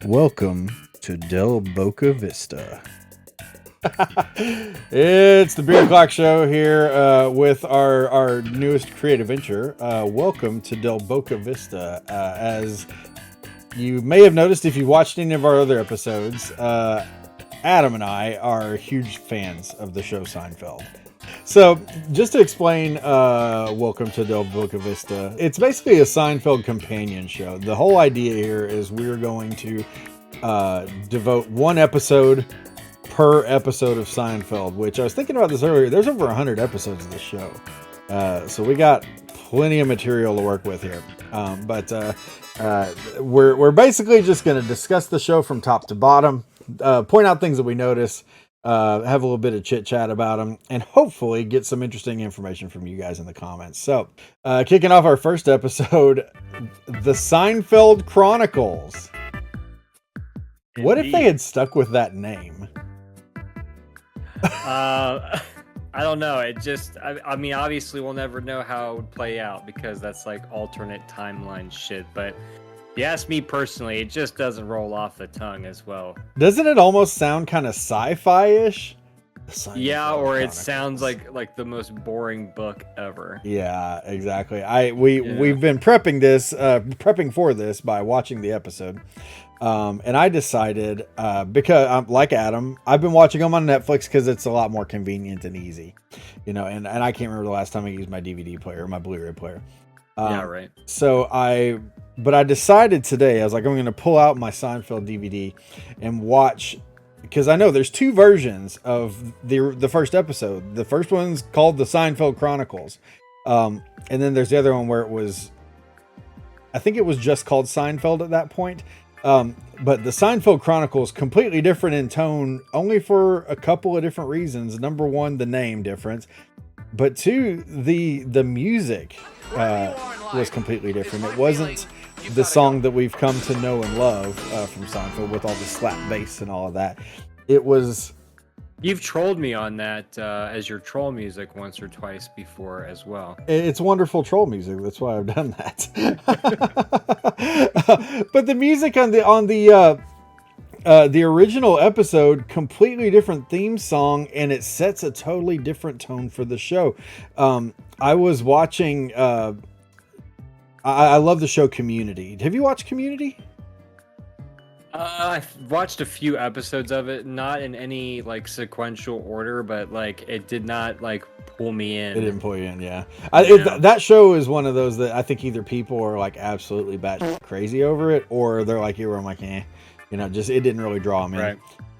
Welcome to Del Boca Vista. It's the Beer Clock Show here with our newest creative venture. Welcome to Del Boca Vista. As you may have noticed if you've watched any of our other episodes, Adam and I are huge fans of the show Seinfeld. So, just to explain, welcome to Del Boca Vista. It's basically a Seinfeld companion show. The whole idea here is we're going to devote one episode per episode of Seinfeld, which I was thinking about this earlier. There's over 100 episodes of this show. So we got plenty of material to work with here. But we're basically just going to discuss the show from top to bottom, point out things that we notice, have a little bit of chit chat about them, and hopefully get some interesting information from you guys in the comments. So, kicking off our first episode, the Seinfeld Chronicles. Indeed. What if they had stuck with that name? I don't know. It just, I mean, obviously we'll never know how it would play out because that's like alternate timeline shit. But if you ask me personally, it just doesn't roll off the tongue as well. Doesn't it almost sound kind of sci-fi-ish? Yeah, or it sounds like the most boring book ever. Yeah, exactly. We've been prepping for this by watching the episode. And I decided, because I'm like Adam, I've been watching them on Netflix because it's a lot more convenient and easy, and I can't remember the last time I used my DVD player, my Blu-ray player. Yeah, right. So I decided today, I was like, I'm going to pull out my Seinfeld DVD and watch, because I know there's two versions of the first episode. The first one's called the Seinfeld Chronicles. And then there's the other one where I think it was just called Seinfeld at that point. But the Seinfeld Chronicles completely different in tone, only for a couple of different reasons. Number one, the name difference, but two, the music was completely different. It wasn't the song that we've come to know and love from Seinfeld with all the slap bass and all of that. It was. You've trolled me on that as your troll music once or twice before as well. It's wonderful troll music. That's why I've done that. But the music on the original episode, completely different theme song, and it sets a totally different tone for the show. I was watching. I love the show Community. Have you watched Community? I've watched a few episodes of it, not in any like sequential order, but like it did not like pull me in. It didn't pull you in, yeah. That show is one of those that I think either people are like absolutely batshit crazy over it, or they're like you, where I'm like, just it didn't really draw me in. Right.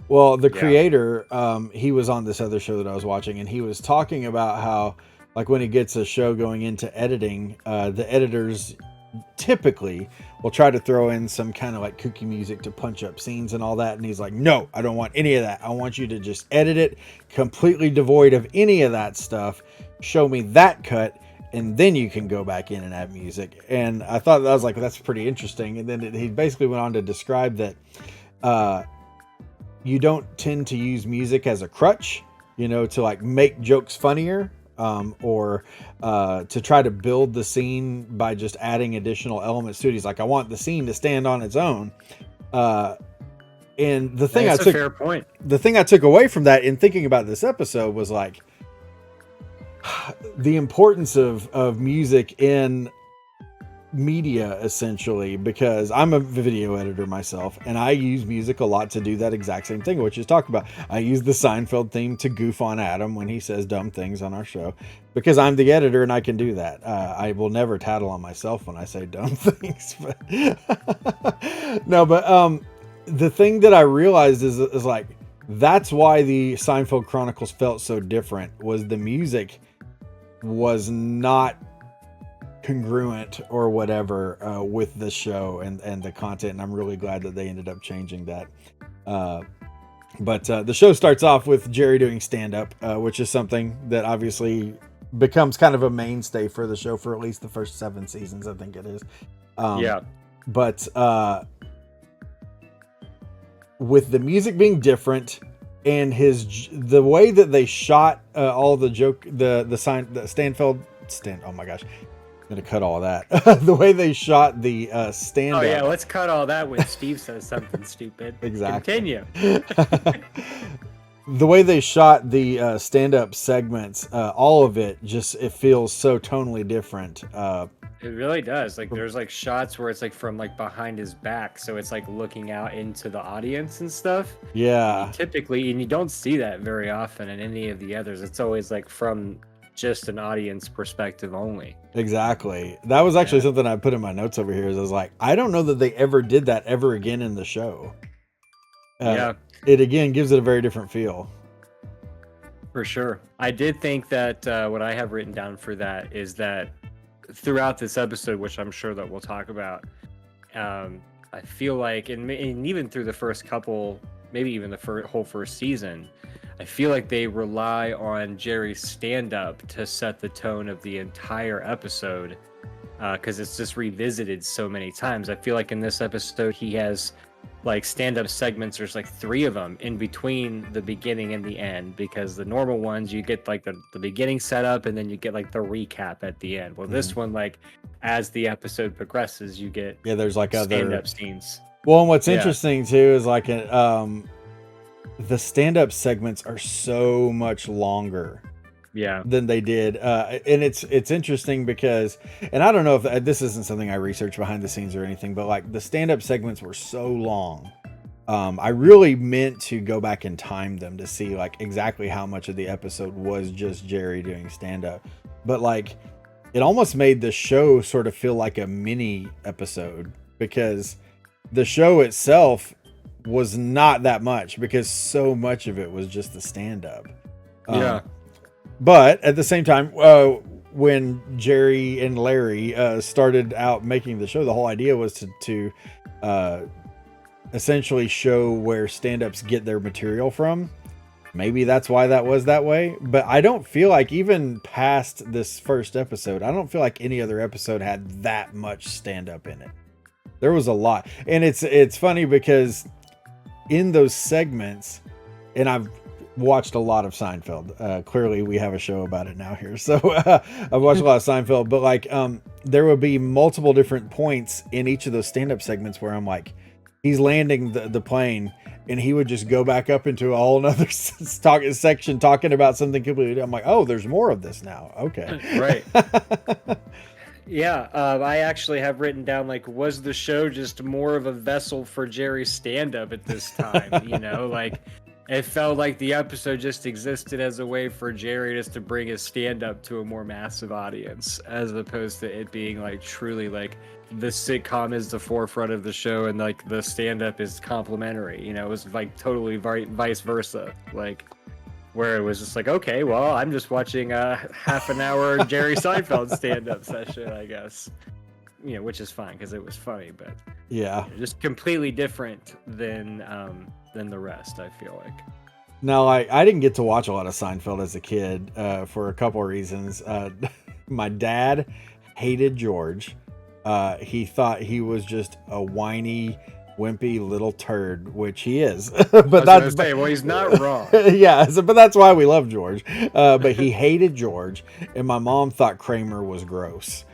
Well, the creator, he was on this other show that I was watching, and he was talking about how, like, when he gets a show going into editing, the editors typically will try to throw in some kind of like kooky music to punch up scenes and all that, and he's like, no, I don't want any of that. I want you to just edit it completely devoid of any of that stuff, show me that cut, and then you can go back in and add music. And I thought that was like, that's pretty interesting. And then he basically went on to describe that you don't tend to use music as a crutch, to like make jokes funnier, or to try to build the scene by just adding additional elements to it. He's like, I want the scene to stand on its own. And the thing fair point. The thing I took away from that in thinking about this episode was like the importance of music in media, essentially, because I'm a video editor myself, and I use music a lot to do that exact same thing, which is talk about. I use the Seinfeld theme to goof on Adam when he says dumb things on our show, because I'm the editor and I can do that. I will never tattle on myself when I say dumb things, but the thing that I realized is like, that's why the Seinfeld Chronicles felt so different, was the music was not congruent or whatever with the show and the content, and I'm really glad that they ended up changing that. But the show starts off with Jerry doing stand-up, which is something that obviously becomes kind of a mainstay for the show for at least the first 7 seasons, I think it is. But with the music being different and the way that they shot all the joke, the gonna cut all that. The way they shot the stand up. Oh yeah, let's cut all that when Steve says something stupid. Exactly. Continue. The way they shot the stand-up segments, all of it it feels so tonally different. It really does. Like there's like shots where it's like from like behind his back, so it's like looking out into the audience and stuff. Yeah. And you don't see that very often in any of the others. It's always like from just an audience perspective only. Exactly. That was actually something I put in my notes over here. Is I was like, I don't know that they ever did that ever again in the show. It again gives it a very different feel. For sure. I did think that what I have written down for that is that throughout this episode, which I'm sure that we'll talk about, I feel like, and even through the first couple, maybe even the whole first season, I feel like they rely on Jerry's stand-up to set the tone of the entire episode, because it's just revisited so many times. I feel like in this episode, he has like stand-up segments. There's like 3 of them in between the beginning and the end, because the normal ones you get like the beginning setup and then you get like the recap at the end. Well, this one, like as the episode progresses, you get there's like stand-up other scenes. Well, and what's interesting too is like the stand-up segments are so much longer than they did, and it's interesting because, and I don't know if this isn't something I researched behind the scenes or anything, but like the stand-up segments were so long. I really meant to go back and time them to see like exactly how much of the episode was just Jerry doing stand-up, but like it almost made the show sort of feel like a mini episode, because the show itself was not that much, because so much of it was just the stand-up. But at the same time, when Jerry and Larry started out making the show, the whole idea was to essentially show where stand-ups get their material from. Maybe that's why that was that way. But I don't feel like, even past this first episode, I don't feel like any other episode had that much stand-up in it. There was a lot. And it's funny because in those segments, and I've watched a lot of Seinfeld. Clearly we have a show about it now here. So I've watched a lot of Seinfeld, but like there will be multiple different points in each of those stand-up segments where I'm like, he's landing the plane and he would just go back up into a whole nother section talking about something completely. I'm like, oh, there's more of this now. Okay. Right. Yeah, I actually have written down, like, was the show just more of a vessel for Jerry's stand-up at this time? You know, like, it felt like the episode just existed as a way for Jerry just to bring his stand-up to a more massive audience, as opposed to it being, like, truly, like, the sitcom is the forefront of the show and, like, the stand-up is complementary. You know, it was, like, totally vice versa. Like, where it was just like, okay, well, I'm just watching a half an hour Jerry Seinfeld stand-up session, I guess. You know, which is fine because it was funny, but yeah, just completely different than the rest, I feel like. Now, I didn't get to watch a lot of Seinfeld as a kid for a couple of reasons. My dad hated George. He thought he was just a whiny, wimpy little turd, which he is. But that's well, he's not wrong. Yeah, but that's why we love George. But he hated George, and my mom thought Kramer was gross.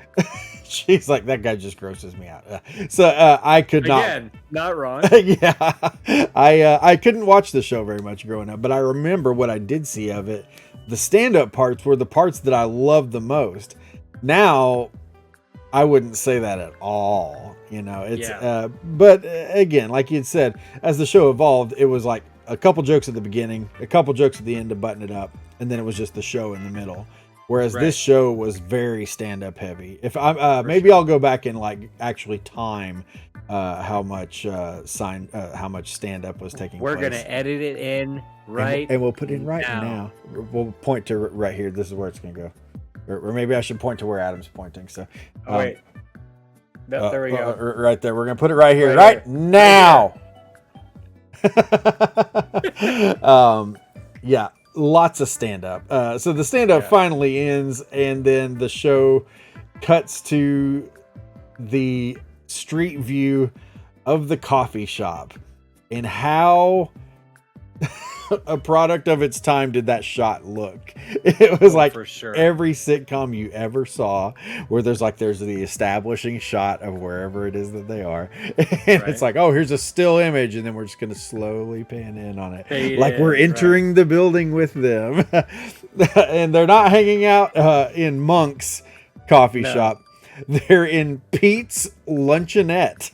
She's like, that guy just grosses me out. So I could not wrong. Yeah, I couldn't watch the show very much growing up, but I remember what I did see of it. The stand-up parts were the parts that I loved the most. Now, I wouldn't say that at all. You know, it's but again, like you'd said, as the show evolved, it was like a couple jokes at the beginning, a couple jokes at the end to button it up, and then it was just the show in the middle. Whereas this show was very stand-up heavy. If I'm maybe I'll go back and like actually time how much stand-up was taking place. We're gonna edit it in and we'll put it in right now. We'll point to right here. This is where it's gonna go. Or maybe I should point to where Adam's pointing. So wait. There we go. Right there. We're gonna put it right here. Right now. Yeah. Lots of stand-up. So the stand-up finally ends, and then the show cuts to the street view of the coffee shop, and how a product of its time did that shot look. It was like for sure. every sitcom you ever saw where there's the establishing shot of wherever it is that they are. And it's like, oh, here's a still image, and then we're just going to slowly pan in on it. Like we're entering the building with them. And they're not hanging out in Monk's coffee shop. They're in Pete's Luncheonette.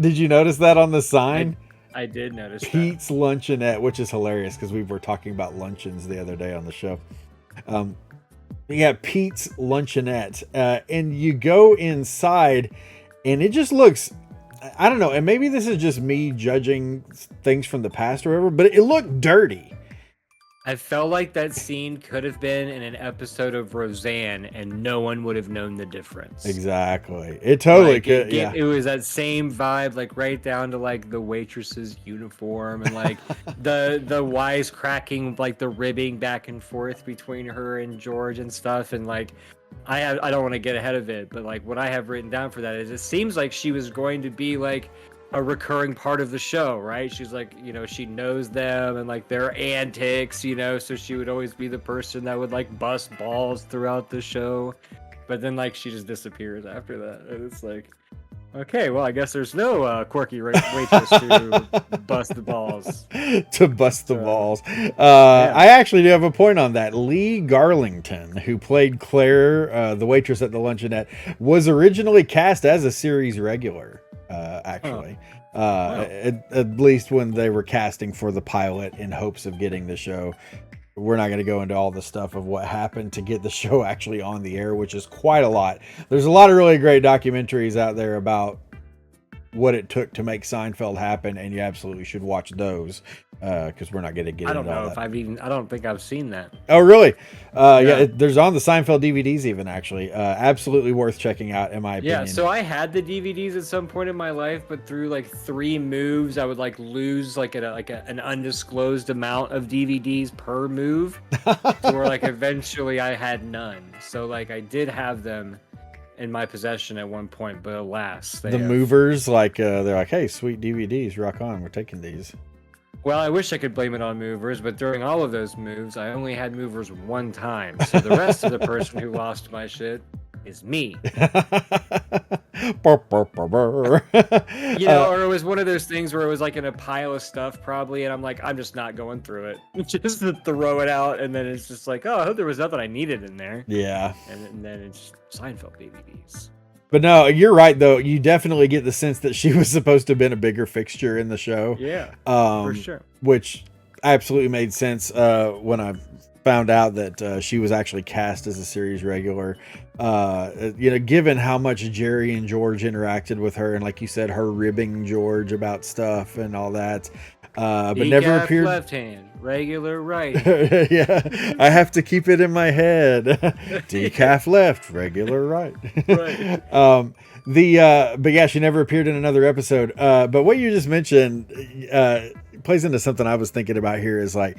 Did you notice that on the sign? I did notice Pete's Luncheonette, which is hilarious because we were talking about luncheons the other day on the show. Yeah, Pete's Luncheonette. And you go inside and it just looks, I don't know, and maybe this is just me judging things from the past or whatever, but it looked dirty. I felt like that scene could have been in an episode of Roseanne and no one would have known the difference. Exactly. It totally could. It was that same vibe, like right down to like the waitress's uniform and like the wisecracking, like the ribbing back and forth between her and George and stuff. And like, I don't want to get ahead of it, but like what I have written down for that is it seems like she was going to be like a recurring part of the show, right? She's like, you know, she knows them and like their antics, you know, so she would always be the person that would like bust balls throughout the show. But then like she just disappears after that. And it's like, okay, well, I guess there's no quirky waitress to bust the balls. To bust the balls. I actually do have a point on that. Lee Garlington, who played Claire, the waitress at the luncheonette, was originally cast as a series regular. Actually, at least when they were casting for the pilot in hopes of getting the show. We're not going to go into all the stuff of what happened to get the show actually on the air, which is quite a lot. There's a lot of really great documentaries out there about what it took to make Seinfeld happen, and you absolutely should watch those because we're not going to get into all that. I don't think I've seen that. Oh, really? There's on the Seinfeld DVDs even, actually. Absolutely worth checking out, in my opinion. Yeah, so I had the DVDs at some point in my life, but through like 3 moves, I would like lose like an undisclosed amount of DVDs per move, to where like eventually I had none. So like I did have them in my possession at one point, but alas, movers, like they're like, hey, sweet DVDs, rock on, we're taking these. Well, I wish I could blame it on movers, but during all of those moves, I only had movers one time. So the rest of the person who lost my shit is me. You know, or it was one of those things where it was like in a pile of stuff probably, and I'm like, I'm just not going through it. Just to throw it out, and then it's just like, oh, I hope there was nothing I needed in there. Yeah. And then it's Seinfeld DVDs. But no, you're right, though. You definitely get the sense that she was supposed to have been a bigger fixture in the show. Yeah, for sure. Which absolutely made sense when I found out that she was actually cast as a series regular. You know, given how much Jerry and George interacted with her, and like you said, her ribbing George about stuff and all that. But never appeared. Left hand, regular right. Yeah, I have to keep it in my head. Decaf left, regular right. Right. But yeah, she never appeared in another episode. But what you just mentioned plays into something I was thinking about here. Is like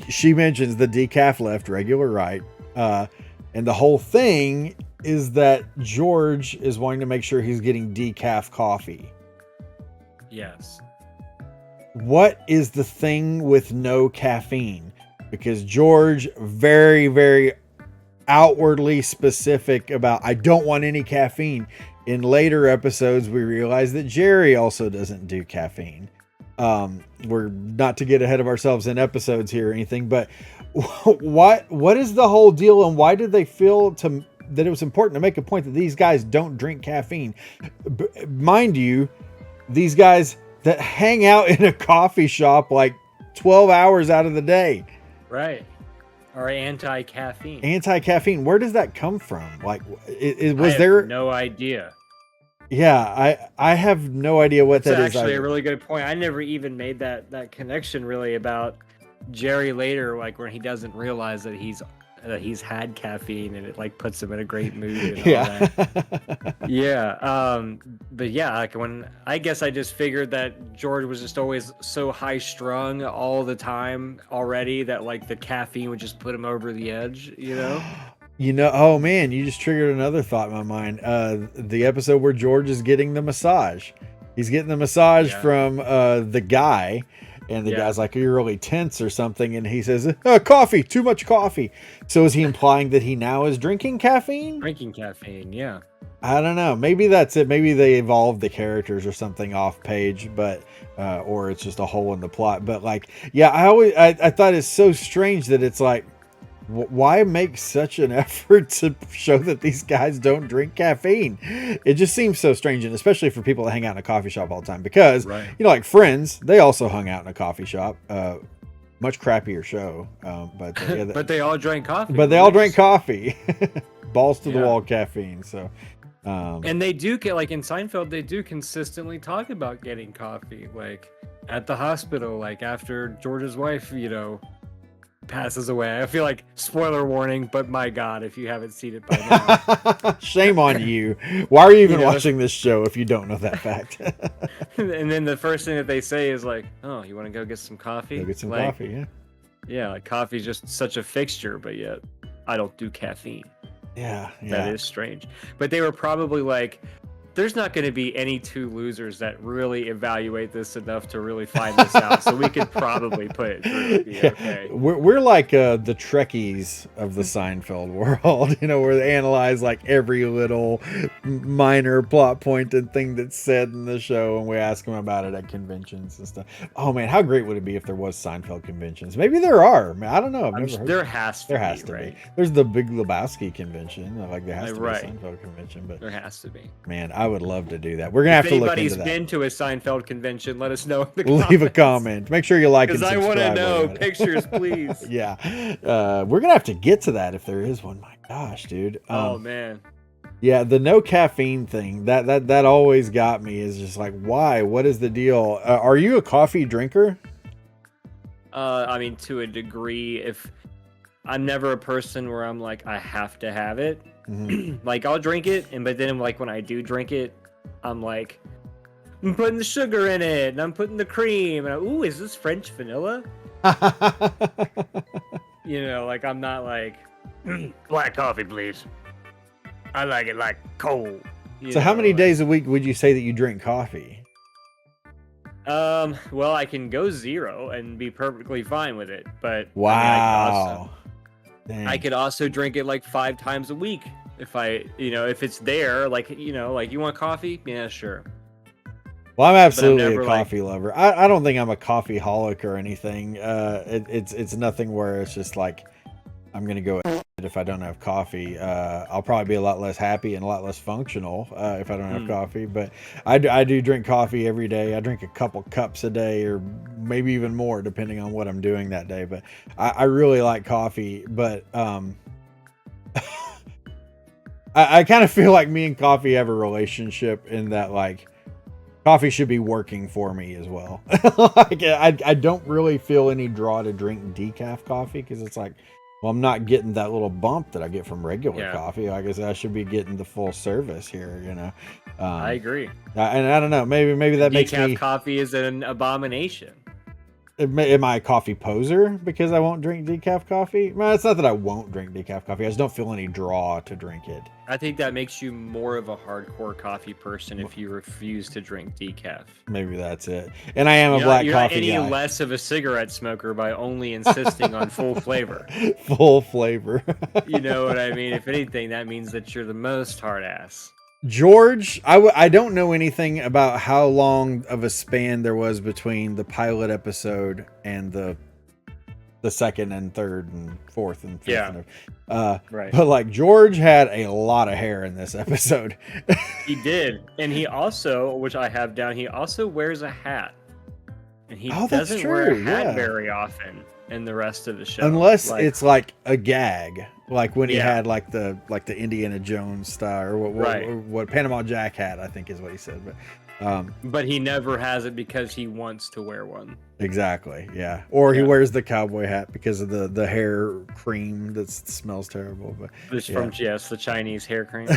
she mentions the decaf left, regular right, and the whole thing is that George is wanting to make sure he's getting decaf coffee. Yes. What is the thing with no caffeine? Because George very, very outwardly specific about, I don't want any caffeine. In later episodes, we realize that Jerry also doesn't do caffeine. We're not to get ahead of ourselves in episodes here or anything, but what is the whole deal, and why did they feel that it was important to make a point that these guys don't drink caffeine? Mind you, these guys that hang out in a coffee shop like 12 hours out of the day. Right. Or anti-caffeine. Anti-caffeine. Where does that come from? Like, I have no idea. Yeah, I have no idea what that is. That's actually a really good point. I never even made that connection really about Jerry later, like when he doesn't realize that he's had caffeine and it like puts him in a great mood and all that. Yeah. But yeah, like when I guess I just figured that George was just always so high strung all the time already that like the caffeine would just put him over the edge, you know? You know, oh man, you just triggered another thought in my mind. The episode where George is getting the massage. He's getting the massage Yeah. from the guy, and the Yeah. guy's like, "You're really tense or something," and he says, "Coffee, too much coffee." So is he implying that he now is drinking caffeine? Drinking caffeine, yeah. I don't know. Maybe that's it. Maybe they evolved the characters or something off page, but or it's just a hole in the plot. But like, yeah, I thought it's so strange that it's like, why make such an effort to show that these guys don't drink caffeine? It just seems so strange, and especially for people that hang out in a coffee shop all the time, because Right. you know, like Friends, they also hung out in a coffee shop. Much crappier show, but yeah, But they all drank coffee. but they all drank coffee. Balls to the Yeah. wall caffeine. So. And they do get, like in Seinfeld, they do consistently talk about getting coffee, like at the hospital, like after George's wife, passes away. I feel like spoiler warning, but my God, if you haven't seen it by now. Shame on you. Why are you even You know, watching this show if you don't know that fact? And then the first thing that they say is like, "Oh, you want to go get some coffee?" Go get some Like, coffee, yeah. Yeah, like coffee's just such a fixture, but yet I don't do caffeine. Yeah, That is strange. But they were probably like, there's not going to be any two losers that really evaluate this enough to really find this out. So we could probably put it through. It'd be okay. We're like the Trekkies of the Seinfeld world, you know, where they analyze like every little minor plot point and thing that's said in the show, and we ask them about it at conventions and stuff. Oh man, how great would it be if there was Seinfeld conventions? Maybe there are. I mean, I don't know. I've never heard. There has to be, right? There's the Big Lebowski convention. Like there has to be a Right. Seinfeld convention, but There has to be. man, I would love to do that. We're gonna have If to look into anybody's that. been to a Seinfeld convention, let us know in the Leave a comments. comment. Make sure you like and Because I subscribe. want to know. while you're at it. Pictures, please. Yeah, we're gonna have to get to that if there is one. My gosh, dude. Oh man. Yeah, the no caffeine thing that always got me. Is just like, why? What is the deal? Are you a coffee drinker? I mean, to a degree. If I'm never a person where I'm like, I have to have it. Like I'll drink it, but then like when I do drink it, I'm like, I'm putting the sugar in it, and I'm putting the cream, and ooh, is this French vanilla? Like I'm not like black coffee, please. I like it like cold. So how many days a week would you say that you drink coffee? Well, I can go 0 and be perfectly fine with it, but Wow. I could also drink it like 5 times a week if if it's there, like you want coffee? Yeah, sure. Well, I'm absolutely a never, coffee lover. I don't think I'm a coffee holic or anything. It's nothing where it's just like I'm gonna go if I don't have coffee. I'll probably be a lot less happy and a lot less functional if I don't have coffee. But I do drink coffee every day. I drink a couple cups a day, or maybe even more, depending on what I'm doing that day. But I really like coffee. But I kind of feel like me and coffee have a relationship in that like coffee should be working for me as well. Like I don't really feel any draw to drink decaf coffee because it's like, well, I'm not getting that little bump that I get from regular coffee. I guess I should be getting the full service here, I agree. And I don't know, maybe that makes me. Decaf coffee is an abomination. Am I a coffee poser because I won't drink decaf coffee? Well, it's not that I won't drink decaf coffee. I just don't feel any draw to drink it. I think that makes you more of a hardcore coffee person if you refuse to drink decaf. Maybe that's it. And I am a black you're coffee not any guy. less of a cigarette smoker by only insisting on full flavor. Full flavor. You know what I mean? If anything, that means that you're the most hard ass. George, I don't know anything about how long of a span there was between the pilot episode and the second and third and fourth and fifth. Yeah. Right. But like George had a lot of hair in this episode. He did. And he also, which I have down, he also wears a hat. And he doesn't wear a hat very often in the rest of the show. Unless it's like a gag. Like when he had like the Indiana Jones style or what Panama Jack hat, I think is what he said. But he never has it because he wants to wear one. Exactly, yeah. Or he wears the cowboy hat because of the hair cream that smells terrible. But from the Chinese hair cream.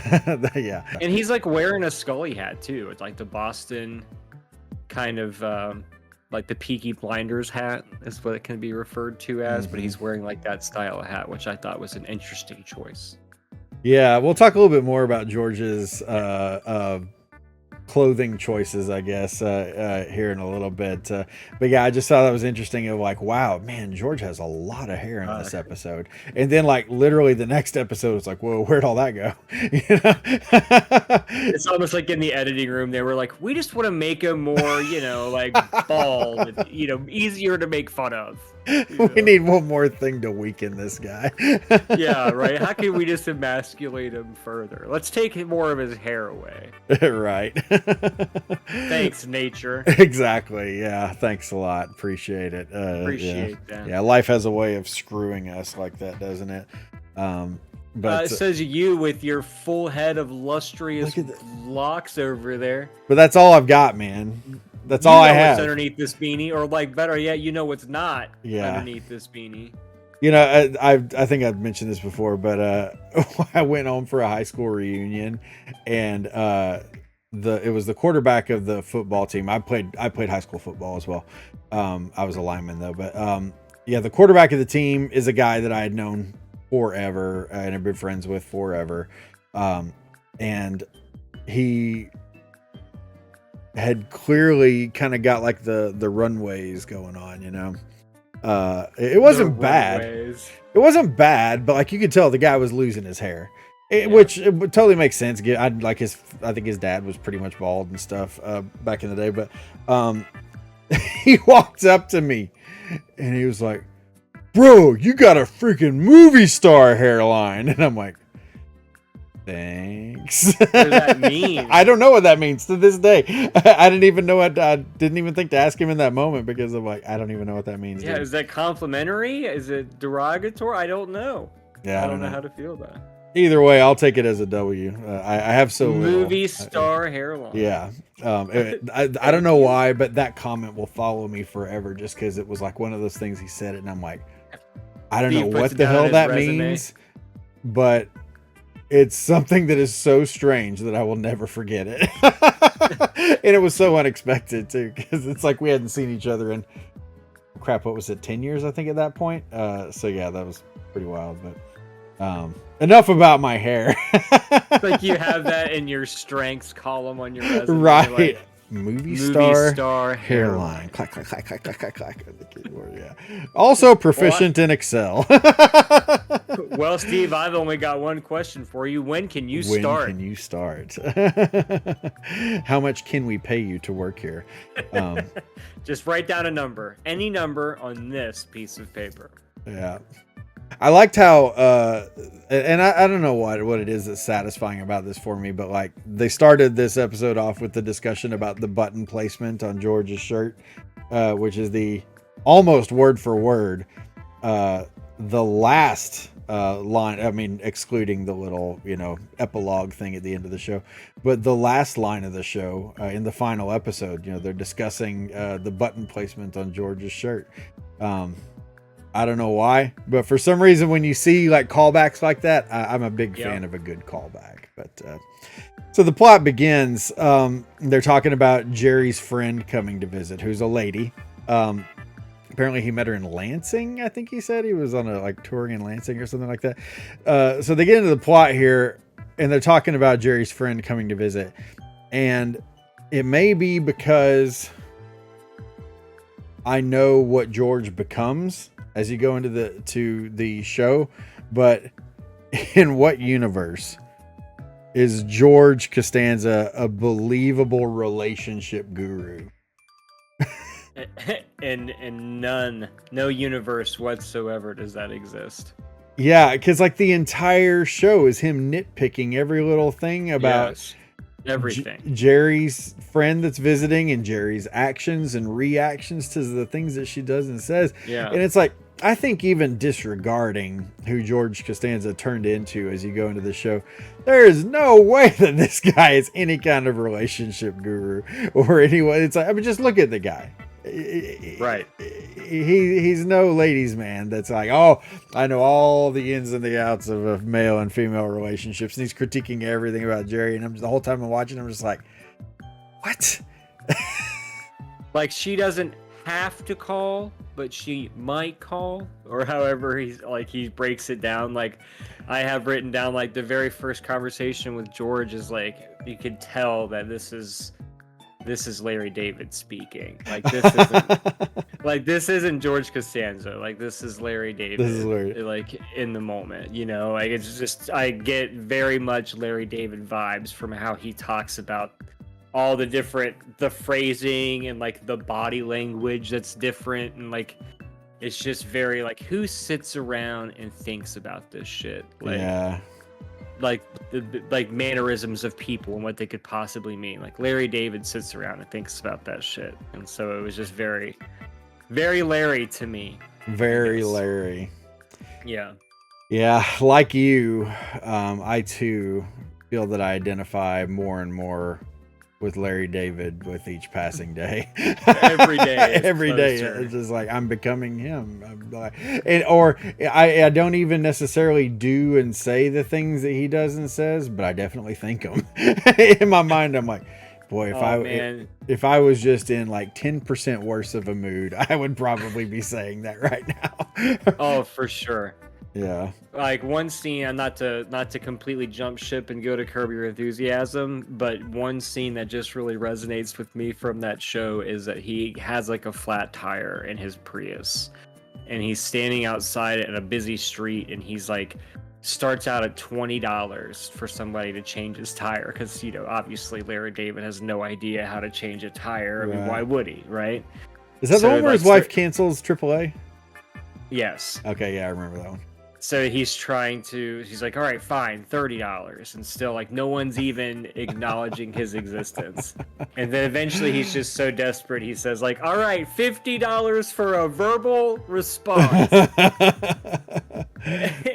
Yeah. And he's like wearing a Scully hat too. It's like the Boston kind of like the Peaky Blinders hat is what it can be referred to as, but he's wearing like that style of hat, which I thought was an interesting choice. Yeah, we'll talk a little bit more about George's clothing choices, I guess, here in a little bit. But yeah, I just thought that was interesting. Of like, wow, man, George has a lot of hair in this episode, and then like literally the next episode, it's like, whoa, where'd all that go? You know, it's almost like in the editing room, they were like, we just want to make him more, like bald, easier to make fun of. We need one more thing to weaken this guy. Yeah, right. How can we just emasculate him further? Let's take more of his hair away. Right. Thanks, nature. Exactly. Yeah. Thanks a lot. Appreciate it. Appreciate that. Yeah. Life has a way of screwing us like that, doesn't it? But it says you with your full head of lustrous locks over there. But that's all I've got, man. That's all I have. What's underneath this beanie, or like better yet, you know what's not underneath this beanie. You know, I think I've mentioned this before, but I went home for a high school reunion, and it was the quarterback of the football team. I played high school football as well. I was a lineman though, but yeah, the quarterback of the team is a guy that I had known forever and have been friends with forever, and he had clearly kind of got like the runways going on, it wasn't bad. It wasn't bad, but like you could tell the guy was losing his hair, which it totally makes sense. I think his dad was pretty much bald and stuff back in the day, but he walked up to me and he was like, bro, you got a freaking movie star hairline. And I'm like, thanks. What does that mean? I don't know what that means to this day. I didn't even know what. I didn't even think to ask him in that moment because I'm like, I don't even know what that means. Yeah, dude. Is that complimentary? Is it derogatory? I don't know. Yeah, I don't know how to feel about it. Either way, I'll take it as a W. I have so movie star hairline. Yeah. I don't know why, but that comment will follow me forever just because it was like one of those things he said it, and I'm like, I don't know what the hell that means, but it's something that is so strange that I will never forget it. And it was so unexpected too, because it's like we hadn't seen each other in what was it, 10 years, I think, at that point. So yeah, that was pretty wild, but enough about my hair. Like you have that in your strengths column on your resume. Right. Like, movie star hairline. Clack, clack, clack, clack, clack, clack, clack on the keyboard, yeah. Also proficient in Excel. Well, Steve, I've only got one question for you. When can you start? When can you start? How much can we pay you to work here? Just write down a number. Any number on this piece of paper. Yeah. I liked how, and I don't know what it is that's satisfying about this for me, but like they started this episode off with the discussion about the button placement on George's shirt, which is the almost word for word, the last line. I mean, excluding the little, epilogue thing at the end of the show, but the last line of the show in the final episode, they're discussing the button placement on George's shirt. I don't know why, but for some reason, when you see like callbacks like that, I'm a big fan of a good callback. But so the plot begins. They're talking about Jerry's friend coming to visit, who's a lady. Apparently, he met her in Lansing. I think he said he was on a touring in Lansing or something like that. So they get into the plot here, and they're talking about Jerry's friend coming to visit, and it may be because I know what George becomes as you go into the show, but in what universe is George Costanza a believable relationship guru? In no universe whatsoever does that exist. Yeah, because like the entire show is him nitpicking every little thing about everything. Jerry's friend that's visiting and Jerry's actions and reactions to the things that she does and says. Yeah. And it's like, I think even disregarding who George Costanza turned into as you go into the show, there is no way that this guy is any kind of relationship guru or anyone. It's like, I mean, just look at the guy. Right. He's no ladies man that's like, oh, I know all the ins and the outs of male and female relationships, and he's critiquing everything about Jerry, and the whole time I'm watching, I'm just like, what? Like, she doesn't have to call but she might call, or however he breaks it down. Like, I have written down, like, the very first conversation with George is like, you can tell that this is Larry David speaking. Like, this isn't George Costanza. Like, this is Larry David. This is Larry. Like, in the moment, you know. Like, it's just, I get very much Larry David vibes from how he talks about all the phrasing and like the body language that's different, and like it's just very like, who sits around and thinks about this shit? Like, yeah. Like like mannerisms of people and what they could possibly mean. Like, Larry David sits around and thinks about that shit, and so it was just very, very Larry to me. Very Larry. Yeah. Yeah, like you, I too feel that I identify more and more with Larry David with each passing day. Every day. Every day. It's just like, I'm becoming him. I'm like, I don't even necessarily do and say the things that he does and says, but I definitely think them. In my mind, I'm like, boy, if I was just in like 10% worse of a mood, I would probably be saying that right now. Oh, for sure. Yeah. Like, one scene, not to completely jump ship and go to Curb Your Enthusiasm, but one scene that just really resonates with me from that show is that he has like a flat tire in his Prius, and he's standing outside in a busy street, and he's like, starts out at $20 for somebody to change his tire, because, you know, obviously Larry David has no idea how to change a tire. I mean, why would he, right? Is that the one where his wife cancels AAA? Yes. Okay, yeah, I remember that one. So he's like, all right, fine, $30. And still, like, no one's even acknowledging his existence. And then eventually he's just so desperate, he says, like, all right, $50 for a verbal response.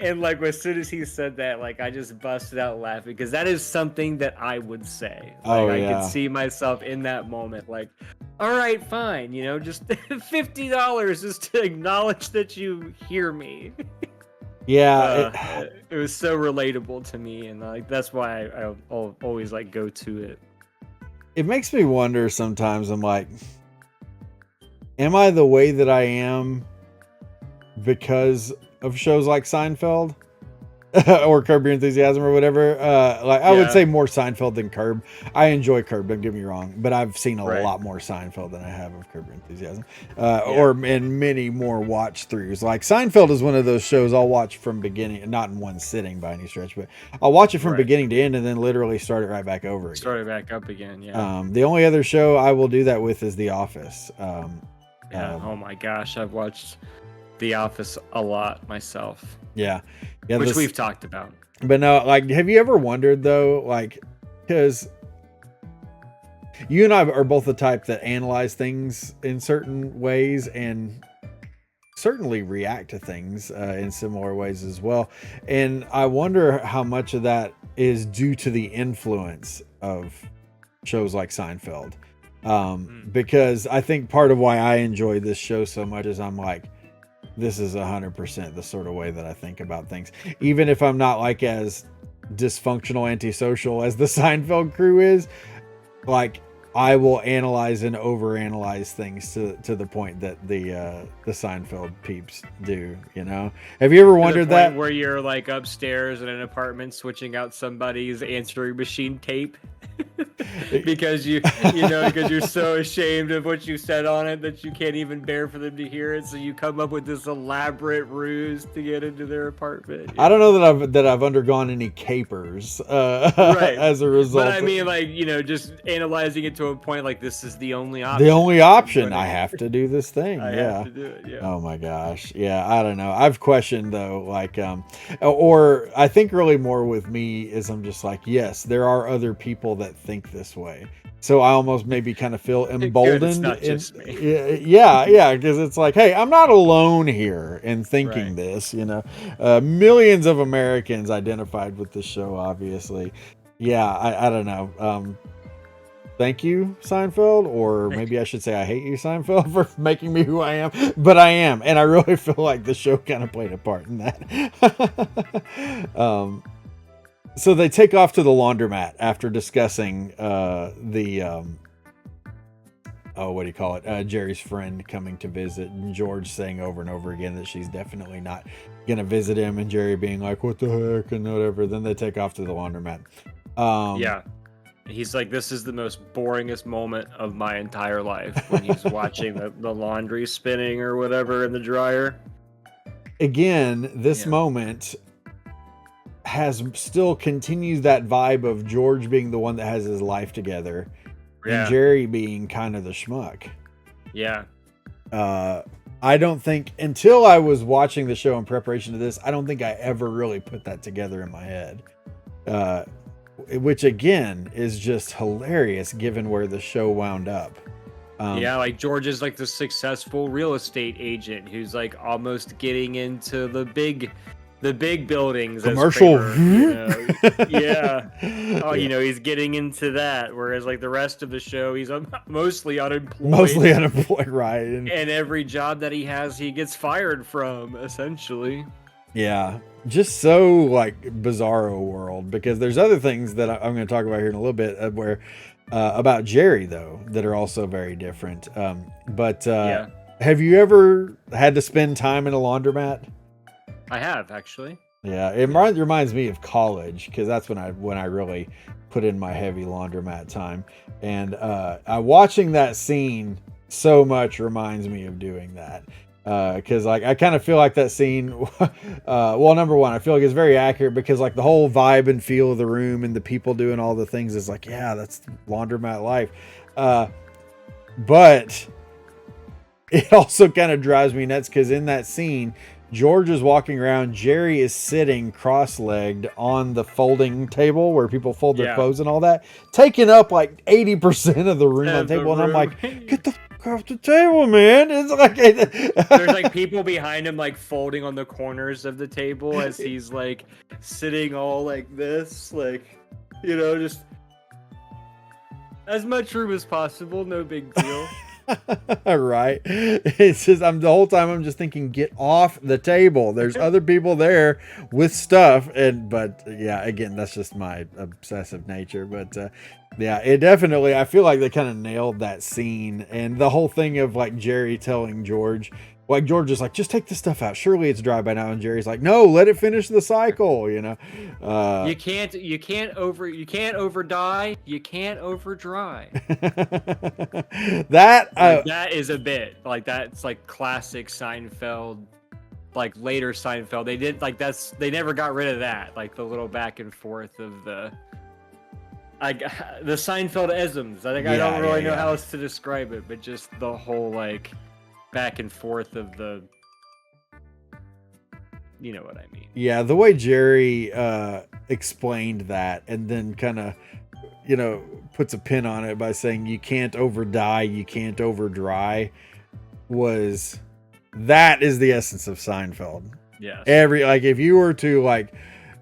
And, like, as soon as he said that, like, I just busted out laughing, because that is something that I would say. Like, I could see myself in that moment, like, all right, fine, you know, just $50 just to acknowledge that you hear me. Yeah, it was so relatable to me, and like that's why I'll always like go to it. It makes me wonder sometimes. I'm like, am I the way that I am because of shows like Seinfeld? Or Curb Your Enthusiasm or whatever. I would say more Seinfeld than Curb. I enjoy Curb, don't get me wrong, but I've seen a lot more Seinfeld than I have of Curb Your Enthusiasm. And many more watch throughs. Like, Seinfeld is one of those shows I'll watch from beginning, not in one sitting by any stretch, but I'll watch it from beginning to end and then literally start it right back over again. Start it back up again, yeah. The only other show I will do that with is The Office. Oh my gosh, I've watched The Office a lot myself. Yeah, which we've talked about. But no, like, have you ever wondered though, like, because you and I are both the type that analyze things in certain ways and certainly react to things in similar ways as well. And I wonder how much of that is due to the influence of shows like Seinfeld. Because I think part of why I enjoy this show so much is I'm like, this is 100% the sort of way that I think about things. Even if I'm not like as dysfunctional, antisocial as the Seinfeld crew is, like, I will analyze and overanalyze things to the point that the Seinfeld peeps do, you know? Have you ever wondered that? Where you're like upstairs in an apartment switching out somebody's answering machine tape? because because you're so ashamed of what you said on it that you can't even bear for them to hear it, so you come up with this elaborate ruse to get into their apartment. I don't know that I've undergone any capers as a result. But I mean, like, you know, just analyzing it to a point like, this is the only option. The only option. I have to do this thing. I have to do it. Yeah. Oh my gosh. Yeah. I don't know. I've questioned though, like, or I think really more with me is I'm just like, yes, there are other people that think this way. So I almost maybe kind of feel emboldened. Good, it's not just me. Yeah, because it's like, hey, I'm not alone here in thinking this, you know. Millions of Americans identified with this show, obviously. Yeah, I don't know. Thank you, Seinfeld, or maybe I should say I hate you, Seinfeld, for making me who I am. But I am, and I really feel like the show kind of played a part in that. So they take off to the laundromat after discussing the what do you call it? Jerry's friend coming to visit, and George saying over and over again that she's definitely not gonna visit him, and Jerry being like, "What the heck?" and whatever. Then they take off to the laundromat. Yeah. He's like, this is the most boringest moment of my entire life when he's watching the laundry spinning or whatever in the dryer. Again, this moment still continues that vibe of George being the one that has his life together, and Jerry being kind of the schmuck. Yeah. I don't think, until I was watching the show in preparation to this, I don't think I ever really put that together in my head. Which again is just hilarious given where the show wound up. Yeah, like George is like the successful real estate agent who's like almost getting into the big buildings. Commercial. Yeah. Oh, he's getting into that. Whereas like the rest of the show, he's mostly unemployed. Right. And every job that he has, he gets fired from, essentially. Yeah. Just so like bizarro world, because there's other things that I'm going to talk about here in a little bit where about Jerry though that are also very different. Have you ever had to spend time in a laundromat? I have, actually. Yeah, it reminds me of college, because that's when I really put in my heavy laundromat time, and watching that scene so much reminds me of doing that. Because like I kind of feel like that scene, well, number one, I feel like it's very accurate, because like the whole vibe and feel of the room and the people doing all the things is like, yeah, that's laundromat life. But it also kind of drives me nuts, because in that scene, George is walking around, Jerry is sitting cross-legged on the folding table where people fold their clothes and all that, taking up like 80% of the room on the table. And I'm like, get the fuck off the table, man. It's like there's like people behind him like folding on the corners of the table as he's like sitting all like this, like, just as much room as possible, no big deal. Right. It's just the whole time I'm just thinking, get off the table. There's other people there with stuff, but again, that's just my obsessive nature. But it definitely, I feel like they kind of nailed that scene, and the whole thing of like Jerry telling George, like George is like, just take the stuff out, surely it's dry by now, and Jerry's like, no, let it finish the cycle. You can't over dye, you can't over dry. That is a bit like that's like classic Seinfeld, like later Seinfeld. They did like they never got rid of that, like the little back and forth of the Seinfeld-isms. I don't really know how else to describe it, but just the whole like back and forth of the, you know what I mean. Yeah, the way Jerry explained that, and then kind of, puts a pin on it by saying you can't over dye, you can't over dry, that is the essence of Seinfeld. Yes. If you were to like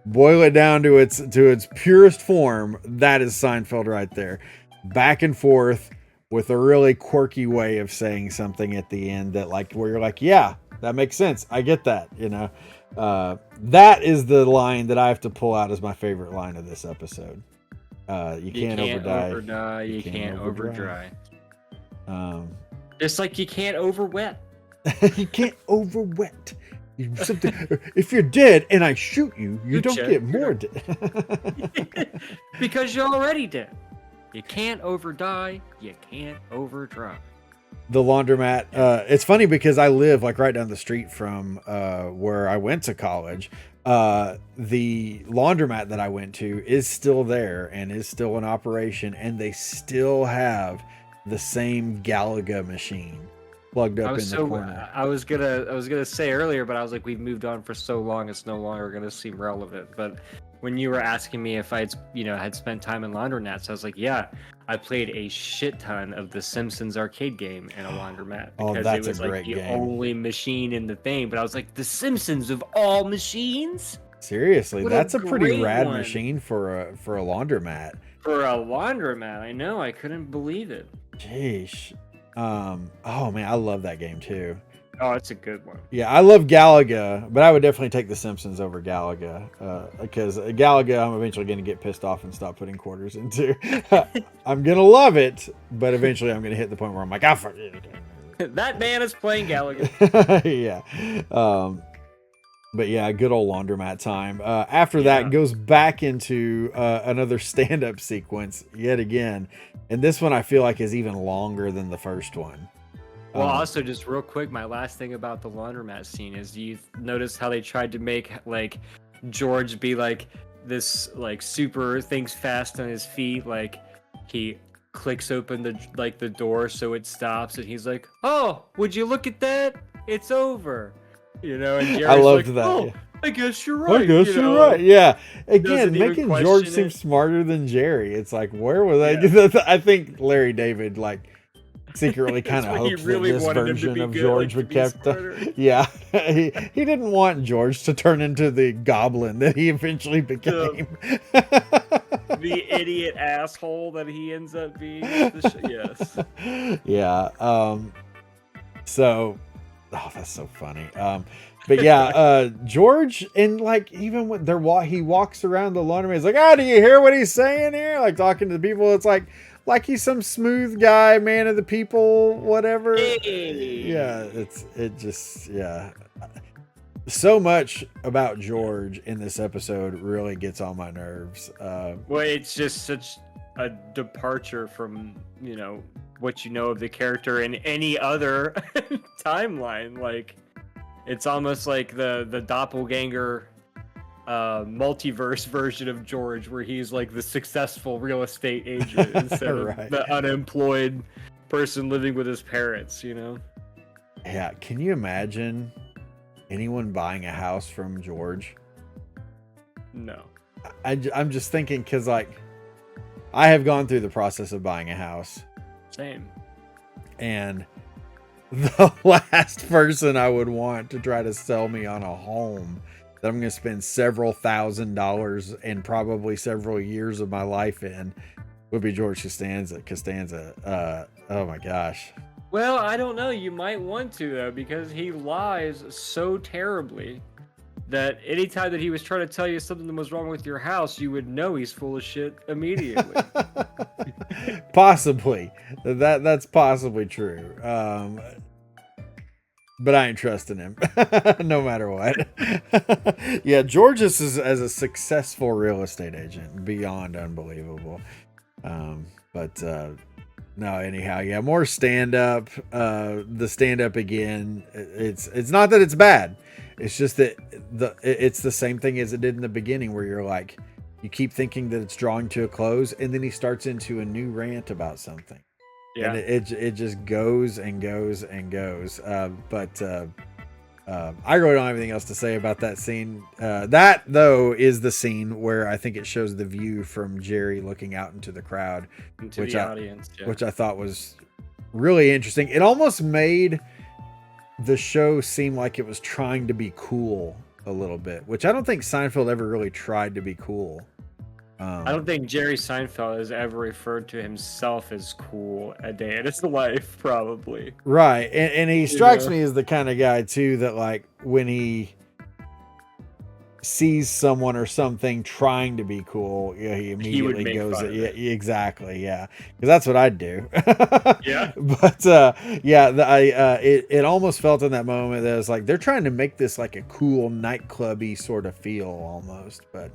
boil it down to its purest form, that is Seinfeld right there. Back and forth with a really quirky way of saying something at the end that like, where you're like, yeah, that makes sense. I get that, that is the line that I have to pull out as my favorite line of this episode. You can't over dye, you can't over dry. Just like you can't over wet. You can't over wet. If you're dead and I shoot you, you don't get more dead. Because you're already dead. You can't over dye, you can't over dry. The laundromat, it's funny because I live like right down the street from where I went to college. The laundromat that I went to is still there and is still in operation, and they still have the same Galaga machine plugged up in the corner. I was gonna say earlier, but I was like, we've moved on for so long, it's no longer gonna seem relevant. But when you were asking me if I'd spent time in laundromats, I was like, yeah, I played a shit ton of the Simpsons arcade game in a laundromat, because that's it was a like great the game. only machine in the thing. But I was like, the Simpsons of all machines? Seriously, that's a pretty rad one. machine for a laundromat. For a laundromat, I know, I couldn't believe it. Jeez. Oh man, I love that game too. Oh, it's a good one. Yeah, I love Galaga, but I would definitely take The Simpsons over Galaga because Galaga, I'm eventually going to get pissed off and stop putting quarters into. I'm going to love it, but eventually I'm going to hit the point where I'm like, fuck it. That man is playing Gallagher. Yeah. But yeah, good old laundromat time. After that goes back into another stand-up sequence yet again. And this one I feel like is even longer than the first one. Well, also just real quick, my last thing about the laundromat scene is you notice how they tried to make like George be like this like super thinks fast on his feet, like he clicks open the door so it stops and he's like, "Oh, would you look at that? It's over." You know, and Jerry's I loved like, that. "Oh, yeah. I guess you're right." I guess you're right. Yeah. Again, Doesn't even making question George it. seem smarter than Jerry. It's like, where was I? Yeah. I think Larry David like secretly kind of That's what he hoped really that this wanted him to version be of good, George like, would to be kept. smarter. Yeah, he didn't want George to turn into the goblin that he eventually became. The idiot asshole that he ends up being. Yes. Yeah. So, oh, that's so funny. But yeah, George, and like even when he walks around the laundromat, he's like, "Oh, do you hear what he's saying here?" Like talking to the people. It's like he's some smooth guy, man of the people, whatever. Hey. Yeah, yeah. So much about George in this episode really gets on my nerves. Well, it's just such a departure from, you know, what you know of the character in any other timeline. Like, it's almost like the doppelganger multiverse version of George, where he's like the successful real estate agent instead of the unemployed person living with his parents, you know? Yeah, can you imagine anyone buying a house from George? No. I'm just thinking because, like, I have gone through the process of buying a house. Same. And the last person I would want to try to sell me on a home that I'm going to spend several $1,000s and probably several years of my life in would be George Costanza. Oh my gosh. Well, I don't know. You might want to, though, because he lies so terribly that anytime that he was trying to tell you something that was wrong with your house, you would know he's full of shit immediately. Possibly. That's possibly true. But I ain't trusting him no matter what. Yeah, George is as a successful real estate agent, beyond unbelievable. No, anyhow, yeah, more stand-up. The stand-up again, it's not that it's bad. It's just that it's the same thing as it did in the beginning, where you're like, you keep thinking that it's drawing to a close, and then he starts into a new rant about something. Yeah. And it just goes and goes and goes. I really don't have anything else to say about that scene. That, though, is the scene where I think it shows the view from Jerry looking out into the crowd, the audience, which I thought was really interesting. It almost made the show seem like it was trying to be cool a little bit, which I don't think Seinfeld ever really tried to be cool. I don't think Jerry Seinfeld has ever referred to himself as cool a day in his life, probably. Right. And he strikes me as the kind of guy, too, that, like, when he sees someone or something trying to be cool, yeah, he immediately goes, yeah, exactly, yeah. Because that's what I'd do. Yeah. But, it almost felt in that moment that it was like, they're trying to make this like a cool nightclubby sort of feel almost. But,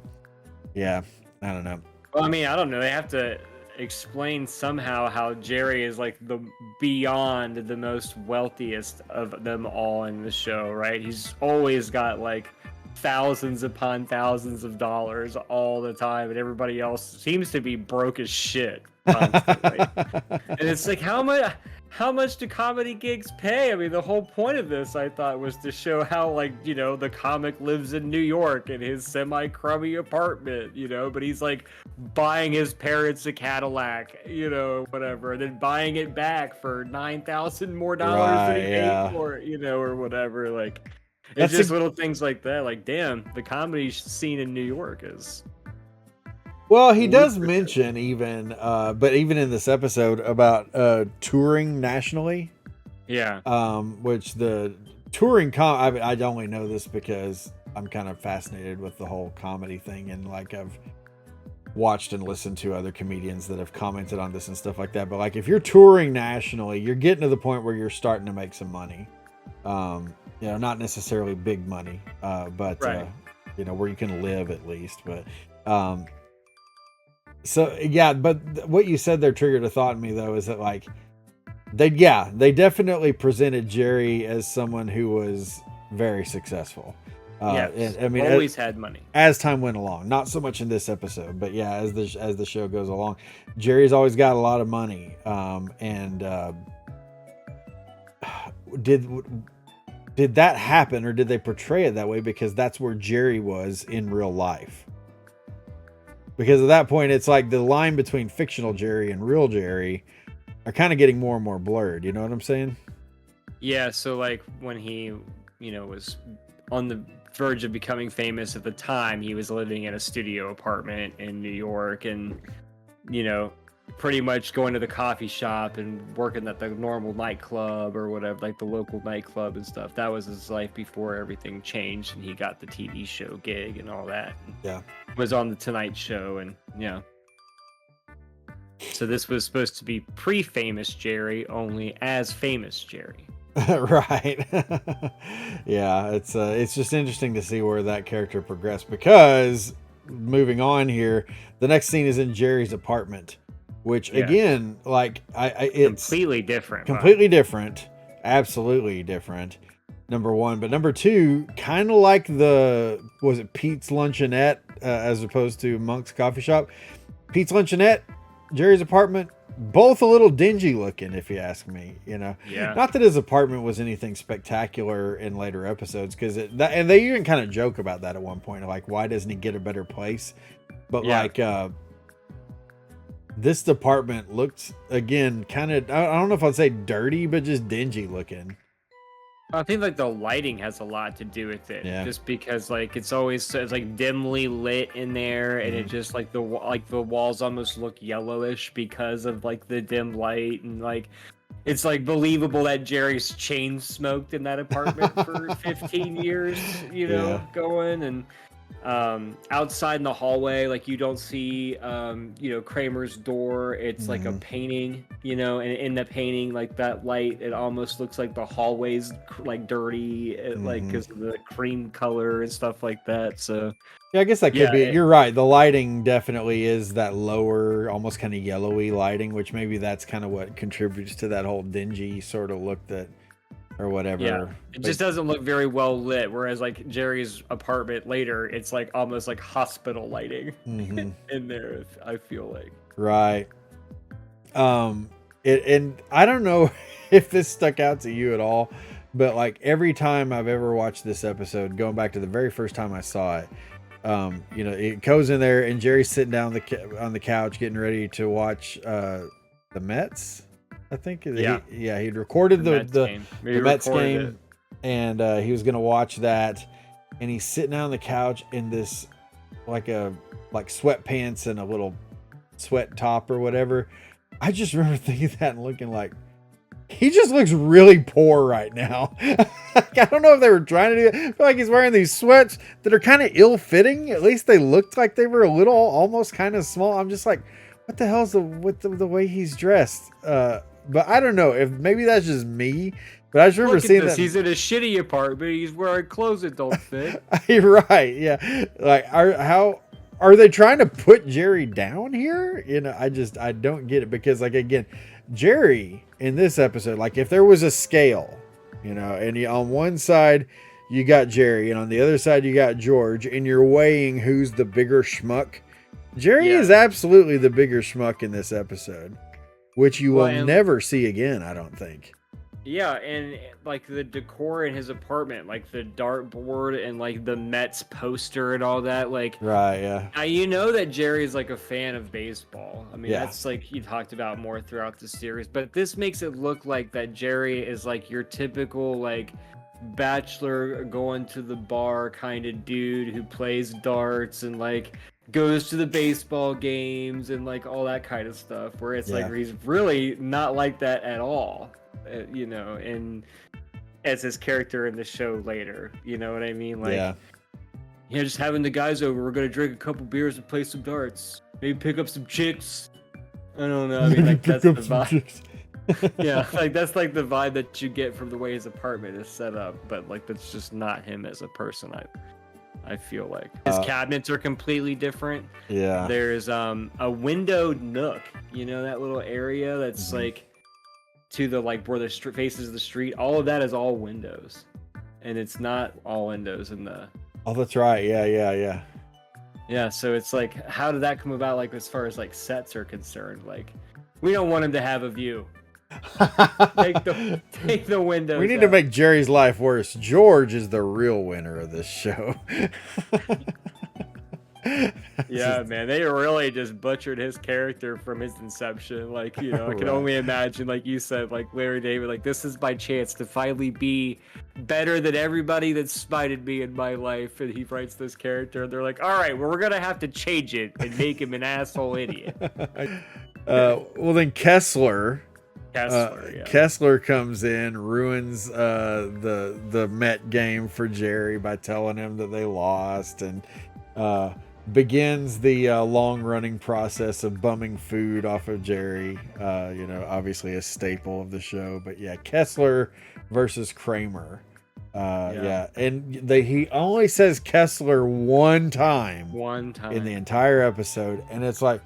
yeah. I don't know. Well, I mean, I don't know. They have to explain somehow how Jerry is like the beyond the most wealthiest of them all in the show, right? He's always got like thousands upon thousands of dollars all the time, and everybody else seems to be broke as shit constantly. And it's like, how much do comedy gigs pay? I mean, the whole point of this, I thought, was to show how, like, you know, the comic lives in New York in his semi-crummy apartment, you know, but he's like buying his parents a Cadillac, you know, whatever, and then buying it back for $9,000 more than he paid for it, you know, or whatever. Like, it's just little things like that. Like, damn, the comedy scene in New York is... Well, he does mention even in this episode about touring nationally. Yeah. Which the touring I only know this because I'm kind of fascinated with the whole comedy thing, and like I've watched and listened to other comedians that have commented on this and stuff like that. But like if you're touring nationally, you're getting to the point where you're starting to make some money. Not necessarily big money, but Right. where you can live at least. But so yeah, but what you said there triggered a thought in me though, is that like they definitely presented Jerry as someone who was very successful. Yes. I mean, always had money. as time went along, not so much in this episode, but yeah, as the show goes along, Jerry's always got a lot of money. Did that happen, or did they portray it that way because that's where Jerry was in real life? Because at that point, it's like the line between fictional Jerry and real Jerry are kind of getting more and more blurred. You know what I'm saying? Yeah, so like when he, was on the verge of becoming famous at the time, he was living in a studio apartment in New York and, pretty much going to the coffee shop and working at the normal nightclub or whatever, like the local nightclub and stuff. That was his life before everything changed and he got the TV show gig and all that. Yeah. Was on the Tonight Show and, So this was supposed to be pre-famous Jerry, only as famous Jerry. Right. Yeah, it's just interesting to see where that character progressed, because moving on here, the next scene is in Jerry's apartment, which again, like it's completely different. Absolutely different. Number one, but number two, kind of like was it Pete's Luncheonette as opposed to Monk's Coffee Shop? Pete's Luncheonette, Jerry's apartment, both a little dingy looking, if you ask me. Yeah. Not that his apartment was anything spectacular in later episodes, because and they even kind of joke about that at one point, like why doesn't he get a better place? But like this apartment looked again kind of, I don't know if I'd say dirty, but just dingy looking. I think like the lighting has a lot to do with it, just because like it's like dimly lit in there, and it just like the walls almost look yellowish because of like the dim light, and like it's like believable that Jerry's chain smoked in that apartment for 15 years, going, and outside in the hallway, like you don't see Kramer's door. It's like a painting, and in the painting, like that light, it almost looks like the hallway's like dirty, like because of the cream color and stuff like that. So yeah, I guess that could be it. You're right, the lighting definitely is that lower, almost kind of yellowy lighting, which maybe that's kind of what contributes to that whole dingy sort of look or whatever. Yeah, it just doesn't look very well lit. Whereas like Jerry's apartment later, it's like almost like hospital lighting in there. I feel like. Right. And I don't know if this stuck out to you at all, but like every time I've ever watched this episode, going back to the very first time I saw it, it goes in there and Jerry's sitting down on the couch getting ready to watch the Mets. I think he'd recorded the Mets game, and he was gonna watch that, and he's sitting down on the couch in this like sweatpants and a little sweat top or whatever. I just remember thinking that and looking like, he just looks really poor right now. I don't know if they were trying to do it. I feel like he's wearing these sweats that are kind of ill-fitting. At least they looked like they were a little, almost kind of small. I'm just like, what the hell's with the way he's dressed? But I don't know if maybe that's just me. But I just remember seeing that he's in a shitty apartment. He's wearing clothes that don't fit. You're right. Yeah. Like, how are they trying to put Jerry down here? I don't get it, because like, again, Jerry in this episode, like if there was a scale, and on one side you got Jerry and on the other side you got George, and you're weighing who's the bigger schmuck, Jerry is absolutely the bigger schmuck in this episode, which you will never see again, I don't think. Yeah, and like the decor in his apartment, like the dartboard and like the Mets poster and all that, like right, yeah. Now that Jerry's like a fan of baseball. I mean, that's like he talked about more throughout the series, but this makes it look like that Jerry is like your typical like bachelor going to the bar kind of dude who plays darts and like goes to the baseball games and like all that kind of stuff, where it's like he's really not like that at all. And as his character in the show later. You know what I mean? Like, Yeah. Just having the guys over. We're gonna drink a couple beers and play some darts. Maybe pick up some chicks. I don't know. I mean, like that's the vibe. Yeah, like that's like the vibe that you get from the way his apartment is set up. But like that's just not him as a person. I feel like his cabinets are completely different. Yeah. There's a windowed nook. You know that little area that's like to the like where the faces the street. All of that is all windows, and it's not all windows in the. Oh, that's right. Yeah. Yeah, so it's like, how did that come about? Like, as far as like sets are concerned, like, we don't want him to have a view. Take the windows. We need to make Jerry's life worse. George is the real winner of this show. Yeah, man, they really just butchered his character from his inception. Like, I can only imagine, like you said, like Larry David, like this is my chance to finally be better than everybody that smited me in my life. And he writes this character, and they're like, all right, well, we're gonna have to change it and make him an asshole idiot. Well, then Kessler comes in, ruins the Met game for Jerry by telling him that they lost, and begins the long-running process of bumming food off of Jerry. Obviously a staple of the show. But yeah, Kessler versus Kramer. And he only says Kessler one time in the entire episode, and it's like,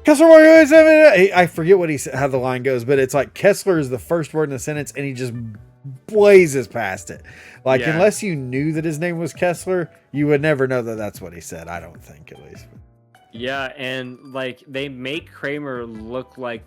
Kessler, I forget how the line goes, but it's like Kessler is the first word in the sentence, and he just blazes past it. Like, unless you knew that his name was Kessler, you would never know that that's what he said. I don't think, at least. Yeah, and like they make Kramer look like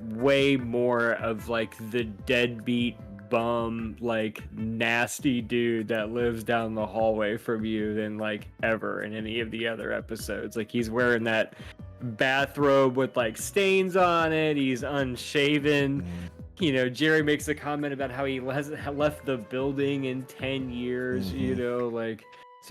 way more of like the deadbeat bum, like nasty dude that lives down the hallway from you than like ever in any of the other episodes. Like he's wearing that bathrobe with like stains on it. He's unshaven. Jerry makes a comment about how he hasn't left the building in 10 years. So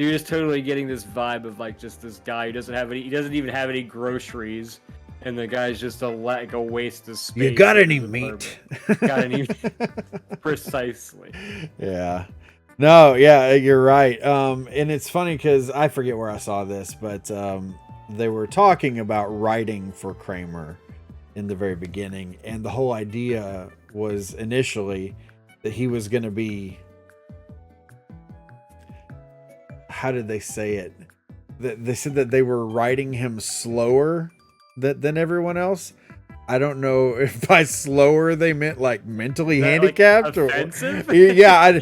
you're just totally getting this vibe of like just this guy who he doesn't even have any groceries, and the guy's just a waste of space. You got any meat? Got any? Precisely. Yeah. No, yeah, you're right. And it's funny because I forget where I saw this, but they were talking about writing for Kramer in the very beginning, and the whole idea was initially that he was going to be, how did they say it? They said that they were writing him slower than everyone else. I don't know if by slower they meant like mentally handicapped, like offensive? Or yeah,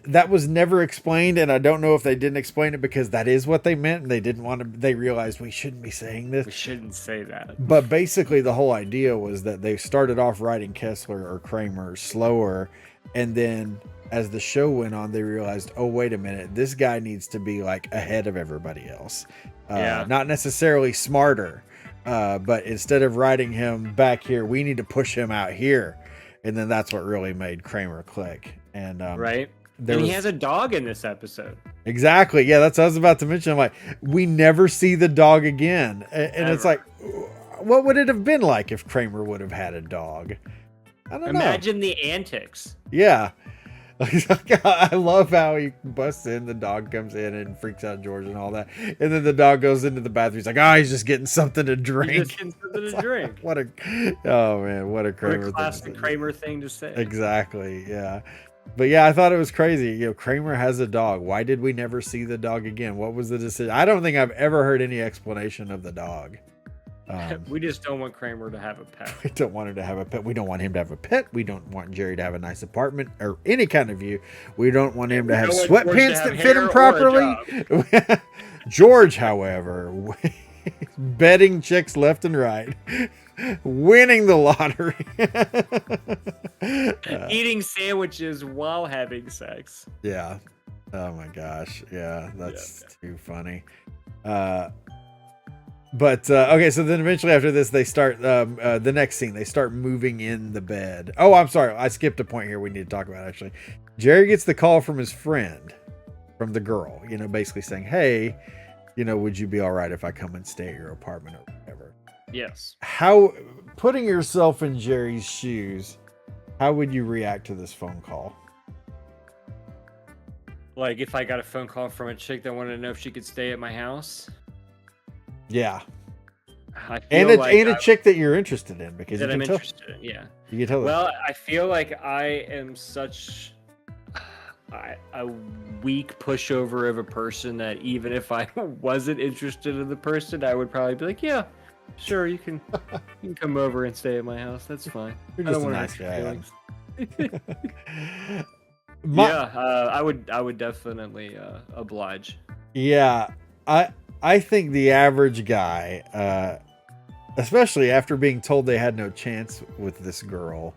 that was never explained, and I don't know if they didn't explain it because that is what they meant, and they didn't want to. They realized we shouldn't be saying this. We shouldn't say that. But basically, the whole idea was that they started off writing Kessler or Kramer slower, and then as the show went on, they realized, oh wait a minute, this guy needs to be like ahead of everybody else. Not necessarily smarter. But instead of writing him back here, we need to push him out here. And then that's what really made Kramer click. And right. And he has a dog in this episode. Exactly. Yeah, that's what I was about to mention. I'm like, we never see the dog again. And it's like, what would it have been like if Kramer would have had a dog? I don't know. Imagine the antics. Yeah. I love how he busts in, the dog comes in and freaks out George and all that, and then the dog goes into the bathroom. He's like, he's just getting something to drink. What a Kramer classic Kramer thing to say. Exactly. Yeah. But yeah, I thought it was crazy. Kramer has a dog. Why did we never see the dog again? What was the decision? I don't think I've ever heard any explanation of the dog. We just don't want Kramer to have a pet. We don't want him to have a pet. We don't want him to have a pet. We don't want Jerry to have a nice apartment or any kind of view. We don't want him to have sweatpants that fit him properly. George, however, betting chicks left and right, winning the lottery, eating sandwiches while having sex. Yeah. Oh my gosh. Yeah, that's too funny. But okay, so then eventually after this, they start the next scene. They start moving in the bed. Oh, I'm sorry, I skipped a point here. We need to talk about actually. Jerry gets the call from his friend, from the girl. Basically saying, "Hey, would you be all right if I come and stay at your apartment or whatever?" Yes. How, putting yourself in Jerry's shoes, How would you react to this phone call? Like if I got a phone call from a chick that wanted to know if she could stay at my house. Yeah. I And feel like a chick that you're interested in, because that you I'm can tell. interested in. Yeah. You can tell. Well, I feel like I am such a weak pushover of a person that even if I wasn't interested in the person, I would probably be like, yeah, sure, you can come over and stay at my house. That's fine. You're I just don't a want nice to hurt your feelings. guy. I would definitely oblige. Yeah, I think the average guy, especially after being told they had no chance with this girl,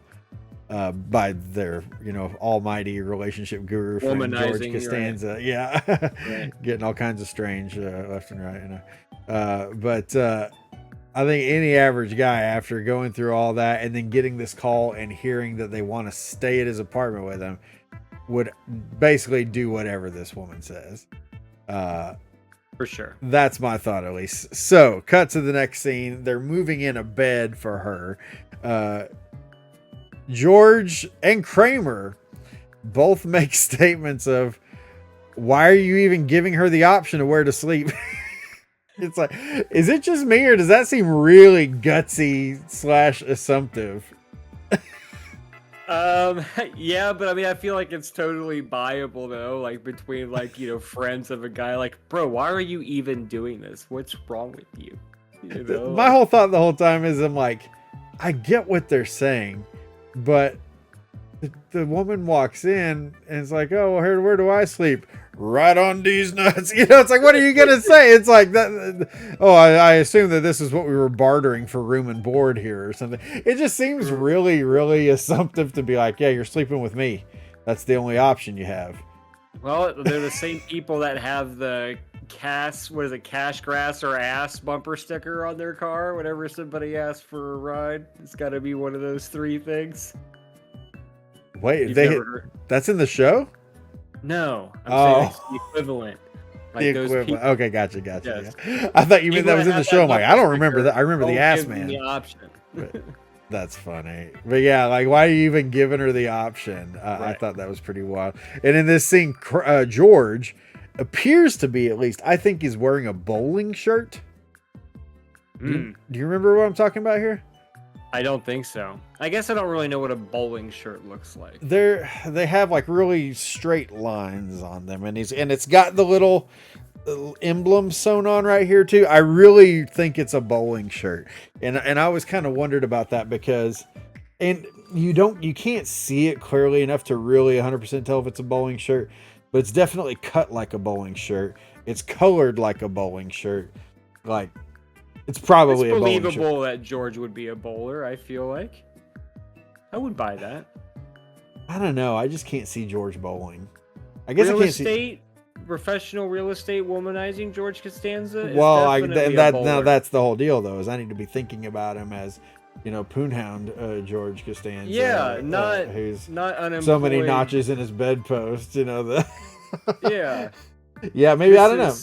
by their almighty relationship guru friend George Womanizing, Costanza, right. yeah, Right. getting all kinds of strange left and right, but I think any average guy, after going through all that and then getting this call and hearing that they want to stay at his apartment with him, would basically do whatever this woman says. For sure. That's my thought, at least. So, cut to the next scene. They're moving in a bed for her. George and Kramer both make statements of, why are you even giving her the option of where to sleep? It's like, is it just me, or does that seem really gutsy / assumptive? Yeah, but I mean, I feel like it's totally buyable though, like between friends of a guy, like, bro, why are you even doing this? What's wrong with you? My whole thought the whole time is, I'm like, I get what they're saying, but the woman walks in and it's like, oh, well, where do I sleep? Right on these nuts. It's like, what are you gonna say? It's like that. Oh, I assume that this is what we were bartering for room and board here or something. It just seems really, really assumptive to be like, yeah, you're sleeping with me. That's the only option you have. Well, they're the same people that have the cash grass or ass bumper sticker on their car whenever somebody asks for a ride. It's got to be one of those three things. Wait, that's in the show? No, I'm saying it's the equivalent. Like the those equivalent. people, Okay, gotcha. yes. Yeah. I thought you meant that was in the show. I'm like, I don't remember that. I remember the ass man. The option. That's funny. But yeah, like, why are you even giving her the option? Right. I thought that was pretty wild. And in this scene, George appears to be, at least, I think he's wearing a bowling shirt. Do you remember what I'm talking about here? I don't think so. I guess I don't really know what a bowling shirt looks like. They have like really straight lines on them, and it's got the little emblem sewn on right here too. I really think it's a bowling shirt, and I always kind of wondered about that, because you can't see it clearly enough to really 100% tell if it's a bowling shirt, but it's definitely cut like a bowling shirt. It's colored like a bowling shirt. Like, it's probably a bowling shirt. It's believable that George would be a bowler, I feel like. I would buy that. I don't know. I just can't see George bowling. I guess I can't see professional real estate womanizing George Costanza. Well, now that's the whole deal, though, is I need to be thinking about him as, Poonhound George Costanza. Yeah, who's not unemployed. So many notches in his bedpost, Yeah. Yeah, maybe, I don't know.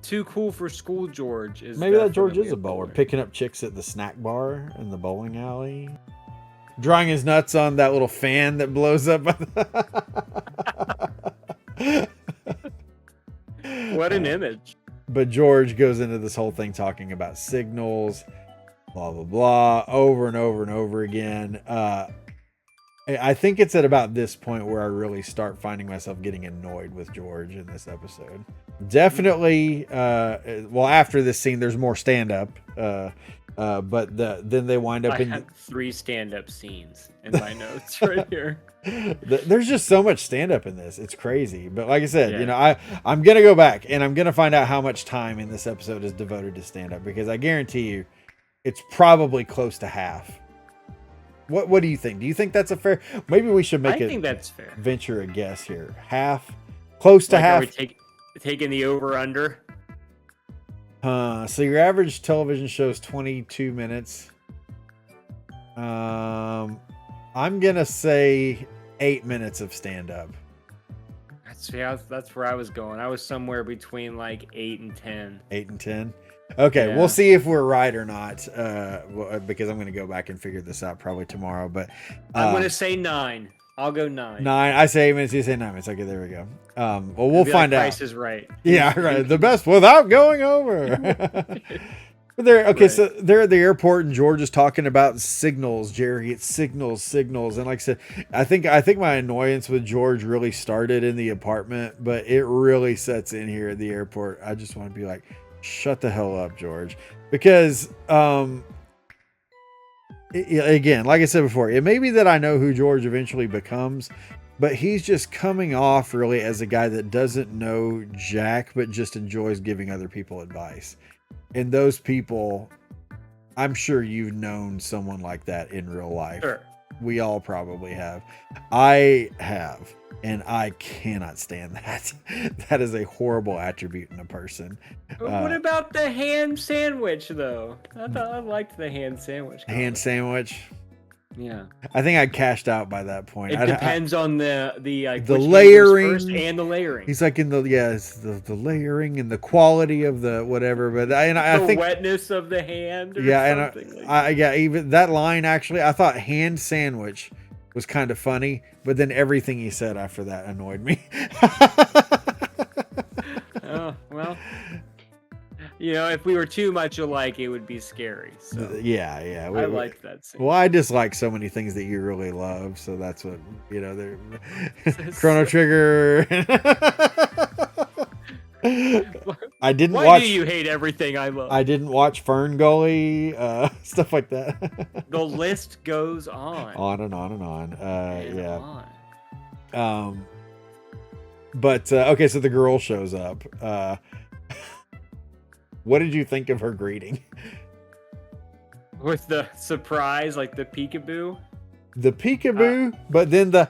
Too cool for school George is maybe that George is a bowler, picking up chicks at the snack bar in the bowling alley, drawing his nuts on that little fan that blows up. What an image. But George goes into this whole thing talking about signals, blah blah blah, over and over and over again. I think it's at about this point where I really start finding myself getting annoyed with George in this episode. Definitely, after this scene, there's more stand-up, but then they wind up I have 3 stand-up scenes in my notes right here. There's just so much stand-up in this. It's crazy. But like I said, I'm going to go back and I'm going to find out how much time in this episode is devoted to stand-up, because I guarantee you it's probably close to half. What do you think? Do you think that's a fair? Maybe we should make I think that's fair. Venture a guess here. Half, close to half. Are we taking the over under? So your average television show is 22 minutes. I'm gonna say 8 minutes of stand up. That's where I was going. I was somewhere between like 8 and 10. 8 and 10. Okay, Yeah. we'll see if we're right or not, because I'm going to go back and figure this out probably tomorrow. But I'm gonna say 9. I'll go 9. 9. I say 8 minutes. You say 9 minutes. Okay, there we go. Well, we'll It'd be find like out. Price is Right. Yeah, right. The best without going over. But they're okay. Right. So they're at the airport, and George is talking about signals. Jerry, it's signals, and like I said, I think my annoyance with George really started in the apartment, but it really sets in here at the airport. I just want to be like, shut the hell up, George, because again, like I said before, it may be that I know who George eventually becomes, but he's just coming off really as a guy that doesn't know jack, but just enjoys giving other people advice. And those people, I'm sure you've known someone like that in real life. Sure. We all probably have. I have, and I cannot stand that. That is a horrible attribute in a person. What about the ham sandwich, though? I thought I liked the ham sandwich. Hand sandwich? Yeah. I think I cashed out by that point. It depends on the which layering first and the layering. He's like in the the layering and the quality of the whatever, but I the think wetness of the hand. Or yeah, something and even that line actually, I thought hand sandwich was kind of funny, but then everything he said after that annoyed me. Oh well. You know, if we were too much alike, it would be scary. So Yeah. I like that scene. Well, I dislike so many things that you really love, so that's what they're Chrono Trigger. I didn't Why watch. do you hate everything I love? I didn't watch Fern Gully, stuff like that. The list goes on. On and on and on. And Yeah. on. But okay, so the girl shows up. What did you think of her greeting? With the surprise, like the peekaboo. The peekaboo, but then the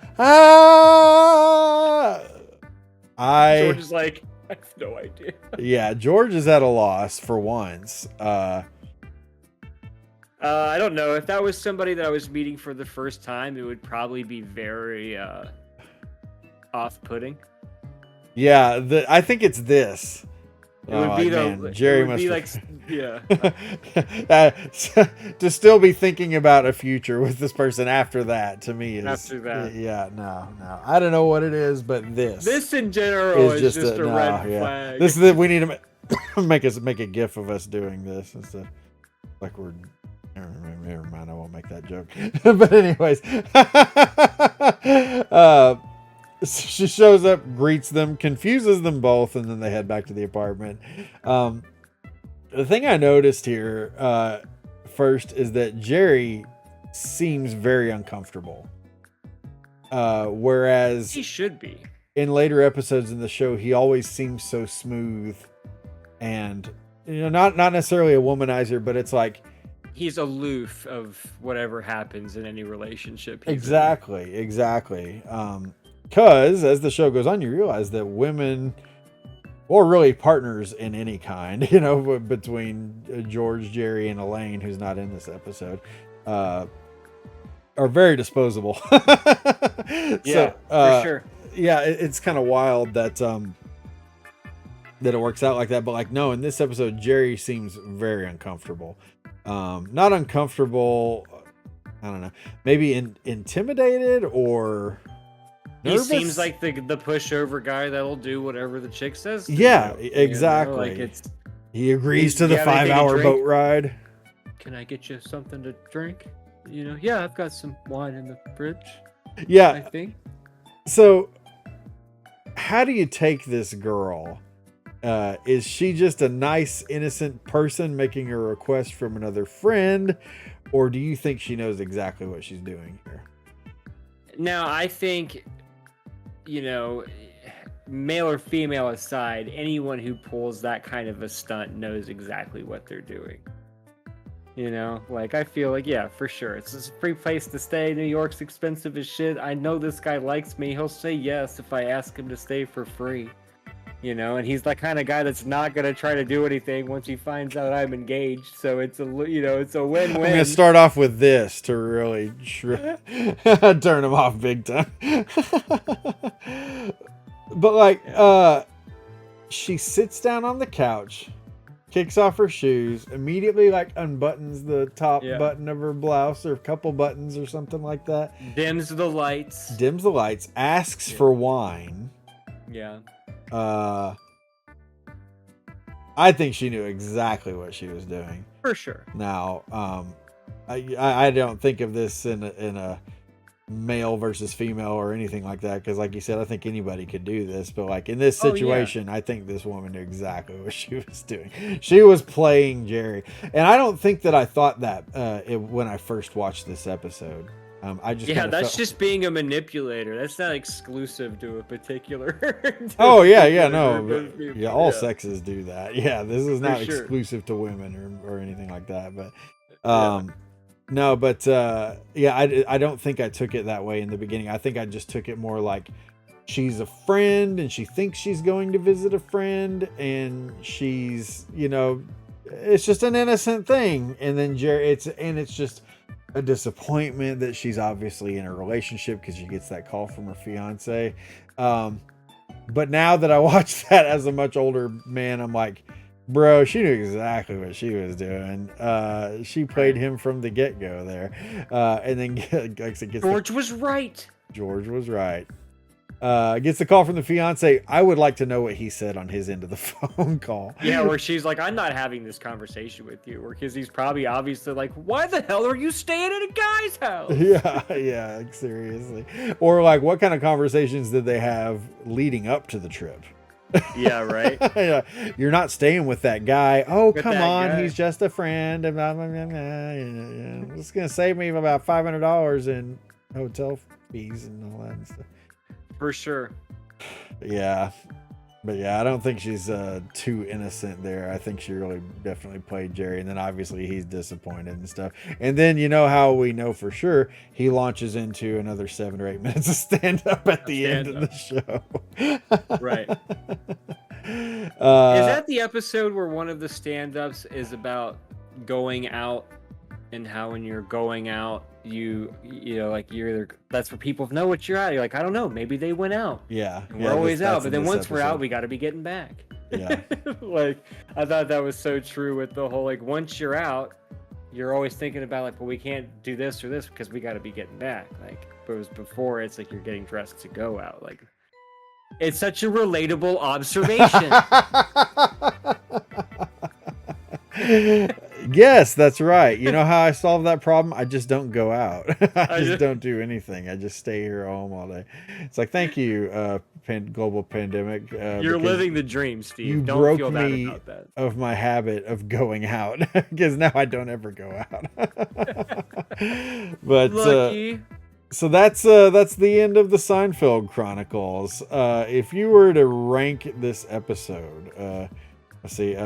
George is like, I have no idea. Yeah, George is at a loss for once. I don't know. If that was somebody that I was meeting for the first time, it would probably be very off-putting. Yeah, I think it's this. It would be Jerry it would must be have, yeah. to still be thinking about a future with this person after that, to me is After that. Yeah, no. I don't know what it is, but this in general is just a no, red yeah. flag. This is we need to make a gif of us doing this. It's like we're never mind, I won't make that joke. But anyways, she shows up, greets them, confuses them both, and then they head back to the apartment. The thing I noticed here first is that Jerry seems very uncomfortable. Whereas He should be. in later episodes in the show, he always seems so smooth and not necessarily a womanizer, but it's like He's aloof of whatever happens in any relationship. he's in. exactly. Because as the show goes on, you realize that women, or really partners in any kind, between George, Jerry, and Elaine, who's not in this episode, are very disposable. Yeah, for sure. Yeah, it's kind of wild that it works out like that. But like, no, in this episode, Jerry seems very uncomfortable. Not uncomfortable. I don't know. Maybe intimidated or nervous? He seems like the pushover guy that'll do whatever the chick says. Yeah, do, exactly. Like He agrees to Do the you have anything to 5-hour drink? boat ride. Can I get you something to drink? Yeah, I've got some wine in the fridge. I Yeah. think. So, how do you take this girl? Is she just a nice, innocent person making a request from another friend? Or do you think she knows exactly what she's doing here? Now, I think, male or female aside, anyone who pulls that kind of a stunt knows exactly what they're doing. I feel like, yeah, for sure. It's just a free place to stay. New York's expensive as shit. I know this guy likes me. He'll say yes if I ask him to stay for free. And he's the kind of guy that's not going to try to do anything once he finds out I'm engaged. So it's a win-win. I'm going to start off with this to really turn him off big time. But she sits down on the couch, kicks off her shoes, immediately like unbuttons the top Yeah. button of her blouse or a couple buttons or something like that. Dims the lights. Dims the lights, asks for wine. Yeah. I think she knew exactly what she was doing. For sure. Now, I don't think of this in a male versus female or anything like that, because like you said, I think anybody could do this, but like in this situation, I think this woman knew exactly what she was doing. She was playing Jerry, and I don't think that I thought that when I first watched this episode. I just that's just being a manipulator. That's not exclusive to a particular. Oh yeah, no, yeah, all sexes do that. Yeah, this is not exclusive to women or anything like that. But no, but I don't think I took it that way in the beginning. I think I just took it more like she's a friend and she thinks she's going to visit a friend, and she's, it's just an innocent thing. And then Jerry, it's just a disappointment that she's obviously in a relationship because she gets that call from her fiance. But now that I watch that as a much older man, I'm like, bro, she knew exactly what she was doing. She played him from the get-go there. And then George was right. George was right. Gets the call from the fiance. I would like to know what he said on his end of the phone call. Yeah, where she's like, I'm not having this conversation with you. Because he's probably obviously like, why the hell are you staying at a guy's house? Yeah, like, seriously. Or like, what kind of conversations did they have leading up to the trip? Yeah, right. Yeah. You're not staying with that guy. Oh, come on, guy. He's just a friend. It's gonna save me about $500 in hotel fees and all that and stuff. For sure. Yeah, but yeah, I don't think she's too innocent there. I think she really definitely played Jerry, and then obviously he's disappointed and stuff. And then how we know for sure he launches into another 7 or 8 minutes of stand up at the end of the show. Right. Is that the episode where one of the stand-ups is about going out, and how when you're going out, you're either, that's where people know what you're at. You're like, I don't know, maybe they went out. Yeah. And we're always out, but then once we're out, we got to be getting back. Yeah. Like, I thought that was so true with the whole, like, once you're out, you're always thinking about, like, well, we can't do this or this because we got to be getting back. Like, but it was before, it's like you're getting dressed to go out. Like, it's such a relatable observation. Yes, that's right. You know how I solve that problem? I just don't go out. I just don't do anything. I just stay here home all day. It's like, thank you, global pandemic. You're living the dream, Steve. You don't broke feel bad me about that. Of my habit of going out, because now I don't ever go out. But lucky. So that's the end of the Seinfeld Chronicles. If you were to rank this episode, let's see,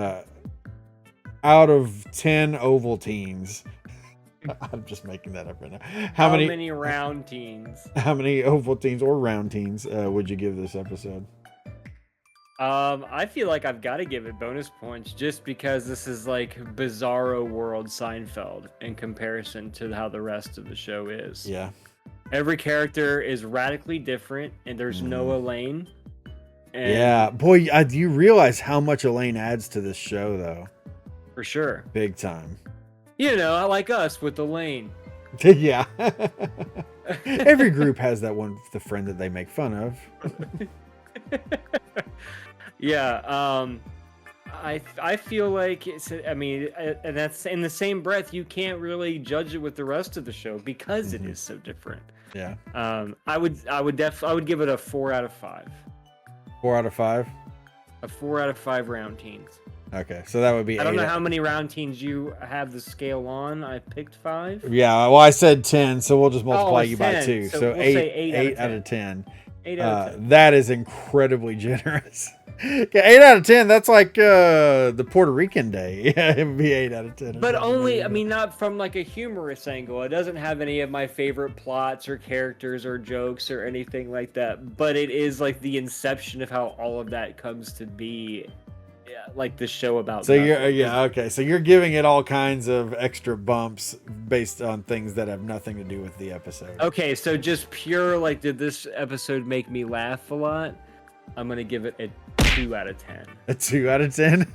out of 10 Ovaltines, I'm just making that up right now. How many round teens? How many Ovaltines or round teens would you give this episode? I feel like I've got to give it bonus points just because this is like bizarro world Seinfeld in comparison to how the rest of the show is. Yeah. Every character is radically different, and there's no Elaine. And yeah, boy, do you realize how much Elaine adds to this show, though? For sure. Big time. I like us with Elaine. Yeah. Every group has that one, the friend that they make fun of. Yeah. I feel like and that's in the same breath, you can't really judge it with the rest of the show because it is so different. Yeah. I would give it a 4 out of 5. 4 out of 5? A 4 out of 5 round teens. Okay, so that would be. I don't know how many round teens you have the scale on. I picked 5. Yeah, well, I said 10, so we'll just multiply you 10. by 2. So we'll 8 out of 10. 8 out of 10. That is incredibly generous. Okay, 8 out of 10. That's like the Puerto Rican day. Yeah, it would be 8 out of 10. But only, not from like a humorous angle. It doesn't have any of my favorite plots or characters or jokes or anything like that. But it is like the inception of how all of that comes to be. Like the show about. So okay. So you're giving it all kinds of extra bumps based on things that have nothing to do with the episode. Okay, so just pure, like, did this episode make me laugh a lot? I'm gonna give it a 2 out of 10. A 2 out of 10?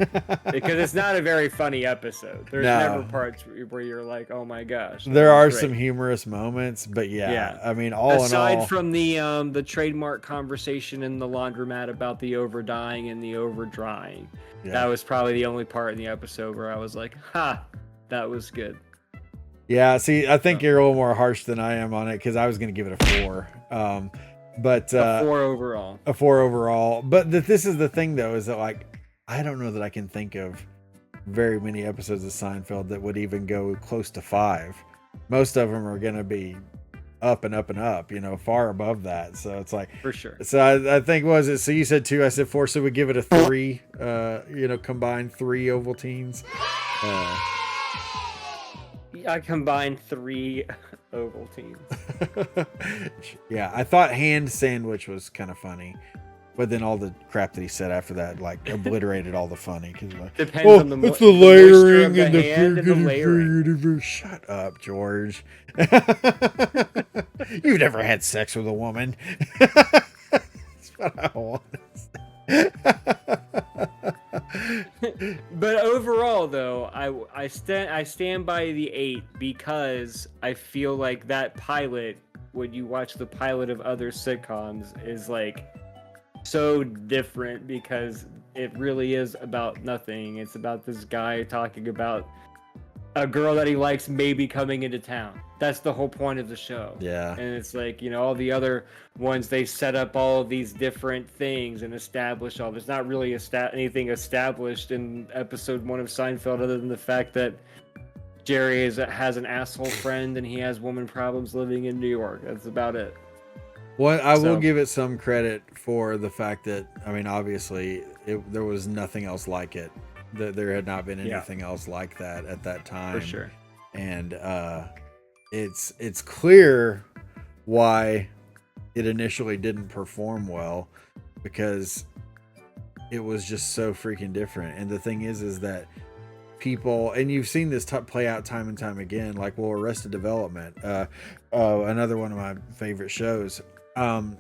Because it's not a very funny episode. There's No. never parts where you're like, oh my gosh. There are great. some humorous moments, but yeah. I mean, aside from the trademark conversation in the laundromat about the overdying and the overdrying, that was probably the only part in the episode where I was like, ha, that was good. Yeah, see, I think you're a little more harsh than I am on it, because I was going to give it a 4. But a 4 overall. A 4 overall. But this is the thing, though, is that, like, I don't know that I can think of very many episodes of Seinfeld that would even go close to 5. Most of them are going to be up and up and up, far above that. So it's like, for sure. So I think, was it? So you said 2, I said 4. So we give it a 3. Combined 3 Ovaltines. I combined 3 Ovaltines. Yeah, I thought hand sandwich was kind of funny, but then all the crap that he said after that, like, obliterated all the funny. Like, depends on it's the layering and the layering. Shut up, George. You've never had sex with a woman. That's what I want. But overall, though, I stand by the 8 because I feel like that pilot, when you watch the pilot of other sitcoms, is like so different because it really is about nothing. It's about this guy talking about a girl that he likes maybe coming into town. That's the whole point of the show. Yeah. And it's like, all the other ones, they set up all of these different things and establish all. There's not really anything established in episode 1 of Seinfeld other than the fact that Jerry has an asshole friend and he has woman problems living in New York. That's about it. Well, I will give it some credit for the fact that, I mean, obviously, there was nothing else like it. There had not been anything else like that at that time. For sure. And it's clear why it initially didn't perform well, because it was just so freaking different. And the thing is that people, and you've seen this play out time and time again, like, well, Arrested Development, another one of my favorite shows. At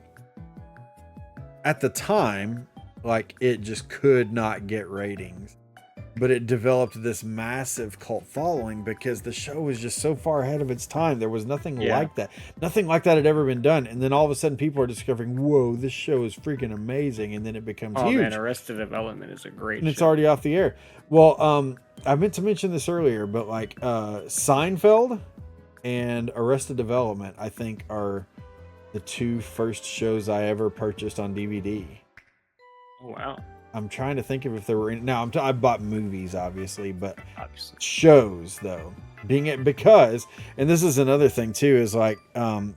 the time, like, it just could not get ratings, but it developed this massive cult following because the show was just so far ahead of its time. There was nothing like that. Nothing like that had ever been done. And then all of a sudden people are discovering, whoa, this show is freaking amazing. And then it becomes huge. Oh man, Arrested Development is a great show. It's already off the air. Well, I meant to mention this earlier, but like Seinfeld and Arrested Development, I think, are the 2 first shows I ever purchased on DVD. Oh, wow. I'm trying to think of if there were any. Now, I bought movies, obviously, but shows, though. Because, and this is another thing, too, is like, I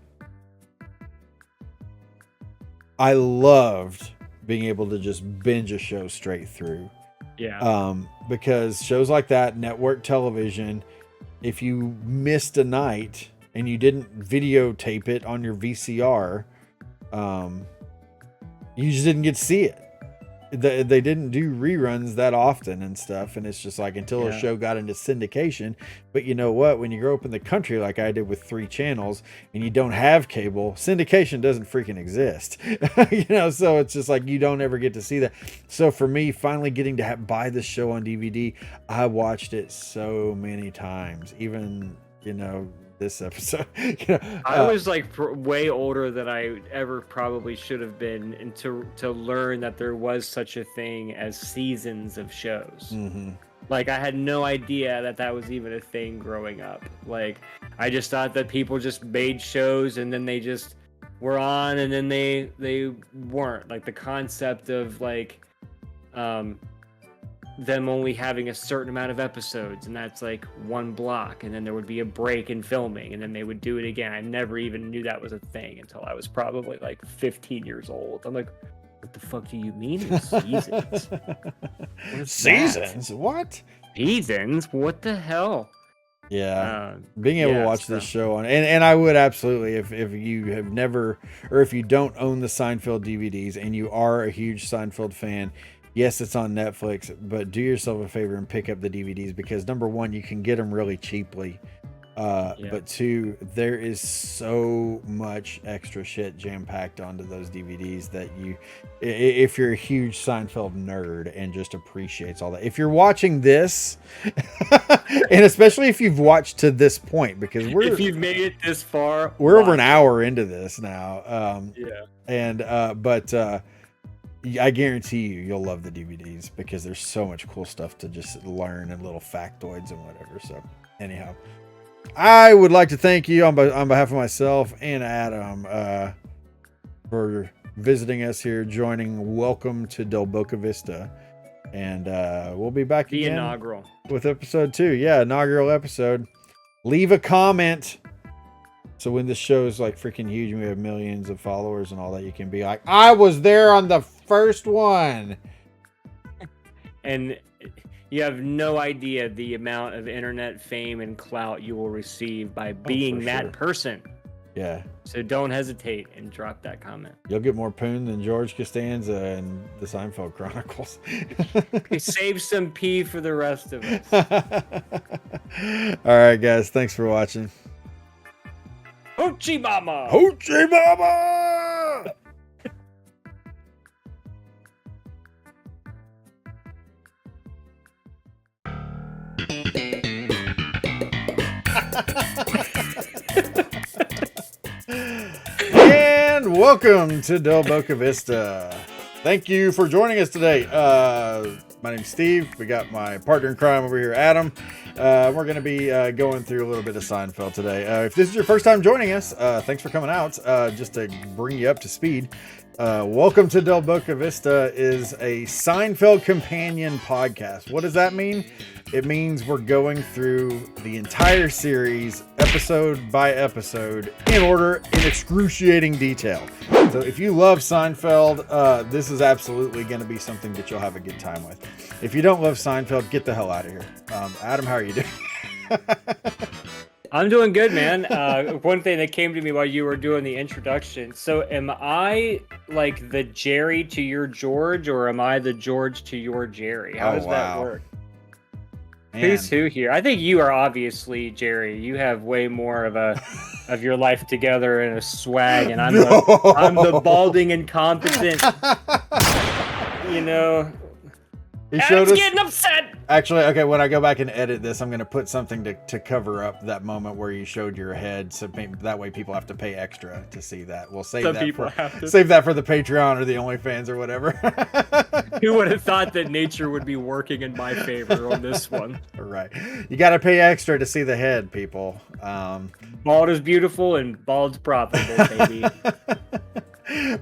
loved being able to just binge a show straight through. Yeah. Because shows like that, network television, if you missed a night and you didn't videotape it on your VCR, you just didn't get to see it. They didn't do reruns that often and stuff, and it's just like until a show got into syndication. But you know what, when you grow up in the country like I did with 3 channels and you don't have cable, syndication doesn't freaking exist. So it's just like you don't ever get to see that. So for me, finally getting to buy this show on DVD, I watched it so many times, even this episode. I was like way older than I ever probably should have been, and to learn that there was such a thing as seasons of shows. Mm-hmm. Like, I had no idea that was even a thing growing up. Like, I just thought that people just made shows and then they just were on and then they weren't. Like, the concept of like them only having a certain amount of episodes, and that's like 1 block, and then there would be a break in filming, and then they would do it again. I never even knew that was a thing until I was probably like 15 years old. I'm like, what the fuck do you mean it's seasons? Seasons? What? Seasons? What the hell? Yeah, being able to watch this show on, and I would absolutely, if you have never, or if you don't own the Seinfeld DVDs and you are a huge Seinfeld fan, yes, it's on Netflix, but do yourself a favor and pick up the DVDs, because number one, you can get them really cheaply. But two, there is so much extra shit jam-packed onto those DVDs that if you're a huge Seinfeld nerd and just appreciates all that, if you're watching this, and especially if you've watched to this point, because if you've made it this far, we're over an hour into this now. But I guarantee you'll love the DVDs because there's so much cool stuff to just learn and little factoids and whatever. So anyhow, I would like to thank you on behalf of myself and Adam for visiting us here, joining. Welcome to Del Boca Vista, and we'll be back again inaugural with episode 2. Yeah, inaugural episode. Leave a comment. So when this show is like freaking huge and we have millions of followers and all that, you can be like, I was there on the first one. And you have no idea the amount of internet fame and clout you will receive by being that person. Yeah. So don't hesitate and drop that comment. You'll get more poon than George Costanza and the Seinfeld Chronicles. Save some pee for the rest of us. All right, guys. Thanks for watching. Hoochie Mama! Hoochie Mama! And welcome to Del Boca Vista. Thank you for joining us today. My name's Steve. We got my partner in crime over here, Adam. We're going to be going through a little bit of Seinfeld today. If this is your first time joining us, thanks for coming out. Just to bring you up to speed, welcome to Del Boca Vista is a Seinfeld companion podcast. What does that mean? It means we're going through the entire series, episode by episode, in order, in excruciating detail. So if you love Seinfeld, this is absolutely going to be something that you'll have a good time with. If you don't love Seinfeld, get the hell out of here. Adam, how are you doing? I'm doing good, man. One thing that came to me while you were doing the introduction. So am I like the Jerry to your George, or am I the George to your Jerry? How does that work? Man. Who's who here? I think you are obviously Jerry. You have way more of your life together and a swag, and I'm the balding incompetent. You know. He showed us getting upset. Actually, okay, when I go back and edit this, I'm going to put something to cover up that moment where you showed your head, so that way people have to pay extra to see that. We'll save save that for the Patreon or the OnlyFans or whatever. Who would have thought that nature would be working in my favor on this one? Right. You got to pay extra to see the head, people. Bald is beautiful and bald's profitable, baby.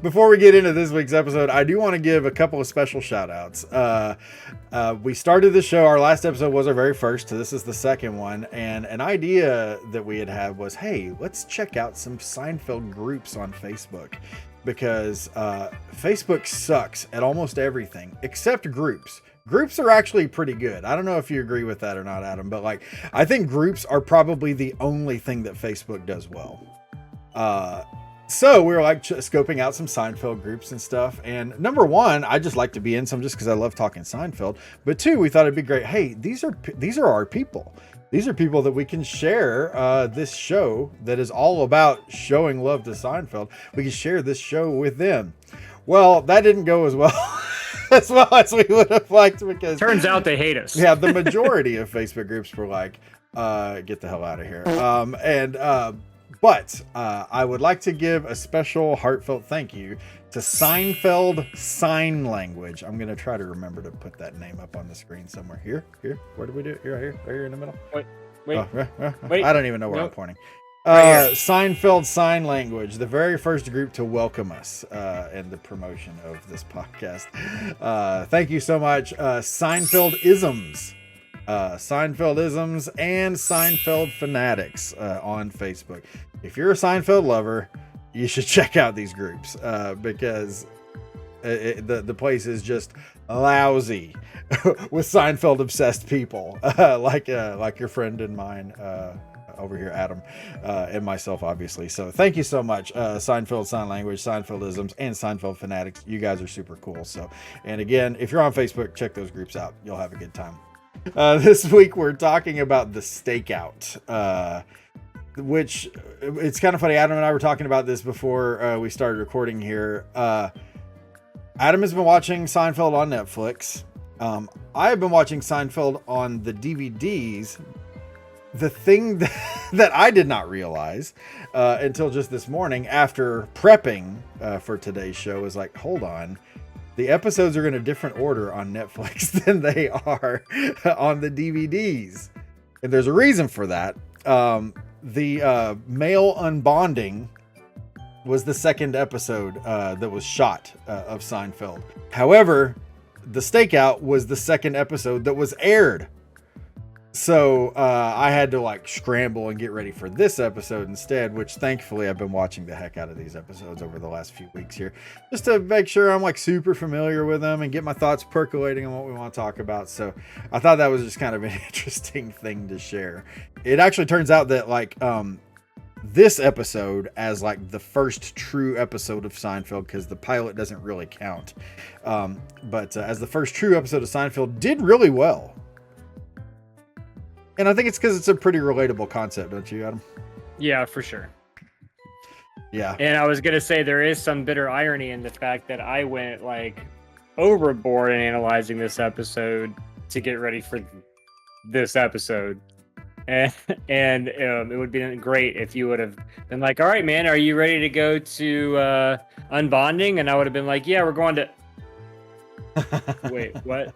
Before we get into this week's episode, I do want to give a couple of special shout outs. We started the show. Our last episode was our very first, so this is the second one. And an idea that we had was, hey, let's check out some Seinfeld groups on Facebook, because Facebook sucks at almost everything except groups. Groups are actually pretty good. I don't know if you agree with that or not, Adam, but like, I think groups are probably the only thing that Facebook does well. So we were like scoping out some Seinfeld groups and stuff. And number one, I just like to be in some just because I love talking Seinfeld. But two, we thought it'd be great. Hey, these are our people. These are people that we can share this show that is all about showing love to Seinfeld. We can share this show with them. Well, that didn't go as well as well as we would have liked, because turns out they hate us. Yeah, the majority of Facebook groups were like, get the hell out of here. But I would like to give a special heartfelt thank you to Seinfeld Sign Language. I'm going to try to remember to put that name up on the screen somewhere. Here. Where did we do it? Here, right here in the middle. Wait. Wait. I don't even know where I'm pointing. Seinfeld Sign Language, the very first group to welcome us in the promotion of this podcast. Thank you so much. Seinfeld-isms. Seinfeld-isms and Seinfeld fanatics on Facebook. If you're a Seinfeld lover, you should check out these groups because the place is just lousy with Seinfeld obsessed people like your friend and mine over here, Adam, and myself, obviously. So thank you so much, Seinfeld Sign Language, Seinfeld-isms, and Seinfeld fanatics. You guys are super cool. So, and again, if you're on Facebook, check those groups out. You'll have a good time. This week we're talking about The Stakeout, which it's kind of funny. Adam and I were talking about this before we started recording here. Adam has been watching Seinfeld on Netflix. I have been watching Seinfeld on the DVDs. The thing that I did not realize until just this morning after prepping for today's show is like, hold on. The episodes are in a different order on Netflix than they are on the DVDs. And there's a reason for that. The male unbonding was the second episode that was shot of Seinfeld. However, the Stakeout was the second episode that was aired. So I had to like scramble and get ready for this episode instead, which thankfully I've been watching the heck out of these episodes over the last few weeks here, just to make sure I'm like super familiar with them and get my thoughts percolating on what we want to talk about. So I thought that was just kind of an interesting thing to share. It actually turns out that like this episode as like the first true episode of Seinfeld, because the pilot doesn't really count, but as the first true episode of Seinfeld did really well. And I think it's because it's a pretty relatable concept, don't you, Adam? Yeah, for sure. Yeah. And I was going to say there is some bitter irony in the fact that I went like overboard in analyzing this episode to get ready for this episode. And it would be great if you would have been like, all right, man, are you ready to go to Unbonding? And I would have been like, yeah, we're going to... Wait, what?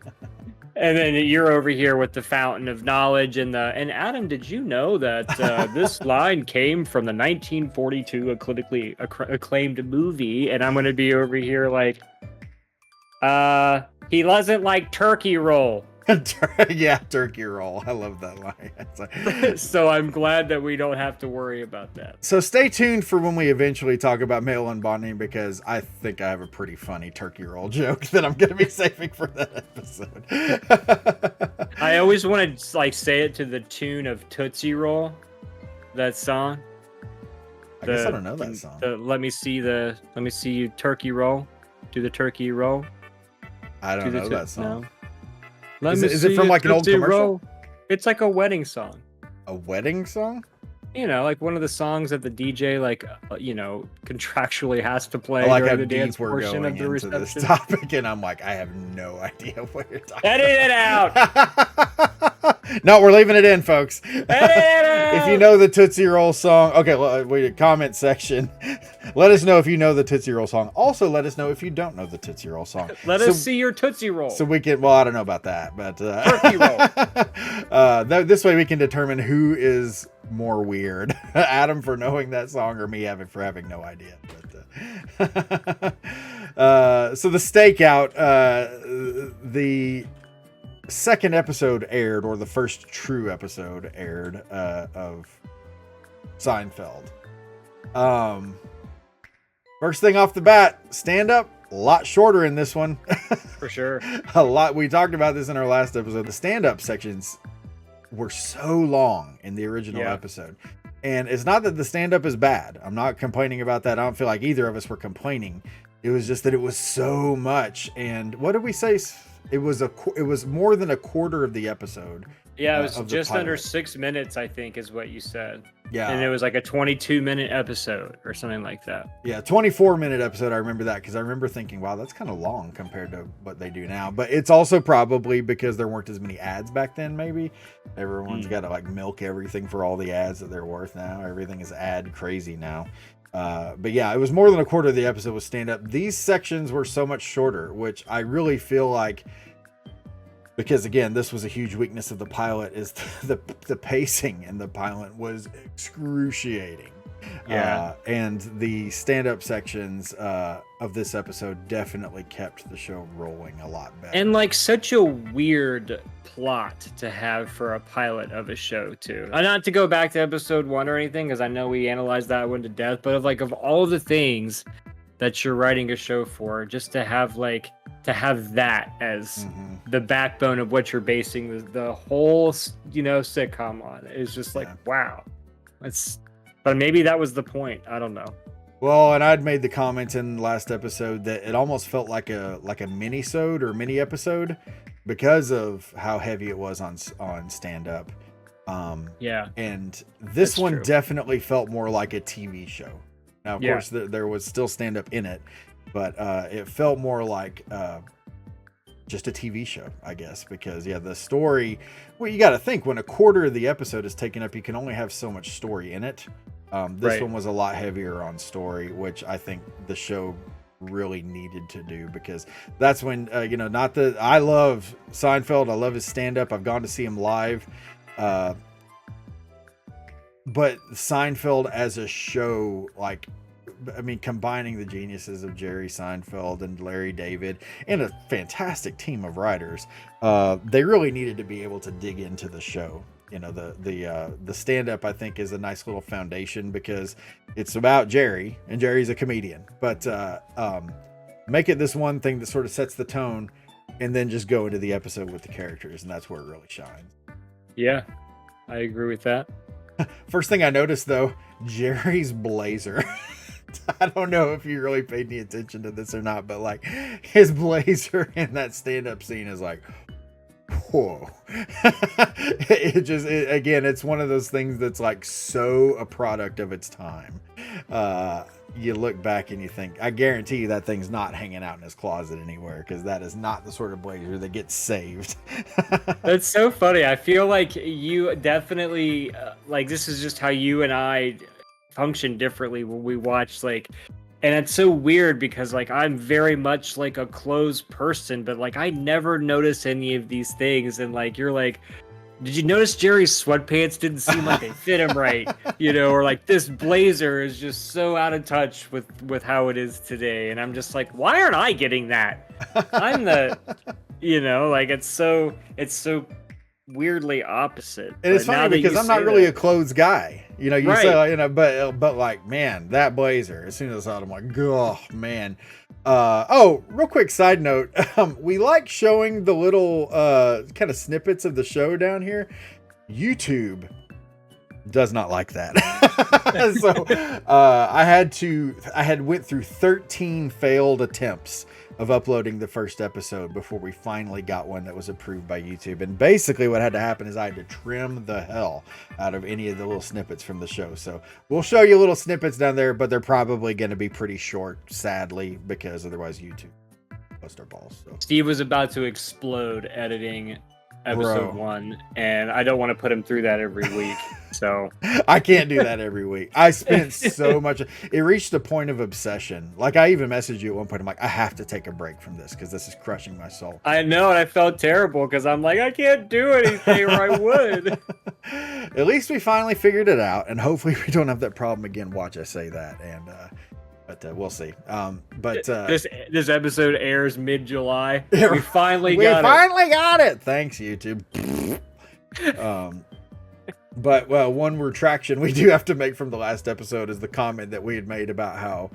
And then you're over here with the fountain of knowledge and Adam, did you know that this line came from the 1942 critically acclaimed movie? And I'm going to be over here like, he doesn't like turkey roll. Yeah, turkey roll. I love that line. Like... So I'm glad that we don't have to worry about that. So stay tuned for when we eventually talk about male unbonding, because I think I have a pretty funny turkey roll joke that I'm going to be saving for that episode. I always want to like say it to the tune of Tootsie Roll, that song. I guess I don't know that song. Let me see you turkey roll. Do the turkey roll. I don't know that song. No. Is it from like an old commercial? Roll. It's like a wedding song. A wedding song? You know, like one of the songs that the DJ like, contractually has to play like during the dance portion of the reception. This topic, and I'm like, I have no idea what you're talking about. Edit it out. No, we're leaving it in, folks. Edit it out. If you know the Tootsie Roll song, okay, well, wait, comment section. Let us know if you know the Tootsie Roll song. Also, let us know if you don't know the Tootsie Roll song. Let us see your Tootsie Roll. So we can, well, I don't know about that, but turkey roll. This way we can determine who is more weird, Adam for knowing that song or me for having no idea. But so the Stakeout, the second episode aired, or the first true episode aired of Seinfeld. First thing off the bat, stand up, a lot shorter in this one. For sure. A lot. We talked about this in our last episode. The stand-up sections were so long in the original episode. And it's not that the stand-up is bad. I'm not complaining about that. I don't feel like either of us were complaining. It was just that it was so much. And what did we say? It was more than a quarter of the episode. Yeah, it was just under 6 minutes, I think, is what you said. Yeah. And it was like a 22-minute episode or something like that. Yeah, 24-minute episode. I remember that because I remember thinking, wow, that's kind of long compared to what they do now. But it's also probably because there weren't as many ads back then, maybe. Everyone's got to like milk everything for all the ads that they're worth now. Everything is ad crazy now. But yeah, it was more than a quarter of the episode was stand-up. These sections were so much shorter, which I really feel like, because again, this was a huge weakness of the pilot, is the pacing in the pilot was excruciating. Yeah. And the stand-up sections of this episode definitely kept the show rolling a lot better. And like such a weird plot to have for a pilot of a show too. Not to go back to episode 1 or anything, because I know we analyzed that one to death, but of all the things that you're writing a show for, just to have that as the backbone of what you're basing the whole sitcom on is just like, wow. But maybe that was the point. I don't know. Well, and I'd made the comment in the last episode that it almost felt like a mini-sode or mini episode, because of how heavy it was on stand up. Yeah, And this that's one true. definitely felt more like a TV show. Now, of Yeah. course, there was still stand up in it, but it felt more like just a TV show, I guess, because the story. Well, you got to think when a quarter of the episode is taken up, you can only have so much story in it. This Right. one was a lot heavier on story, which I think the show really needed to do, because that's when not that I love Seinfeld, I love his stand up, I've gone to see him live, but Seinfeld as a show, like, I mean, combining the geniuses of Jerry Seinfeld and Larry David and a fantastic team of writers, they really needed to be able to dig into the show. The stand up, I think, is a nice little foundation because it's about Jerry, and Jerry's a comedian. But make it this one thing that sort of sets the tone, and then just go into the episode with the characters, and that's where it really shines. Yeah, I agree with that. First thing I noticed, though, Jerry's blazer. I don't know if you really paid any attention to this or not, but like his blazer in that stand-up scene is like, whoa. Again, it's one of those things that's like so a product of its time. You look back and you think, I guarantee you that thing's not hanging out in his closet anywhere, because that is not the sort of blazer that gets saved. That's so funny. I feel like you definitely like this is just how you and I function differently when we watch, like, and it's so weird because like I'm very much like a clothes person, but like I never notice any of these things, and like you're like, did you notice Jerry's sweatpants didn't seem like they fit him right, or like this blazer is just so out of touch with how it is today, and I'm just like, why aren't I getting that? I'm the like it's so weirdly opposite. And it's But now funny that because you I'm not say really that- a clothes guy, you Right. say, but like, man, that blazer, as soon as I saw it, I'm like, oh man. Real quick side note. We like showing the little, kind of snippets of the show down here. YouTube does not like that. So, I had went through 13 failed attempts of uploading the first episode before we finally got one that was approved by YouTube. And basically what had to happen is I had to trim the hell out of any of the little snippets from the show. So we'll show you little snippets down there, but they're probably going to be pretty short, sadly, because otherwise YouTube bust our balls. So Steve was about to explode editing episode 1, and I don't want to put him through that every week. So I can't do that every week. I spent so much. It reached a point of obsession. Like, I even messaged you at one point. I'm like, I have to take a break from this because this is crushing my soul. I know, and I felt terrible because I'm like, I can't do anything, or I would. At least we finally figured it out, and hopefully we don't have that problem again. Watch I say that, and but we'll see. This episode airs mid-July. Yeah, We finally we got finally got it. Thanks, YouTube. But one retraction we do have to make from the last episode is the comment that we had made about how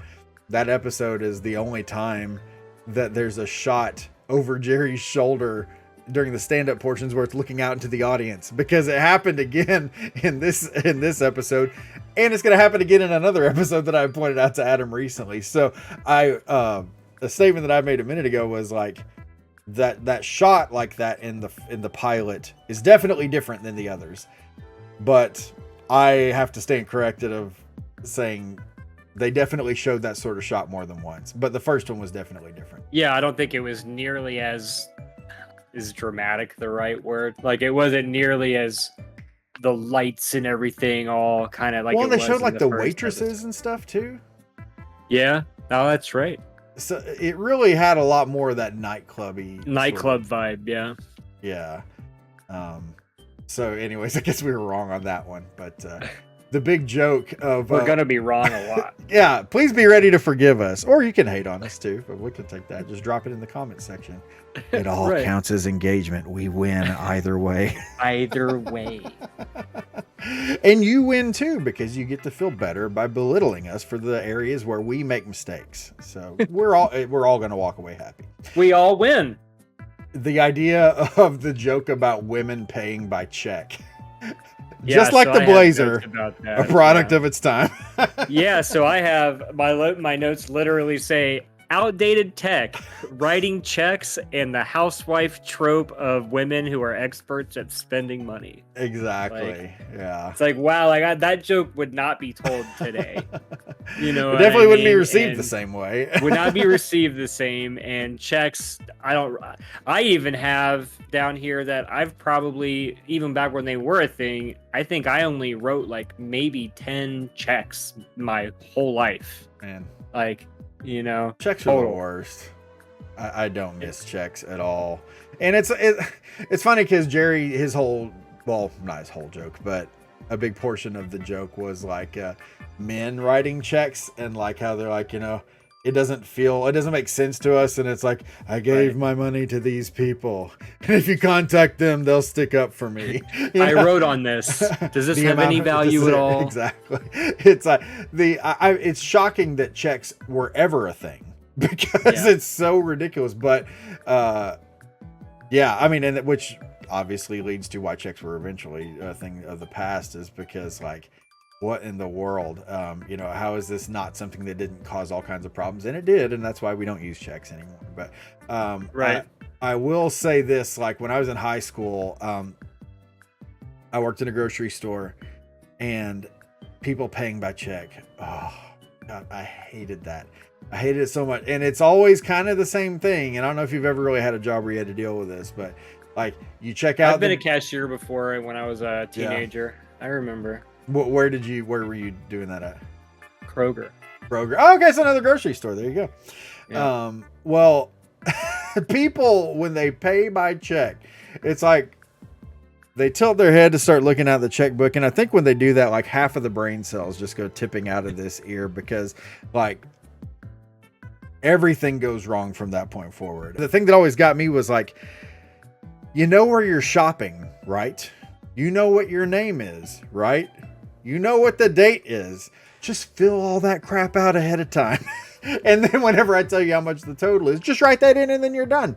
that episode is the only time that there's a shot over Jerry's shoulder during the stand-up portions where it's looking out into the audience, because it happened again in this episode, and it's going to happen again in another episode that I pointed out to Adam recently. So a statement that I made a minute ago was like, that shot like that in the pilot is definitely different than the others, but I have to stand corrected of saying they definitely showed that sort of shot more than once, but the first one was definitely different. Yeah, I don't think it was nearly as is dramatic the right word. Like, it wasn't nearly as the lights and everything all kind of like. Well, it they was showed in like the first waitresses episode. and stuff too. Yeah, oh, that's right. So it really had a lot more of that nightclubby Nightclub vibe, yeah. Yeah. So anyways, I guess we were wrong on that one, but the big joke of We're gonna be wrong a lot. yeah, please be ready to forgive us, or you can hate on us too, but we can take that. Just drop it in the comment section. It all Right. counts as engagement. We win either way. Either way. And you win too, because you get to feel better by belittling us for the areas where we make mistakes. So we're all going to walk away happy. We all win. The idea of the joke about women paying by check. Yeah, Just like so the I have blazer, notes about that, a product yeah. of its time. Yeah, so I have my notes literally say outdated tech, writing checks, and the housewife trope of women who are experts at spending money. Exactly. Yeah. It's like, wow, like that joke would not be told today. You know, it definitely wouldn't be received the same way. Would not be received the same. And checks, I even have down here that I've probably, even back when they were a thing, I think I only wrote like maybe 10 checks my whole life. Man, like, you know, checks are the worst. I don't miss checks at all. And it's funny because Jerry, not his whole joke, but a big portion of the joke was like men writing checks and like how they're like, you know, it doesn't make sense to us. And it's like, I gave my money to these people. And if you contact them, they'll stick up for me. I wrote on this. Does this have any value at all? Exactly. It's like it's shocking that checks were ever a thing because it's so ridiculous. But yeah, I mean, and which obviously leads to why checks were eventually a thing of the past, is because like, what in the world? You know, how is this not something that didn't cause all kinds of problems? And it did, and that's why we don't use checks anymore. But I will say this: like when I was in high school, I worked in a grocery store, and people paying by check. Oh God, I hated that. I hated it so much, and it's always kind of the same thing. And I don't know if you've ever really had a job where you had to deal with this, but like you check out. I've been a cashier before when I was a teenager. I remember. Where were you doing that at? Kroger. Oh, okay, so another grocery store. There you go. Yeah. Well, people, when they pay by check, it's like they tilt their head to start looking at the checkbook. And I think when they do that, like half of the brain cells just go tipping out of this ear, because like everything goes wrong from that point forward. The thing that always got me was like, you know where you're shopping, right? You know what your name is, right? You know what the date is. Just fill all that crap out ahead of time. And then whenever I tell you how much the total is, just write that in and then you're done.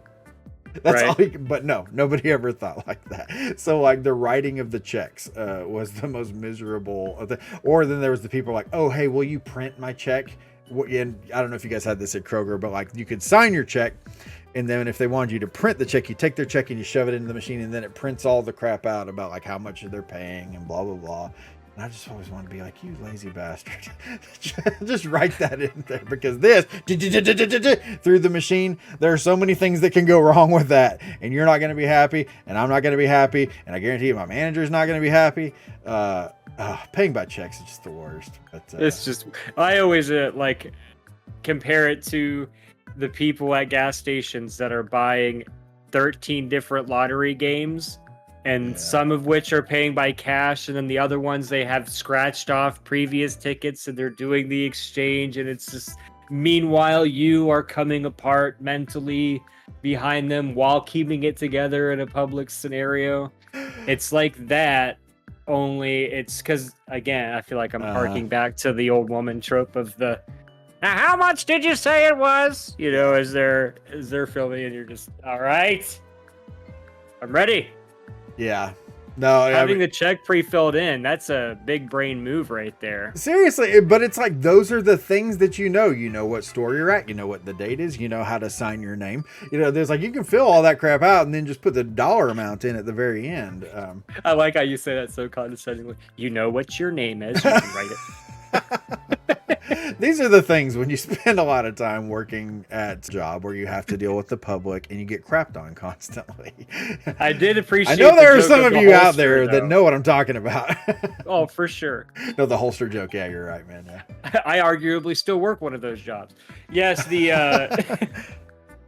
That's all but no, nobody ever thought like that. So like the writing of the checks was the most miserable. Or then there was the people like, oh, hey, will you print my check? And I don't know if you guys had this at Kroger, but like you could sign your check. And then if they wanted you to print the check, you take their check and you shove it into the machine, and then it prints all the crap out about like how much they're paying and blah, blah, blah. And I just always want to be like, you lazy bastard. Just write that in there, because this through the machine, there are so many things that can go wrong with that. And you're not going to be happy, and I'm not going to be happy. And I guarantee you my manager's not going to be happy. Paying by checks is just the worst. But, it's just, I always like compare it to the people at gas stations that are buying 13 different lottery games, and some of which are paying by cash, and then the other ones they have scratched off previous tickets and they're doing the exchange, and it's just, meanwhile you are coming apart mentally behind them while keeping it together in a public scenario. It's like that, only it's because, again, I feel like I'm harking back to the old woman trope of the, now how much did you say it was? You know, as they're filming, and you're just, all right, I'm ready. Yeah. No, having the check pre-filled in, that's a big brain move right there. Seriously, but it's like those are the things that you know what store you're at, you know what the date is, you know how to sign your name. You know, there's like, you can fill all that crap out and then just put the dollar amount in at the very end. I like how you say that so condescendingly. You know what your name is, you can write it. These are the things when you spend a lot of time working at a job where you have to deal with the public and you get crapped on constantly. I did appreciate. I know there are some of you out there that know what I'm talking about. Oh, for sure. No, the holster joke. Yeah, you're right, man. Yeah. I arguably still work one of those jobs. Yes, the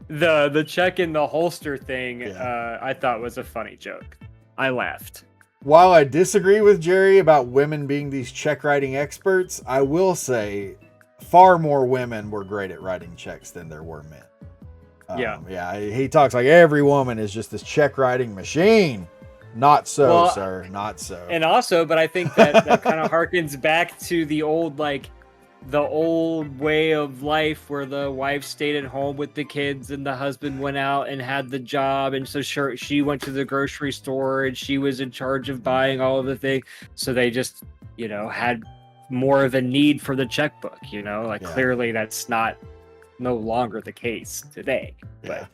the check in the holster thing. I thought was a funny joke. I laughed. While I disagree with Jerry about women being these check writing experts, I will say far more women were great at writing checks than there were men. He talks like every woman is just this check writing machine. Not so, sir. Not so. And also, but I think that kind of harkens back to the old, like, the old way of life where the wife stayed at home with the kids and the husband went out and had the job, and so she went to the grocery store and she was in charge of buying all of the things, so they just, you know, had more of a need for the checkbook, you know, like clearly that's not no longer the case today. Yeah. But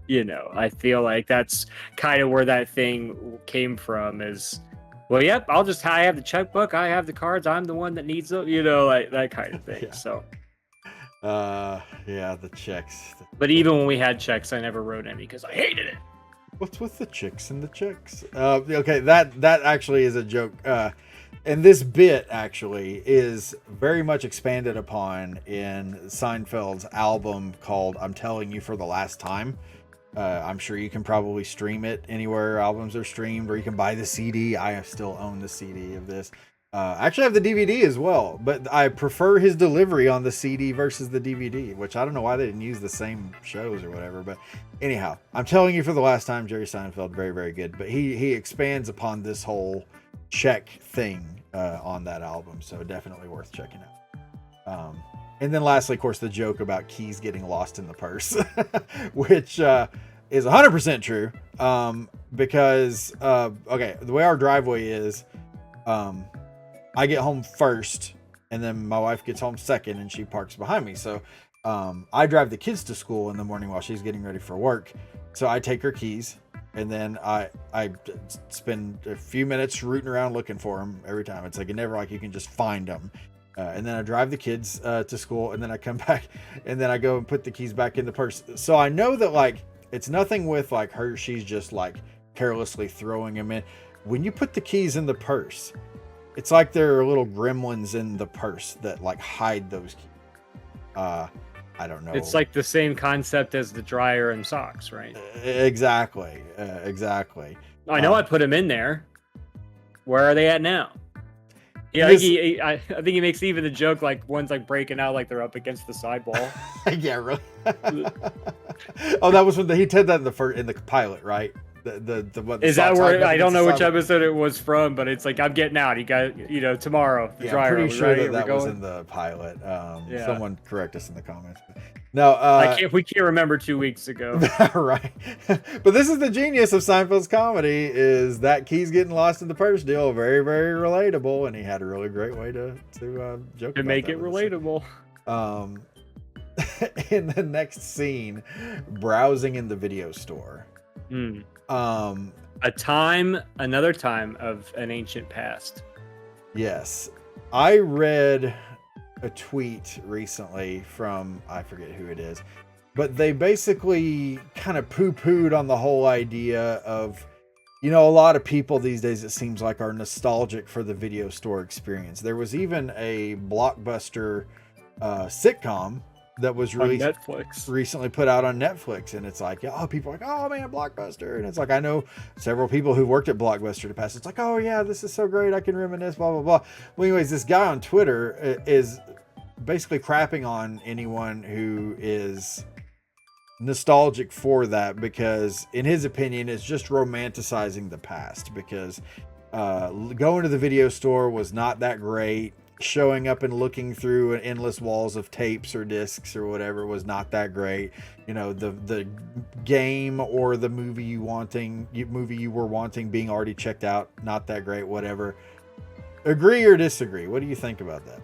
you know, I feel like that's kind of where that thing came from. Is well, yep, I have the checkbook, I have the cards, I'm the one that needs them, you know, like that kind of thing. Yeah. So yeah, the checks. but even when we had checks, I never wrote any because I hated it. What's with the chicks and the checks? Okay, that actually is a joke. And this bit actually is very much expanded upon in Seinfeld's album called "I'm Telling You for the Last Time." I'm sure you can probably stream it anywhere albums are streamed, or you can buy the CD. I still own the CD of this. I actually have the DVD as well, but I prefer his delivery on the CD versus the DVD, which I don't know why they didn't use the same shows or whatever. But anyhow, I'm telling you for the last time, Jerry Seinfeld, very, very good. But he expands upon this whole check thing on that album, so definitely worth checking out. And then lastly, of course, the joke about keys getting lost in the purse, which is 100% true. Because, okay, the way our driveway is, I get home first, and then my wife gets home second, and she parks behind me. So I drive the kids to school in the morning while she's getting ready for work. So I take her keys, and then I spend a few minutes rooting around looking for them every time. It's like never like you can just find them. And then I drive the kids to school, and then I come back, and then I go and put the keys back in the purse. So I know that like it's nothing with like her. She's just like carelessly throwing them in. When you put the keys in the purse, it's like there are little gremlins in the purse that like hide those keys. I don't know. It's like the same concept as the dryer and socks, right? Exactly. Exactly. I know I put them in there. Where are they at now? Yeah, I think he makes even the joke like one's like breaking out like they're up against the sidewall. Yeah, really. Oh, that was when he said that in the pilot, right? The one is that where I don't know which episode it was from, but it's like I'm getting out. You got tomorrow. The dryer. I'm pretty sure that was in the pilot. Someone correct us in the comments. No, we can't remember 2 weeks ago. Right. But this is the genius of Seinfeld's comedy: is that keys getting lost in the purse deal. Very, very relatable, and he had a really great way to joke to make it relatable. In the next scene, browsing in the video store. Another time of an ancient past. Yes. I read a tweet recently from, I forget who it is, but they basically kind of poo-pooed on the whole idea of, a lot of people these days, it seems like, are nostalgic for the video store experience. There was even a Blockbuster sitcom that was recently put out on Netflix, and it's like, people are like, oh man, Blockbuster, and it's like, I know several people who worked at Blockbuster in the past. It's like, oh yeah, this is so great, I can reminisce, blah blah blah. Well, anyways, this guy on Twitter is basically crapping on anyone who is nostalgic for that, because in his opinion, it's just romanticizing the past, because going to the video store was not that great. Showing up and looking through an endless walls of tapes or discs or whatever was not that great. The game or the movie you were wanting being already checked out, not that great, whatever. Agree or disagree? What do you think about that?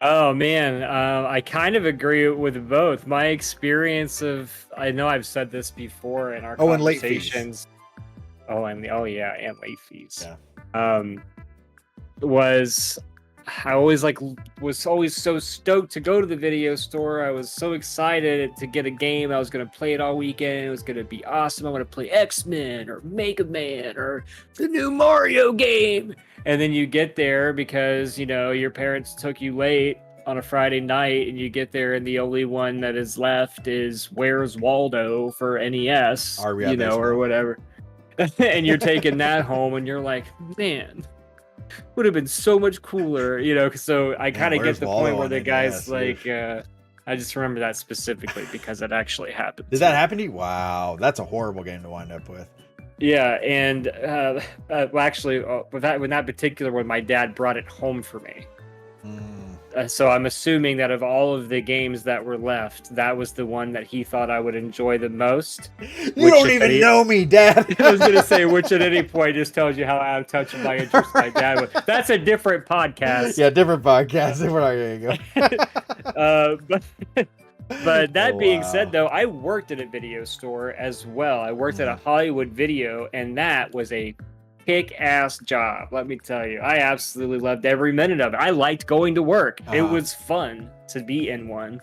Oh man, I kind of agree with both. My experience I know I've said this before in our conversations. And late fees. Yeah. I always was always so stoked to go to the video store. I was so excited to get a game. I was going to play it all weekend. It was going to be awesome. I want to play X-Men or Mega Man or the new Mario game. And then you get there because, your parents took you late on a Friday night, and you get there and the only one that is left is Where's Waldo for NES, or whatever. And you're taking that home and you're like, man, would have been so much cooler, so I kind of get the point where the guy's like, I just remember that specifically because it actually happened. Did that happen to you? Wow, that's a horrible game to wind up with. Yeah, and when that particular one, my dad brought it home for me. So I'm assuming that of all of the games that were left, that was the one that he thought I would enjoy the most. You don't even know me, Dad. I was going to say, which at any point just tells you how out of touch of my interest my dad was. That's a different podcast. Yeah, different podcast. We're not going to go. But that being Wow. said, though, I worked at a video store as well. I worked at a Hollywood Video, and that was a kick-ass job. Let me tell you, I absolutely loved every minute of it. I liked going to work. It was fun to be in one.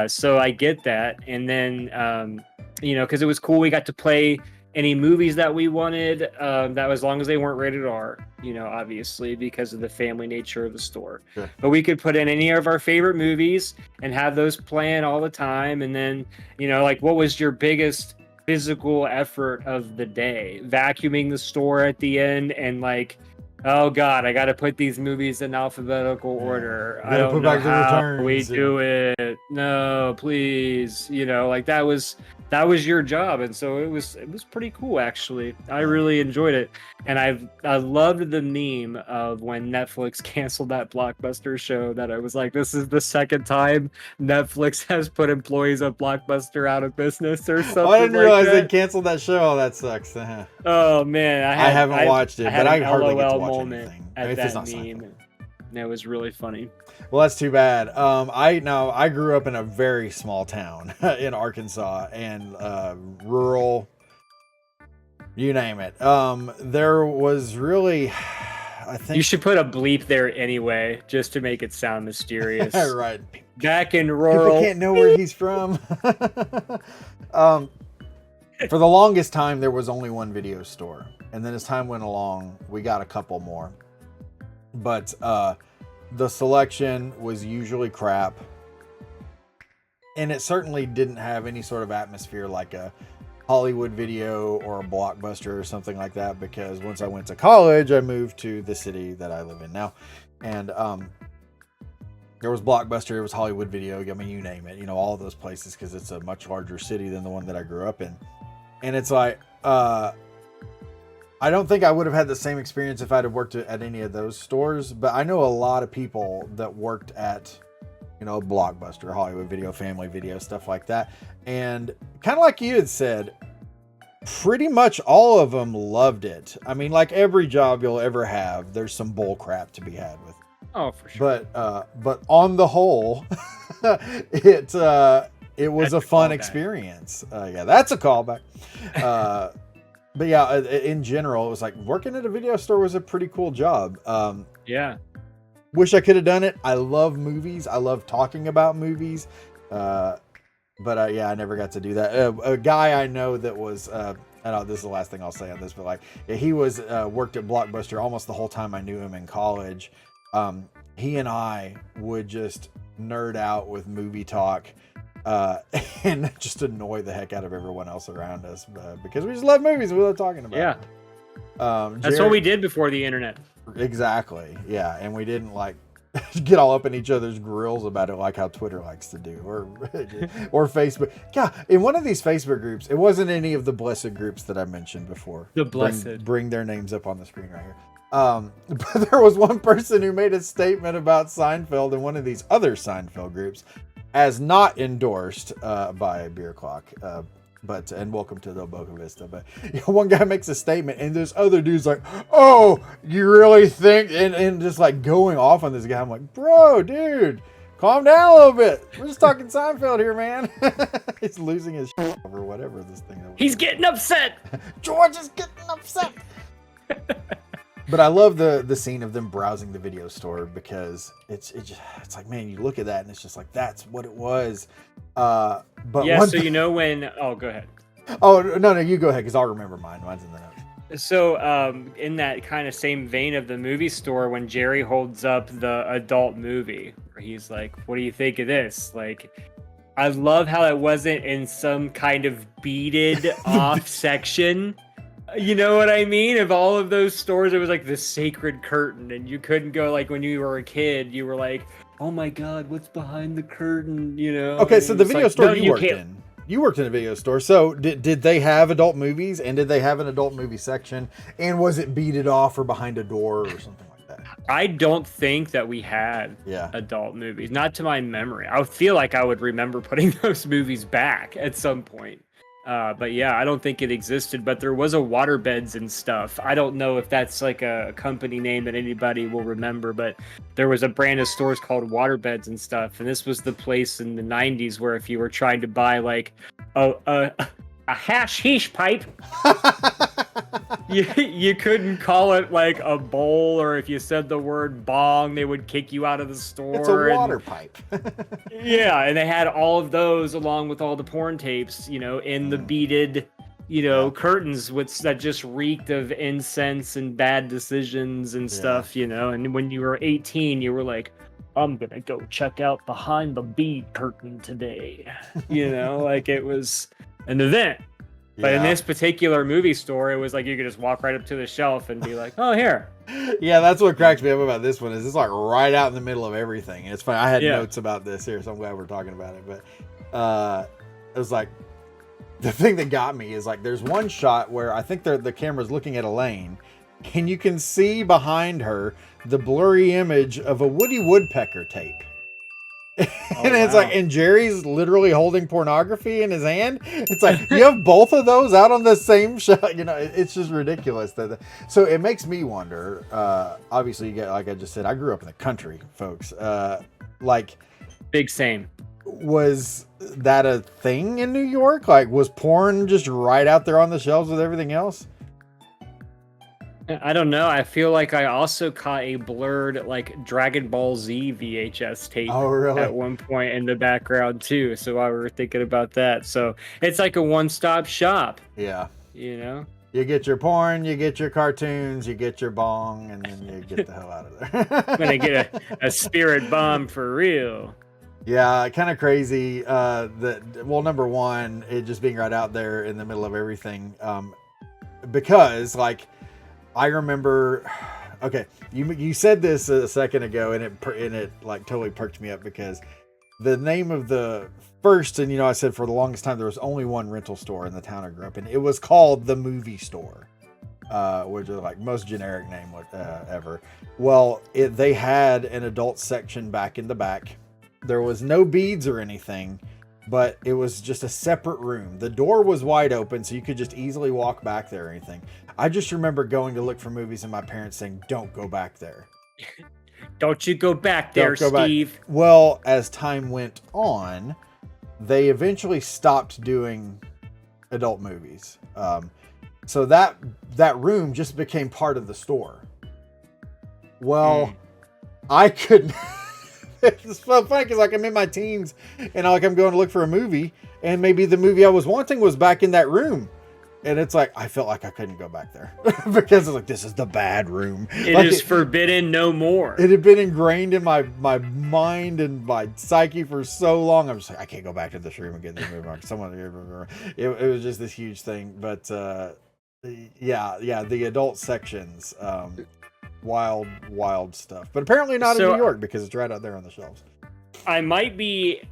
So I get that. And then, because it was cool, we got to play any movies that we wanted, that was, as long as they weren't rated R, obviously because of the family nature of the store. Sure. But we could put in any of our favorite movies and have those playing all the time. And then, like, what was your biggest physical effort of the day? Vacuuming the store at the end and like, oh God, I got to put these movies in alphabetical order. I don't know how we do it. No, please. Like that was your job, and so it was pretty cool actually. I really enjoyed it, and I loved the meme of when Netflix canceled that Blockbuster show. That I was like, this is the second time Netflix has put employees of Blockbuster out of business or something. I didn't realize they canceled that show. Oh, that sucks. Oh man, I haven't watched it, but I hardly get to watch moment anything. At that meme. And it was really funny. Well, that's too bad. I grew up in a very small town in Arkansas, and rural, you name it. There was really, I think you should put a bleep there anyway, just to make it sound mysterious. Right. Back in rural, people can't know where he's from. For the longest time, there was only one video store, and then as time went along, we got a couple more. But the selection was usually crap, and it certainly didn't have any sort of atmosphere like a Hollywood Video or a Blockbuster or something like that, because once I went to college, I moved to the city that I live in now, and there was Blockbuster, there was Hollywood Video, I mean, you name it, all of those places, because it's a much larger city than the one that I grew up in. And it's like, I don't think I would have had the same experience if I'd have worked at any of those stores, but I know a lot of people that worked at, Blockbuster, Hollywood Video, Family Video, stuff like that. And kind of like you had said, pretty much all of them loved it. I mean, like every job you'll ever have, there's some bull crap to be had with. Oh, for sure. But on the whole, it was a fun experience. Yeah, that's a callback. But yeah, in general, it was like working at a video store was a pretty cool job. Yeah. Wish I could have done it. I love movies. I love talking about movies. But I never got to do that. A guy I know that was, I know this is the last thing I'll say on this, but like, he was, worked at Blockbuster almost the whole time I knew him in college. He and I would just nerd out with movie talk. And just annoy the heck out of everyone else around us, because we just love movies. We love talking about. Yeah. That's what we did before the internet. Exactly. Yeah. And we didn't like get all up in each other's grills about it like how Twitter likes to do, or Facebook. Yeah. In one of these Facebook groups, it wasn't any of the blessed groups that I mentioned before. The blessed. Bring their names up on the screen right here. But there was one person who made a statement about Seinfeld in one of these other Seinfeld groups, as not endorsed by Beer Clock, and welcome to the Boca Vista. But one guy makes a statement, and this other dude's like, "Oh, you really think?" And just like going off on this guy. I'm like, "Bro, dude, calm down a little bit. We're just talking Seinfeld here, man." He's losing his shit over whatever this thing is. He's getting upset. George is getting upset. But I love the scene of them browsing the video store, because it's like, man, you look at that and it's just like, that's what it was. But yeah, so when go ahead. Oh no, you go ahead, because I'll remember mine. Mine's in the notes. So in that kind of same vein of the movie store, when Jerry holds up the adult movie, where he's like, "What do you think of this?" Like, I love how it wasn't in some kind of beaded off section. You know what I mean? Of all of those stores, it was like the sacred curtain, and you couldn't go, like when you were a kid, you were like, "Oh my God, what's behind the curtain?" Okay, so the video store you worked in. You worked in a video store. So did they have adult movies, and did they have an adult movie section? And was it beaded off or behind a door or something like that? I don't think that we had adult movies. Not to my memory. I feel like I would remember putting those movies back at some point. But yeah, I don't think it existed, but there was a Waterbeds and stuff. I don't know if that's like a company name that anybody will remember, but there was a brand of stores called Waterbeds and stuff. And this was the place in the 90s where if you were trying to buy like a hashish pipe, you couldn't call it like a bowl, or if you said the word bong, they would kick you out of the store. It's a water pipe. Yeah, and they had all of those along with all the porn tapes, in the beaded, curtains that just reeked of incense and bad decisions and stuff, And when you were 18, you were like, I'm gonna go check out behind the bead curtain today. Like it was an event. But in this particular movie store, it was like you could just walk right up to the shelf and be like, "Oh, here." Yeah, that's what cracks me up about this one is it's like right out in the middle of everything. And it's funny. I had notes about this here, so I'm glad we're talking about it. But it was like the thing that got me is like there's one shot where I think the camera's looking at Elaine, and you can see behind her the blurry image of a Woody Woodpecker tape. And it's like, and Jerry's literally holding pornography in his hand. It's like, you have both of those out on the same shot. It's just ridiculous. So it makes me wonder, obviously, you get, like I just said, I grew up in the country, folks. Big same. Was that a thing in New York? Like, was porn just right out there on the shelves with everything else? I don't know. I feel like I also caught a blurred like Dragon Ball Z VHS tape at one point in the background too. So while we were thinking about that, so it's like a one-stop shop. Yeah. You get your porn, you get your cartoons, you get your bong, and then you get the hell out of there. I'm gonna get a spirit bomb for real. Yeah, kind of crazy. Number one, it just being right out there in the middle of everything, because like. I remember, okay, you said this a second ago, and it like totally perked me up because the name of the first, and I said for the longest time there was only one rental store in the town I grew up in. It was called the Movie Store, which is like most generic name ever. Well, they had an adult section back in the back. There was no beads or anything, but it was just a separate room. The door was wide open, so you could just easily walk back there or anything. I just remember going to look for movies and my parents saying, "Don't go back there." Don't you go back there, Steve. Back. Well, as time went on, they eventually stopped doing adult movies. So that room just became part of the store. Well, I couldn't... It's so funny because like I'm in my teens and like I'm going to look for a movie and maybe the movie I was wanting was back in that room. And it's like, I felt like I couldn't go back there because it's like, this is the bad room. It is forbidden no more. It had been ingrained in my mind and my psyche for so long. I'm just like, I can't go back to this room and get this movie. It was just this huge thing. But the adult sections, wild stuff. But apparently not in New York because it's right out there on the shelves. I might be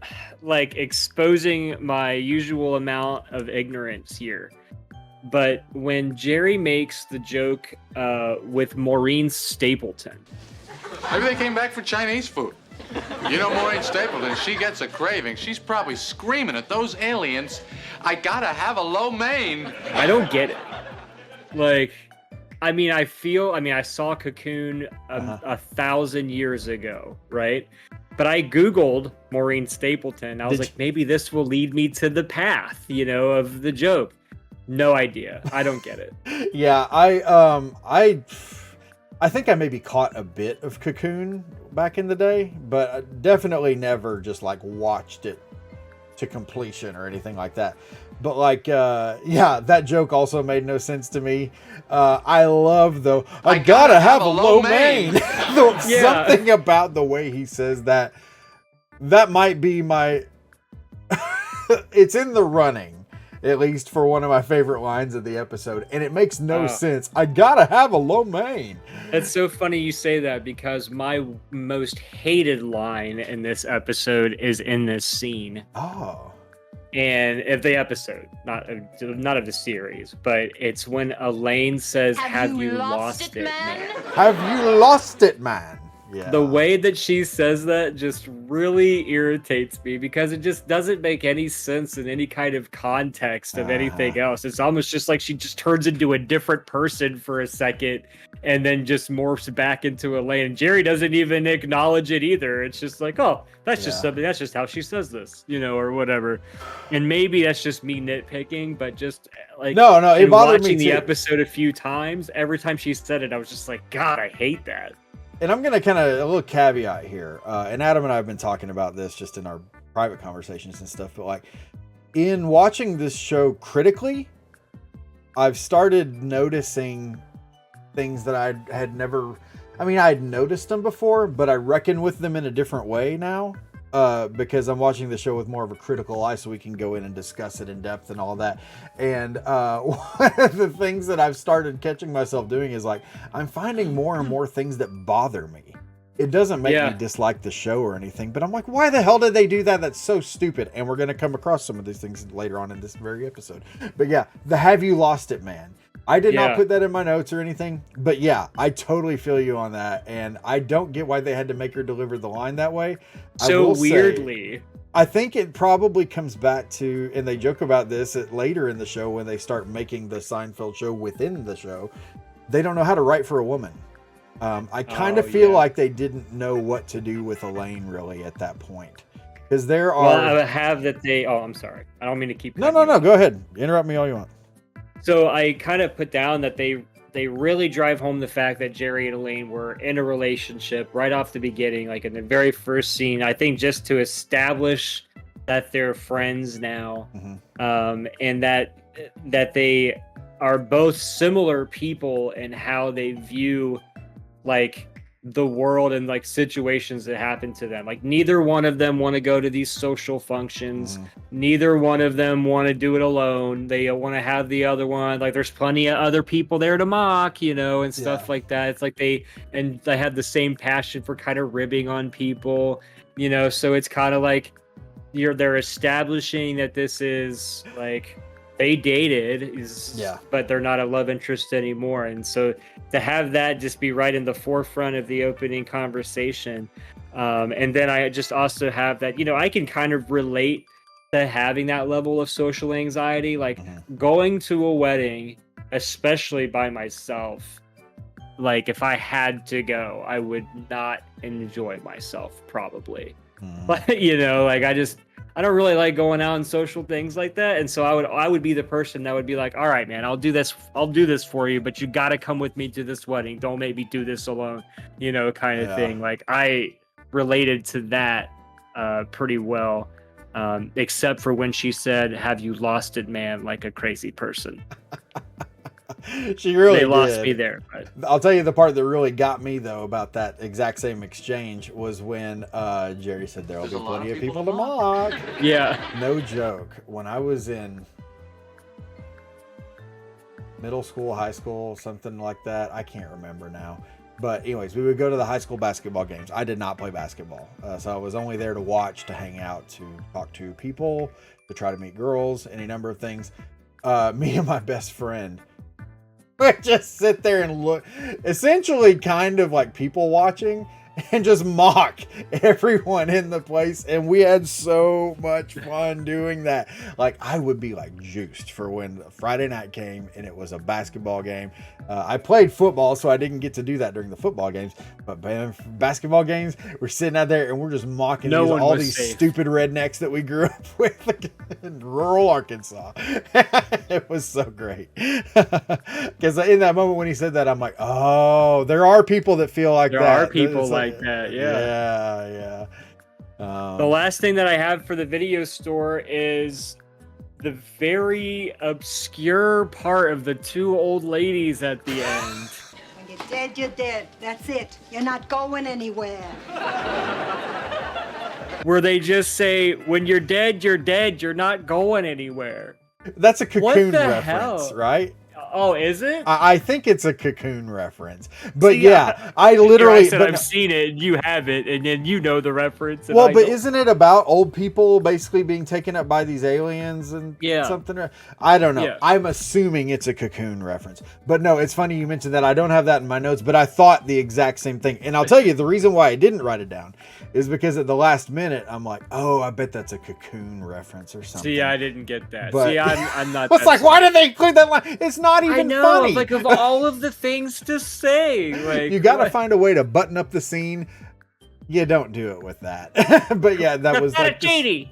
like exposing my usual amount of ignorance here. But when Jerry makes the joke with Maureen Stapleton. Maybe they came back for Chinese food. Maureen Stapleton, she gets a craving. She's probably screaming at those aliens, I gotta have a lo mein. I don't get it. Like, I saw Cocoon 1,000 years ago, right? But I Googled Maureen Stapleton. I was like, maybe this will lead me to the path, of the joke. No idea. I don't get it. Yeah, I think I maybe caught a bit of Cocoon back in the day, but I definitely never just like watched it to completion or anything like that. But like, that joke also made no sense to me. I love though. I gotta have a lo mein. Something about the way he says that might be my. It's in the running. At least for one of my favorite lines of the episode. And it makes no sense. I gotta have a lo mein. It's so funny you say that because my most hated line in this episode is in this scene. Oh. And of the episode, not of the series, but it's when Elaine says, Have you lost it, man? Have you lost it, man? Yeah. The way that she says that just really irritates me because it just doesn't make any sense in any kind of context of anything else. It's almost just like she just turns into a different person for a second and then just morphs back into Elaine. And Jerry doesn't even acknowledge it either. It's just like, oh, that's just something. That's just how she says this, or whatever. And maybe that's just me nitpicking, but just like no, it bothered me watching the too. episode a few times, every time she said it, I was just like, God, I hate that. And I'm going to a little caveat here. And Adam and I have been talking about this just in our private conversations and stuff. But like in watching this show critically, I've started noticing things that I had never, I'd noticed them before, but I reckon with them in a different way now. Because I'm watching the show with more of a critical eye so we can go in and discuss it in depth and all that. And one of the things that I've started catching myself doing is like, I'm finding more and more things that bother me. It doesn't make me dislike the show or anything, but I'm like, why the hell did they do that? That's so stupid. And we're going to come across some of these things later on in this very episode. But yeah, the have you lost it, man. I did not put that in my notes or anything, but yeah, I totally feel you on that. And I don't get why they had to make her deliver the line that way. So weirdly. I think it probably comes back to, and they joke about this later in the show when they start making the Seinfeld show within the show. They don't know how to write for a woman. I kind of feel like they didn't know what to do with Elaine really at that point. Because there are... Well, I have that they... Oh, I'm sorry. I don't mean to keep... No. Go ahead. Interrupt me all you want. So I kind of put down that they really drive home the fact that Jerry and Elaine were in a relationship right off the beginning, like in the very first scene. I think just to establish that they're friends now, and that they are both similar people in how they view like the world and like situations that happen to them. Like neither one of them want to go to these social functions. Neither one of them want to do it alone. They want to have the other one. Like there's plenty of other people there to mock, and stuff like that. It's like they have the same passion for kind of ribbing on people, so it's kind of like they're establishing that this is like they dated but they're not a love interest anymore. And so to have that just be right in the forefront of the opening conversation. And then I just also have that, I can kind of relate to having that level of social anxiety, like going to a wedding, especially by myself. Like if I had to go, I would not enjoy myself probably. But, I don't really like going out and social things like that. And so I would be the person that would be like, all right, man, I'll do this for you, but you got to come with me to this wedding. Don't make me do this alone, kind of thing. Like I related to that pretty well, except for when she said, have you lost it, man, like a crazy person. She really they lost me there. But. I'll tell you the part that really got me though about that exact same exchange was when Jerry said there'll be plenty of people to mock. Yeah. No joke. When I was in middle school, high school, something like that, I can't remember now. But anyways, we would go to the high school basketball games. I did not play basketball. So I was only there to watch, to hang out, to talk to people, to try to meet girls, any number of things. Me and my best friend would just sit there and look, essentially kind of like people watching, and just mock everyone in the place. And we had so much fun doing that. Like I would be like juiced for when Friday night came and it was a basketball game. I played football, so I didn't get to do that during the football games, but basketball games, we're sitting out there and we're just mocking all these stupid rednecks that we grew up with in rural Arkansas. It was so great. Because in that moment when he said that, I'm like, oh, there are people that feel like that. There are people like that. Yeah. The last thing that I have for the video store is the very obscure part of the two old ladies at the end. When you're dead, you're dead. That's it. You're not going anywhere. Where they just say, when you're dead, you're dead. You're not going anywhere. That's a Cocoon what the reference, hell? right? Oh, is it? I think it's a Cocoon reference, but See, yeah, I Here literally. I said but- I've seen it, and you haven't, and then you know the reference. And well, I but don't. isn't it about old people basically being taken up by these aliens and something? I don't know. Yeah. I'm assuming it's a Cocoon reference, but no, it's funny you mentioned that. I don't have that in my notes, but I thought the exact same thing. And I'll tell you the reason why I didn't write it down is because at the last minute I'm like, oh, I bet that's a Cocoon reference or something. See, I didn't get that. But- See, I'm not. I was like, why did they include that line? It's not even I know, funny. like of all of the things to say, like You got to what? find a way to button up the scene. You don't do it with that. But yeah, that was like this- Katie.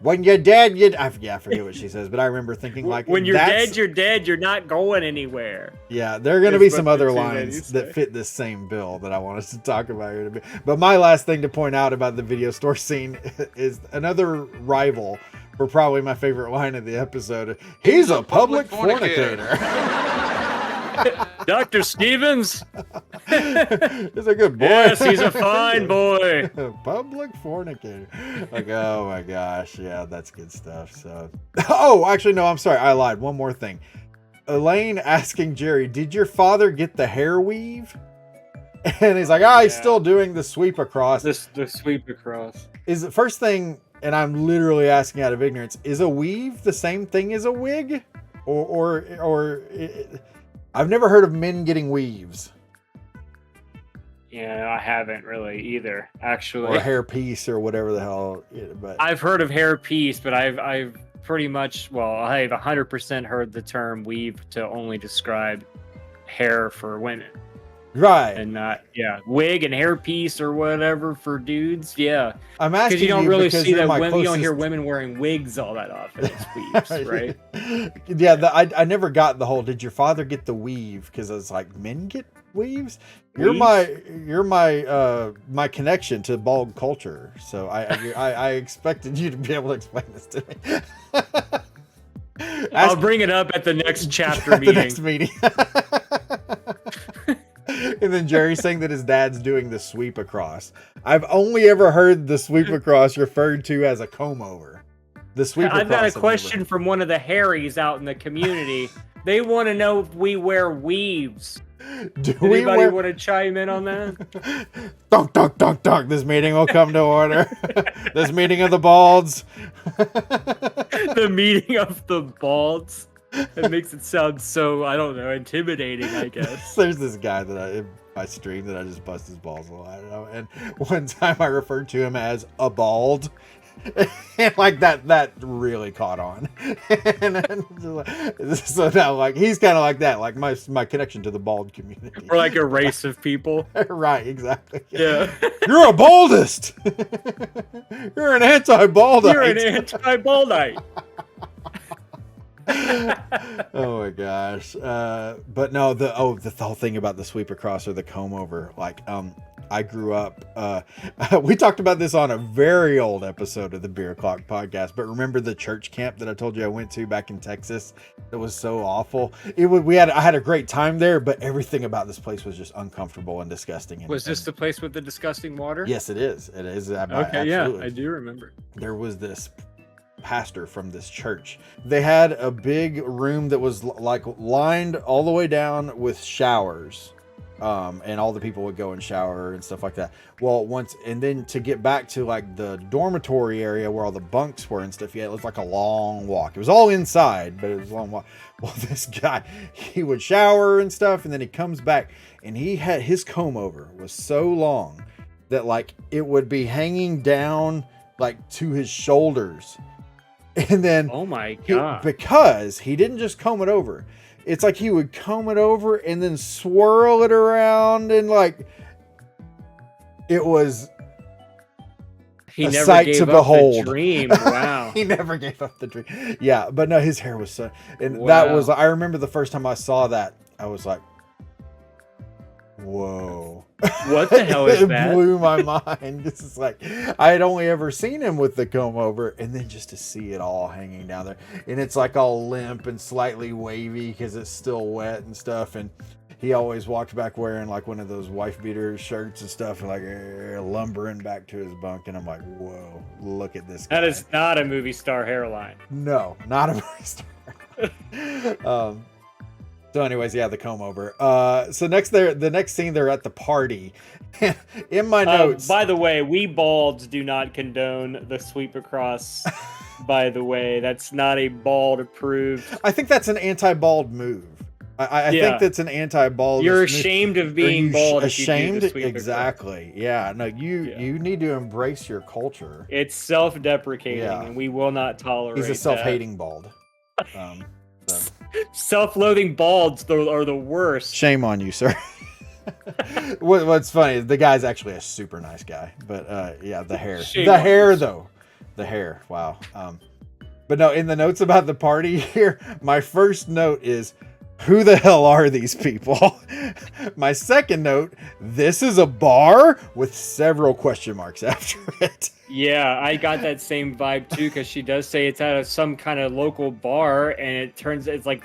when you're dead, I forget what she says, but I remember thinking like When you're that's- dead, you're dead. You're not going anywhere. Yeah, there are going to is be what some the other two lines ladies that say. fit this same bill that I want us to talk about here in a bit. But my last thing to point out about the video store scene is another rival for probably my favorite line of the episode. He's a public fornicator. Dr. Stevens? He's a good boy. Yes, he's a fine boy. Public fornicator. Like, oh my gosh. Yeah, that's good stuff. So, oh, actually, no, I'm sorry. I lied. One more thing. Elaine asking Jerry, did your father get the hair weave? And he's like, he's still doing the sweep across. The sweep across. Is the first thing, and I'm literally asking out of ignorance, is a weave the same thing as a wig? Or I've never heard of men getting weaves. Yeah, I haven't really either, actually. Or a hair piece or whatever the hell. But I've heard of hair piece, but I've pretty much, I've 100% heard the term weave to only describe hair for women. right. And not, wig and hair piece or whatever for dudes. Yeah. I'm asking Because you don't really because see you're that my women, you don't hear closest- women wearing wigs all that often. It's weaves, right? Yeah, I never got the whole. Did your father get the weave? Because I was like, men get weaves. You're my connection to bald culture. So I expected you to be able to explain this to me. I'll bring it up at the next chapter at the meeting. next meeting. And then Jerry saying that his dad's doing the sweep across. I've only ever heard the sweep across referred to as a comb over. The sweep across. I've got a I've never- question from one of the Harrys out in the community. They want to know if we wear weaves. Do we Anybody wear... want to chime in on that? Dunk, dunk, dunk, dunk. This meeting will come to order. This meeting of the balds. The meeting of the balds. It makes it sound so, I don't know, intimidating, I guess. There's this guy that in my stream that I just bust his balls a lot. And one time I referred to him as a bald. And like that really caught on. And so now like he's kind of like that, like my connection to the bald community. Or like a race of people. Right, exactly. Yeah. You're a baldist. You're an anti-baldite. You're an anti-baldite. Oh my gosh. But no, the whole thing about the sweep across or the comb over, like I grew up we talked about this on a very old episode of the Beer O'Clock podcast, but remember the church camp that I told you I went to back in Texas that was so awful? I had a great time there, but everything about this place was just uncomfortable and disgusting. Was this the place with the disgusting water? Yes, it is. It is. Okay, Absolutely. yeah, I do remember. There was this pastor from this church. They had a big room that was like lined all the way down with showers, and all the people would go and shower and stuff like that. Well, and then to get back to like the dormitory area where all the bunks were and stuff, it was like a long walk. It was all inside, but it was a long walk. Well, this guy, he would shower and stuff, and then he comes back, and he had his comb over was so long that like it would be hanging down like to his shoulders. And then, oh my god, because he didn't just comb it over, it's like he would comb it over and then swirl it around, and like it was a never sight gave to up behold. The dream. Wow. He never gave up the dream. Yeah, but no, his hair was so, and Wow. that was. I remember the first time I saw that, I was like, whoa. What the hell is It that? blew my mind. This is like, I had only ever seen him with the comb over, and then just to see it all hanging down there, and it's like all limp and slightly wavy because it's still wet and stuff. And he always walked back wearing like one of those wife beater shirts and stuff, like lumbering back to his bunk. And I'm like, whoa, look at this guy. That is not a movie star hairline. No, not a movie star. So anyways, yeah, the comb over. So the next scene, they're at the party. In my notes. By the way, we balds do not condone the sweep across. By the way, that's not a bald approved. I think that's an anti-bald move. I think that's an anti-bald. You're ashamed of being bald. Ashamed? If you do the Exactly. Yeah. No, you need to embrace your culture. It's self-deprecating, and we will not tolerate. He's a self-hating bald. So. Self-loathing balds are the worst. Shame on you, sir. What's funny is the guy's actually a super nice guy, but yeah, the hair, the hair. Wow. But no, in the notes about the party here, my first note is, who the hell are these people? My second note, this is a bar with several question marks after it. Yeah, I got that same vibe too, because she does say it's at some kind of local bar, and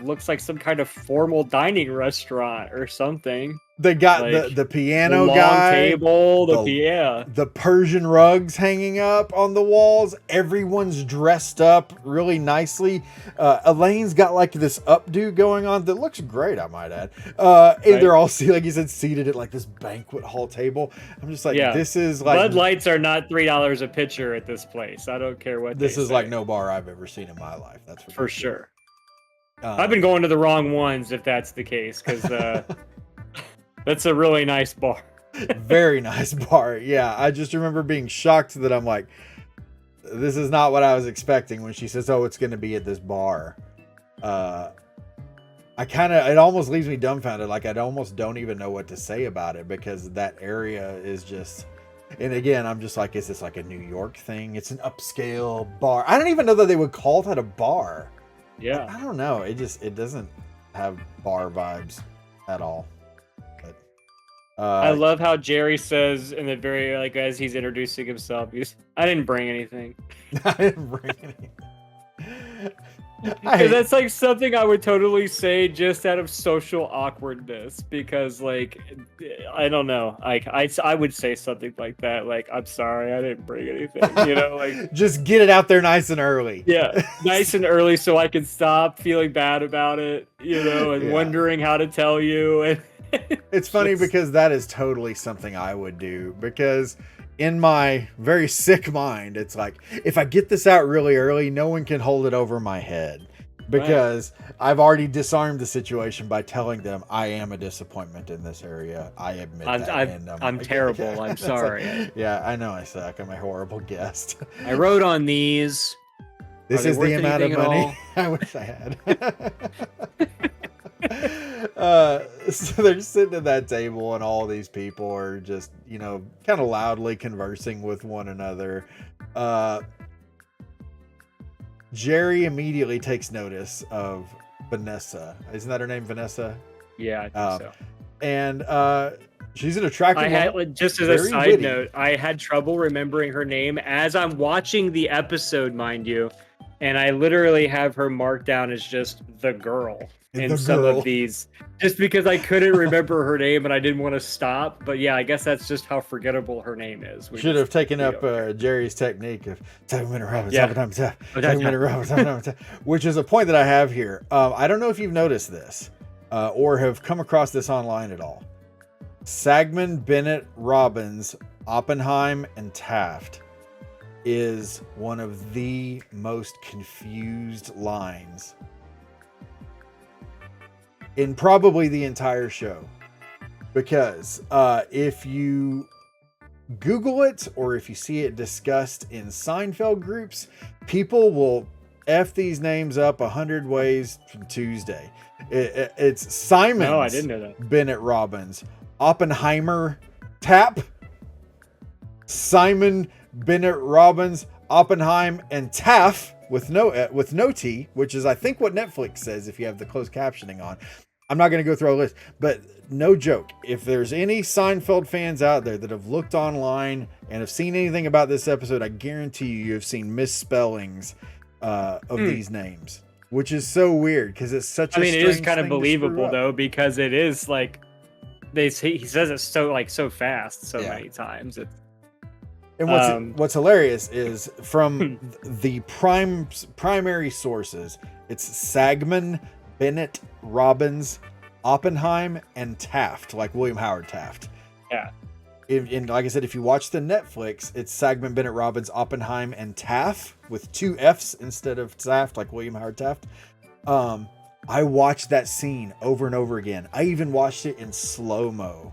looks like some kind of formal dining restaurant or something. They got the piano long guy, table, the Persian rugs hanging up on the walls. Everyone's dressed up really nicely. Elaine's got like this updo going on that looks great, I might add. And they're all like you said, seated at like this banquet hall table. I'm just like, this is like Bud Lights are not $3 a pitcher at this place. I don't care what. This is like no bar I've ever seen in my life. That's for sure. I've been going to the wrong ones if that's the case, because. That's a really nice bar. Very nice bar. Yeah, I just remember being shocked that I'm like, this is not what I was expecting when she says, oh, it's going to be at this bar. It almost leaves me dumbfounded. Like, I almost don't even know what to say about it, because that area is just, and again, I'm just like, is this like a New York thing? It's an upscale bar. I don't even know that they would call that a bar. Yeah. I don't know. It doesn't have bar vibes at all. I love how Jerry says in the very, like, as he's introducing himself, I didn't bring anything. I didn't bring anything. Because that's like something I would totally say just out of social awkwardness, because like, I don't know, like I would say something like that, like, I'm sorry, I didn't bring anything, like just get it out there nice and early. Yeah, nice and early, so I can stop feeling bad about it, and wondering how to tell you. And it's funny because that is totally something I would do, because in my very sick mind, it's like, if I get this out really early, no one can hold it over my head, because I've already disarmed the situation by telling them I am a disappointment in this area. I admit that. I'm terrible. I'm sorry. Like, yeah, I know I suck. I'm a horrible guest. I wrote on these. This is the amount of money I wish I had. So they're sitting at that table, and all these people are just, kind of loudly conversing with one another. Jerry immediately takes notice of Vanessa. Isn't that her name, Vanessa? Yeah, I think so. And she's an attractive woman. Just as a side note, I had trouble remembering her name as I'm watching the episode, mind you, and I literally have her marked down as just the girl. In some of these, just because I couldn't remember her name and I didn't want to stop. But yeah, I guess that's just how forgettable her name is. Should have taken up Jerry's technique of which is a point that I have here. I don't know if you've noticed this or have come across this online at all. Sagman, Bennett, Robbins, Oppenheim, and Taft is one of the most confused lines in probably the entire show, because if you Google it, or if you see it discussed in Seinfeld groups, people will F these names up 100 ways from Tuesday. It's Simon. No, I didn't know that. Bennett Robbins, Oppenheimer, Tap, Simon, Bennett Robbins, Oppenheim, and Taff with no T, which is I think what Netflix says if you have the closed captioning on. I'm not going to go through a list, but no joke. If there's any Seinfeld fans out there that have looked online and have seen anything about this episode, I guarantee you have seen misspellings of these names, which is so weird because it's such. It is kind of believable though, because it is like he says it so fast many times. And what's hilarious is from the primary sources, it's Sagman, Bennett, Robbins, Oppenheim and Taft, like William Howard Taft. Yeah. And like I said, if you watch the Netflix, it's Sagman Bennett Robbins, Oppenheim, and Taft with 2 F's instead of Taft, like William Howard Taft. I watched that scene over and over again. I even watched it in slow-mo.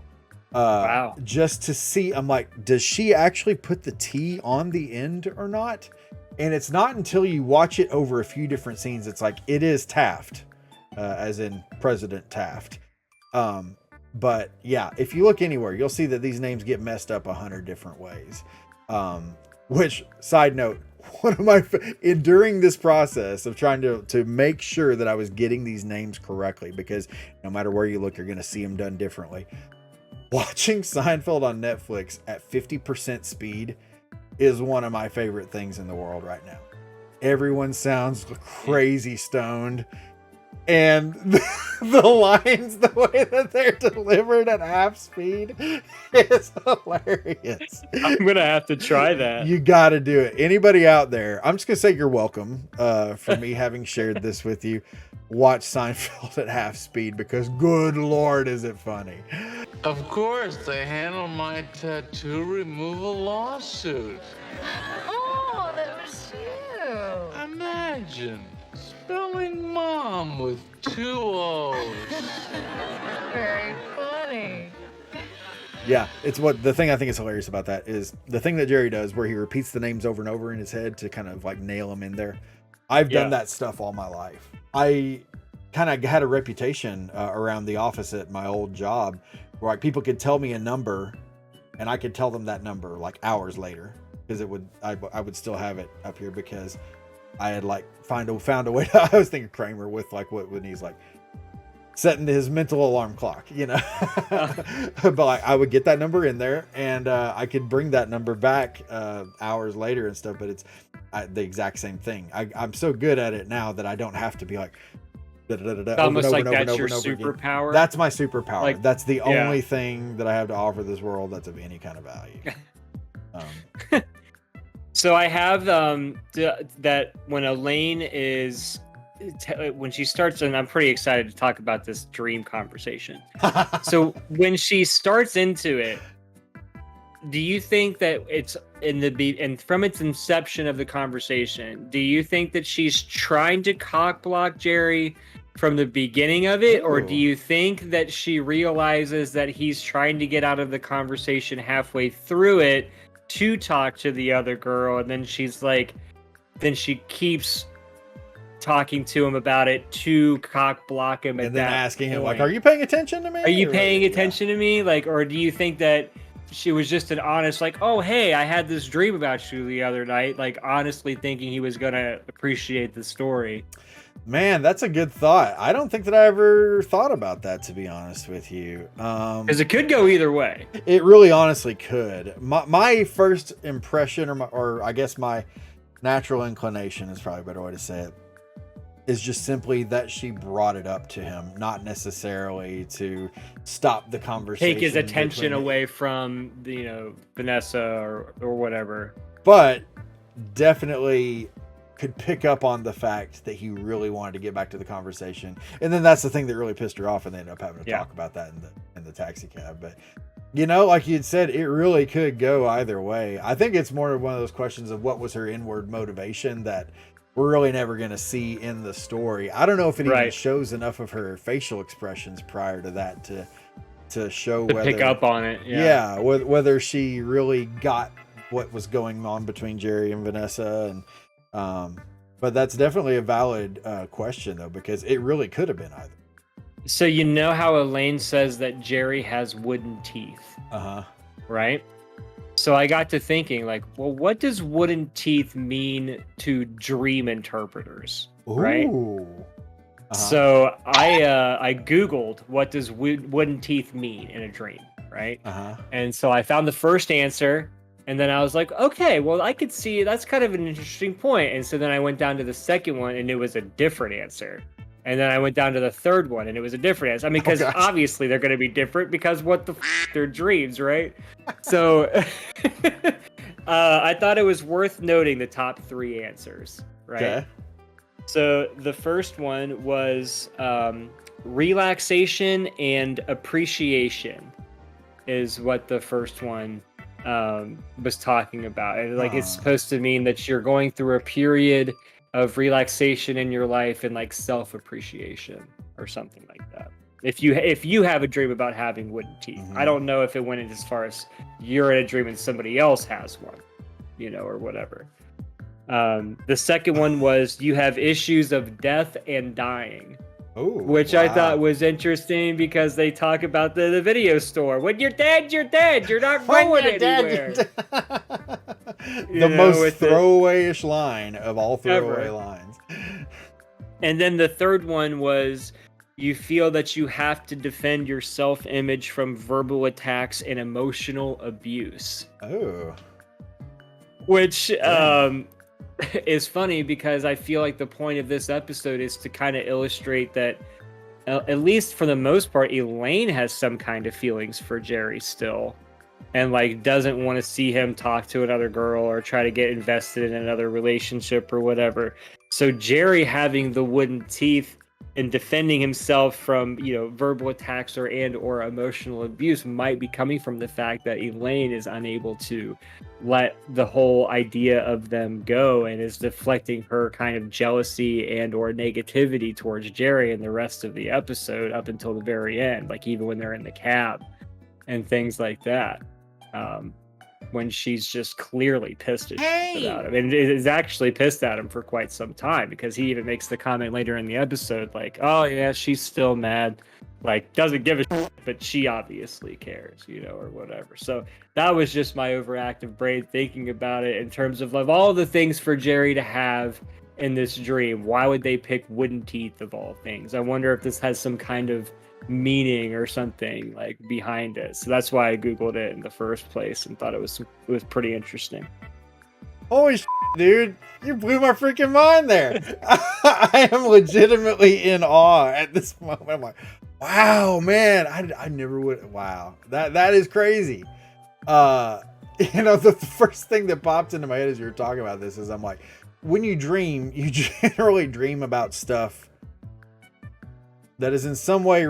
Wow. Just to see, I'm like, does she actually put the T on the end or not? And it's not until you watch it over a few different scenes, it's like, it is Taft, as in President Taft. But yeah, if you look anywhere, you'll see that these names get messed up 100 different ways. Which, side note, one of my during this process of trying to make sure that I was getting these names correctly, because no matter where you look, you're going to see them done differently. Watching Seinfeld on Netflix at 50% speed is one of my favorite things in the world right now. Everyone sounds crazy stoned. And the lines, the way that they're delivered at half speed is hilarious. I'm going to have to try that. You got to do it. Anybody out there, I'm just going to say you're welcome for me having shared this with you. Watch Seinfeld at half speed, because good Lord, is it funny. Of course, they handled my tattoo removal lawsuit. Oh, that was you. Imagine spelling mom with 2 O's. Very funny. Yeah, it's what the thing I think is hilarious about that is the thing that Jerry does where he repeats the names over and over in his head to kind of like nail them in there. I've done that stuff all my life. I kind of had a reputation around the office at my old job where like people could tell me a number and I could tell them that number like hours later, because I would still have it up here because I had like found a way to, I was thinking Kramer with like when he's like setting his mental alarm clock, you know. But like, I would get that number in there and I could bring that number back hours later and stuff, but it's the exact same thing. I'm so good at it now that I don't have to be like almost like that's your superpower. That's my superpower. Like, that's the only thing that I have to offer this world that's of any kind of value. So I have that when Elaine is when she starts, and I'm pretty excited to talk about this dream conversation. So when she starts into it, do you think that it's and from its inception of the conversation, do you think that she's trying to cock block Jerry from the beginning of it? Ooh. Or do you think that she realizes that he's trying to get out of the conversation halfway through it to talk to the other girl, and then she's like, then she keeps talking to him about it to cock block him, and then asking him like, "Are you paying attention to me? Are you paying attention to me?" Like, or do you think that she was just an honest, like, "Oh, hey, I had this dream about you the other night," like honestly thinking he was gonna appreciate the story? Man, that's a good thought. I don't think that I ever thought about that, to be honest with you. Because it could go either way. It really honestly could. My first impression, or I guess my natural inclination is probably a better way to say it, is just simply that she brought it up to him, not necessarily to stop the conversation. Take his attention away from, Vanessa or whatever. But definitely could pick up on the fact that he really wanted to get back to the conversation, and then that's the thing that really pissed her off, and they ended up having to talk about that in the taxi cab. But like you'd said, it really could go either way. I think it's more of one of those questions of what was her inward motivation that we're really never going to see in the story. I don't know if it even shows enough of her facial expressions prior to that to show whether pick up on it. Whether she really got what was going on between Jerry and Vanessa. And but that's definitely a valid question, though, because it really could have been either. So you know how Elaine says that Jerry has wooden teeth? Right? So I got to thinking, like, well, what does wooden teeth mean to dream interpreters? Ooh. Right? So I Googled, what does wooden teeth mean in a dream? Right? And so I found the first answer. And then I was like, okay, well, I could see that's kind of an interesting point. And so then I went down to the second one, and it was a different answer. And then I went down to the third one, and it was a different answer. I mean, because obviously they're going to be different, because what the they're dreams, right? So I thought it was worth noting the top 3 answers, right? Okay. So the first one was relaxation and appreciation is what the first one was talking about. And like it's supposed to mean that you're going through a period of relaxation in your life and like self-appreciation or something like that. If you have a dream about having wooden teeth, I don't know if it went as far as you're in a dream and somebody else has one, or whatever. The second one was you have issues of death and dying. Ooh, which wow. I thought was interesting because they talk about the video store. When you're dead, you're dead. You're not going anywhere. The most throwaway-ish line of all throwaway lines. And then the third one was you feel that you have to defend your self-image from verbal attacks and emotional abuse. Oh. Which is funny because I feel like the point of this episode is to kind of illustrate that, at least for the most part, Elaine has some kind of feelings for Jerry still, and like doesn't want to see him talk to another girl or try to get invested in another relationship or whatever. So Jerry having the wooden teeth and defending himself from verbal attacks or emotional abuse might be coming from the fact that Elaine is unable to let the whole idea of them go and is deflecting her kind of jealousy and or negativity towards Jerry in the rest of the episode up until the very end, like even when they're in the cab and things like that, when she's just clearly pissed about him, and is actually pissed at him for quite some time, because he even makes the comment later in the episode like, oh yeah, she's still mad, like doesn't give a shit, but she obviously cares, or whatever. So that was just my overactive brain thinking about it in terms of all the things for Jerry to have in this dream. Why would they pick wooden teeth of all things? I wonder if this has some kind of meaning or something like behind it. So that's why I googled it in the first place and thought it was pretty interesting. Holy shit, dude, you blew my freaking mind there. I am legitimately in awe at this moment. I'm like, wow, man, I never would. Wow, that is crazy. The first thing that popped into my head as you were talking about this is I'm like, when you dream, you generally dream about stuff that is in some way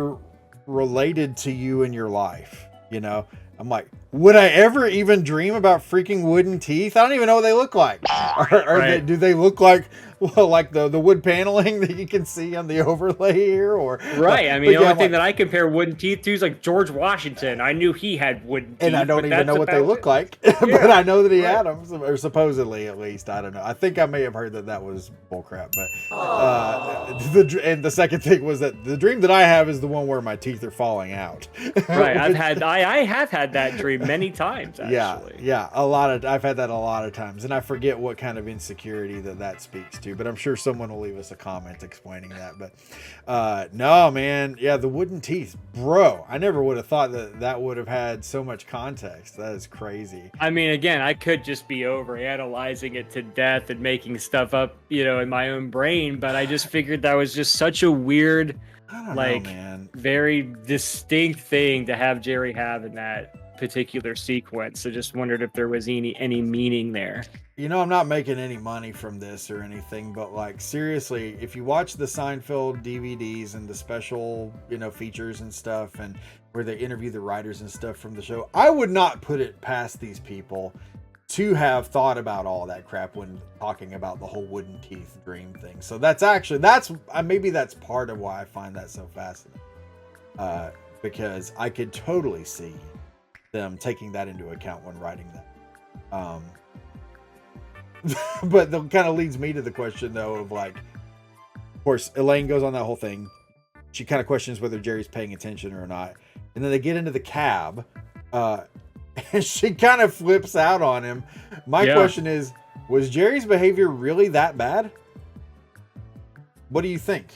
related to you in your life. I'm like, would I ever even dream about freaking wooden teeth? I don't even know what they look like. Right. Do they look like the wood paneling that you can see on the overlay here? Or right. I mean, the only thing that I compare wooden teeth to is like George Washington. I knew he had wooden teeth. And I don't even know what they look like, but I know that he had them, or supposedly at least. I don't know. I think I may have heard that was bullcrap. But the second thing was that the dream that I have is the one where my teeth are falling out. Right. I have had that dream many times. Actually. Yeah. I've had that a lot of times, and I forget what kind of insecurity that speaks to. But I'm sure someone will leave us a comment explaining that. But no, man, yeah, the wooden teeth, bro. I never would have thought that would have had so much context. That is crazy. I mean, again, I could just be over analyzing it to death and making stuff up, in my own brain. But I just figured that was just such a weird, very distinct thing to have Jerry have in that particular sequence. So just wondered if there was any meaning there. I'm not making any money from this or anything, but seriously, if you watch the Seinfeld DVDs and the special, features and stuff, and where they interview the writers and stuff from the show, I would not put it past these people to have thought about all that crap when talking about the whole wooden teeth dream thing. So that's maybe that's part of why I find that so fascinating, because I could totally see them taking that into account when writing that. But that kind of leads me to the question, though, of of course, Elaine goes on that whole thing. She kind of questions whether Jerry's paying attention or not. And then they get into the cab, and she kind of flips out on him. My question is, was Jerry's behavior really that bad? What do you think?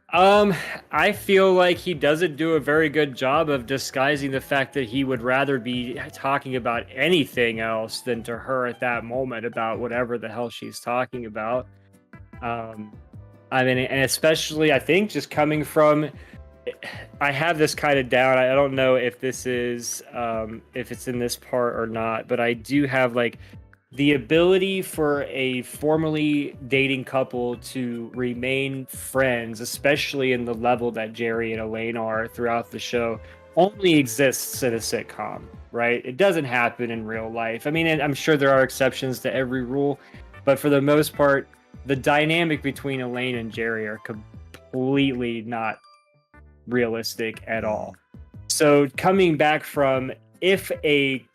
I feel like he doesn't do a very good job of disguising the fact that he would rather be talking about anything else than to her at that moment about whatever the hell she's talking about. I mean, and especially I think just coming from, I have this kind of down. I don't know if this is, if it's in this part or not, but I do have the ability for a formerly dating couple to remain friends, especially in the level that Jerry and Elaine are throughout the show, only exists in a sitcom, right? It doesn't happen in real life. I mean, and I'm sure there are exceptions to every rule, but for the most part, the dynamic between Elaine and Jerry are completely not realistic at all. So coming back from, if a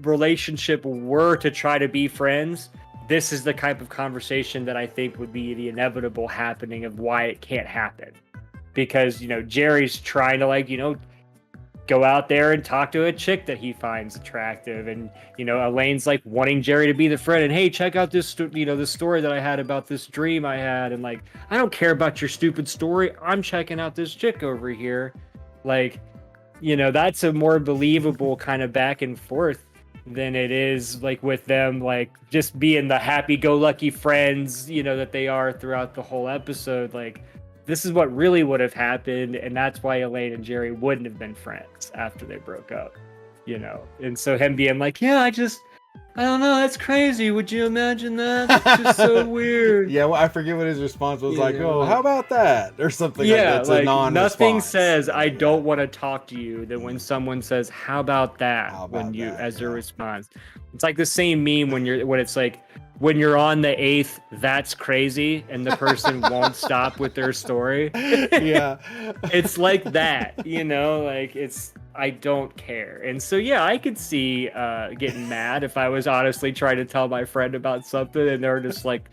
relationship were to try to be friends, this is the type of conversation that I think would be the inevitable happening of why it can't happen. Because, Jerry's trying to, like, go out there and talk to a chick that he finds attractive, and Elaine's like wanting Jerry to be the friend, and hey, check out this this story that I had about this dream I had, and like, I don't care about your stupid story, I'm checking out this chick over here. Like, that's a more believable kind of back and forth than it is like with them like just being the happy-go-lucky friends that they are throughout the whole episode. Like, this is what really would have happened, and that's why Elaine and Jerry wouldn't have been friends after they broke up. And so him being like, yeah, I don't know, that's crazy, would you imagine that? It's just so weird. Yeah, well, I forget what his response was, like, oh, like, how about that, or something. Yeah, that's like a non-response. nothing says I don't want to talk to you than when someone says how about that, as a response. It's like the same meme when it's like, when you're on the 8th that's crazy, and the person won't stop with their story. Yeah. It's like that, like, it's, I don't care. And so, yeah, I could see getting mad if I was honestly trying to tell my friend about something and they're just like,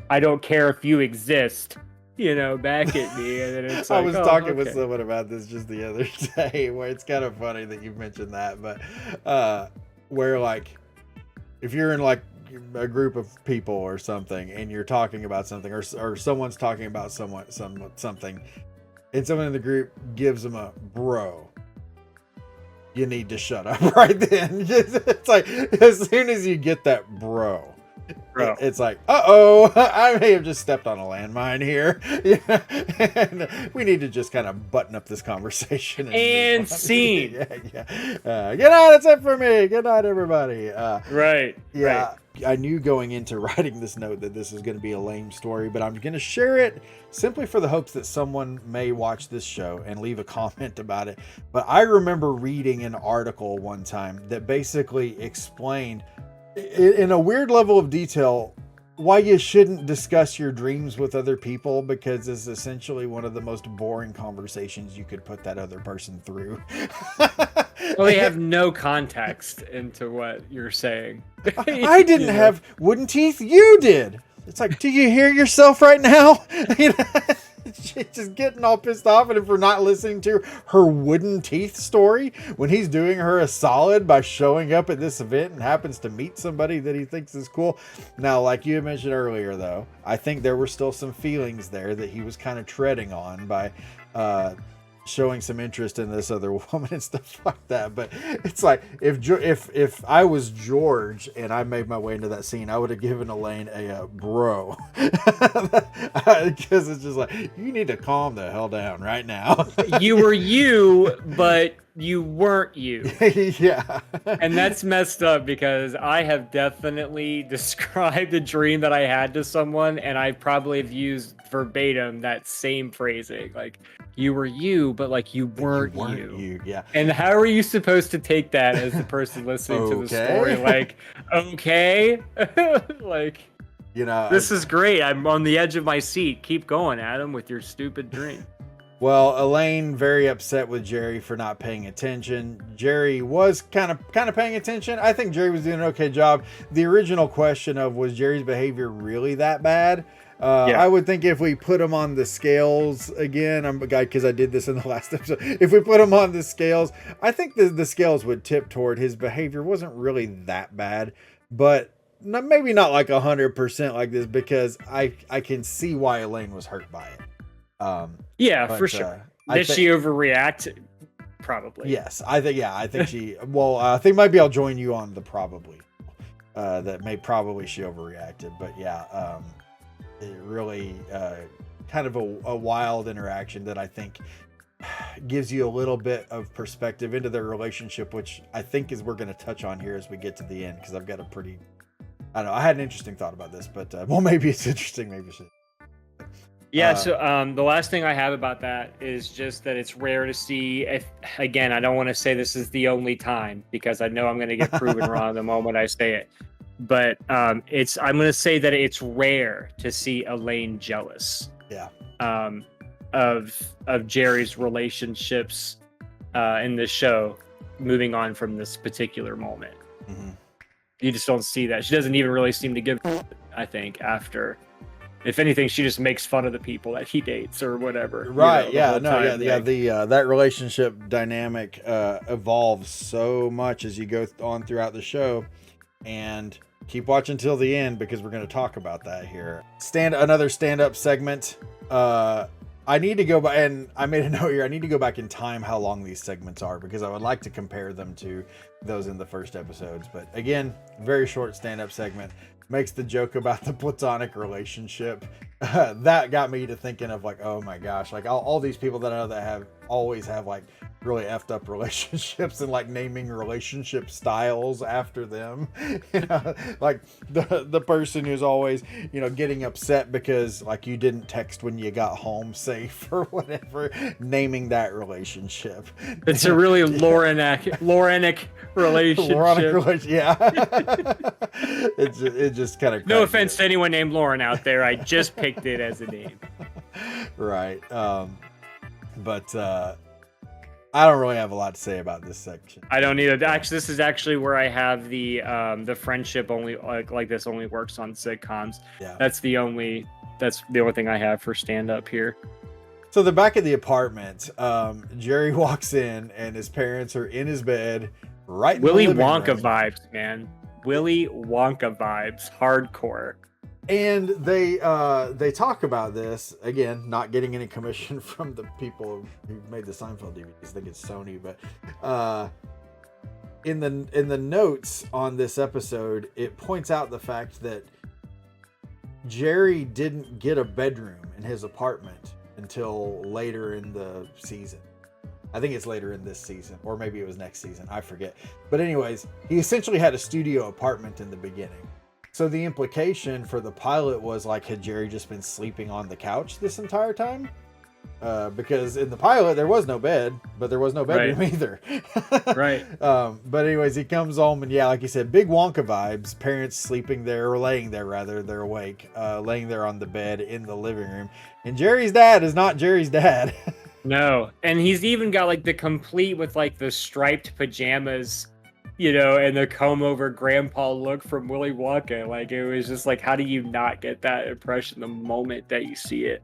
I don't care if you exist, back at me. And then it's like, I was talking with someone about this just the other day, where it's kind of funny that you mentioned that, but where, like, if you're in like a group of people or something and you're talking about something, or someone's talking about something, and someone in the group gives them a bro, you need to shut up right then. It's like, as soon as you get that bro, it's like, uh-oh, I may have just stepped on a landmine here. Yeah. And we need to just kind of button up this conversation. And scene. Yeah. Good night, that's it for me. Good night, everybody. Right. Yeah. Right. I knew going into writing this note that this is going to be a lame story, but I'm going to share it simply for the hopes that someone may watch this show and leave a comment about it. But I remember reading an article one time that basically explained in a weird level of detail why you shouldn't discuss your dreams with other people, because it's essentially one of the most boring conversations you could put that other person through. Well, they have no context into what you're saying. I didn't have wooden teeth. You did. It's like, do you hear yourself right now? She's just getting all pissed off, and if we're not listening to her wooden teeth story when he's doing her a solid by showing up at this event and happens to meet somebody that he thinks is cool. Now, like you mentioned earlier, though, I think there were still some feelings there that he was kind of treading on by showing some interest in this other woman and stuff like that. But it's like, if I was George and I made my way into that scene, I would have given Elaine a bro, because it's just like, you need to calm the hell down right now. You were you, but you weren't you. Yeah. And that's messed up, because I have definitely described a dream that I had to someone, and I probably have used verbatim that same phrasing, like, you were you, but like you weren't you. Yeah. And how are you supposed to take that as the person listening to the story? Like, okay, like, this is great. I'm on the edge of my seat. Keep going, Adam, with your stupid dream. Well, Elaine very upset with Jerry for not paying attention. Jerry was kind of paying attention. I think Jerry was doing an okay job. The original question of, was Jerry's behavior really that bad? Yeah. I would think if we put him on the scales again, I'm a guy, because I did this in the last episode. If we put him on the scales, I think the scales would tip toward his behavior wasn't really that bad, but maybe not like 100% like this, because I can see why Elaine was hurt by it. Yeah, for sure. Did she overreact? Probably. Yes, I think she. Well, I think maybe I'll join you on the probably. Probably she overreacted, but yeah. It really kind of a wild interaction that I think gives you a little bit of perspective into their relationship, which I think is we're going to touch on here as we get to the end, because I've got a pretty I don't know. I had an interesting thought about this, but well, maybe it's interesting. Maybe it's Yeah, so the last thing I have about that is just that it's rare to see. Again, I don't want to say this is the only time because I know I'm going to get proven wrong the moment I say it. But I'm going to say that it's rare to see Elaine jealous. Yeah. Of Jerry's relationships in the show, moving on from this particular moment. Mm-hmm. You just don't see that. She doesn't even really seem to give. I think after. If anything, she just makes fun of the people that he dates or whatever. Right. You know, That relationship dynamic evolves so much as you go on throughout the show, and keep watching till the end because we're going to talk about that here. Another stand-up segment. I need to go by, and I made a note here. I need to go back in time how long these segments are because I would like to compare them to those in the first episodes. But again, very short stand-up segment. Makes the joke about the platonic relationship. That got me to thinking of like, oh my gosh, like all these people that I know that always have like really effed up relationships and like naming relationship styles after them. You know, like the person who's always, you know, getting upset because like you didn't text when you got home safe or whatever, naming that relationship. It's a really Lorenic relationship. Yeah. It just kind of no offense to anyone named Lauren out there. I just picked it as a name. Right. But I don't really have a lot to say about this section. I don't either. Actually, this is actually where I have the friendship only like this only works on sitcoms. Yeah. That's the only thing I have for stand up here. So the back of the apartment, Jerry walks in and his parents are in his bed right in Willy the living Wonka room. vibes, man. Willy Wonka vibes, hardcore. And they talk about this again, not getting any commission from the people who made the Seinfeld DVDs. I think it's Sony, but in the notes on this episode, it points out the fact that Jerry didn't get a bedroom in his apartment until later in the season. I think it's later in this season, or maybe it was next season. I forget. But anyways, he essentially had a studio apartment in the beginning. So the implication for the pilot was like, had Jerry just been sleeping on the couch this entire time? Because in the pilot, there was no bed, but there was no bedroom either. Right. But anyways, he comes home and yeah, like you said, big Wonka vibes. Parents sleeping there, or laying there rather, they're awake, laying there on the bed in the living room. And Jerry's dad is not Jerry's dad. No. And he's even got like the complete with like the striped pajamas, you know, and the comb over grandpa look from Willy Wonka. Like, it was just like, how do you not get that impression the moment that you see it?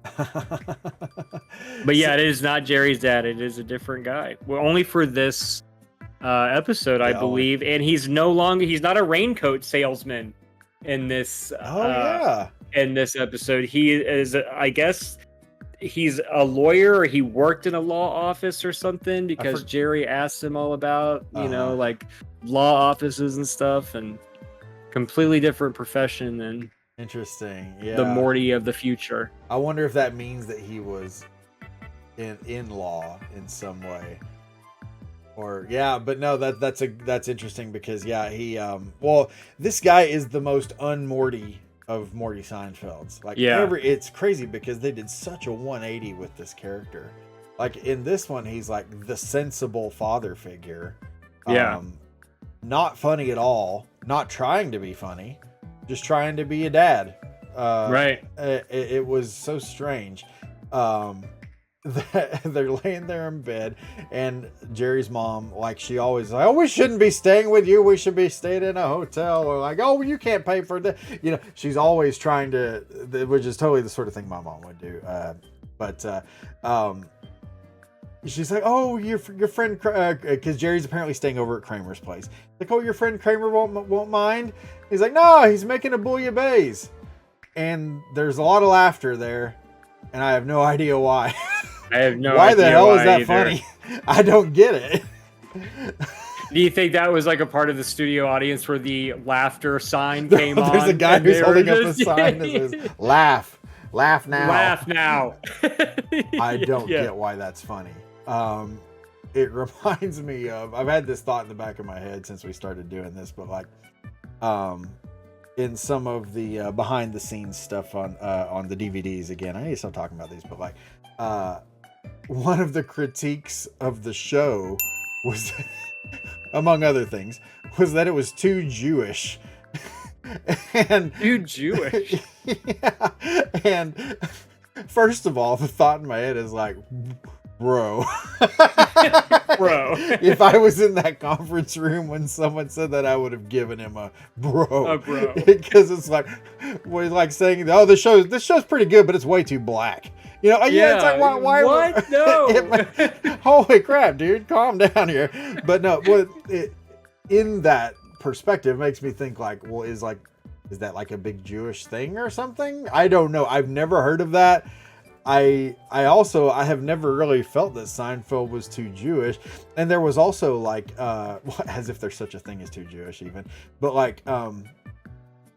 But yeah, it is not Jerry's dad. It is a different guy. Well, only for this episode, I believe. And he's not a raincoat salesman in this. In this episode, he is, I guess, he's a lawyer, or he worked in a law office or something, because Jerry asked him all about, you know, like law offices and stuff, and completely different profession than interesting. Yeah, the Morty of the future. I wonder if that means that he was in law in some way, or but no, that's interesting because he this guy is the most un-Morty of Morty Seinfelds. Like, it's crazy because they did such a 180 with this character. Like in this one, he's like the sensible father figure. Not funny at all. Not trying to be funny. Just trying to be a dad. Right. It was so strange. They're laying there in bed, and Jerry's mom, like, she always like, oh, we shouldn't be staying with you, we should be staying in a hotel, or like, oh, you can't pay for that, you know. She's always trying to, which is totally the sort of thing my mom would do. She's like, oh, your friend, because Jerry's apparently staying over at Kramer's place. Like, oh, your friend Kramer won't mind. He's like, no, he's making a bouillabaisse, and there's a lot of laughter there, and I have no idea why. I have no idea why the hell is that either. funny? I don't get it. Do you think that was like a part of the studio audience where the laughter sign came on? There's a guy who's holding up a sign that says, laugh now. Laugh now. I don't get why that's funny. It reminds me of, I've had this thought in the back of my head since we started doing this, but like, in some of the behind the scenes stuff on the DVDs. Again, I need to stop talking about these, but like one of the critiques of the show was, among other things, was that it was too Jewish. And Too Jewish. yeah, and first of all, the thought in my head is like, bro, Bro. if I was in that conference room when someone said that, I would have given him a bro. A bro. Because it's like, well, he's like saying, oh, this show's pretty good, but it's way too black. You know, yeah, it's like, why what? No. Holy crap, dude, calm down here. But no, in that perspective makes me think like, well, is that like a big Jewish thing or something? I don't know. I've never heard of that. I have never really felt that Seinfeld was too Jewish. And there was also like, as if there's such a thing as too Jewish even, but like,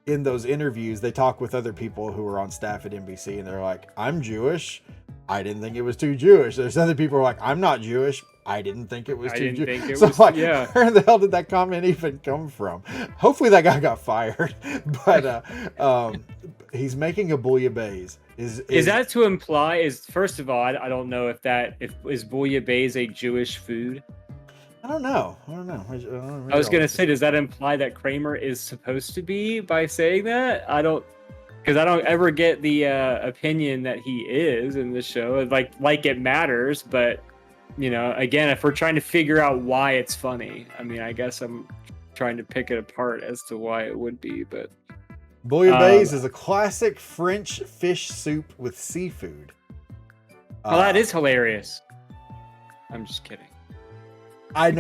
in those interviews, they talk with other people who are on staff at NBC, and they're like, I'm Jewish. I didn't think it was too Jewish. There's other people who are like, I'm not Jewish. I didn't think it was too Jewish. So like, where the hell did that comment even come from? Hopefully that guy got fired. But he's making a bouillabaisse. Is that to imply? First of all, I don't know if is bouillabaisse a Jewish food? I don't know. I was gonna say, does that imply that Kramer is supposed to be by saying that? Because I don't ever get the opinion that he is in the show. Like it matters, but you know, again, if we're trying to figure out why it's funny, I mean, I guess I'm trying to pick it apart as to why it would be. But bouillabaisse is a classic French fish soup with seafood. Well, that is hilarious. I'm just kidding. I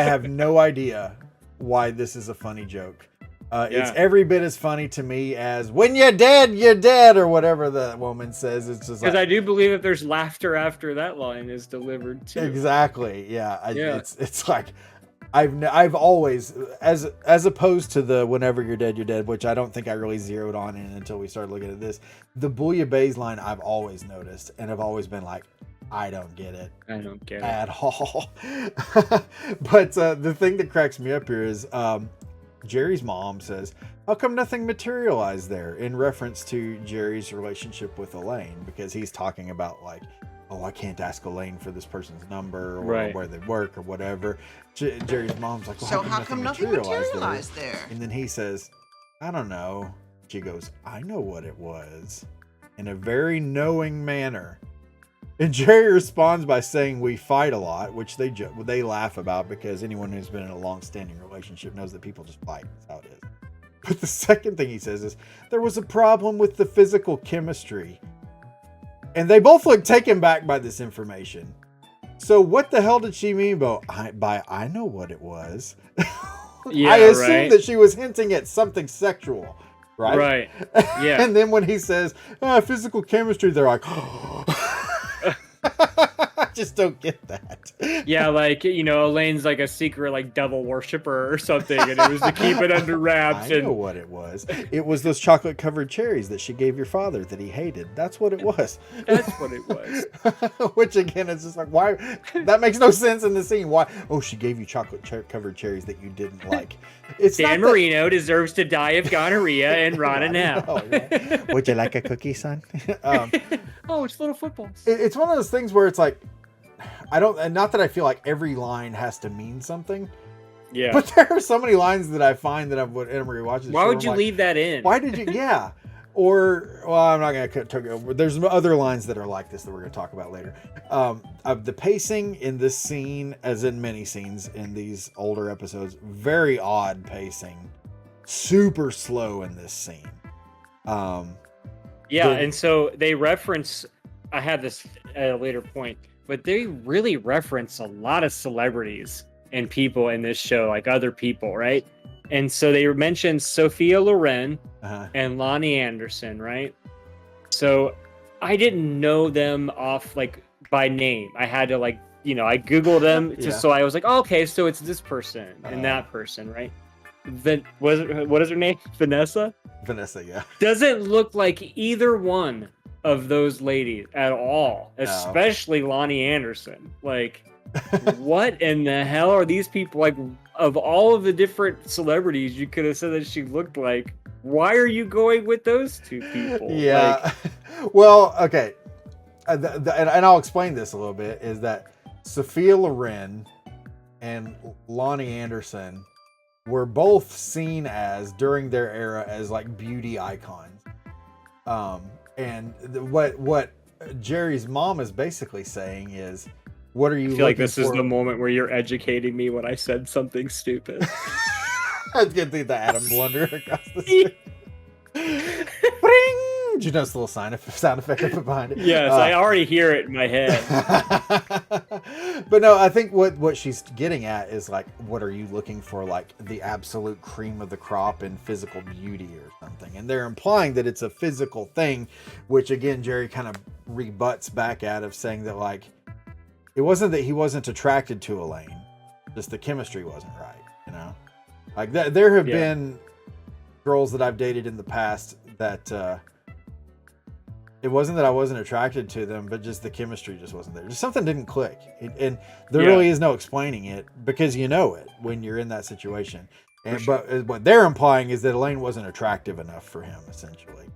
have no idea why this is a funny joke. It's every bit as funny to me as when you're dead, or whatever the woman says. It's just because I do believe that there's laughter after that line is delivered too. Exactly. Yeah. It's like I've always, as opposed to the whenever you're dead, which I don't think I really zeroed on in until we started looking at this. The bouillabaisse line I've always noticed, and I've always been like, I don't get it. I don't get it at all. But the thing that cracks me up here is Jerry's mom says, how come nothing materialized there, in reference to Jerry's relationship with Elaine, because he's talking about like, oh, I can't ask Elaine for this person's number, or where they work or whatever. Jerry's mom's like, well, so how come nothing materialized there? And then he says, I don't know. She goes, I know what it was, in a very knowing manner. And Jerry responds by saying, we fight a lot, which they laugh about, because anyone who's been in a long-standing relationship knows that people just fight. That's how it is. But the second thing he says is, there was a problem with the physical chemistry. And they both look taken back by this information. So what the hell did she mean by I know what it was? Yeah, I assumed that she was hinting at something sexual. Right? Right. Yeah. And then when he says, physical chemistry, they're like, I just don't get that. Yeah, like, you know, Elaine's like a secret like devil worshiper or something, and it was to keep it under wraps. I know what it was. It was those chocolate covered cherries that she gave your father that he hated. That's what it was. That's what it was. Which again is just like, why? That makes no sense in the scene. Why? Oh, she gave you chocolate covered cherries that you didn't like. It's Dan Marino deserves to die of gonorrhea and rot in hell. Yeah. Would you like a cookie, son? Oh, it's little footballs. It's one of those things where it's like, not that I feel like every line has to mean something. Yeah. But there are so many lines that I find that I'm rewatching. Why would you leave that in? Why did you? Yeah. Or, well, I'm not going to. There's other lines that are like this that we're going to talk about later. The pacing in this scene, as in many scenes in these older episodes, very odd pacing. Super slow in this scene. And so they reference, I have this at a later point, but they really reference a lot of celebrities and people in this show, like other people, right? And so they mentioned Sophia Loren and Lonnie Anderson, right? So I didn't know them off like by name. I had to like, you know, I Googled them so I was like, oh, okay, so it's this person and that person, right? What is her name? Vanessa, yeah. Doesn't look like either one of those ladies at all, especially Lonnie Anderson. Like, what in the hell are these people? Like, of all of the different celebrities you could have said that she looked like, why are you going with those two people? Yeah. Well, okay. And I'll explain this a little bit, is that Sophia Loren and Lonnie Anderson were both seen as, during their era, as like beauty icons. And what Jerry's mom is basically saying is, what are you I feel like looking this for? is the moment where you're educating me when I said something stupid. I was gonna do the Adam blunder across the street. Bring! Did you notice the little sound effect I put behind it? Yes, I already hear it in my head. But no, I think what she's getting at is like, what are you looking for, like the absolute cream of the crop in physical beauty or something? And they're implying that it's a physical thing, which again, Jerry kind of rebuts back at, of saying that like, it wasn't that he wasn't attracted to Elaine, just the chemistry wasn't right, you know? Like that, there have been girls that I've dated in the past that it wasn't that I wasn't attracted to them, but just the chemistry just wasn't there. Just something didn't click. And there really is no explaining it, because you know it when you're in that situation. And but what they're implying is that Elaine wasn't attractive enough for him, essentially.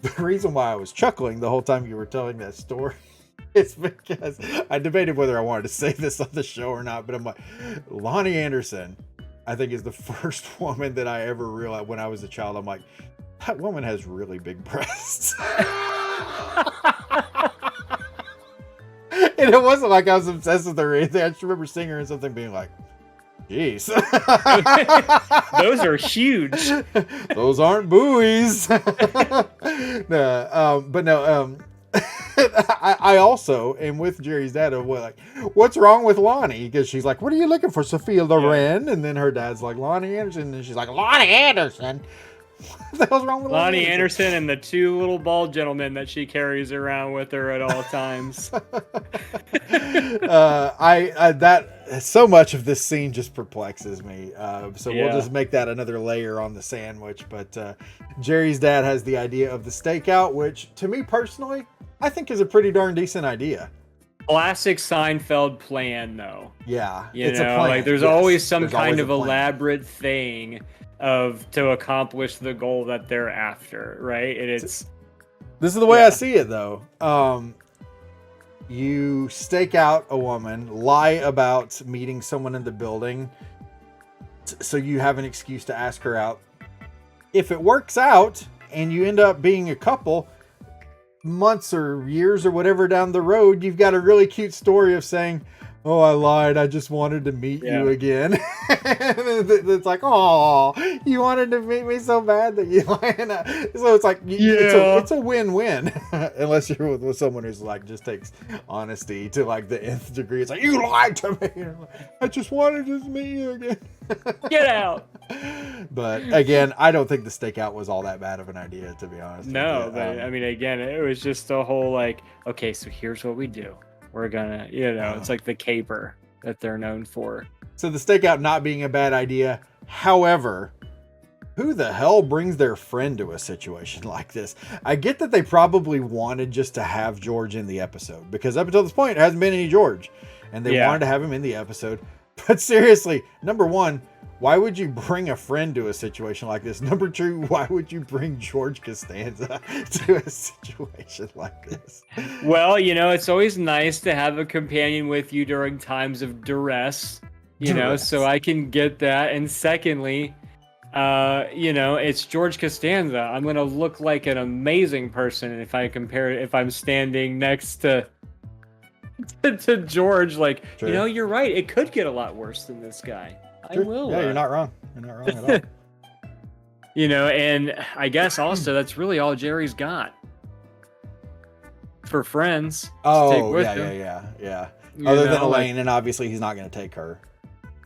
The reason why I was chuckling the whole time you were telling that story is because I debated whether I wanted to say this on the show or not, but I'm like, Lonnie Anderson, I think, is the first woman that I ever realized when I was a child. I'm like, that woman has really big breasts. And it wasn't like I was obsessed with her or anything. I just remember seeing her in something being like, jeez. Those are huge. Those aren't buoys. No, but no, I also am with Jerry's dad of what's wrong with Lonnie? Because she's like, what are you looking for, Sophia Loren? Yeah. And then her dad's like, Lonnie Anderson. And she's like, Lonnie Anderson? What the hell's wrong with Lonnie Anderson and the two little bald gentlemen that she carries around with her at all times. That so much of this scene just perplexes me. So we'll just make that another layer on the sandwich. But Jerry's dad has the idea of the stakeout, which to me personally, I think is a pretty darn decent idea. Classic Seinfeld plan, though. Yeah, it's a plan. Like there's always some kind of elaborate thing to accomplish the goal that they're after, right? And this is the way I see it, though. You stake out a woman, lie about meeting someone in the building, so you have an excuse to ask her out. If it works out and you end up being a couple, months or years or whatever down the road, you've got a really cute story of saying, oh, I lied, I just wanted to meet you again. It's like, oh, you wanted to meet me so bad that you lied. So it's like, it's a win-win. Unless you're with someone who's like, just takes honesty to like the nth degree. It's like, you lied to me. I just wanted to meet you again. Get out. But again, I don't think the stakeout was all that bad of an idea, to be honest. No, but I mean, again, it was just a whole like, okay, so here's what we do. We're gonna, it's like the caper that they're known for. So the stakeout not being a bad idea. However, who the hell brings their friend to a situation like this? I get that they probably wanted just to have George in the episode, because up until this point, it hasn't been any George. And they wanted to have him in the episode. But seriously, number one, why would you bring a friend to a situation like this? Number two, why would you bring George Costanza to a situation like this? Well, it's always nice to have a companion with you during times of duress, so I can get that. And secondly, it's George Costanza. I'm going to look like an amazing person if I'm standing next to George. Like, True. You're right. It could get a lot worse than this guy. True. I will. Yeah, you're not wrong. You're not wrong at all. And I guess also that's really all Jerry's got for friends. Oh, yeah. Other than Elaine, and obviously he's not going to take her.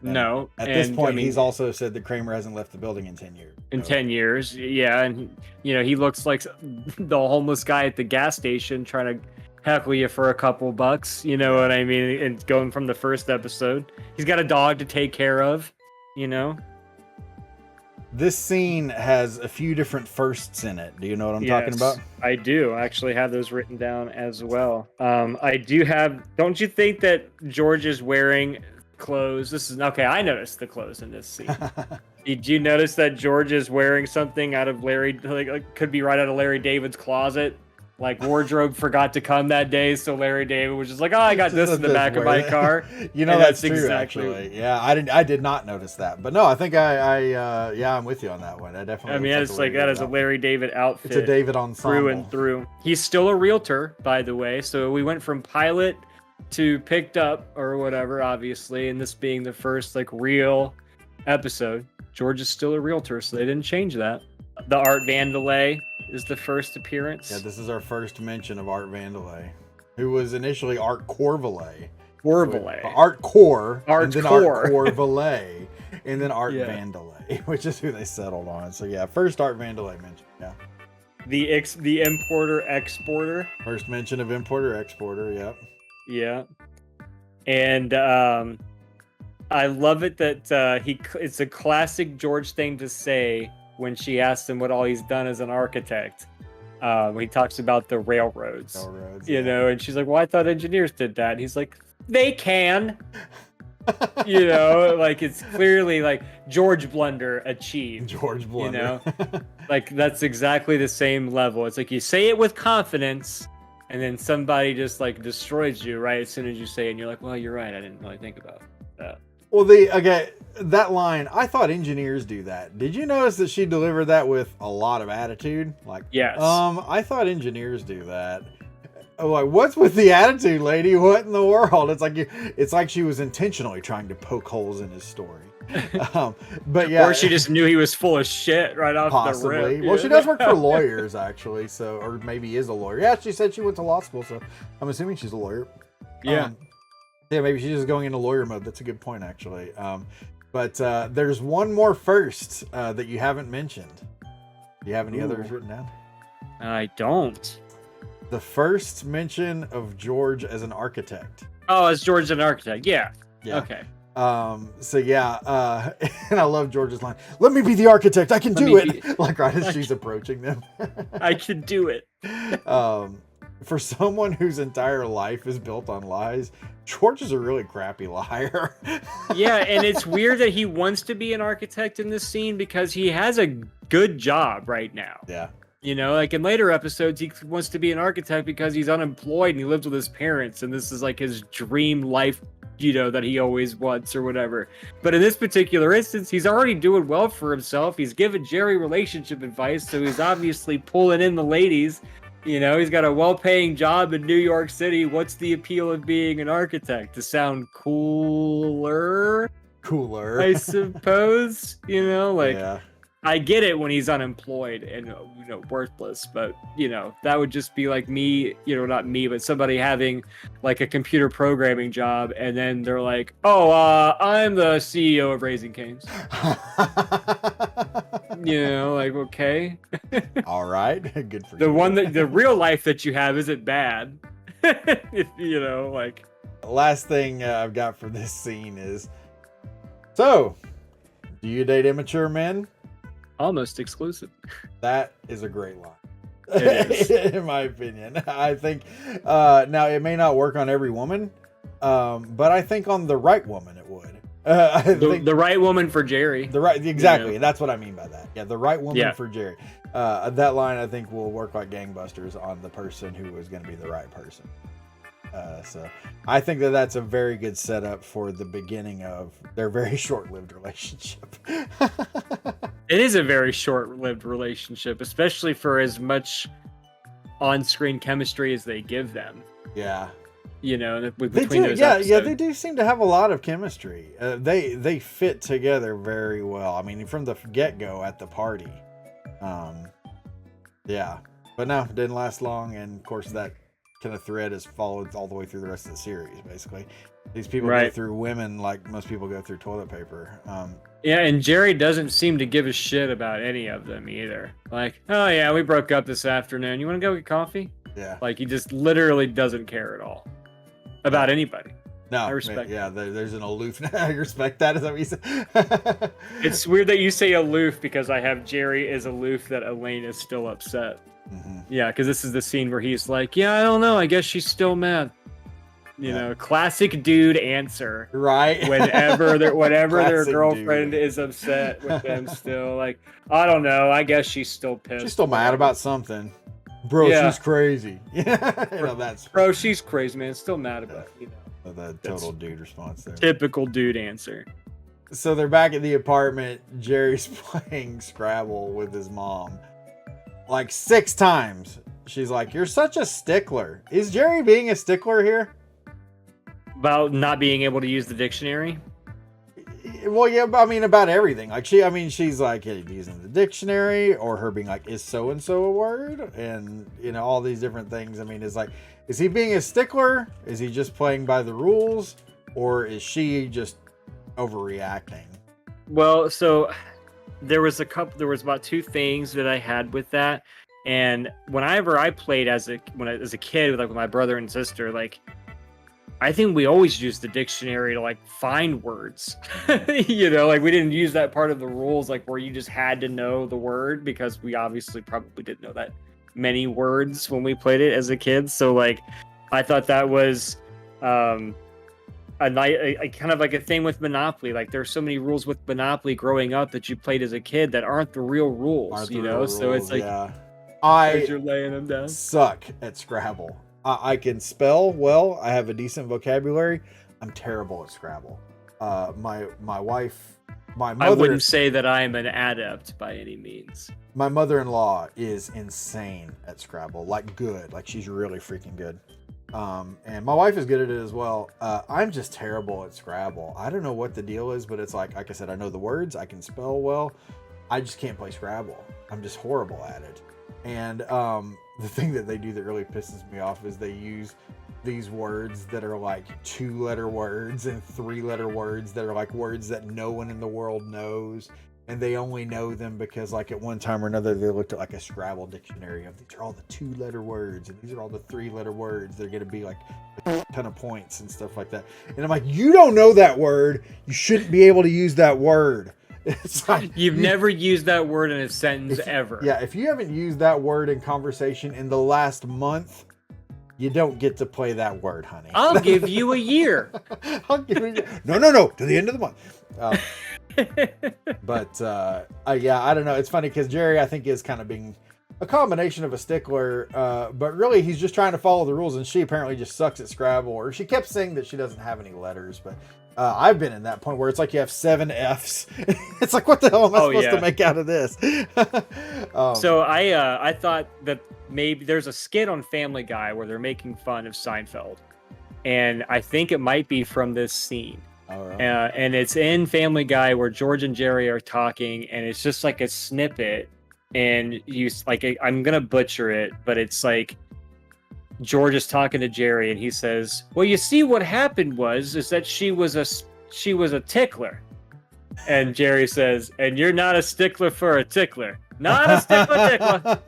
And no. At this point, he's also said that Kramer hasn't left the building in 10 years. In 10 years, yeah. And, he looks like the homeless guy at the gas station trying to heckle you for a couple bucks. You know what I mean? And going from the first episode. He's got a dog to take care of, This scene has a few different firsts in it. Do you know what I'm talking about? I do. I actually have those written down as well. I do have... Don't you think that George is wearing clothes? I noticed the clothes in this scene. Did you notice that George is wearing something out of Larry, like could be right out of Larry David's closet? Like wardrobe forgot to come that day, so Larry David was just like, "Oh, I got this in the back of my car." You know, And that's true, exactly. actually. Yeah, I did not notice that, but no, I think yeah, I'm with you on that one. I definitely. I mean, it's like that is a Larry David outfit. It's a David ensemble through and through. He's still a realtor, by the way. So we went from pilot to picked up or whatever, obviously, and this being the first like real episode. George is still a realtor, so they didn't change that. The Art Vandelay is the first appearance. Yeah, this is our first mention of Art Vandelay, who was initially Art Corvalet. Art Core, and then Art Corvalet, and then Art Vandelay, which is who they settled on. So yeah, first Art Vandelay mention. Yeah. The importer exporter. First mention of importer exporter. Yep. Yeah. And I love it that it's a classic George thing to say when she asks him what all he's done as an architect. He talks about the railroads, you know, and she's like, "Well, I thought engineers did that." And he's like, "They can." You know, like it's clearly like George Blunder achieved. George Blunder. You know, like that's exactly the same level. It's like you say it with confidence, and then somebody just like destroys you right as soon as you say it, and you're like, "Well, you're right. I didn't really think about that." Well, that line, I thought engineers do that. Did you notice that she delivered that with a lot of attitude? Like, yes. I thought engineers do that. I'm like, what's with the attitude, lady? What in the world? It's like she was intentionally trying to poke holes in his story. But yeah, or she just knew he was full of shit right off the rip. Well, she does work for lawyers, actually, so or maybe is a lawyer. Yeah, she said she went to law school, so I'm assuming she's a lawyer. Yeah. Yeah, maybe she's just going into lawyer mode. That's a good point, actually. But there's one more first that you haven't mentioned. Do you have any others written down? I don't. The first mention of George as an architect. Oh, as George an architect. Yeah. Okay. So yeah, and I love George's line, "Let me be the architect. I can do it." Like right as she's approaching them. I can do it. For someone whose entire life is built on lies, George is a really crappy liar. Yeah, and it's weird that he wants to be an architect in this scene because he has a good job right now. Yeah. You know, like in later episodes, he wants to be an architect because he's unemployed and he lives with his parents, and this is like his dream life, you know, that he always wants or whatever. But in this particular instance, he's already doing well for himself. He's giving Jerry relationship advice, so he's obviously pulling in the ladies. You know, he's got a well-paying job in New York City. What's the appeal of being an architect? To sound cooler, I suppose. You know, like I get it when he's unemployed and worthless, but that would just be like me, not me, but somebody having like a computer programming job, and then they're like, "Oh, I'm the CEO of Raising Cane's." Like, okay. All right, good for you. The real life that you have isn't bad. If like. Last thing I've got for this scene is, so, do you date immature men? Almost exclusive. That is a great line. It is. In my opinion. I think, now it may not work on every woman, but I think on the right woman it would. The right woman for Jerry. Exactly. That's what I mean by that. Yeah, the right woman for Jerry. That line I think will work like gangbusters on the person who is going to be the right person. So I think that's a very good setup for the beginning of their very short-lived relationship. It is a very short-lived relationship, especially for as much on-screen chemistry as they give them. Yeah. Between those episodes. Yeah, they do seem to have a lot of chemistry. They fit together very well. I mean, from the get-go at the party. Yeah. But no, it didn't last long, and of course that kind of thread is followed all the way through the rest of the series, basically. These people go through women like most people go through toilet paper. Yeah, and Jerry doesn't seem to give a shit about any of them either. Like, "Oh yeah, we broke up this afternoon. You want to go get coffee?" Yeah. Like, he just literally doesn't care at all about anybody. No, I respect there's an aloof. I respect that. Is that what you said? It's weird that you say aloof because I have Jerry is aloof that Elaine is still upset. Mm-hmm. Yeah, because this is the scene where he's like, "Yeah, I don't know. I guess she's still mad." You know, classic dude answer. Right. Whenever their Classic girlfriend dude. is upset with them still. Like, I don't know. I guess she's still pissed. She's still mad about something. Bro, Yeah. she's crazy. Yeah. You know, that's Bro, she's crazy, man. Still mad about it. You know, the total dude response there. typical dude answer. So they're back at the apartment. Jerry's playing Scrabble with his mom. Like 6 times. She's like, "You're such a stickler." Is Jerry being a stickler here? About not being able to use the dictionary. Well, yeah, but I mean about everything. Like she's like using the dictionary, or her being like, "Is so and so a word?" And you know all these different things. I mean, is he being a stickler? Is he just playing by the rules, or is she just overreacting? Well, so there was about 2 things that I had with that, and whenever I played as a kid with like with my brother and sister, like I think we always used the dictionary to like find words. You know, like we didn't use that part of the rules like where you just had to know the word, because we obviously probably didn't know that many words when we played it as a kid. So like I thought that was a kind of like a thing with Monopoly. Like there's so many rules with Monopoly growing up that you played as a kid that aren't the real rules, you know? So it's like, yeah. you're laying them down. Suck at Scrabble. I can spell well. I have a decent vocabulary. I'm terrible at Scrabble. My I wouldn't say that I am an adept by any means. My mother-in-law is insane at Scrabble. Like good. Like she's really freaking good. And my wife is good at it as well. I'm just terrible at Scrabble. I don't know what the deal is, but it's like I said, I know the words. I can spell well. I just can't play Scrabble. I'm just horrible at it. And the thing that they do that really pisses me off is they use these words that are like 2-letter words and 3-letter words that are like words that no one in the world knows. And they only know them because like at one time or another, they looked at like a Scrabble dictionary of these are all the 2-letter words and these are all the 3-letter words. They're going to be like a ton of points and stuff like that. And I'm like, you don't know that word. You shouldn't be able to use that word. It's like, You've never used that word in a sentence ever. Yeah, if you haven't used that word in conversation in the last month, you don't get to play that word, honey. I'll give you a year. I'll give you no, to the end of the month. But yeah, I don't know. It's funny because Jerry, I think, is kind of being a combination of a stickler, but really he's just trying to follow the rules, and she apparently just sucks at Scrabble, or she kept saying that she doesn't have any letters, but I've been in that point where it's like you have 7 F's. It's like, what the hell am I supposed to make out of this? So I thought that maybe there's a skit on Family Guy where they're making fun of Seinfeld, and I think it might be from this scene. All right. And it's in Family Guy where George and Jerry are talking, and it's just like a snippet, and I'm gonna butcher it, but it's like George is talking to Jerry, and he says, "Well, you see, what happened is that she was a tickler," and Jerry says, "And you're not a stickler for a tickler, not a tickler."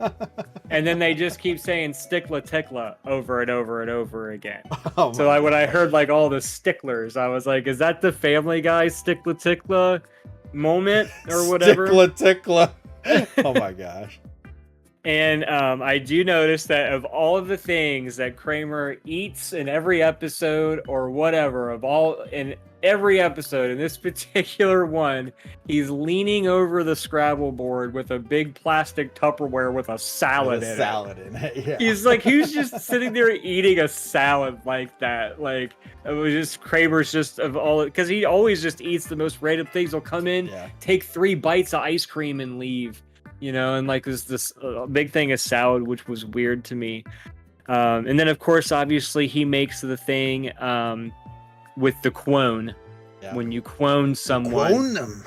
And then they just keep saying "stickler tickler" over and over and over again. Oh, so when I heard like all the sticklers, I was like, "Is that the Family Guy stickler tickler moment or whatever?" Stickler tickler. Oh my gosh. And I do notice that of all of the things that Kramer eats in every episode or whatever, in every episode, in this particular one, he's leaning over the Scrabble board with a big plastic Tupperware with a salad in it. Yeah. He's like, who's just sitting there eating a salad like that? Like, it was just Kramer's just of all, because he always just eats the most random things. He'll come in, take 3 bites of ice cream and leave. You know, and like this big thing of salad, which was weird to me. And then, of course, obviously, he makes the thing with the quone. Yeah. When you quone someone. Quone them.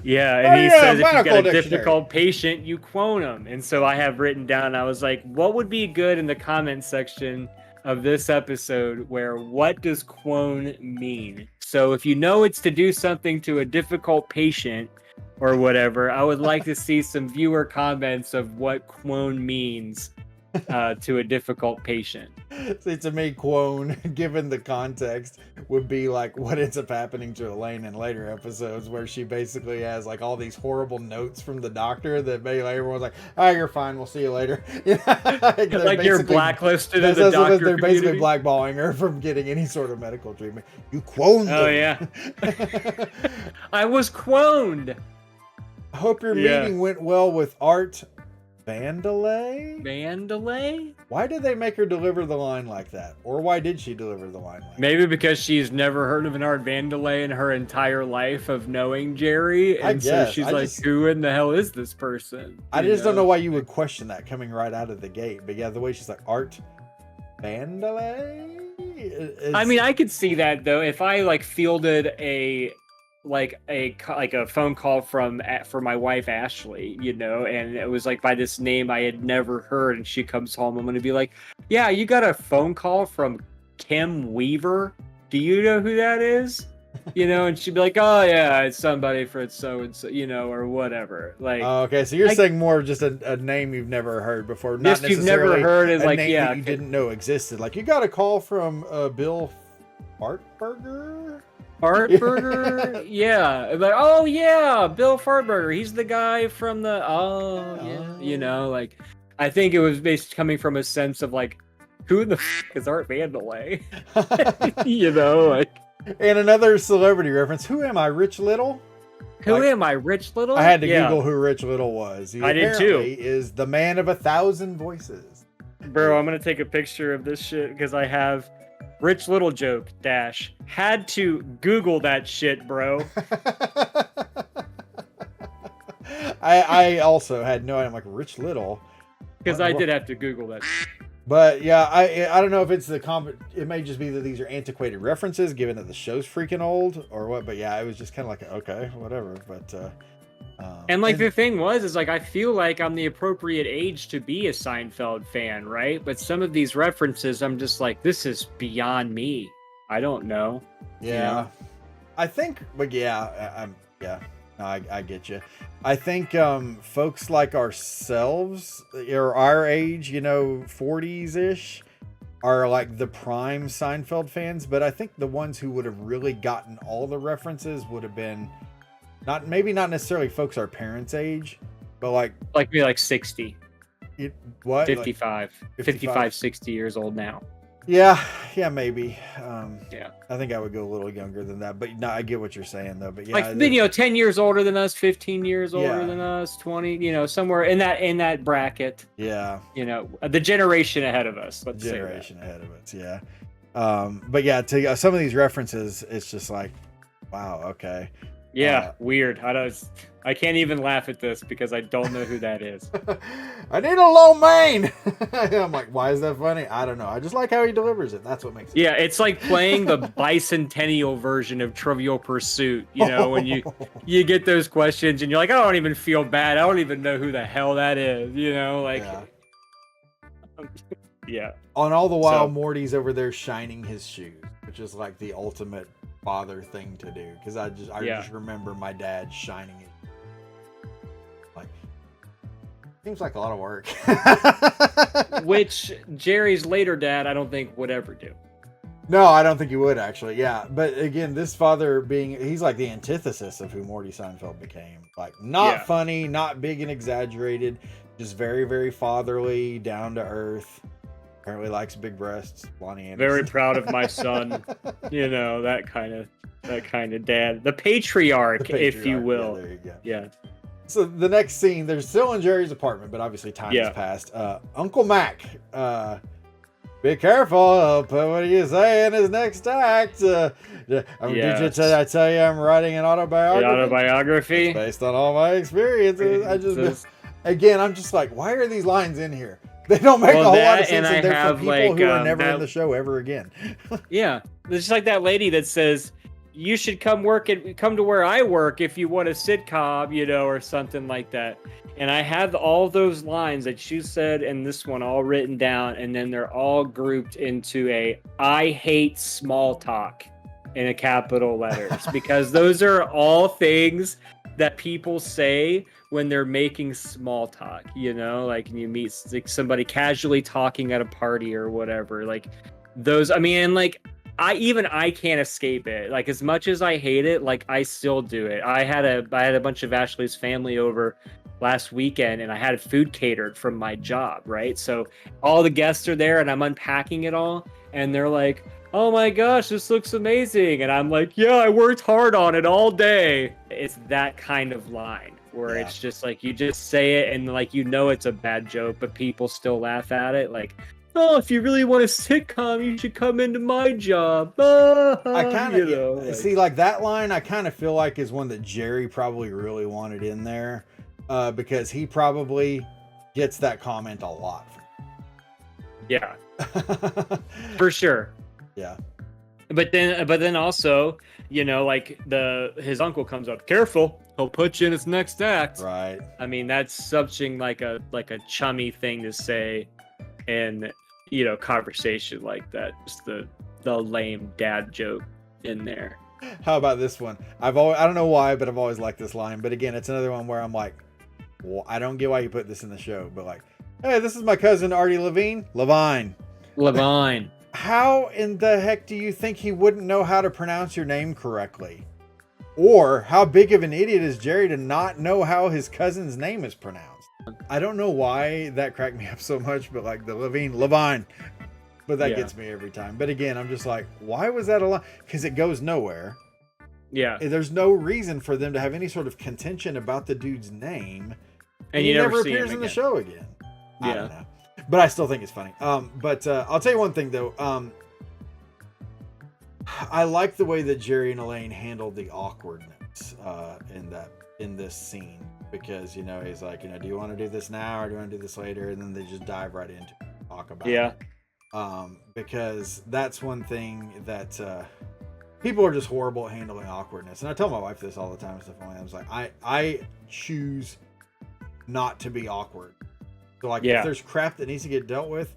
Yeah, and he says if you got a difficult patient, you quone them. And so I have written down, I was like, what would be good in the comment section of this episode where what does quone mean? So if you know it's to do something to a difficult patient, or whatever, I would like to see some viewer comments of what quone means to a difficult patient. See, to me, Quone, given the context, would be like what ends up happening to Elaine in later episodes, where she basically has like all these horrible notes from the doctor that everyone's like, "Oh, you're fine. We'll see you later." Like you're blacklisted in the That's what doctor they're basically community. blackballing her from getting any sort of medical treatment. You quoned Oh them. yeah, I was quoned. I hope your Yeah. meeting went well with Art Vandelay. Mandalay? Why did they make her deliver the line like that? Or why did she deliver the line like that? Maybe because she's never heard of an Art Vandelay in her entire life of knowing Jerry, I and so guess. she's I like, just- "Who in the hell is this person?" I You just don't know why you would question that coming right out of the gate. But yeah, the way she's like, Art Vandelay? I mean, I could see that though. If I like fielded a phone call for my wife Ashley, you know, and it was like by this name I had never heard, and she comes home, I'm gonna be like, "Yeah, you got a phone call from Kim Weaver? Do you know who that is?" You know, and she'd be like, "Oh yeah, it's somebody for so and so, you know, or whatever." Like, okay, so you're saying more of just a name you've never heard before, not Just you've never necessarily heard is a like, name yeah, that you didn't know existed. Like you got a call from Bill Fartburger. Fartburger, yeah, like, oh yeah, Bill Fartburger. He's the guy from the you know, like, I think it was based coming from a sense of like, who the is Art Vandelay? You know, like, And another celebrity reference. Who am I, Rich Little? who am I, Rich Little? I had to Yeah. Google who Rich Little was. He I did too. apparently is the man of 1,000 voices. Bro, I'm gonna take a picture of this shit because I have Rich Little joke dash had to Google that shit, bro. I also had no idea. I'm like, Rich Little? Because I did have to Google that. But yeah, I don't know if it's it may just be that these are antiquated references, given that the show's freaking old, or what. But yeah, it was just kind of like, okay, whatever. But And like the thing is like I feel like I'm the appropriate age to be a Seinfeld fan, right? But some of these references, I'm just like, this is beyond me. I don't know. yeah, You know? I think, but yeah, yeah. No, I get you. I think folks like ourselves, or our age, you know, 40s ish, are like the prime Seinfeld fans. But I think the ones who would have really gotten all the references would have been maybe not necessarily folks our parents' age, but like me, like 60, what? 55, 55, 60 years old now. Yeah, maybe. Yeah. I think I would go a little younger than that, but no, I get what you're saying though. But yeah, Like, you know, 10 years older than us, 15 years older than us, 20, you know, somewhere in that bracket. Yeah, You know, the generation ahead of us. Let's generation ahead of us. Yeah. But yeah, to some of these references, it's just like, wow, okay. Yeah, weird. I can't even laugh at this because I don't know who that is. I need a low main. I'm like, why is that funny? I don't know. I just like how he delivers it. That's what makes it. Yeah, it's like playing the bicentennial version of Trivial Pursuit. You know, when you get those questions and you're like, I don't even feel bad. I don't even know who the hell that is. You know, like, yeah. On all the while, Morty's over there shining his shoes, which is like the ultimate father thing to do. Because I just remember my dad shining it. Like, seems like a lot of work. Which Jerry's later dad, I don't think would ever do. No, I don't think he would actually. Yeah, but again, this father he's like the antithesis of who Morty Seinfeld became. Like, not funny, not big and exaggerated, just very, very fatherly, down to earth. Apparently likes big breasts. Lonnie Anderson. Very proud of my son. You know, that kind of dad, the patriarch, if you will. Yeah, there you go. Yeah. So the next scene, they're still in Jerry's apartment, but obviously time has passed. Uncle Mac, be careful. What do you say in his next act? Did I tell you I'm writing an autobiography? The autobiography? It's based on all my experiences. I'm just like, why are these lines in here? They don't make a whole lot of sense, and they're for people who are never in the show ever again. Yeah, it's just like that lady that says, you should come to where I work if you want a sitcom, you know, or something like that. And I have all those lines that you said and this one all written down, and then they're all grouped into I hate small talk. in a capital letters, because those are all things that people say when they're making small talk, you know, like when you meet like somebody casually talking at a party or whatever, like those, I mean, and like I can't escape it. Like as much as I hate it, like I still do it. I had a bunch of Ashley's family over last weekend and I had food catered from my job, right? So all the guests are there and I'm unpacking it all and they're like, "Oh my gosh, this looks amazing." And I'm like, "Yeah, I worked hard on it all day." It's that kind of line where it's just like you just say it and like you know it's a bad joke, but people still laugh at it. Like, "Oh, if you really want a sitcom, you should come into my job." I kind of, you know, like, see, like that line, I kind of feel like is one that Jerry probably really wanted in there, because he probably gets that comment a lot. yeah, for sure. Yeah. But then also, you know, like his uncle comes up, "Careful, he'll put you in his next act." Right. I mean, that's something like a chummy thing to say in, you know, conversation like that. Just the lame dad joke in there. How about this one? I don't know why, but I've always liked this line. But again, it's another one where I'm like, well, I don't get why you put this in the show, but like, "Hey, this is my cousin Artie Levine." Levine. How in the heck do you think he wouldn't know how to pronounce your name correctly? Or how big of an idiot is Jerry to not know how his cousin's name is pronounced? I don't know why that cracked me up so much, but like the Levine. But that gets me every time. But again, I'm just like, why was that a line? Because it goes nowhere. Yeah. There's no reason for them to have any sort of contention about the dude's name. And he you never see him appears in the again. show again. I Yeah. don't know. But I still think it's funny. But I'll tell you one thing though. I like the way that Jerry and Elaine handled the awkwardness in this scene, because, you know, he's like, you know, "Do you want to do this now or do you want to do this later?" And then they just dive right into it and talk about it. Because that's one thing that people are just horrible at handling awkwardness. And I tell my wife this all the time and stuff. I was like, I choose not to be awkward. So like, if there's crap that needs to get dealt with,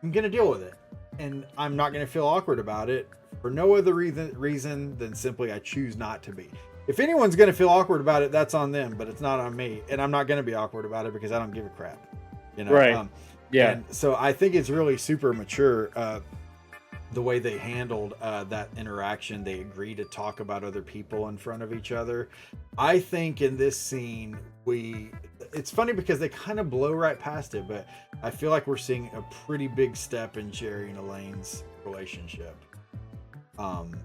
I'm gonna deal with it, and I'm not gonna feel awkward about it for no other reason than simply I choose not to be. If anyone's gonna feel awkward about it, that's on them, but it's not on me, and I'm not gonna be awkward about it because I don't give a crap. You know, Right. Yeah. And so I think it's really super mature the way they handled that interaction. They agree to talk about other people in front of each other. I think in this scene, it's funny because they kind of blow right past it, but I feel like we're seeing a pretty big step in Jerry and Elaine's relationship. And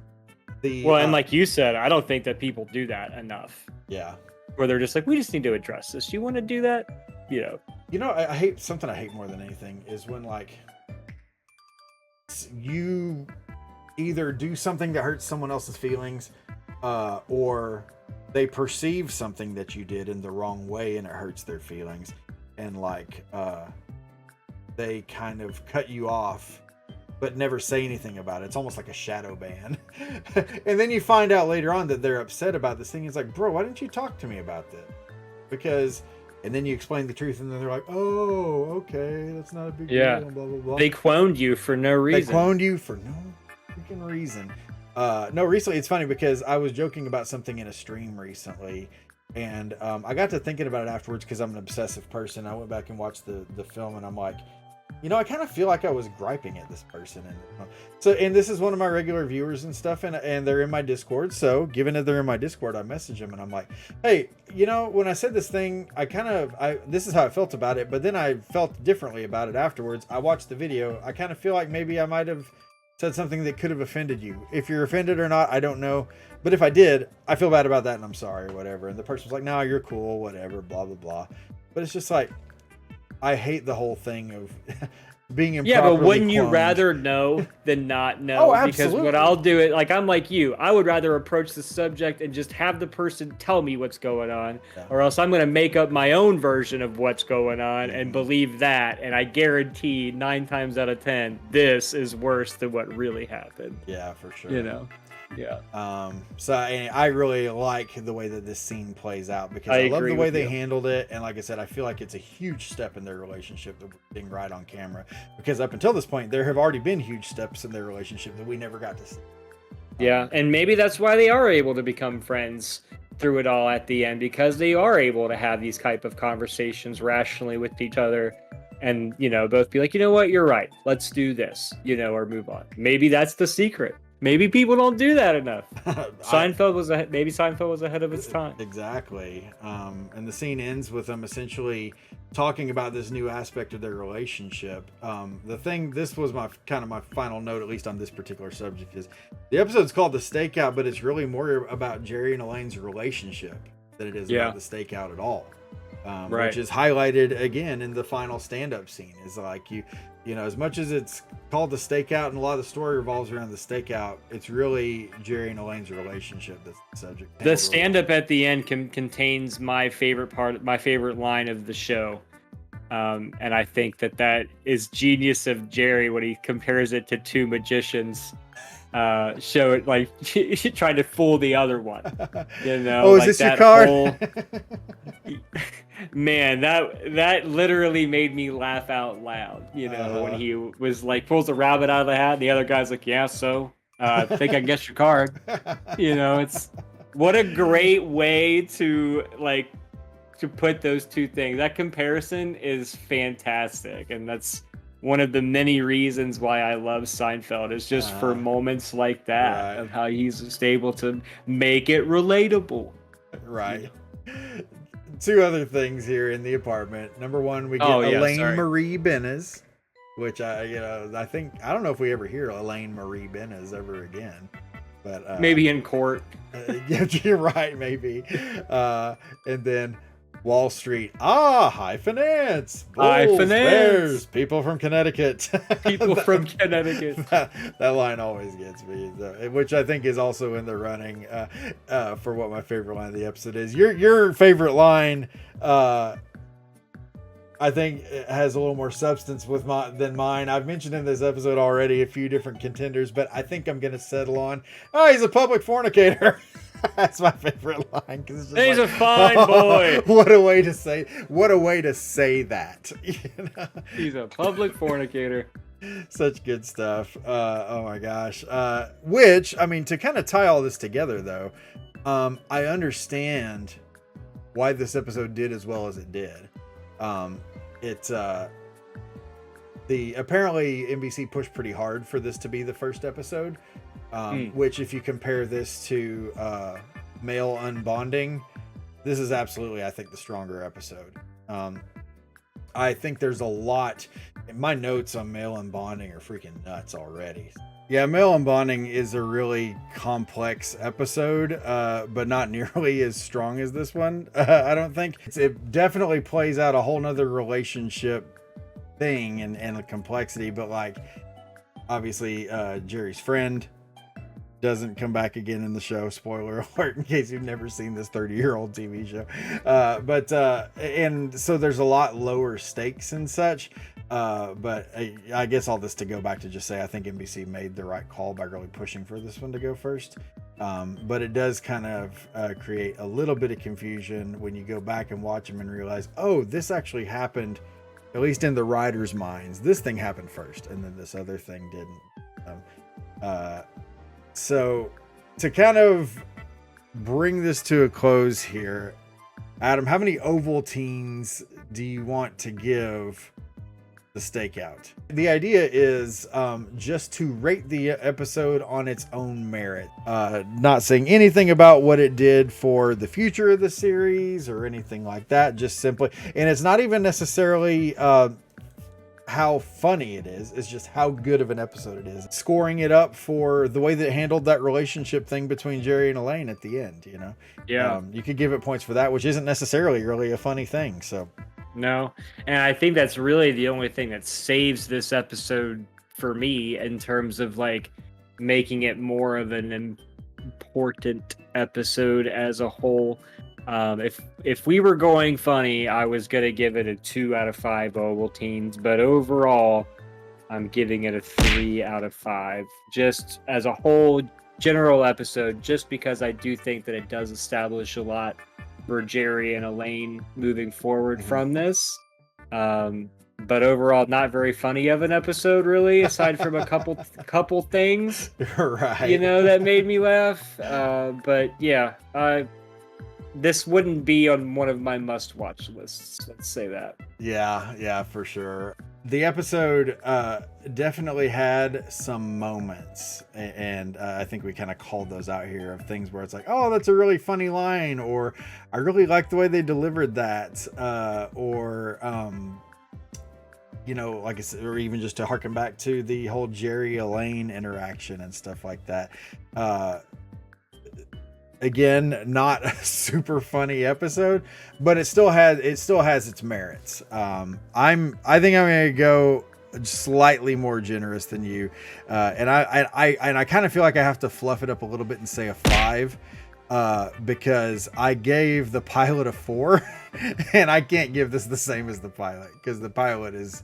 like you said, I don't think that people do that enough. Yeah. Where they're just like, "We just need to address this. You want to do that?" You know. I hate something I hate more than anything is when like you either do something that hurts someone else's feelings, or they perceive something that you did in the wrong way and it hurts their feelings, and like they kind of cut you off but never say anything about it. It's almost like a shadow ban. And then you find out later on that they're upset about this thing. It's like, bro, why didn't you talk to me about this? Because, and then you explain the truth and then they're like, "Oh, okay, that's not a big deal," blah, blah, blah. They cloned you for no reason. They cloned you for no freaking reason. No, recently it's funny because I was joking about something in a stream recently, and I got to thinking about it afterwards because I'm an obsessive person. I went back and watched the film, and I'm like, you know, I kind of feel like I was griping at this person. And this is one of my regular viewers and stuff, and they're in my Discord. So given that they're in my Discord, I message them and I'm like, "Hey, you know, when I said this thing, this is how I felt about it, but then I felt differently about it afterwards. I watched the video. I kind of feel like maybe I might have said something that could have offended you. If you're offended or not, I don't know. But if I did, I feel bad about that and I'm sorry," or whatever. And the person was like, "No, you're cool, whatever, blah, blah, blah." But it's just like, I hate the whole thing of being improperly Yeah, but wouldn't you cloned. rather know than not know? Oh, Because absolutely. what I'll do it, like I'm like you, I would rather approach the subject and just have the person tell me what's going on, or else I'm going to make up my own version of what's going on and believe that, and I guarantee 9 times out of 10, this is worse than what really happened. Yeah, for sure. You know? Yeah. So I really like the way that this scene plays out because I I love agree the way with they you. handled it, and like I said, I feel like it's a huge step in their relationship that we're seeing right on camera, because up until this point there have already been huge steps in their relationship that we never got to see. Yeah, and maybe that's why they are able to become friends through it all at the end, because they are able to have these type of conversations rationally with each other, and both be like, you know what, you're right, let's do this, or move on. Maybe that's the secret. Maybe people don't do that enough. Seinfeld was ahead of its time. Exactly. And the scene ends with them essentially talking about this new aspect of their relationship. This was my final note, at least on this particular subject, is the episode's called The Stakeout, but it's really more about Jerry and Elaine's relationship than it is about the stakeout at all. Right. Which is highlighted again in the final stand-up scene. Is like as much as it's called The Stakeout and a lot of the story revolves around the stakeout, it's really Jerry and Elaine's relationship that's the subject. The stand-up at the end contains my favorite line of the show. And I think that is genius of Jerry when he compares it to two magicians. Show it like trying to fool the other one. Oh, is this your card? Man, that literally made me laugh out loud. When he was like pulls a rabbit out of the hat, and the other guy's like, "Yeah, so I think I can guess your card." It's what a great way to put those two things. That comparison is fantastic, and that's one of the many reasons why I love Seinfeld, is just for moments like that, of how he's just able to make it relatable. Right. Two other things here in the apartment. Number one, we get Elaine Marie Benes, which I don't know if we ever hear Elaine Marie Benes ever again, but maybe in court. You're right, maybe. And then Wall Street. High finance. Bulls, high finance. Bears, people from Connecticut. People from Connecticut. That line always gets me, which I think is also in the running for what my favorite line of the episode is. Your favorite line, I think, has a little more substance than mine. I've mentioned in this episode already a few different contenders, but I think I'm going to settle on, he's a public fornicator. That's my favorite line. He's a fine boy. What a way to say that. He's a public fornicator. Such good stuff. Oh my gosh. Which, I mean, to kind of tie all this together though, I understand why this episode did as well as it did. Apparently NBC pushed pretty hard for this to be the first episode. Which, if you compare this to Male Unbonding, this is absolutely, I think, the stronger episode. I think there's a lot. My notes on Male Unbonding are freaking nuts already. Yeah, Male Unbonding is a really complex episode, but not nearly as strong as this one, I don't think. It definitely plays out a whole nother relationship thing and the complexity, but obviously Jerry's friend doesn't come back again in the show. Spoiler alert, in case you've never seen this 30-year-old TV show. And so there's a lot lower stakes and such. But I guess all this to go back to just say, I think NBC made the right call by really pushing for this one to go first. But it does kind of create a little bit of confusion when you go back and watch them and realize, this actually happened, at least in the writers' minds. This thing happened first, and then this other thing didn't. So to kind of bring this to a close here, Adam, how many Ovaltines do you want to give The Stakeout? The idea is just to rate the episode on its own merit, not saying anything about what it did for the future of the series or anything like that, just simply, and it's not even necessarily how funny it is, it's just how good of an episode it is. Scoring it up for the way that it handled that relationship thing between Jerry and Elaine at the end, Yeah. You could give it points for that, which isn't necessarily really a funny thing. So no, and I think that's really the only thing that saves this episode for me in terms of making it more of an important episode as a whole. If we were going funny, I was gonna give it a 2 out of 5 Ovaltines, but overall, I'm giving it a 3 out of 5. Just as a whole general episode, just because I do think that it does establish a lot for Jerry and Elaine moving forward from this. but overall not very funny of an episode, really, aside from a couple things, Right. that made me laugh. But yeah, this wouldn't be on one of my must-watch lists. Let's say that. Yeah, for sure. The episode definitely had some moments, and I think we kind of called those out here, of things where it's like, oh, that's a really funny line, or I really like the way they delivered that, or like I said, or even just to harken back to the whole Jerry Elaine interaction and stuff like that. Again, not a super funny episode, but it still has its merits. I think I'm going to go slightly more generous than you, and I kind of feel like I have to fluff it up a little bit and say a 5, because I gave the pilot a 4, and I can't give this the same as the pilot, because the pilot is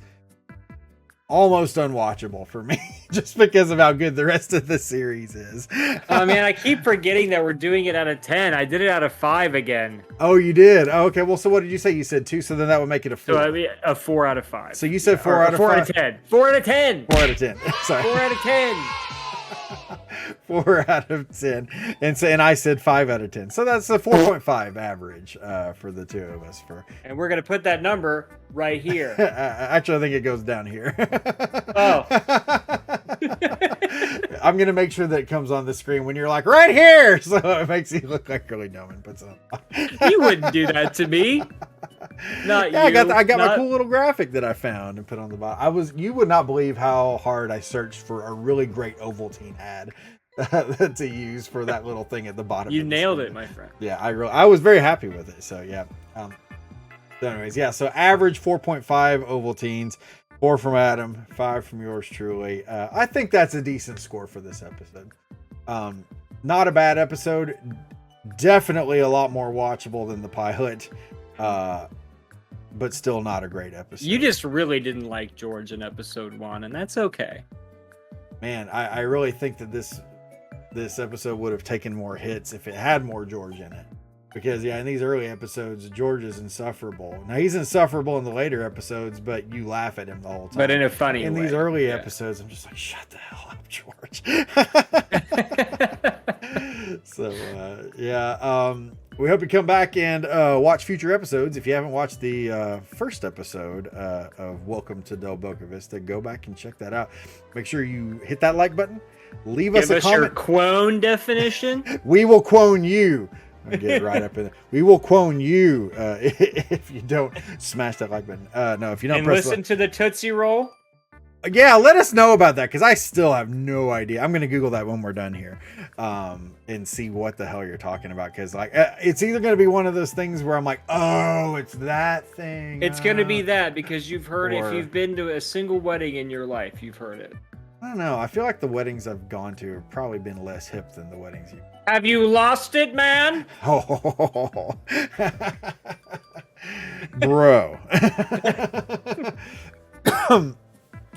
almost unwatchable for me, just because of how good the rest of the series is. Oh man, I keep forgetting that we're doing it out of 10. I did it out of 5 again. Oh, you did? Oh, okay. Well, so what did you say? You said 2, so then that would make it a 4. So I mean, a 4 out of 5. So you said 4 out of 4 5? out of 10. 4 out of 10. 4 out of 10. Sorry. 4 out of 10. 4 out of 10. And I said 5 out of 10. So that's a 4.5 average for the two of us. And we're going to put that number right here. Actually, I think it goes down here. Oh. I'm going to make sure that it comes on the screen when you're like, right here. So it makes you look like really dumb and puts it on. You wouldn't do that to me. Not yeah, you. I got my cool little graphic that I found and put on the bottom. You would not believe how hard I searched for a really great Ovaltine ad to use for that little thing at the bottom. You nailed it, my friend. Yeah, I was very happy with it. So yeah. So anyways, yeah. So average 4.5 Ovaltines, 4 from Adam, 5 from yours truly. I think that's a decent score for this episode. Not a bad episode. Definitely a lot more watchable than the pilot. But still not a great episode. You just really didn't like George in episode 1, and that's okay. Man, I really think that this episode would have taken more hits if it had more George in it. Because in these early episodes, George is insufferable. Now he's insufferable in the later episodes, but you laugh at him the whole time. But in a funny way. In these early episodes, I'm just like, shut the hell up, George. So we hope you come back and watch future episodes. If you haven't watched the first episode of Welcome to Del Boca Vista, go back and check that out. Make sure you hit that like button. Leave us a comment. Your quone definition. We will quone you. Get right up in there. We will quone you if you don't smash that like button. No, if you don't and press listen to the Tootsie Roll. Yeah, let us know about that, because I still have no idea. I'm going to Google that when we're done here and see what the hell you're talking about, because it's either going to be one of those things where I'm like, oh, it's that thing. It's going to be that, because you've heard it. If you've been to a single wedding in your life, you've heard it. I don't know. I feel like the weddings I've gone to have probably been less hip than the weddings you. Have you lost it, man? Oh, bro.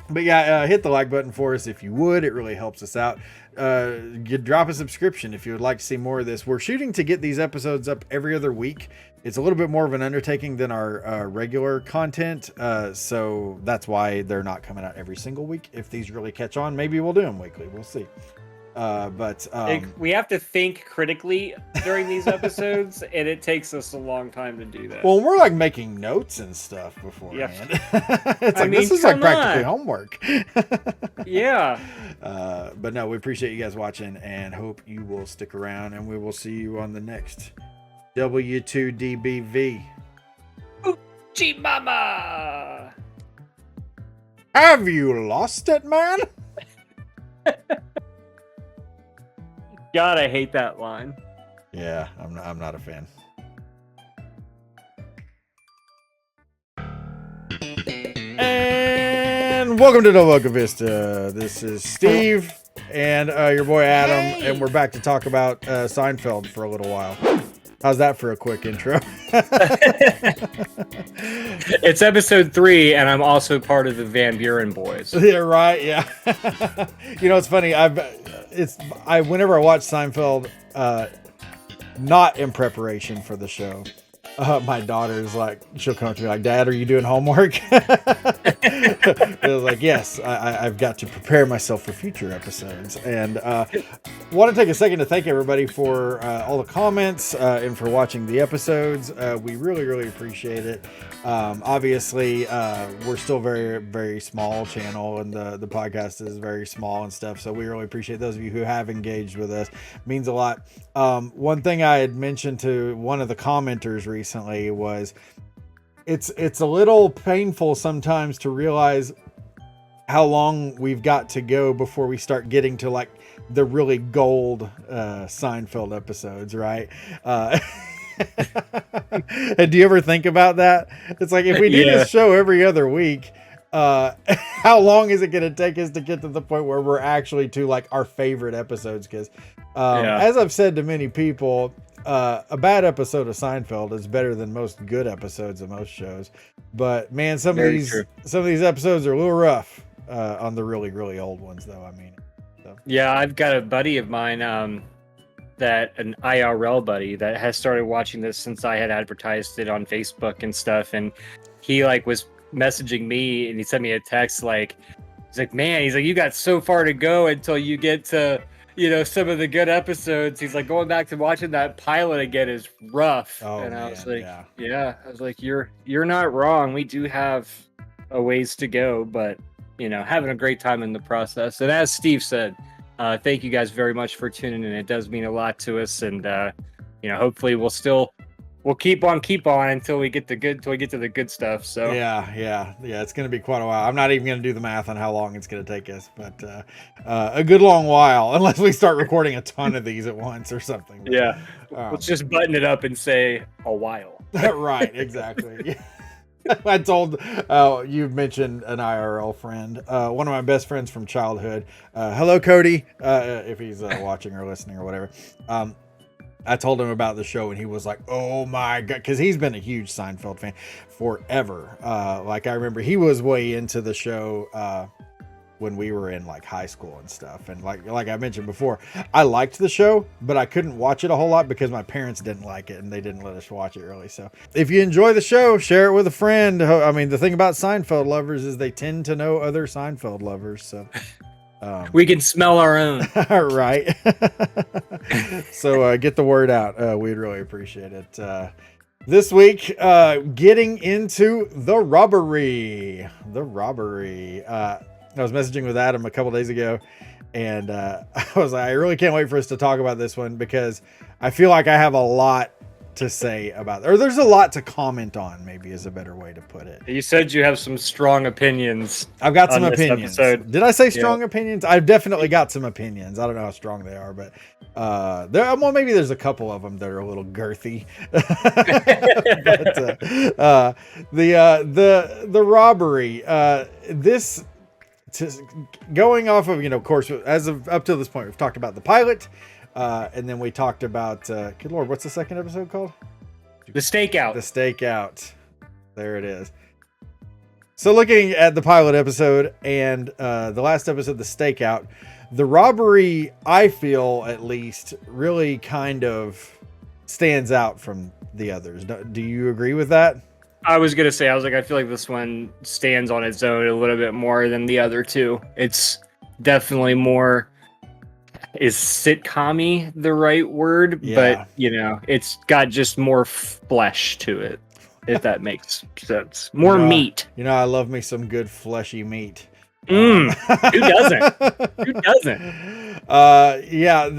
But yeah, hit the like button for us if you would. It really helps us out. Drop a subscription if you would like to see more of this. We're shooting to get these episodes up every other week. It's a little bit more of an undertaking than our regular content. So that's why they're not coming out every single week. If these really catch on, maybe we'll do them weekly. We'll see. But we have to think critically during these episodes, and it takes us a long time to do that. Well, we're like making notes and stuff beforehand. It's like, this is like practically homework. Yeah. But no, we appreciate you guys watching and hope you will stick around, and we will see you on the next W2DBV. Oochie mama! Have you lost it, man? God, I hate that line. Yeah, I'm not a fan. And welcome to the Boca Vista. This is Steve and your boy Adam, and we're back to talk about Seinfeld for a little while. How's that for a quick intro? It's episode 3, and I'm also part of the Van Buren boys. Yeah, right. Yeah. It's funny. Whenever I watch Seinfeld, not in preparation for the show, my daughter's like, she'll come up to me like, Dad, are you doing homework? I was like, yes, I've got to prepare myself for future episodes. And want to take a second to thank everybody for all the comments and for watching the episodes. We really, really appreciate it. Obviously, we're still very, very small channel, and the podcast is very small and stuff. So we really appreciate those of you who have engaged with us. It means a lot. One thing I had mentioned to one of the commenters recently was it's a little painful sometimes to realize how long we've got to go before we start getting to like the really gold Seinfeld episodes, right? And do you ever think about that? It's like, if we do this show every other week, how long is it going to take us to get to the point where we're actually to like our favorite episodes? Because as I've said to many people, a bad episode of Seinfeld is better than most good episodes of most shows. But man, some of these episodes are a little rough on the really, really old ones, though. I mean, so. Yeah, I've got a buddy of mine, an IRL buddy that has started watching this since I had advertised it on Facebook and stuff, and he like was messaging me, and he sent me a text like, he's like, man, he's like, you got so far to go until you get to, you know, some of the good episodes. He's like, going back to watching that pilot again is rough. And I was like, yeah, I was like, you're not wrong. We do have a ways to go, but you know, having a great time in the process. And as Steve said, thank you guys very much for tuning in. It does mean a lot to us, and you know, hopefully we'll keep on until we get to the good stuff. So yeah, it's going to be quite a while. I'm not even going to do the math on how long it's going to take us, but a good long while, unless we start recording a ton of these at once or something. Yeah, let's just button it up and say a while. Right, exactly. I told you mentioned an IRL friend, one of my best friends from childhood. Hello, Cody, if he's watching or listening or whatever. I told him about the show, and he was like, oh my God, because he's been a huge Seinfeld fan forever. Like, I remember he was way into the show when we were in like high school and stuff. And like I mentioned before, I liked the show, but I couldn't watch it a whole lot because my parents didn't like it and they didn't let us watch it really. So if you enjoy the show, share it with a friend. I mean, the thing about Seinfeld lovers is they tend to know other Seinfeld lovers. So we can smell our own. Right. So get the word out. We'd really appreciate it. This week, getting into the robbery. I was messaging with Adam a couple days ago, and I was like, I really can't wait for us to talk about this one, because I feel like I have a lot to say about it, or there's a lot to comment on, maybe is a better way to put it. You said you have some strong opinions. I've got some opinions. Did I say strong opinions? I've definitely got some opinions. I don't know how strong they are, but well, maybe there's a couple of them that are a little girthy. But the robbery, this, going off of, of course, as of up to this point, we've talked about the pilot, and then we talked about good Lord, what's the second episode called? The Stakeout. The Stakeout. There it is. So looking at the pilot episode and the last episode, the Stakeout, the robbery, I feel at least, really kind of stands out from the others. Do you agree with that? I was going to say, I feel like this one stands on its own a little bit more than the other two. It's definitely more, is sitcom-y the right word? Yeah. But, it's got just more flesh to it, if that makes sense. More meat. I love me some good fleshy meat. Who doesn't? Who doesn't? Yeah,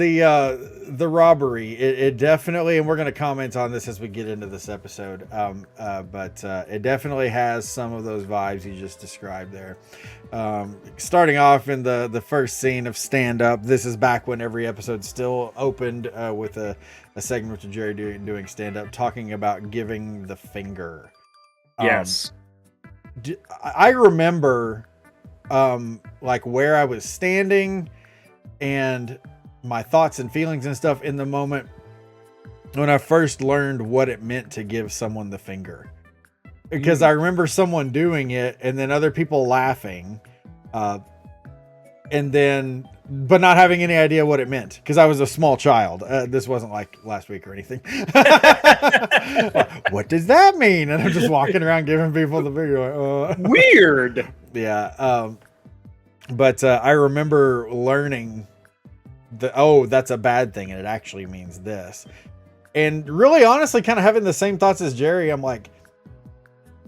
the robbery, it definitely, and we're going to comment on this as we get into this episode, but it definitely has some of those vibes you just described there. Starting off in the first scene of stand up, this is back when every episode still opened with a segment with Jerry doing stand up, talking about giving the finger. Yes. I remember like where I was standing and my thoughts and feelings and stuff in the moment when I first learned what it meant to give someone the finger, because I remember someone doing it and then other people laughing, and then but not having any idea what it meant because I was a small child. This wasn't like last week or anything. What does that mean? And I'm just walking around giving people the finger. Like, Weird. Yeah. But I remember learning that's a bad thing, and it actually means this. And really, honestly, kind of having the same thoughts as Jerry. I'm like,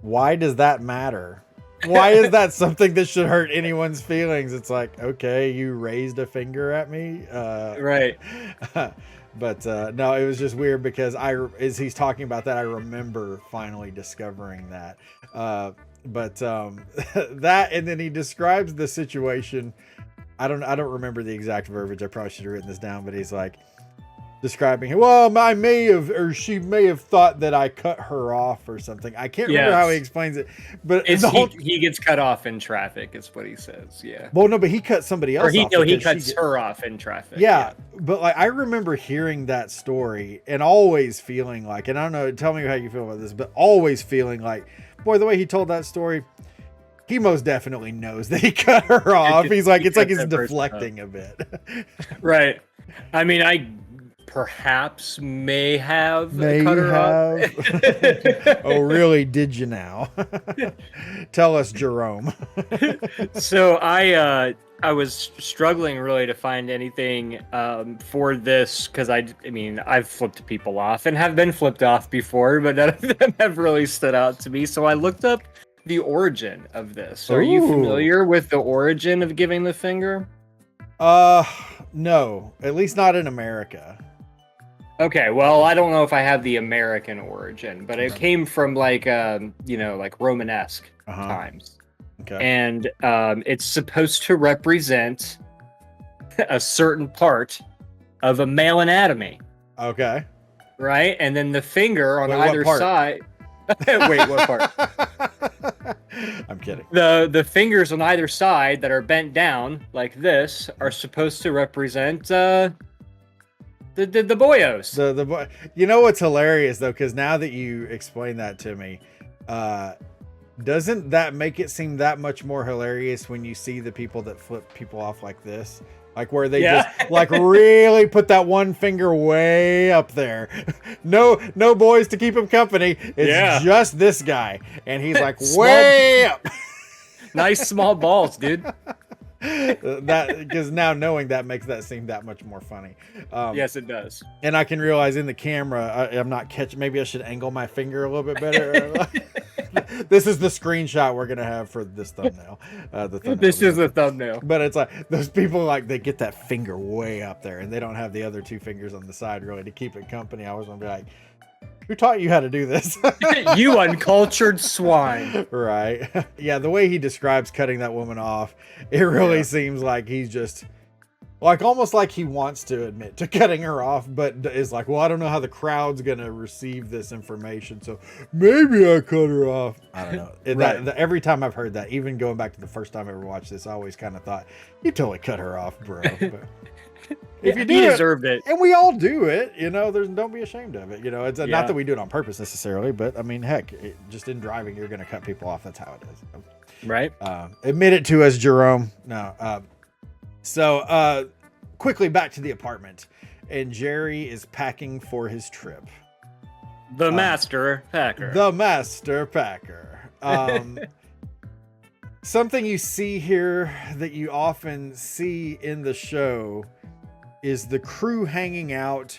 why does that matter? Why is that something that should hurt anyone's feelings? It's like, okay, you raised a finger at me. Right. But no, it was just weird because as he's talking about that, I remember finally discovering that. But that, and then he describes the situation. I don't remember the exact verbiage. I probably should have written this down, but he's like describing, well, she may have thought that I cut her off or something. I can't remember how he explains it, but he gets cut off in traffic. Is what he says. Yeah. Well, no, but he cut somebody else off. He cuts her off in traffic. Yeah, but like I remember hearing that story and always feeling like, and I don't know, tell me how you feel about this, but always feeling like, boy, the way he told that story, he most definitely knows that he cut her off. He's like, it's like he's deflecting a bit. Right. I mean, I perhaps may have cut her off. Oh, really? Did you now? Tell us, Jerome. So I was struggling really to find anything for this because I mean, I've flipped people off and have been flipped off before, but none of them have really stood out to me. So I looked up the origin of this. Are you familiar with the origin of giving the finger? No, at least not in America. Okay, well, I don't know if I have the American origin, but it came from like like Romanesque times. Okay. And it's supposed to represent a certain part of a male anatomy. Okay. Right? And then the finger on either side. Wait, what part? I'm kidding. The fingers on either side that are bent down like this are supposed to represent the boyos. The boy. You know what's hilarious though, because now that you explain that to me, doesn't that make it seem that much more hilarious when you see the people that flip people off like this? Like where they just like really put that one finger way up there. No boys to keep him company. It's just this guy. And he's like way up. Nice small balls, dude. That because now knowing that makes that seem that much more funny. Yes, it does. And I can realize in the camera, I'm not catching. Maybe I should angle my finger a little bit better. This is the screenshot we're gonna have for this thumbnail. This is the thumbnail. But it's like those people like they get that finger way up there, and they don't have the other two fingers on the side really to keep it company. I was gonna be like, who taught you how to do this? You uncultured swine. Right. Yeah, the way he describes cutting that woman off, it really seems like he's just like almost like he wants to admit to cutting her off, but is like, well, I don't know how the crowd's gonna receive this information, so maybe I cut her off. I don't know. Every time I've heard that, even going back to the first time I ever watched this, I always kind of thought, you totally cut her off, bro. But if you deserved it, and we all do it, don't be ashamed of it. It's not that we do it on purpose necessarily, but I mean, heck, just in driving, you're gonna cut people off. That's how it is. Right. Admit it to us, Jerome. No. So quickly back to the apartment, and Jerry is packing for his trip. The master packer. The master packer. Something you see here that you often see in the show is the crew hanging out,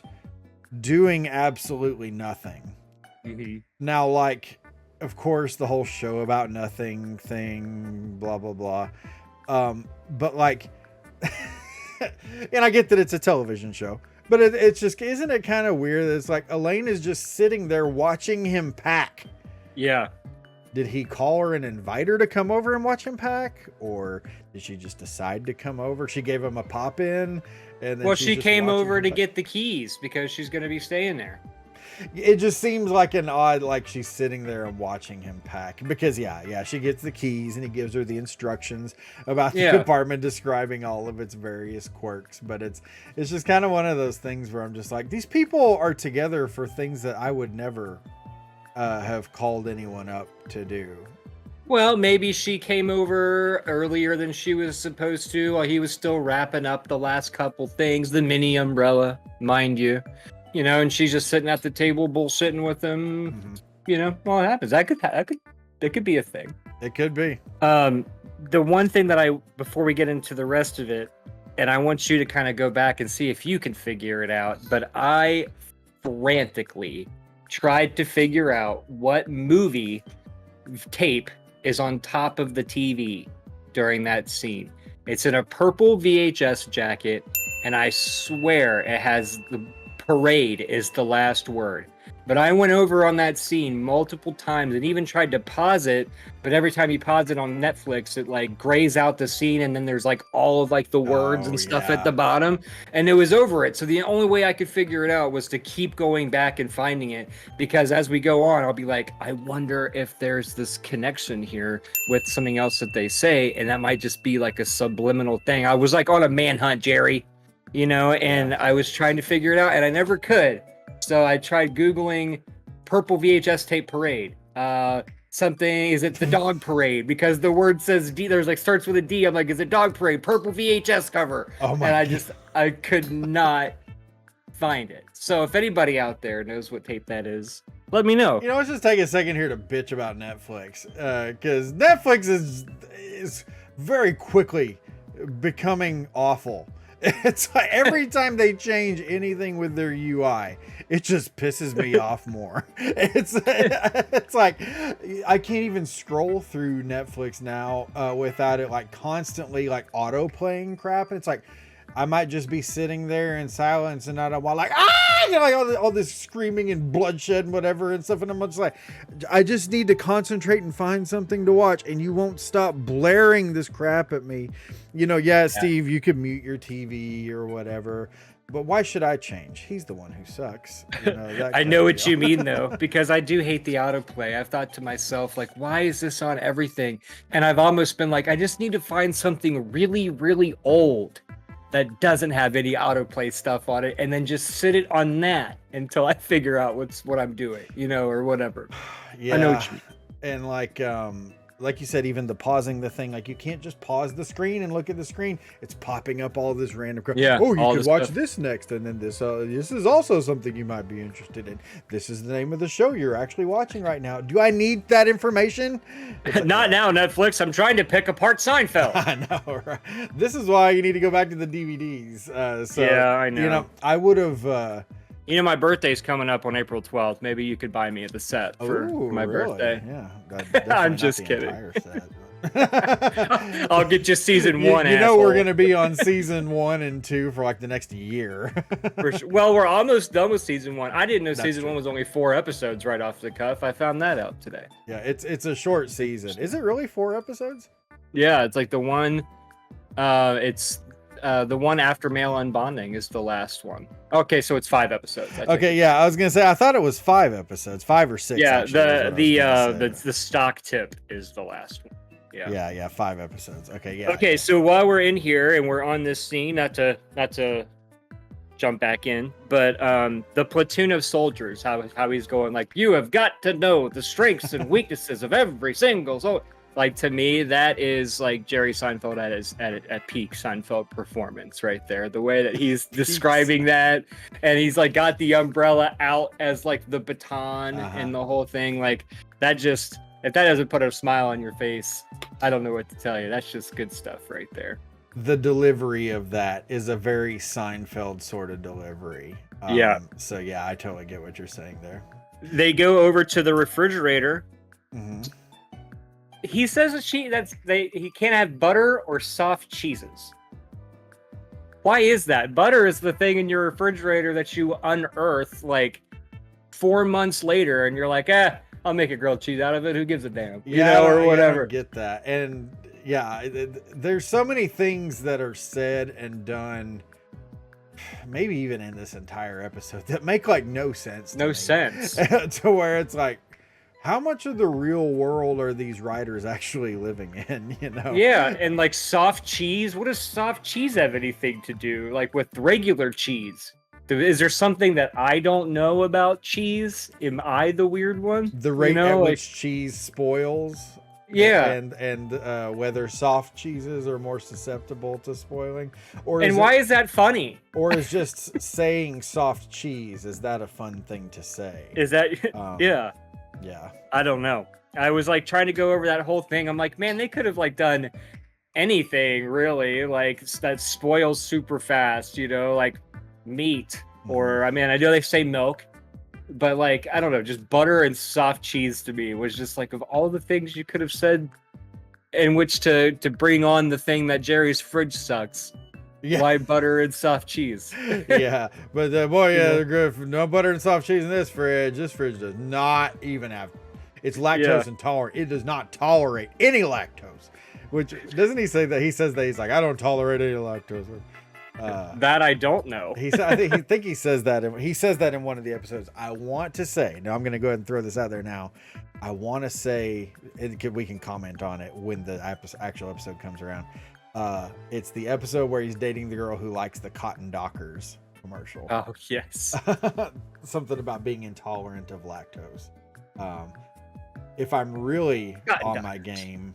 doing absolutely nothing. Mm-hmm. Now, like, of course, the whole show about nothing thing, blah, blah, blah. But like, and I get that it's a television show, but it's just, isn't it kind of weird that it's like Elaine is just sitting there watching him pack? Yeah. Did he call her and invite her to come over and watch him pack? Or did she just decide to come over? She gave him a pop in. And then she came over to get the keys because she's going to be staying there. It just seems like an odd, like she's sitting there and watching him pack because she gets the keys and he gives her the instructions about the compartment, describing all of its various quirks. But it's just kind of one of those things where I'm just like, these people are together for things that I would never have called anyone up to do. Well, maybe she came over earlier than she was supposed to while he was still wrapping up the last couple things, the mini umbrella, mind you. And she's just sitting at the table bullshitting with him. Well, it happens. That could be a thing. It could be. The one thing that before we get into the rest of it, and I want you to kind of go back and see if you can figure it out, but I frantically tried to figure out what movie tape is on top of the TV during that scene. It's in a purple VHS jacket, and I swear it has the parade is the last word. But I went over on that scene multiple times and even tried to pause it, but every time you pause it on Netflix, it like grays out the scene, and then there's like all of like the words and stuff at the bottom, and it was over it. So the only way I could figure it out was to keep going back and finding it, because as we go on, I'll be like, I wonder if there's this connection here with something else that they say, and that might just be like a subliminal thing. I was like on a manhunt, Jerry, and I was trying to figure it out, and I never could. So I tried Googling purple VHS tape parade. Is it the dog parade? Because the word says D, there's like starts with a D. I'm like, is it dog parade? Purple VHS cover. Oh my and I could not find it. So if anybody out there knows what tape that is, let me know. Let's just take a second here to bitch about Netflix. Because Netflix is very quickly becoming awful. It's like every time they change anything with their UI, it just pisses me off more. It's like I can't even scroll through Netflix now without it like constantly like auto playing crap. And it's like I might just be sitting there in silence and not while like all this screaming and bloodshed and whatever and stuff, and I'm just like, I just need to concentrate and find something to watch, and you won't stop blaring this crap at me. Steve, you could mute your TV or whatever, but why should I change? He's the one who sucks. I know what you mean though, because I do hate the autoplay. I've thought to myself, like, why is this on everything? And I've almost been like, I just need to find something really, really old that doesn't have any autoplay stuff on it, and then just sit it on that until I figure out what I'm doing, or whatever. Yeah. I know what you mean. And like you said, even the pausing the thing, like you can't just pause the screen and look at the screen. It's popping up all this random crap. Yeah. Oh, you could watch this next, and then this is also something you might be interested in. This is the name of the show you're actually watching right now. Do I need that information? Not now, Netflix. I'm trying to pick apart Seinfeld. I know, right? This is why you need to go back to the DVDs. Yeah, I know. I would have. My birthday's coming up on April 12th. Maybe you could buy me the set for my birthday. Yeah. I'm just kidding. I'll get you season one. We're going to be on season 1 and 2 for like the next year. Well, we're almost done with season 1. I didn't know season 1 was only 4 episodes right off the cuff. I found that out today. Yeah, it's a short season. Is it really 4 episodes? Yeah, it's like the one. The one after male unbonding is the last one. Okay, so it's 5 episodes. Okay, yeah, I was gonna say I thought it was 5 episodes, 5 or 6. Yeah, actually, the stock tip is the last one. Yeah, 5 episodes. Okay, yeah. Okay, so while we're in here and we're on this scene, not to jump back in, but the platoon of soldiers, how he's going like, you have got to know the strengths and weaknesses of every single soldier. Like, to me, that is like Jerry Seinfeld at peak Seinfeld performance right there. The way that he's describing that, and he's like got the umbrella out as like the baton and the whole thing. Like, that just, if that doesn't put a smile on your face, I don't know what to tell you. That's just good stuff right there. The delivery of that is a very Seinfeld sort of delivery. So yeah, I totally get what you're saying there. They go over to the refrigerator. Mm-hmm. He says he can't have butter or soft cheeses. Why is that? Butter is the thing in your refrigerator that you unearth like 4 months later, and you're like, I'll make a grilled cheese out of it. Who gives a damn? Or whatever. I get that. And yeah, there's so many things that are said and done, maybe even in this entire episode, that make like no sense. To where it's like, how much of the real world are these writers actually living in, Yeah, and like soft cheese, what does soft cheese have anything to do like with regular cheese? Is there something that I don't know about cheese? Am I the weird one? The rate at which cheese spoils? Yeah. And whether soft cheeses are more susceptible to spoiling, or And why is that funny? or is just saying soft cheese, is that a fun thing to say? Is that yeah. Yeah. I don't know. I was like trying to go over that whole thing. I'm like, man, they could have like done anything really, like that spoils super fast, you know, like meat, or I mean, I know they say milk, but like, I don't know, just butter and soft cheese to me was just like, of all the things you could have said in which to bring on the thing that Jerry's fridge sucks. Yeah. Why butter and soft cheese? Yeah, but boy, yeah, You know? they're good. No butter and soft cheese in this fridge. This fridge does not even have. It's lactose intolerant. It does not tolerate any lactose. Which doesn't he say that? He says that he's like, I don't tolerate any lactose. That I don't know. I think he says that. He says that in one of the episodes. I want to say. Now I'm going to go ahead and throw this out there now. I want to say we can comment on it when the actual episode comes around. It's the episode where he's dating the girl who likes the Cotton Dockers commercial. Oh yes. Something about being intolerant of lactose. If I'm really on my game,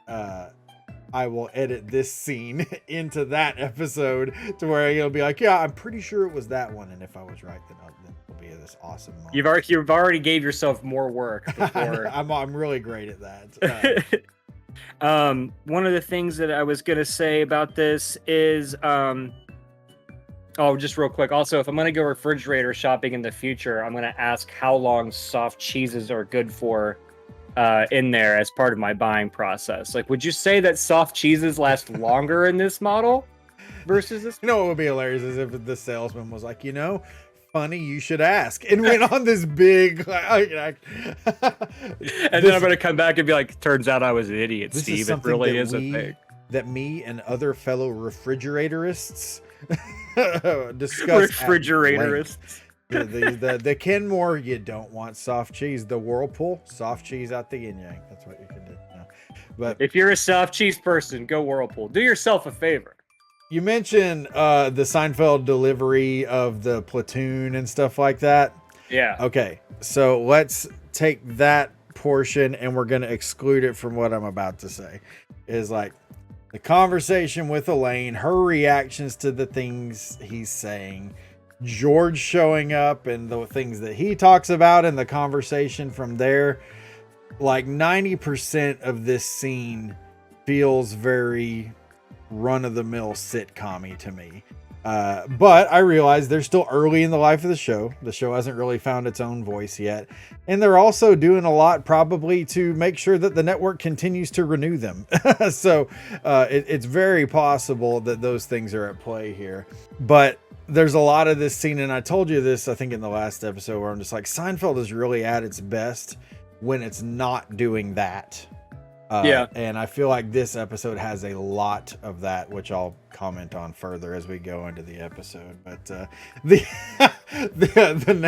I will edit this scene into that episode to where he'll be like, yeah, I'm pretty sure it was that one. And if I was right, then it'll be this awesome moment. You've already gave yourself more work before. I'm really great at that. One of the things that I was gonna say about this is just real quick. Also, if I'm gonna go refrigerator shopping in the future, I'm gonna ask how long soft cheeses are good for in there as part of my buying process. Like, would you say that soft cheeses last longer in this model versus this? You know what would be hilarious is if the salesman was like, funny, you should ask, and went on this big and then I'm gonna come back and be like, turns out I was an idiot, Steve. It really is a thing that me and other fellow refrigeratorists discuss. Refrigeratorists. The Kenmore, you don't want soft cheese. The Whirlpool, soft cheese out the yin yang. That's what you can do. But if you're a soft cheese person, go Whirlpool. Do yourself a favor. You mentioned the Seinfeld delivery of the platoon and stuff like that. Yeah. Okay, so let's take that portion and we're going to exclude it from what I'm about to say. Is like the conversation with Elaine, her reactions to the things he's saying, George showing up and the things that he talks about and the conversation from there. Like 90% of this scene feels very run-of-the-mill sitcom-y to me. But I realize they're still early in the life of the show. The show hasn't really found its own voice yet. And they're also doing a lot probably to make sure that the network continues to renew them. So it's very possible that those things are at play here. But there's a lot of this scene, and I told you this, I think, in the last episode, where I'm just like, Seinfeld is really at its best when it's not doing that. And I feel like this episode has a lot of that, which I'll comment on further as we go into the episode. But the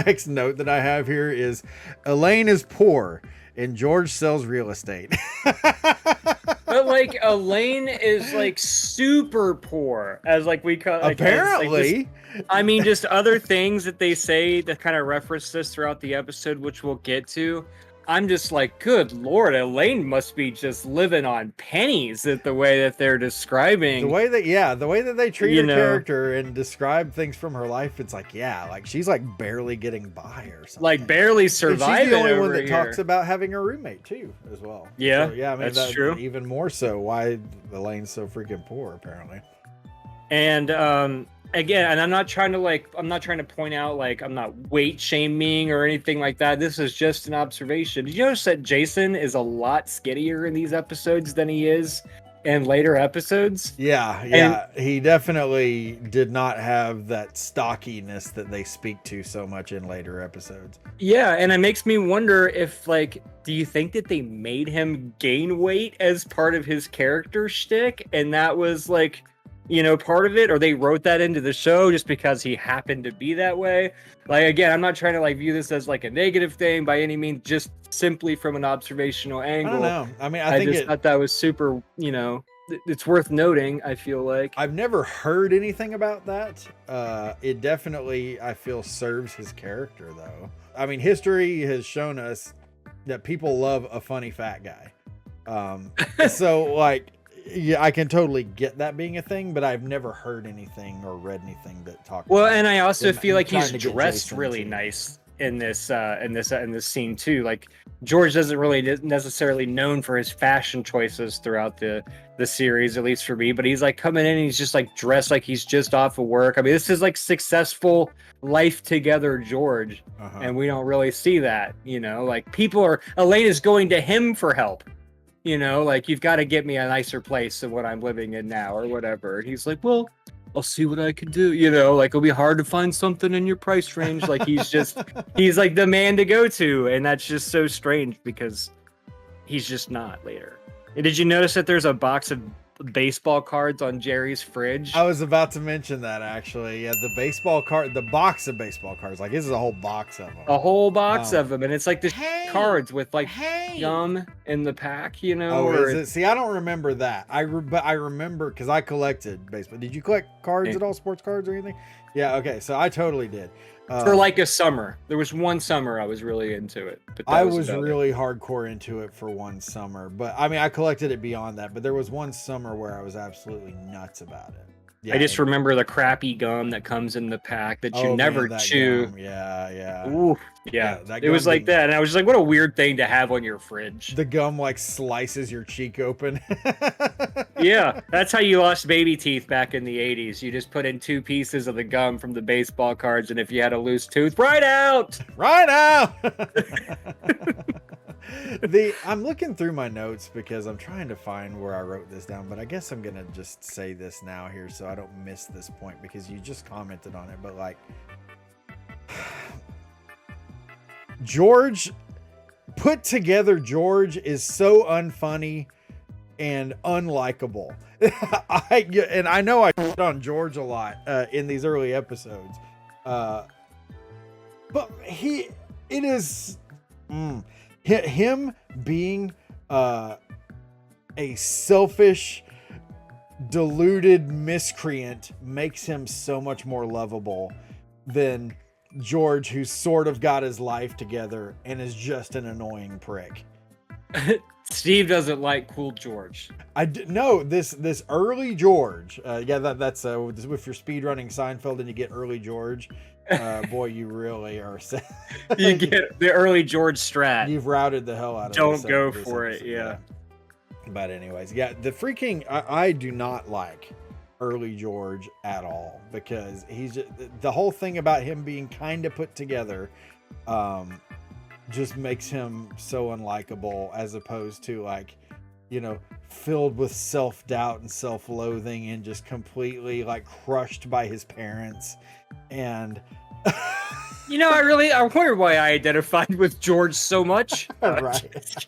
next note that I have here is Elaine is poor and George sells real estate. But like Elaine is like super poor, as like we call apparently. Just other things that they say that kind of reference this throughout the episode, which we'll get to. I'm just like, good Lord, Elaine must be just living on pennies at the way that they're describing. The way that they treat her character and describe things from her life, it's like, like she's like barely getting by or something. Like barely surviving. And she's the only one that talks about having a roommate too, as well. Yeah, so, yeah, I mean, that's true. Even more so why Elaine's so freaking poor, apparently. And again, and I'm not trying to point out, like, I'm not weight shaming or anything like that. This is just an observation. Did you notice that Jason is a lot skinnier in these episodes than he is in later episodes? Yeah. He definitely did not have that stockiness that they speak to so much in later episodes. Yeah, and it makes me wonder if, like, do you think that they made him gain weight as part of his character shtick? And that was, like, part of it, or they wrote that into the show just because he happened to be that way. Like, again, I'm not trying to like view this as like a negative thing by any means, just simply from an observational angle. I don't know. I mean, I think thought that was super, it's worth noting, I feel like. I've never heard anything about that. It definitely, I feel, serves his character though. I mean, history has shown us that people love a funny fat guy. So like, yeah, I can totally get that being a thing, but I've never heard anything or read anything that talks. Well, about and I also him feel like he's trying to get dressed Jason really to- nice in this scene too. Like George doesn't really necessarily known for his fashion choices throughout the series, at least for me. But he's like coming in and he's just like dressed like he's just off of work. I mean, this is like successful life together George, and we don't really see that. You know, like Elaine is going to him for help. You know, like you've got to get me a nicer place than what I'm living in now, or whatever. And he's like, well, I'll see what I can do. You know, like it'll be hard to find something in your price range. Like he's like the man to go to, and that's just so strange because he's just not later. And did you notice that there's a box of baseball cards on Jerry's fridge? I was about to mention that actually. Yeah, the box of baseball cards. Like this is a whole box of them. A whole box of them, and it's like the cards with like gum in the pack, you know. Oh, is it? See, I don't remember that. But I remember because I collected baseball. Did you collect cards at all, sports cards or anything? Yeah. Okay, so I totally did. For like a summer, there was one summer I was really into it. But I was really hardcore into it for one summer, but I mean, I collected it beyond that. But there was one summer where I was absolutely nuts about it. Yeah, I just remember the crappy gum that comes in the pack that you never chew. Gum. Yeah. Ooh, yeah. It was like that, and I was just like, "What a weird thing to have on your fridge." The gum like slices your cheek open. Yeah, that's how you lost baby teeth back in the '80s. You just put in 2 pieces of the gum from the baseball cards, and if you had a loose tooth, right out. I'm looking through my notes because I'm trying to find where I wrote this down, but I guess I'm gonna just say this now here so I don't miss this point because you just commented on it. But like, George put together, George is so unfunny and unlikable. I know I shit on George a lot in these early episodes, but him being a selfish, deluded miscreant makes him so much more lovable than George, who's sort of got his life together and is just an annoying prick. Steve doesn't like cool George. No, this early George. That's if you're speedrunning Seinfeld and you get early George. Boy, you really are. You get the early George strat. You've routed the hell out of. Don't go for it. Yeah. But anyways, yeah, the freaking I do not like early George at all because he's just, the whole thing about him being kind of put together, just makes him so unlikable as opposed to like, you know, filled with self-doubt and self-loathing and just completely like crushed by his parents. And you know, I wonder why I identified with George so much. Right.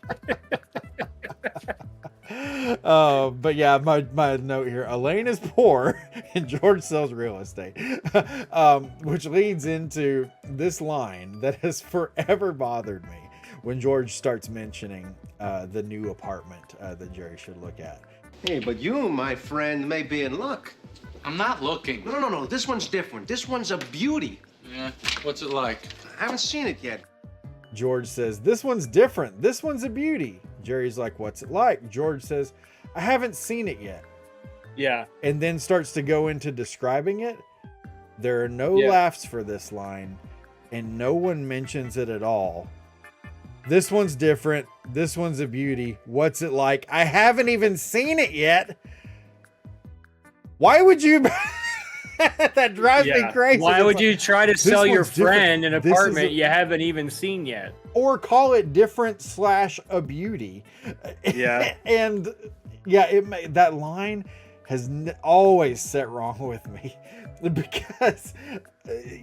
But yeah, my note here, Elaine is poor and George sells real estate, which leads into this line that has forever bothered me when George starts mentioning the new apartment that Jerry should look at. Hey, but you, my friend, may be in luck. I'm not looking. No. This one's different. This one's a beauty. Yeah, what's it like? I haven't seen it yet. George says, this one's different. This one's a beauty. Jerry's like, what's it like? George says, I haven't seen it yet. Yeah. And then starts to go into describing it. There are no laughs for this line, and no one mentions it at all. This one's different. This one's a beauty. What's it like? I haven't even seen it yet. Why would you... That drives me crazy. Why would you try to sell your friend an apartment you haven't even seen yet? Or call it different / a beauty. Yeah. And yeah, that line has always set wrong with me because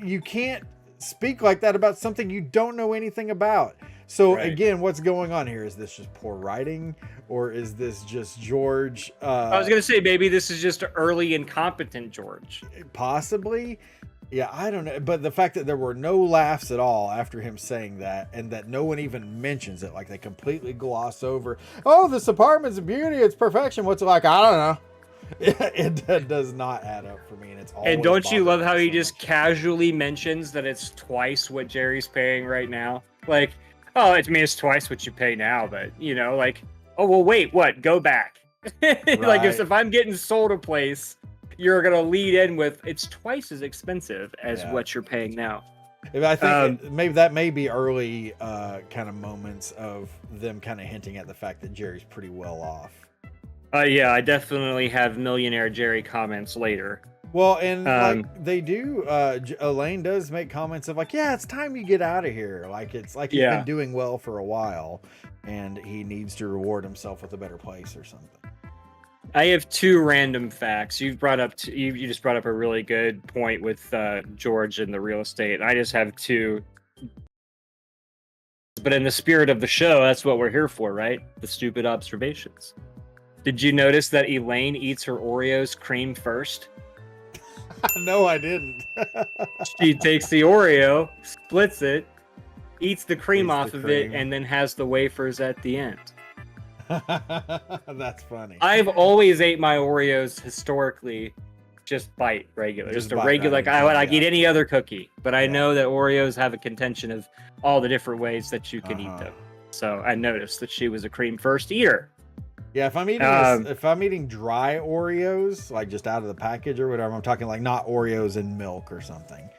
you can't speak like that about something you don't know anything about. So again, what's going on here? Is this just poor writing, or is this just George? I was gonna say maybe this is just early incompetent George. Possibly. Yeah, I don't know. But the fact that there were no laughs at all after him saying that, and that no one even mentions it, like they completely gloss over, oh, this apartment's a beauty, it's perfection. What's it like? I don't know. It does not add up for me, and it's always. And don't you love how he just casually mentions that it's twice what Jerry's paying right now? Like, oh, it's twice what you pay now, but you know, like, oh well, wait, what? Go back. Like Right. if I'm getting sold a place, you're gonna lead in with it's twice as expensive as Yeah. what you're paying now. I think maybe that may be early kind of moments of them kind of hinting at the fact that Jerry's pretty well off. Yeah, I definitely have millionaire Jerry comments later. Well, and like they do, Elaine does make comments of like, yeah, it's time you get out of here. Like it's like he's been doing well for a while, and he needs to reward himself with a better place or something. I have two random facts. You just brought up a really good point with George and the real estate. I just have two. But in the spirit of the show, that's what we're here for, right? The stupid observations. Did you notice that Elaine eats her Oreos cream first? No, I didn't. She takes the Oreo, splits it, eats the cream Eats off the of cream. it, and then has the wafers at the end. That's funny. I've always ate my Oreos historically just bite regular. Just a bite regular, right like I would into it, eat yeah. any other cookie. But I know that Oreos have a contention of all the different ways that you can eat them. So I noticed that she was a cream first eater. Yeah, if I'm eating dry Oreos, like just out of the package or whatever, I'm talking like not Oreos in milk or something.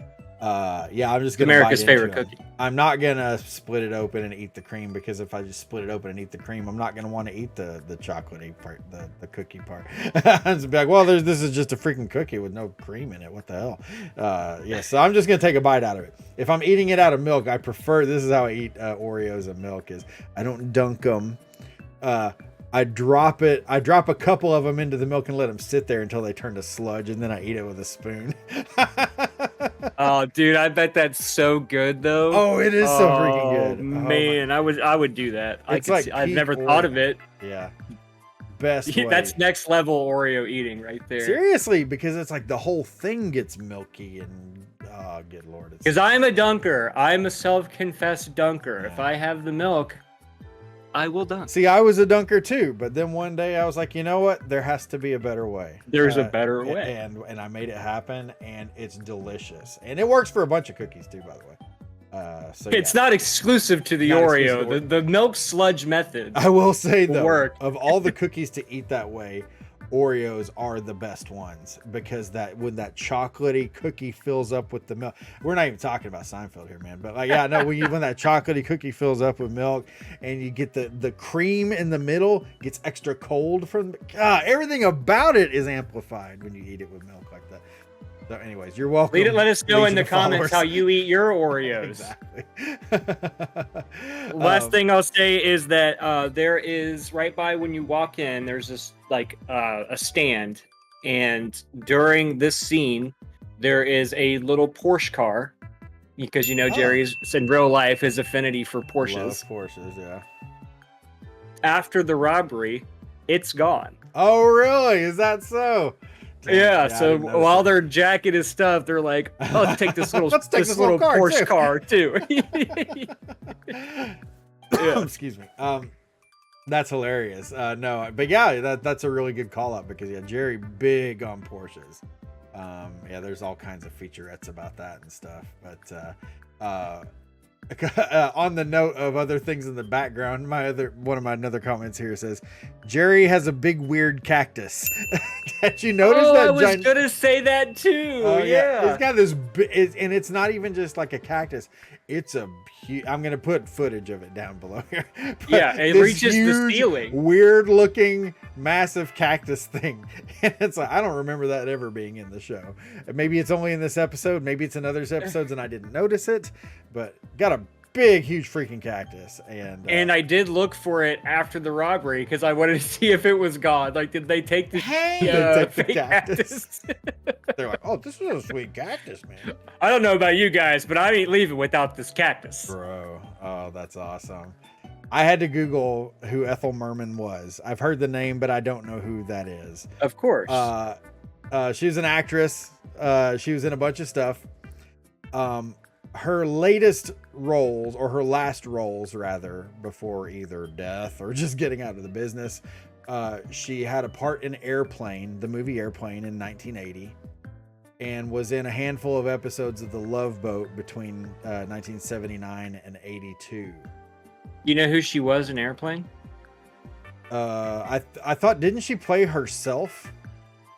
Yeah, I'm just gonna America's bite into favorite them. cookie. I'm not gonna split it open and eat the cream, because if I just split it open and eat the cream, I'm not gonna want to eat the chocolatey part, the cookie part. I'm just be like, well, this is just a freaking cookie with no cream in it. What the hell? Yeah, so I'm just gonna take a bite out of it. If I'm eating it out of milk, I prefer, this is how I eat Oreos and milk, is I don't dunk them. I drop a couple of them into the milk and let them sit there until they turn to sludge, and then I eat it with a spoon. Oh, dude, I bet that's so good though. Oh, it is so freaking good. Man, I would do that. I've never peak thought of Oreo. it. Yeah. Best way. That's next level Oreo eating right there. Seriously, because it's like the whole thing gets milky and oh, good lord. Because I'm a dunker. I'm a self-confessed dunker. If I have the milk, I will dunk. See, I was a dunker too, but then one day I was like, you know what? There has to be a better way. There's a better way. And I made it happen, and it's delicious. And it works for a bunch of cookies too, by the way. So it's not exclusive to the Not Oreo. exclusive. The milk sludge method. I will say though, work. of all the cookies to eat that way, Oreos are the best ones, because that when that chocolatey cookie fills up with the milk, we're not even talking about Seinfeld here, man. But like, yeah, no, when that chocolatey cookie fills up with milk, and you get the cream in the middle gets extra cold from everything about it is amplified when you eat it with milk like that. So, anyways, you're welcome. Let us know in Legion the of comments followers. how you eat your Oreos. Exactly. Last thing I'll say is that there is right by when you walk in, there's this like a stand, and during this scene, there is a little Porsche car, because Jerry's in real life his affinity for Porsches. Love Porsches, yeah. After the robbery, it's gone. Oh, really? Is that so? Damn, Yeah, I so didn't notice while that. they're jacking his stuff, they're like, "Oh, let's take this little Let's take this little car, Porsche too." car too." Yeah. Excuse me. That's hilarious. No, but yeah, that's a really good call out, because yeah, Jerry big on Porsches. Yeah, there's all kinds of featurettes about that and stuff. But on the note of other things in the background, one of my other comments here says, Jerry has a big weird cactus. Did you notice that? I was gonna say that too. Oh, yeah. It's got this, and it's not even just like a cactus. It's a huge, I'm gonna put footage of it down below here. But Yeah, it this reaches the huge, ceiling. Weird looking, massive cactus thing. And it's like, I don't remember that ever being in the show. Maybe it's only in this episode. Maybe it's in other episodes and I didn't notice it. But got a big, huge freaking cactus. And I did look for it after the robbery because I wanted to see if it was gone. Like, did they take the They take the fake cactus. They're like, oh, this is a sweet cactus, man. I don't know about you guys, but I ain't leaving without this cactus. Bro, oh, that's awesome. I had to Google who Ethel Merman was. I've heard the name, but I don't know who that is. Of course. She was an actress. She was in a bunch of stuff. Her latest roles, or her last roles rather, before either death or just getting out of the business, she had a part in Airplane, the movie Airplane, in 1980, and was in a handful of episodes of The Love Boat between 1979 and 82. You know who she was in Airplane? I thought, didn't she play herself?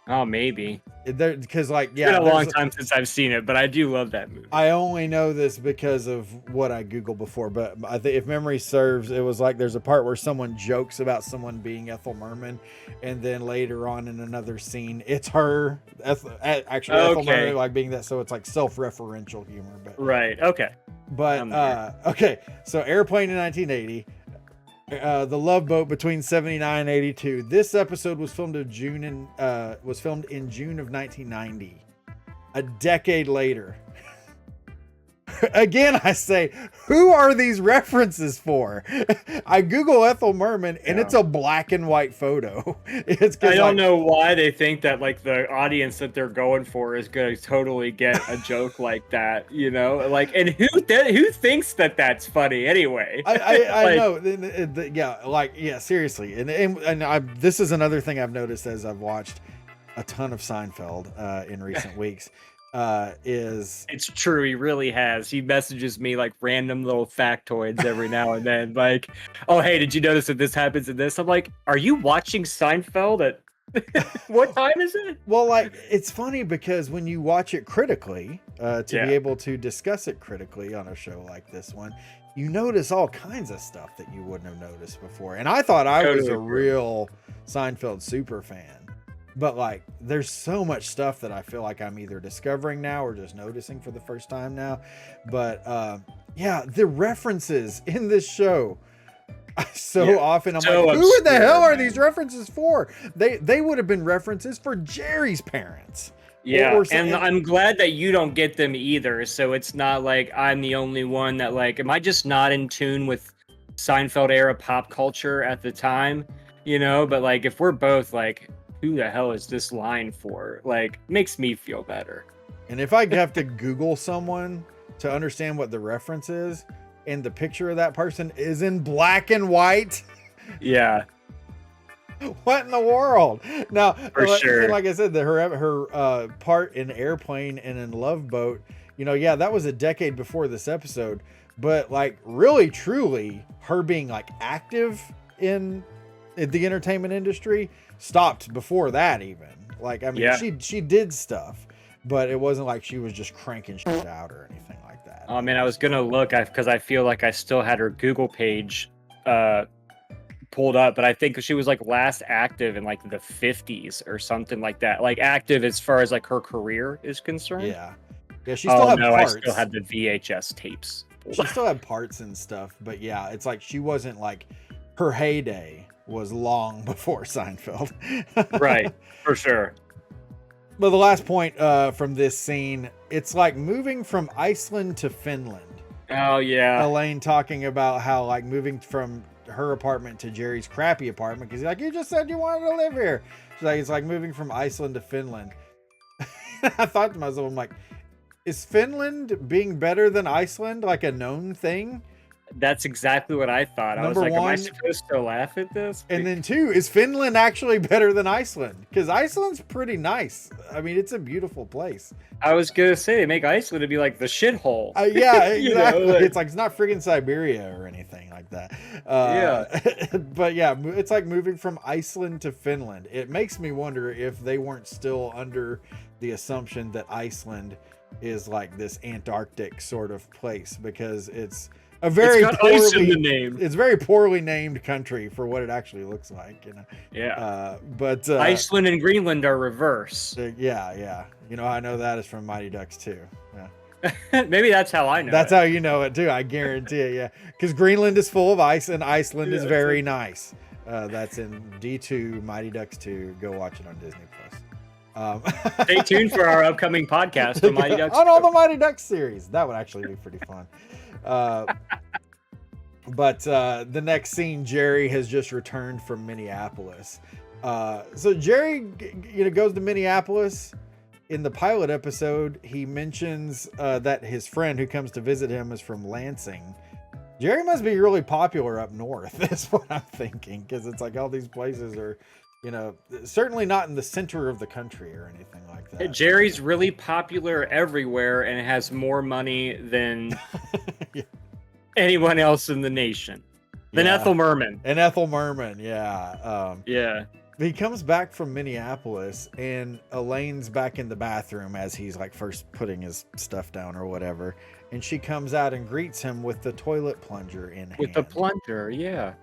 Oh, maybe. Because like, It's yeah, been a long time since I've seen it, but I do love that movie. I only know this because of what I Googled before, but I think if memory serves, it was like there's a part where someone jokes about someone being Ethel Merman, and then later on in another scene, it's her, actually Ethel Merman, like being that, so it's like self-referential humor. But right, okay. But okay, so Airplane in 1980. The Love Boat between 79 and 82. This episode was filmed in June of 1990. A decade later. Again, I say, who are these references for? I Google Ethel Merman and it's a black and white photo. I don't know why they think that like the audience that they're going for is going to totally get a joke like that, you know? Like, and who thinks that that's funny anyway? I know. Yeah, seriously. And this is another thing I've noticed as I've watched a ton of Seinfeld in recent weeks. It's true, he really has. He messages me like random little factoids every now and then, like, oh hey, did you notice that this happens in this? I'm like, are you watching Seinfeld at what time is it? Well, like, it's funny because when you watch it critically, to be able to discuss it critically on a show like this one, you notice all kinds of stuff that you wouldn't have noticed before. And I thought I was a real Seinfeld super fan. But like, there's so much stuff that I feel like I'm either discovering now or just noticing for the first time now. But yeah, the references in this show often, I'm like, who in the hell are these references for? They would have been references for Jerry's parents. Yeah, and I'm glad that you don't get them either. So it's not like I'm the only one that like, am I just not in tune with Seinfeld era pop culture at the time? You know, but like if we're both like, who the hell is this line for? Like, makes me feel better. And if I have to Google someone to understand what the reference is, and the picture of that person is in black and white, yeah, what in the world? Now, for sure. Like I said, her part in Airplane and in Love Boat, you know, yeah, that was a decade before this episode, but like really, truly, her being like active in the entertainment industry stopped before that even. Like, I mean, she did stuff, but it wasn't like she was just cranking shit out or anything like that. Oh man, I was gonna look because I feel like I still had her Google page pulled up, but I think she was like last active in like the 50s or something like that. Like active as far as like her career is concerned. Yeah, she still had parts. I still had the VHS tapes. She still had parts and stuff, but yeah, it's like she wasn't like, her heyday was long before Seinfeld. Right, for sure. But the last point from this scene, it's like moving from Iceland to Finland. Oh yeah. Elaine talking about how like moving from her apartment to Jerry's crappy apartment, because he's like, you just said you wanted to live here. She's like, it's like moving from Iceland to Finland. I thought to myself, I'm like, is Finland being better than Iceland like a known thing? That's exactly what I thought. I was like, am I supposed to laugh at this? And then two, is Finland actually better than Iceland? Because Iceland's pretty nice. I mean, it's a beautiful place. I was going to say, they make Iceland to be like the shithole. Yeah, exactly. It's like, it's not friggin' Siberia or anything like that. Yeah. But yeah, it's like moving from Iceland to Finland. It makes me wonder if they weren't still under the assumption that Iceland is like this Antarctic sort of place, because it's a very it's very poorly named country for what it actually looks like, you know. Yeah. But Iceland and Greenland are reverse. Yeah. You know, I know that is from Mighty Ducks 2. Yeah. Maybe that's how I know. That's how you know it too. I guarantee it. Yeah, because Greenland is full of ice and Iceland is very nice. That's in D2 Mighty Ducks 2. Go watch it on Disney Plus. Stay tuned for our upcoming podcast on Mighty Ducks on all the Mighty Ducks series. That would actually be pretty fun. But the next scene, Jerry has just returned from Minneapolis. So Jerry, goes to Minneapolis. In the pilot episode, he mentions that his friend who comes to visit him is from Lansing. Jerry must be really popular up north. That's what I'm thinking, because it's like all these places are, certainly not in the center of the country or anything like that. Jerry's really popular everywhere and has more money than anyone else in the nation. Then Yeah. Ethel Merman. And Ethel Merman, yeah. Yeah. He comes back from Minneapolis, and Elaine's back in the bathroom as he's like first putting his stuff down or whatever. And she comes out and greets him with the toilet plunger in hand. With the plunger, yeah.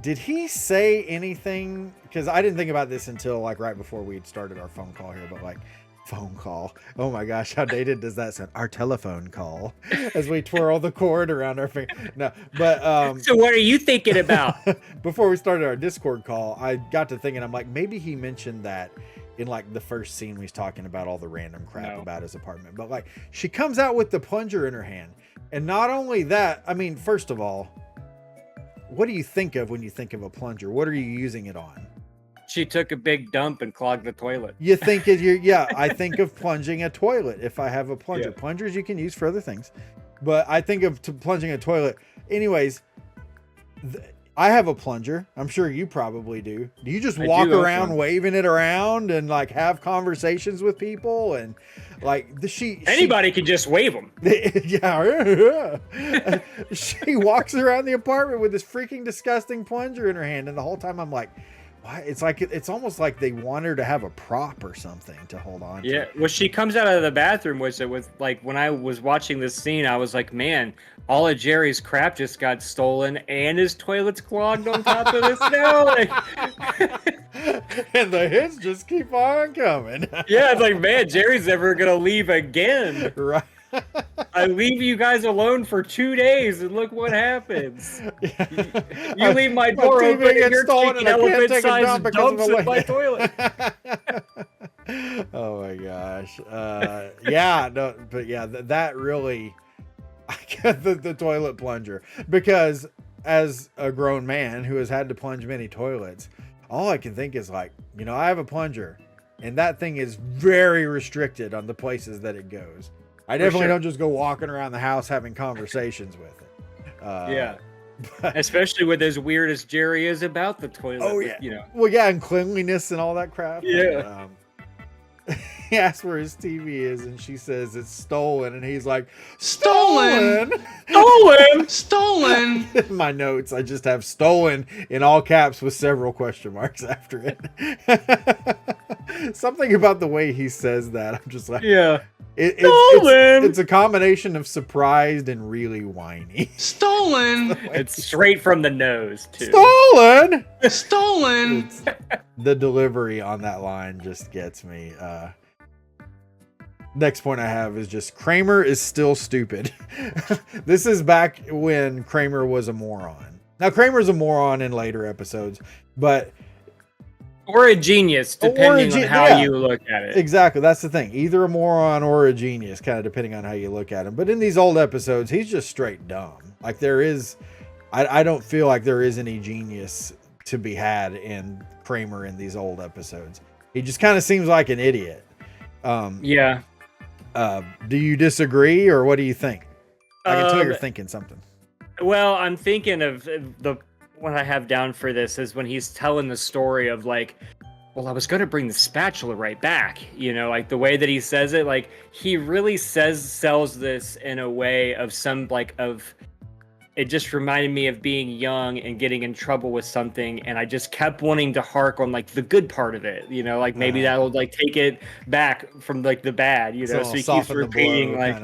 Did he say anything? Because I didn't think about this until like right before we'd started our phone call here, but like phone call. Oh my gosh, how dated does that sound? Our telephone call as we twirl the cord around our finger. No, but So what are you thinking about? before we started our Discord call, I got to thinking, I'm like, maybe he mentioned that in like the first scene we was talking about all the random crap about his apartment. But like she comes out with the plunger in her hand. And not only that, I mean, first of all, what do you think of when you think of a plunger? What are you using it on? She took a big dump and clogged the toilet. You think I think of plunging a toilet if I have a plunger. Yeah. Plungers you can use for other things, but I think of plunging a toilet. Anyways, I have a plunger. I'm sure you probably do. Do you just walk around waving it around and like have conversations with people and like anybody can just wave them? Yeah. She walks around the apartment with this freaking disgusting plunger in her hand, and the whole time I'm like, why? It's almost like they want her to have a prop or something to hold on to. Yeah, well, she comes out of the bathroom, which it was like when I was watching this scene, I was like, man, all of Jerry's crap just got stolen and his toilet's clogged on top of this now. Like, and the hits just keep on coming. yeah, it's like, man, Jerry's never gonna leave again. Right. I leave you guys alone for 2 days, and look what happens. You leave my door TV open, and gets you're stolen taking and I can't take a elephant-sized dump because of dumps a in my toilet. Oh my gosh. Yeah, no, but yeah, that really, I get the toilet plunger, because as a grown man who has had to plunge many toilets, all I can think is like, I have a plunger, and that thing is very restricted on the places that it goes. I definitely don't just go walking around the house having conversations with it. Yeah. Especially with as weird as Jerry is about the toilet. Oh, with, yeah. Well, yeah, and cleanliness and all that crap. Yeah. He asks where his TV is, and she says it's stolen, and he's like, Stolen! Stolen! Stolen! In my notes, I just have stolen in all caps with several question marks after it. Something about the way he says that, I'm just like, yeah. It's a combination of surprised and really whiny. Stolen! It's straight from the nose, too. Stolen! Stolen! The delivery on that line just gets me. Next point I have is just Kramer is still stupid. This is back when Kramer was a moron. Now, Kramer's a moron in later episodes, but... Or a genius, depending on how you look at it. Exactly, that's the thing. Either a moron or a genius, kind of depending on how you look at him. But in these old episodes, he's just straight dumb. Like there is... I don't feel like there is any genius to be had in Kramer in these old episodes. He just kind of seems like an idiot. Yeah. Do you disagree, or what do you think? I can tell you're thinking something. Well, I'm thinking of what I have down for this is when he's telling the story of like, well, I was going to bring the spatula right back. Like the way that he says it, like he really sells this in a way of it just reminded me of being young and getting in trouble with something, and I just kept wanting to hark on like the good part of it, like maybe that'll like take it back from like the bad, so he keeps repeating like,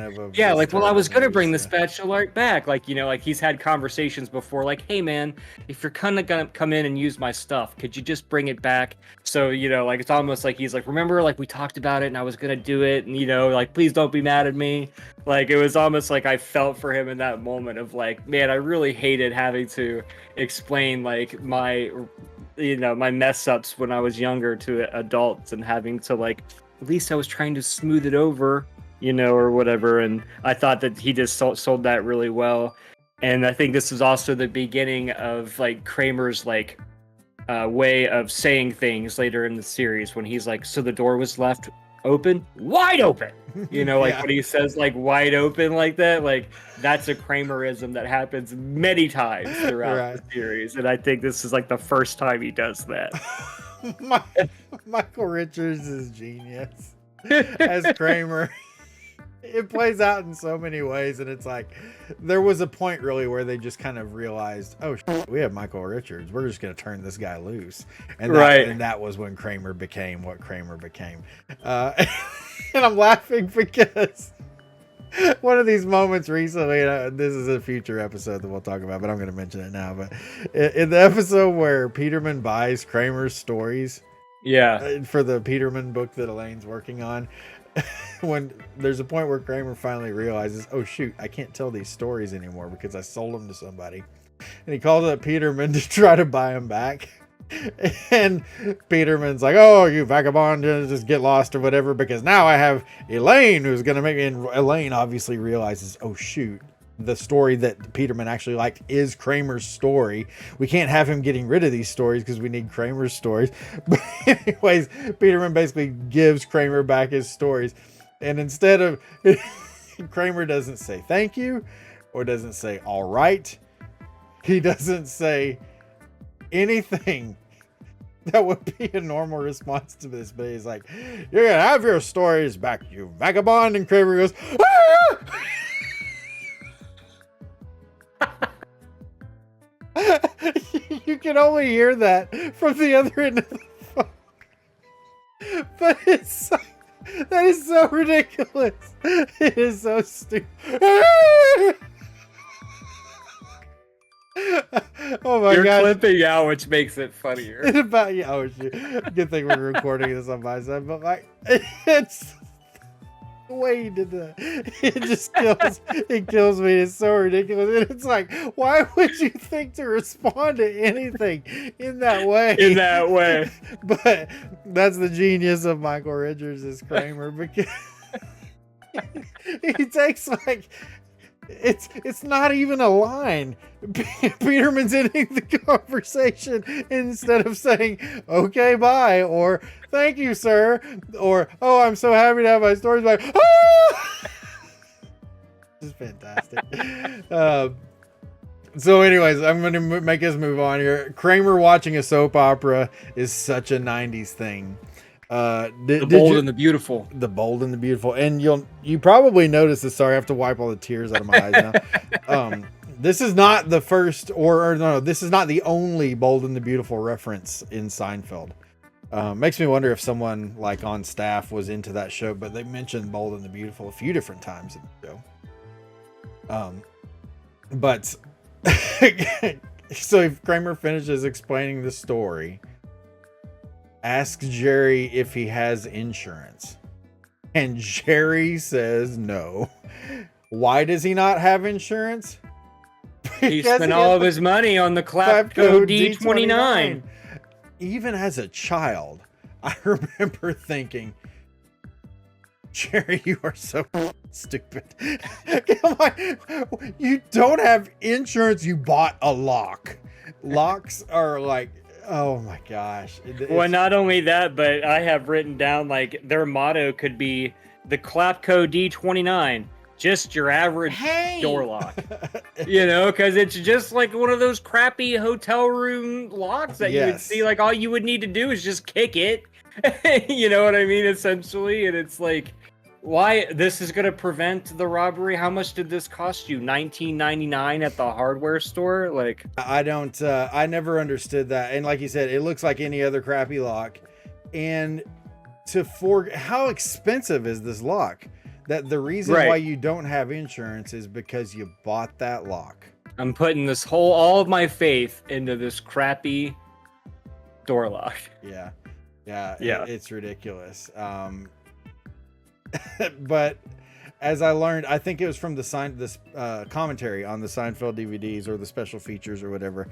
well, I was gonna bring the spatula back, like like he's had conversations before, like, hey man, if you're kind of gonna come in and use my stuff, could you just bring it back? So like it's almost like he's like, remember, like we talked about it and I was gonna do it, and like please don't be mad at me. Like it was almost like I felt for him in that moment of like, man, I really hated having to explain like my mess ups when I was younger to adults, and having to like, at least I was trying to smooth it over, or whatever. And I thought that he just sold that really well. And I think this is also the beginning of like Kramer's like way of saying things later in the series, when he's like, so the door was left wide open, like when he says like wide open like that, like that's a Kramerism that happens many times throughout the series, and I think this is like the first time he does that. Michael Richards is genius as Kramer. it plays out in so many ways, and it's like there was a point really where they just kind of realized, oh shit, we have Michael Richards, we're just going to turn this guy loose, and that was when Kramer became what Kramer became. And I'm laughing because one of these moments recently, this is a future episode that we'll talk about, but I'm going to mention it now. But in the episode where Peterman buys Kramer's stories, for the Peterman book that Elaine's working on, when there's a point where Kramer finally realizes, oh shoot, I can't tell these stories anymore because I sold them to somebody, and he calls up Peterman to try to buy them back. And Peterman's like, oh, you vagabond, just get lost or whatever, because now I have Elaine who's gonna make me. And Elaine obviously realizes, oh shoot, the story that Peterman actually liked is Kramer's story. We can't have him getting rid of these stories because we need Kramer's stories. But anyways, Peterman basically gives Kramer back his stories, and instead of Kramer doesn't say thank you or doesn't say all right, he doesn't say anything that would be a normal response to this, but he's like, you're gonna have your stories back, you vagabond. And Kramer goes, ah! You can only hear that from the other end of the phone, but it's that is so ridiculous. It is so stupid. Oh my god! You're clipping out, which makes it funnier. Oh shit! Good thing we're recording this on my side, but like, it's the way he did that. It just kills me. It's so ridiculous, and it's like, why would you think to respond to anything in that way? But that's the genius of Michael Richards as Kramer, because he takes like. It's not even a line. Peterman's ending the conversation instead of saying, okay, bye, or thank you, sir, or, oh, I'm so happy to have my stories back. Ah! This is fantastic. So anyways, I'm going to make us move on here. Kramer watching a soap opera is such a 90s thing. The Bold and the Beautiful. The Bold and the Beautiful. And you probably noticed this. Sorry, I have to wipe all the tears out of my eyes now. This is not the first, or no, this is not the only Bold and the Beautiful reference in Seinfeld. Makes me wonder if someone like on staff was into that show, but they mentioned Bold and the Beautiful a few different times in the show. But so if Kramer finishes explaining the story, asks Jerry if he has insurance, and Jerry says no. Why does he not have insurance? He spent all of his money on the Clapco D29. Even as a child, I remember thinking, Jerry, you are so stupid. Come on. You don't have insurance, you bought a lock. Locks are like, oh my gosh. Well, not only that, but I have written down like their motto could be the Clapco D29, just your average door lock. You know, because it's just like one of those crappy hotel room locks that you would see. Like all you would need to do is just kick it. You know what I mean? Essentially. And it's like, why this is going to prevent the robbery? How much did this cost you? $19.99 at the hardware store? Like, I don't, I never understood that. And like you said, it looks like any other crappy lock. And how expensive is this lock? That the reason why you don't have insurance is because you bought that lock. I'm putting all of my faith into this crappy door lock. Yeah. It's ridiculous. But as I learned, I think it was from this commentary on the Seinfeld DVDs or the special features or whatever,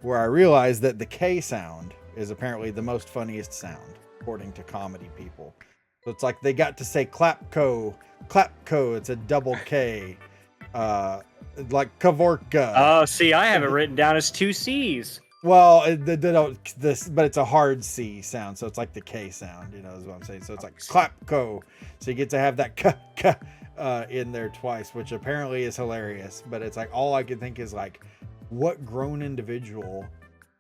where I realized that the K sound is apparently the most funniest sound, according to comedy people. So it's like they got to say Clapco, it's a double K, like Kavorka. Oh, see, I have it written down as 2 C's. Well, but it's a hard C sound, so it's like the K sound, you know, is what I'm saying. So it's like Clapco. So you get to have that k in there twice, which apparently is hilarious. But it's like all I can think is like, what grown individual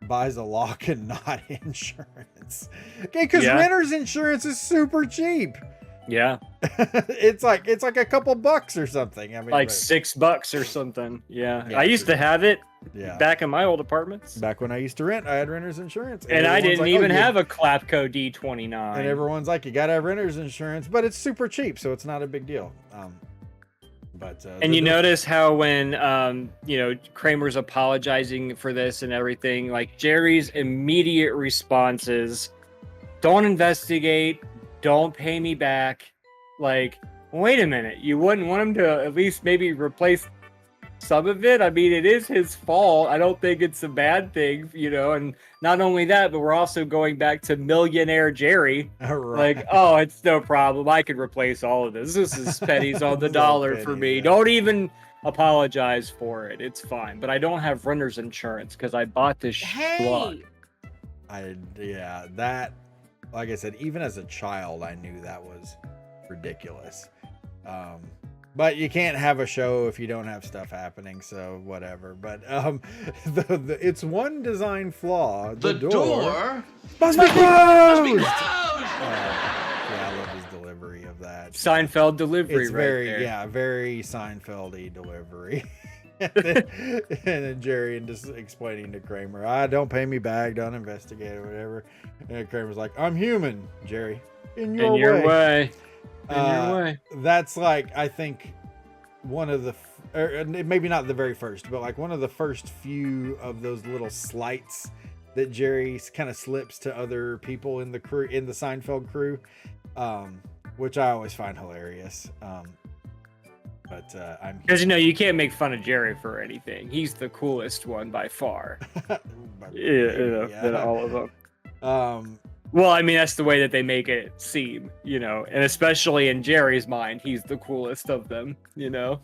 buys a lock and not insurance? Okay, because renter's insurance is super cheap. Yeah, it's like a couple bucks or something. I mean, like but- $6 or something. Yeah, Yeah, I used to have it yeah. back in my old apartments. Back when I used to rent, I had renter's insurance, And I everyone's didn't like, "Oh, even you-" have a Clapco D29. And everyone's like, "You gotta have renter's insurance," but it's super cheap, so it's not a big deal. But and you notice how when Kramer's apologizing for this and everything, like Jerry's immediate response is, "Don't investigate, don't pay me back." Like, wait a minute, you wouldn't want him to at least maybe replace some of it? I mean, it is his fault. I don't think it's a bad thing, and not only that, but we're also going back to millionaire Jerry. Right. Like, oh, it's no problem. I could replace all of this. This is pennies on the It's all dollar for penny, me. yeah. Don't even apologize for it. It's fine. But I don't have renter's insurance because I bought this schlock. That, like I said, even as a child, I knew that was ridiculous. But you can't have a show if you don't have stuff happening, so whatever. But it's one design flaw. The door must be closed. Yeah, I love his delivery of that. Seinfeld delivery, It's right very, there. very Seinfeld-y delivery. and then Jerry and just explaining to Kramer, don't pay me back, don't investigate or whatever. And Kramer's like, "I'm human, Jerry. In your way. That's like, I think one of the maybe not the very first, but like one of the first few of those little slights that Jerry kind of slips to other people in the crew, in the Seinfeld crew, which I always find hilarious. But I'm Because you can't make fun of Jerry for anything. He's the coolest one by far. Than all of them. Well, I mean, that's the way that they make it seem, and especially in Jerry's mind, he's the coolest of them,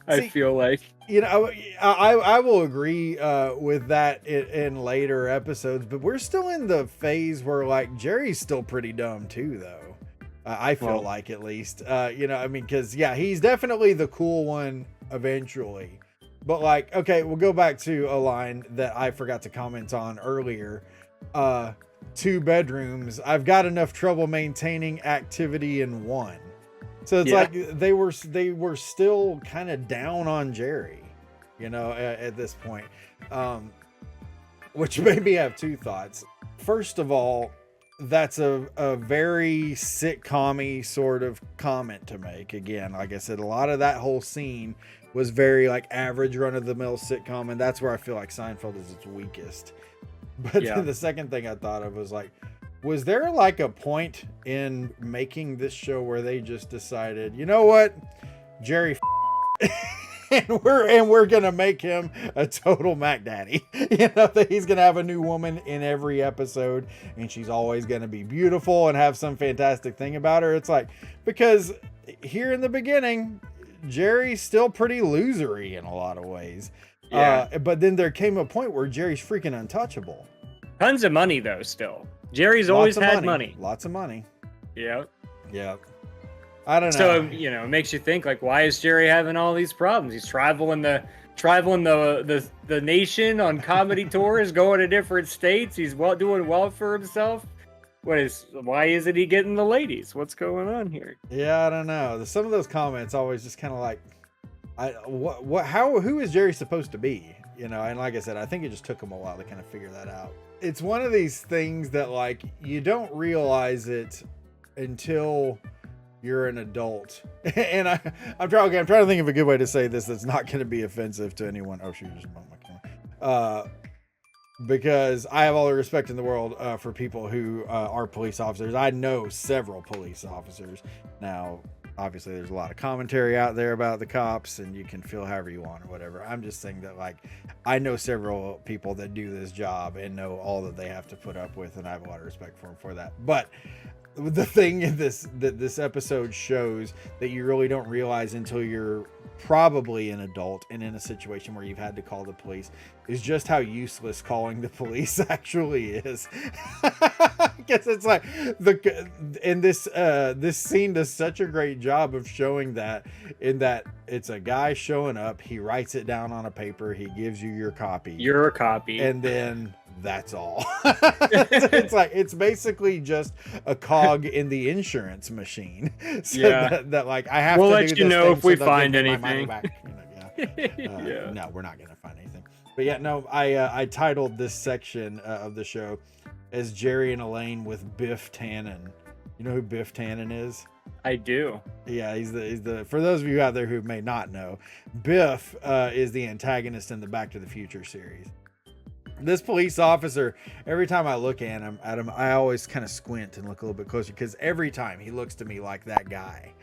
I feel like. I will agree with that in later episodes, but we're still in the phase where like Jerry's still pretty dumb too, though. I feel like, at least, because he's definitely the cool one eventually. But like, okay, we'll go back to a line that I forgot to comment on earlier. 2 bedrooms. I've got enough trouble maintaining activity in one. So it's like they were still kind of down on Jerry, at this point. Which made me have 2 thoughts. First of all, that's a very sitcom-y sort of comment to make. Again, like I said, a lot of that whole scene was very like average run-of-the-mill sitcom, and that's where I feel like Seinfeld is its weakest. But then the second thing I thought of was like, was there like a point in making this show where they just decided, you know what, Jerry and we're gonna make him a total Mac Daddy, that he's gonna have a new woman in every episode and she's always gonna be beautiful and have some fantastic thing about her? It's like, because here in the beginning, Jerry's still pretty losery in a lot of ways. But then there came a point where Jerry's freaking untouchable. Tons of money, though, still. Jerry's always had money. Lots of money. Yeah. I don't know. So, it makes you think, like, why is Jerry having all these problems? He's traveling the nation on comedy tours, going to different states. He's doing well for himself. Why isn't he getting the ladies? What's going on here? Yeah, I don't know. Some of those comments always just kind of like, who is Jerry supposed to be? And like I said, I think it just took him a while to kind of figure that out. It's one of these things that like you don't realize it until you're an adult. And I'm trying to think of a good way to say this that's not going to be offensive to anyone. Oh, she just bumped my camera. Because I have all the respect in the world for people who are police officers. I know several police officers. Now, obviously, there's a lot of commentary out there about the cops, and you can feel however you want or whatever. I'm just saying that, like, I know several people that do this job and know all that they have to put up with, and I have a lot of respect for them for that. But the thing in this episode shows that you really don't realize until you're probably an adult and in a situation where you've had to call the police is just how useless calling the police actually is. Because it's like this scene does such a great job of showing that, in that it's a guy showing up, he writes it down on a paper, he gives you your copy, and then That's all. It's like, it's basically just a cog in the insurance machine. So Yeah. that like I have We'll to let do you this know thing if we so they'll give find me my money anything. back. Yeah. No, we're not gonna find anything. But yeah, no, I titled this section of the show as Jerry and Elaine with Biff Tannen. You know who Biff Tannen is? I do. Yeah, he's the for those of you out there who may not know, Biff is the antagonist in the Back to the Future series. This police officer, every time I look at him, I always kind of squint and look a little bit closer because every time he looks to me like that guy.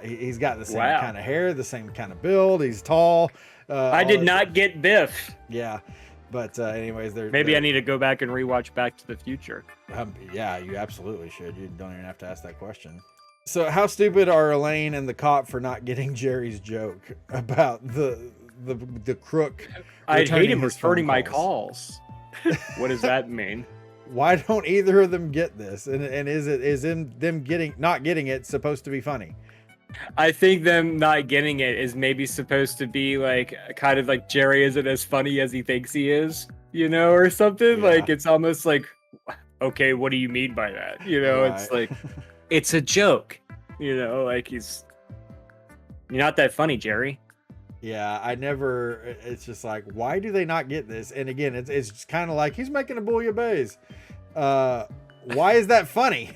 He's got the same kind of hair, the same kind of build. He's tall. I did not get Biff. Yeah, but anyways, Maybe I need to go back and rewatch Back to the Future. Yeah, you absolutely should. You don't even have to ask that question. So, how stupid are Elaine and the cop for not getting Jerry's joke about the crook? I'd hate him his returning phone my calls. What does that mean? Why don't either of them get this? And is them not getting it supposed to be funny? I think them not getting it is maybe supposed to be like kind of like Jerry isn't as funny as he thinks he is, you know, or something. Yeah. Like it's almost like, okay, what do you mean by that? You know, Right. It's like it's a joke, you know, like you're not that funny, Jerry. Yeah, it's just like, why do they not get this? And again, it's kind of like he's making a bouillabaisse. Why is that funny?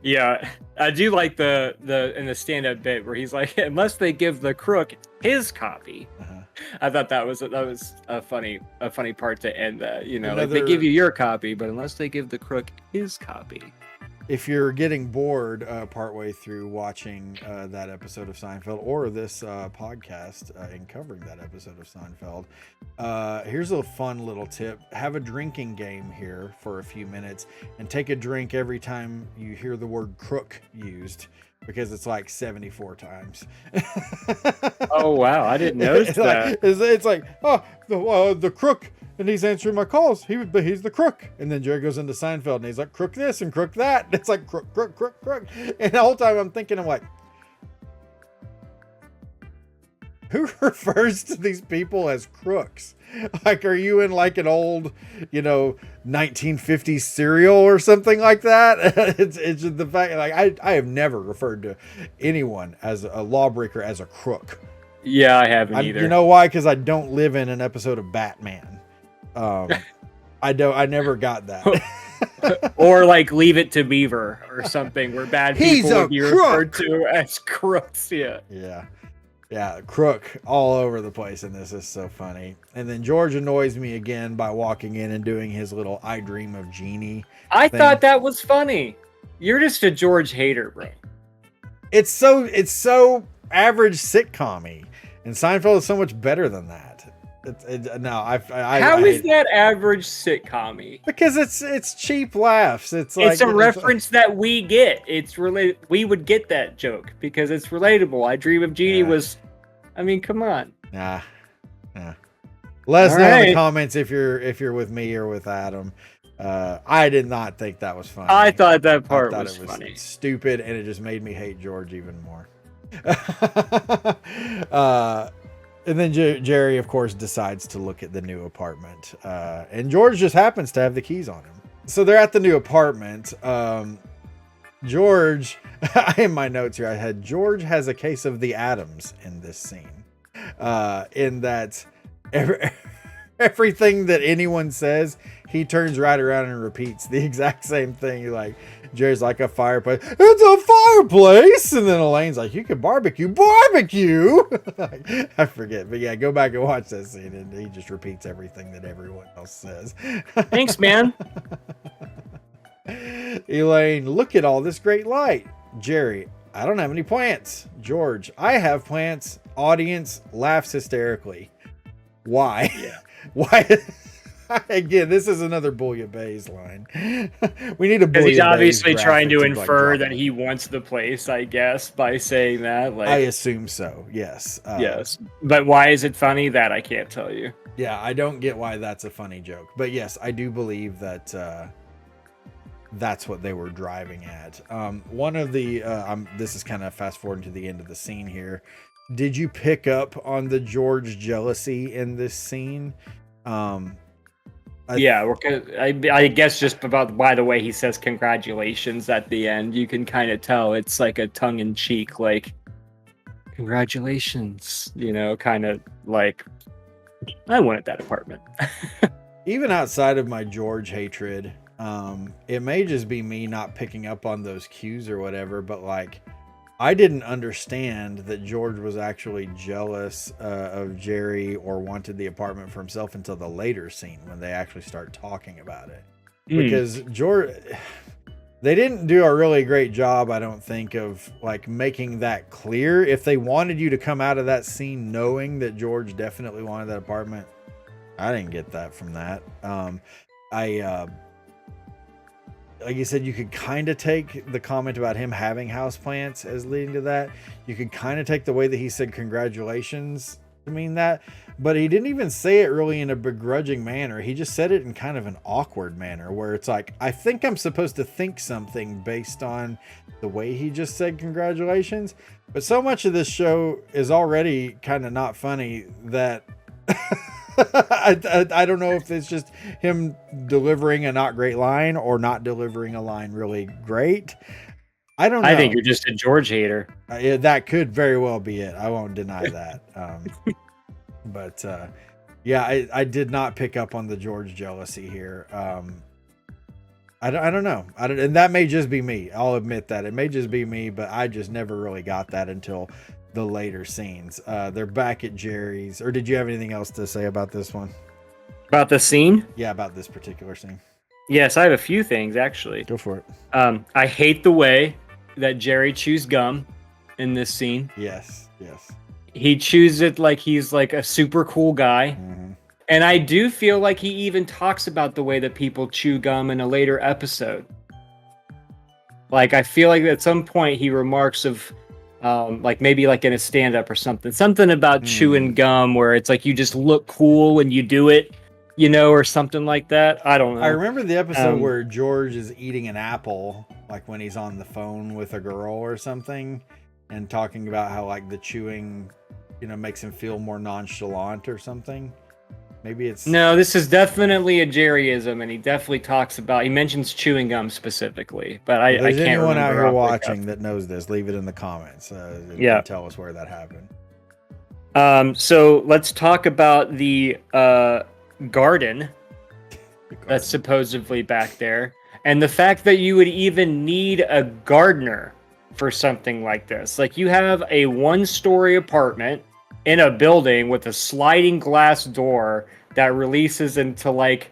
Yeah, I do like the in the stand-up bit where he's like, unless they give the crook his copy. I thought that was a funny part to end that. You know, like they give you your copy, but unless they give the crook his copy. If you're getting bored partway through watching that episode of Seinfeld or this podcast in covering that episode of Seinfeld, here's a fun little tip. Have a drinking game here for a few minutes and take a drink every time you hear the word crook used, because it's like 74 times. Oh, wow. I didn't notice that. It's like, the crook. And he's answering my calls. He's the crook. And then Jerry goes into Seinfeld and he's like, crook this and crook that. It's like crook. And the whole time I'm like, who refers to these people as crooks? Like, are you in like an old, 1950s serial or something like that? It's just the fact, like, I have never referred to anyone as a lawbreaker as a crook. Yeah, I haven't either. You know why? Because I don't live in an episode of Batman. I never got that. Or like Leave It to Beaver or something where bad people would be referred to as crooks. Yeah, crook all over the place, and this is so funny. And then George annoys me again by walking in and doing his little I Dream of Jeannie I thing. thought that was funny. You're just a George hater, bro. It's so average sitcom-y, and Seinfeld is so much better than that. How is that average sitcom-y? Because it's cheap laughs. It's like, it's a reference that we get. It's related. We would get that joke because it's relatable. I Dream of Jeannie was. I mean, come on. Nah. Let us know in the comments if you're with me or with Adam. I did not think that was funny. I thought that part was funny. Stupid, and it just made me hate George even more. And then Jerry, of course, decides to look at the new apartment. And George just happens to have the keys on him. So they're at the new apartment. George, in my notes here, I had George has a case of the Adams in this scene. In that everything that anyone says, he turns right around and repeats the exact same thing. Like, Jerry's like, a fireplace. It's a fireplace. And then Elaine's like, you can barbecue. I forget. But yeah, go back and watch that scene. And he just repeats everything that everyone else says. Thanks, man. Elaine, look at all this great light. Jerry, I don't have any plants. George, I have plants. Audience laughs hysterically. Why? Yeah. Why? Again, this is another bouillabaisse line. We need a because he's obviously trying to graphic infer that he wants the place, I guess, by saying that. Like, I assume so. Yes. Yes. But why is it funny? That I can't tell you. Yeah, I don't get why that's a funny joke. But yes, I do believe that that's what they were driving at. One of the this is kind of fast forwarding to the end of the scene here. Did you pick up on the George jealousy in this scene? I guess just about by the way he says congratulations at the end, you can kind of tell it's like a tongue-in-cheek, like congratulations, kind of like I wanted that apartment. Even outside of my George hatred, it may just be me not picking up on those cues or whatever, but like I didn't understand that George was actually jealous of Jerry or wanted the apartment for himself until the later scene when they actually start talking about it. Because George, they didn't do a really great job, I don't think, of like making that clear. If they wanted you to come out of that scene knowing that George definitely wanted that apartment, I didn't get that from that. Like you said, you could kind of take the comment about him having houseplants as leading to that. You could kind of take the way that he said congratulations to mean that, but he didn't even say it really in a begrudging manner. He just said it in kind of an awkward manner where it's like, I think I'm supposed to think something based on the way he just said congratulations. But so much of this show is already kind of not funny that I don't know if it's just him delivering a not great line or not delivering a line really great. I don't know. I think you're just a George hater. That could very well be it. I won't deny that. But yeah, I did not pick up on the George jealousy here. I don't know. And that may just be me. I'll admit that. It may just be me, but I just never really got that until the later scenes. They're back at Jerry's. Or did you have anything else to say about this one? About the scene? Yeah, about this particular scene. Yes, I have a few things actually. Go for it. I hate the way that Jerry chews gum in this scene. Yes. He chews it like he's like a super cool guy. Mm-hmm. And I do feel like he even talks about the way that people chew gum in a later episode. Like, I feel like at some point he remarks of like maybe like in a stand-up or something about chewing gum where it's like you just look cool when you do it, or something like that. I don't know. I remember the episode where George is eating an apple, like when he's on the phone with a girl or something, and talking about how like the chewing, makes him feel more nonchalant or something. Maybe it's... No, this is definitely a Jerryism, and he definitely talks about... He mentions chewing gum specifically, but I can't remember. There's anyone out here watching that knows this, leave it in the comments. Yeah. Tell us where that happened. So let's talk about the garden that's supposedly back there, and the fact that you would even need a gardener for something like this. Like, you have a one-story apartment in a building with a sliding glass door that releases into like,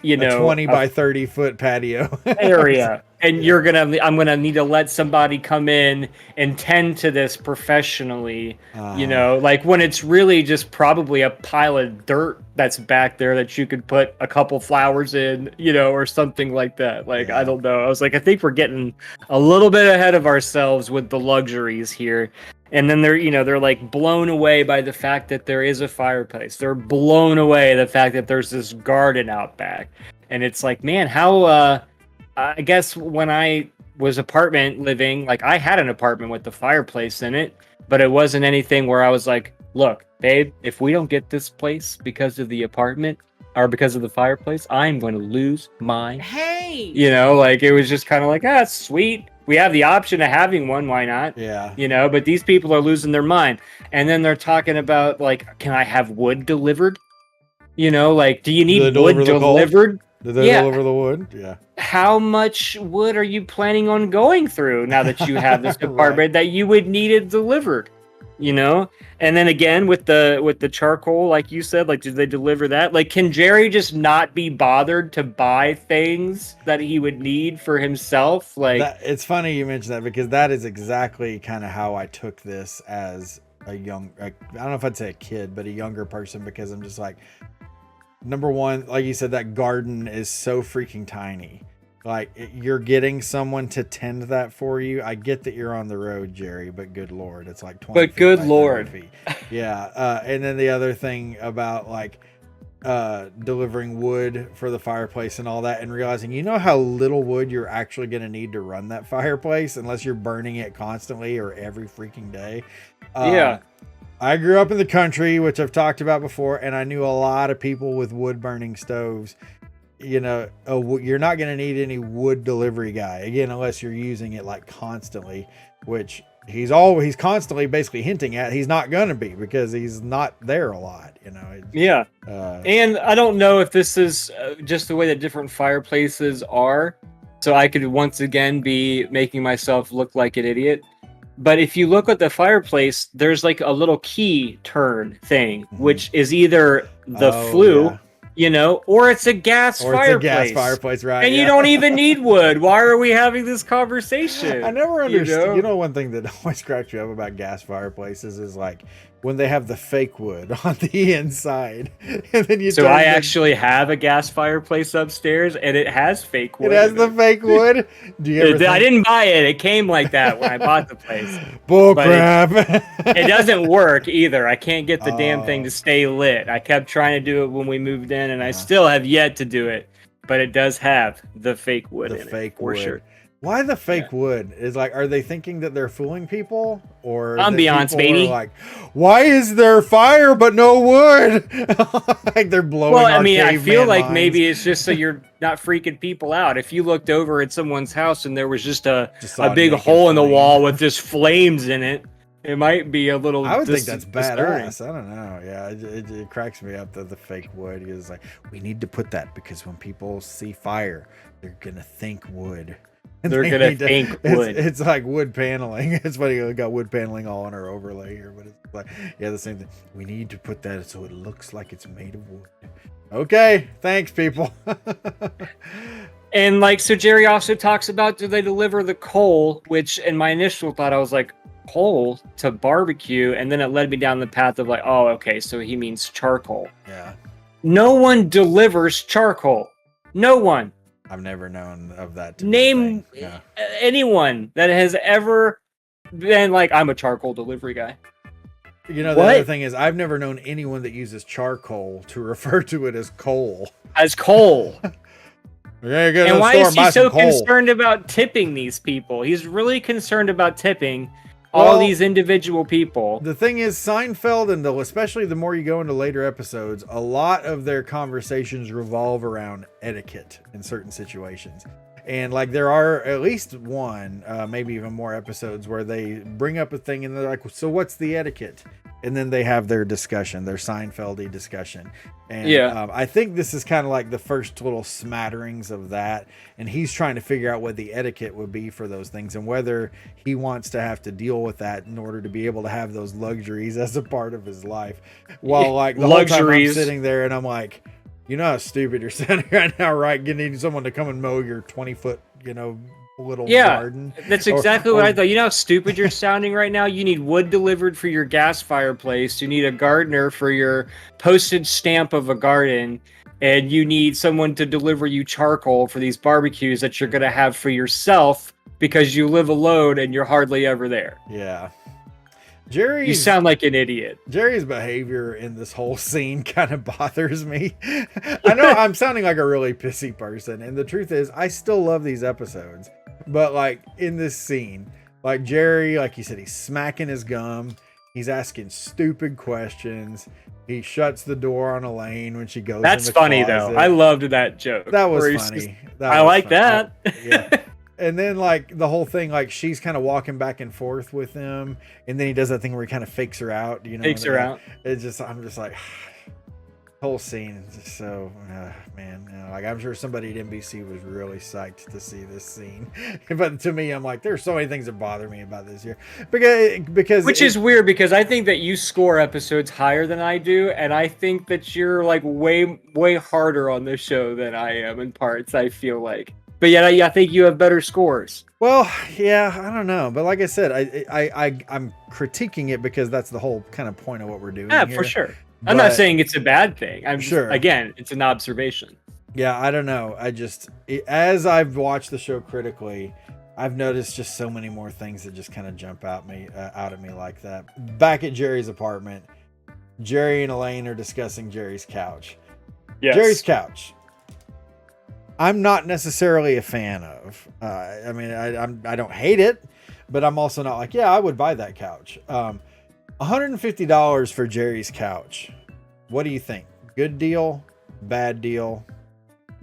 a 20 by 30 foot patio area. And I'm gonna need to let somebody come in and tend to this professionally, like when it's really just probably a pile of dirt that's back there that you could put a couple flowers in, or something like that. Like, I don't know. I was like, I think we're getting a little bit ahead of ourselves with the luxuries here. And then they're like blown away by the fact that there is a fireplace. They're blown away the fact that there's this garden out back. And it's like, man, how, I guess when I was apartment living, like I had an apartment with the fireplace in it, but it wasn't anything where I was like, look, babe, if we don't get this place because of the apartment or because of the fireplace, I'm going to lose my... Hey! Like it was just kind of like, sweet. We have the option of having one. Why not? Yeah. But these people are losing their mind. And then they're talking about like, can I have wood delivered? Like, do you need wood delivered? Did they deliver the wood? Yeah. How much wood are you planning on going through now that you have this apartment that you would need it delivered? And then again with the charcoal, like you said, like, did they deliver that? Like, can Jerry just not be bothered to buy things that he would need for himself? Like, it's funny you mentioned that because that is exactly kind of how I took this as a young, I don't know if I'd say a kid, but a younger person, because I'm just like, number one, like you said, that garden is so freaking tiny. Like, you're getting someone to tend that for you. I get that you're on the road, Jerry, but good Lord, it's like 20 But good Lord. feet. Yeah. And then the other thing about like delivering wood for the fireplace and all that, and realizing, how little wood you're actually going to need to run that fireplace unless you're burning it constantly or every freaking day. Yeah. I grew up in the country, which I've talked about before, and I knew a lot of people with wood burning stoves. you're not going to need any wood delivery guy again, unless you're using it like constantly, which he's constantly basically hinting at he's not going to be, because he's not there a lot, Yeah. And I don't know if this is just the way that different fireplaces are. So I could once again be making myself look like an idiot. But if you look at the fireplace, there's like a little key turn thing, which is either the flue, or it's a gas fireplace. Right? And you don't even need wood. Why are we having this conversation? I never understood. One thing that always cracks me up about gas fireplaces is like when they have the fake wood on the inside, and then you. So I actually have a gas fireplace upstairs, and it has fake wood. It has the fake wood. Do you ever I didn't buy it. It came like that when I bought the place. Bull crap. It doesn't work either. I can't get the damn thing to stay lit. I kept trying to do it when we moved in, and I still have yet to do it. But it does have the fake wood in it, for sure. Why the fake wood? Is like, are they thinking that they're fooling people, or ambiance, baby? Like, why is there fire but no wood? Like they're blowing. Well, I mean, I feel like maybe it's just so you're not freaking people out. If you looked over at someone's house and there was just a big hole in the wall with just flames in it, it might be a little. I would think that's badass. I don't know. Yeah, it cracks me up that the fake wood is like, we need to put that because when people see fire, they're gonna think wood. They're gonna think wood. It's like wood paneling. It's funny, we got wood paneling all on our overlay here, but it's like, the same thing. We need to put that so it looks like it's made of wood. Okay, thanks, people. And like, so Jerry also talks about, do they deliver the coal? Which, in my initial thought, I was like, coal to barbecue, and then it led me down the path of like, oh, okay, so he means charcoal. Yeah. No one delivers charcoal. No one. I've never known of that. Name anyone that has ever been like, I'm a charcoal delivery guy. The other thing is, I've never known anyone that uses charcoal to refer to it as coal. As coal. And why is he so concerned about tipping these people? He's really concerned about tipping all these individual people. The thing is, Seinfeld, and especially the more you go into later episodes, a lot of their conversations revolve around etiquette in certain situations. And like, there are at least one, maybe even more episodes where they bring up a thing and they're like, so what's the etiquette? And then they have their discussion, their Seinfeld-y discussion. And I think this is kind of like the first little smatterings of that. And he's trying to figure out what the etiquette would be for those things and whether he wants to have to deal with that in order to be able to have those luxuries as a part of his life. While like the whole time I'm sitting there and I'm like, you know how stupid you're sitting right now, right? You need someone to come and mow your 20-foot, little garden. That's exactly what I thought. You know how stupid you're sounding right now? You need wood delivered for your gas fireplace. You need a gardener for your postage stamp of a garden. And you need someone to deliver you charcoal for these barbecues that you're going to have for yourself because you live alone and you're hardly ever there. Yeah. You sound like an idiot. Jerry's behavior in this whole scene kind of bothers me. I know I'm sounding like a really pissy person, and the truth is I still love these episodes. But like in this scene, like Jerry, like you said, he's smacking his gum. He's asking stupid questions. He shuts the door on Elaine when she goes. That's in the funny closet. though. I loved that joke. That was funny. I like that. Yeah. And then like the whole thing, like she's kind of walking back and forth with him, and then he does that thing where he kind of fakes her out. Fakes her out. It's just, I'm just like, whole scene is just so, man. Like I'm sure somebody at NBC was really psyched to see this scene, but to me, I'm like, there's so many things that bother me about this here, because which is weird because I think that you score episodes higher than I do, and I think that you're like way harder on this show than I am in parts. I feel like. But yeah, I think you have better scores. Well, yeah, I don't know. But like I said, I'm critiquing it because that's the whole kind of point of what we're doing. Yeah, here. For sure. I'm not saying it's a bad thing. I'm sure. Again, it's an observation. Yeah, I don't know. As I've watched the show critically, I've noticed just so many more things that just kind of jump out at me like that. Back at Jerry's apartment, Jerry and Elaine are discussing Jerry's couch. Yes. Jerry's couch. I'm not necessarily a fan of. I mean, I don't hate it, but I'm also not like, yeah, I would buy that couch. $150 for Jerry's couch. What do you think? Good deal? Bad deal?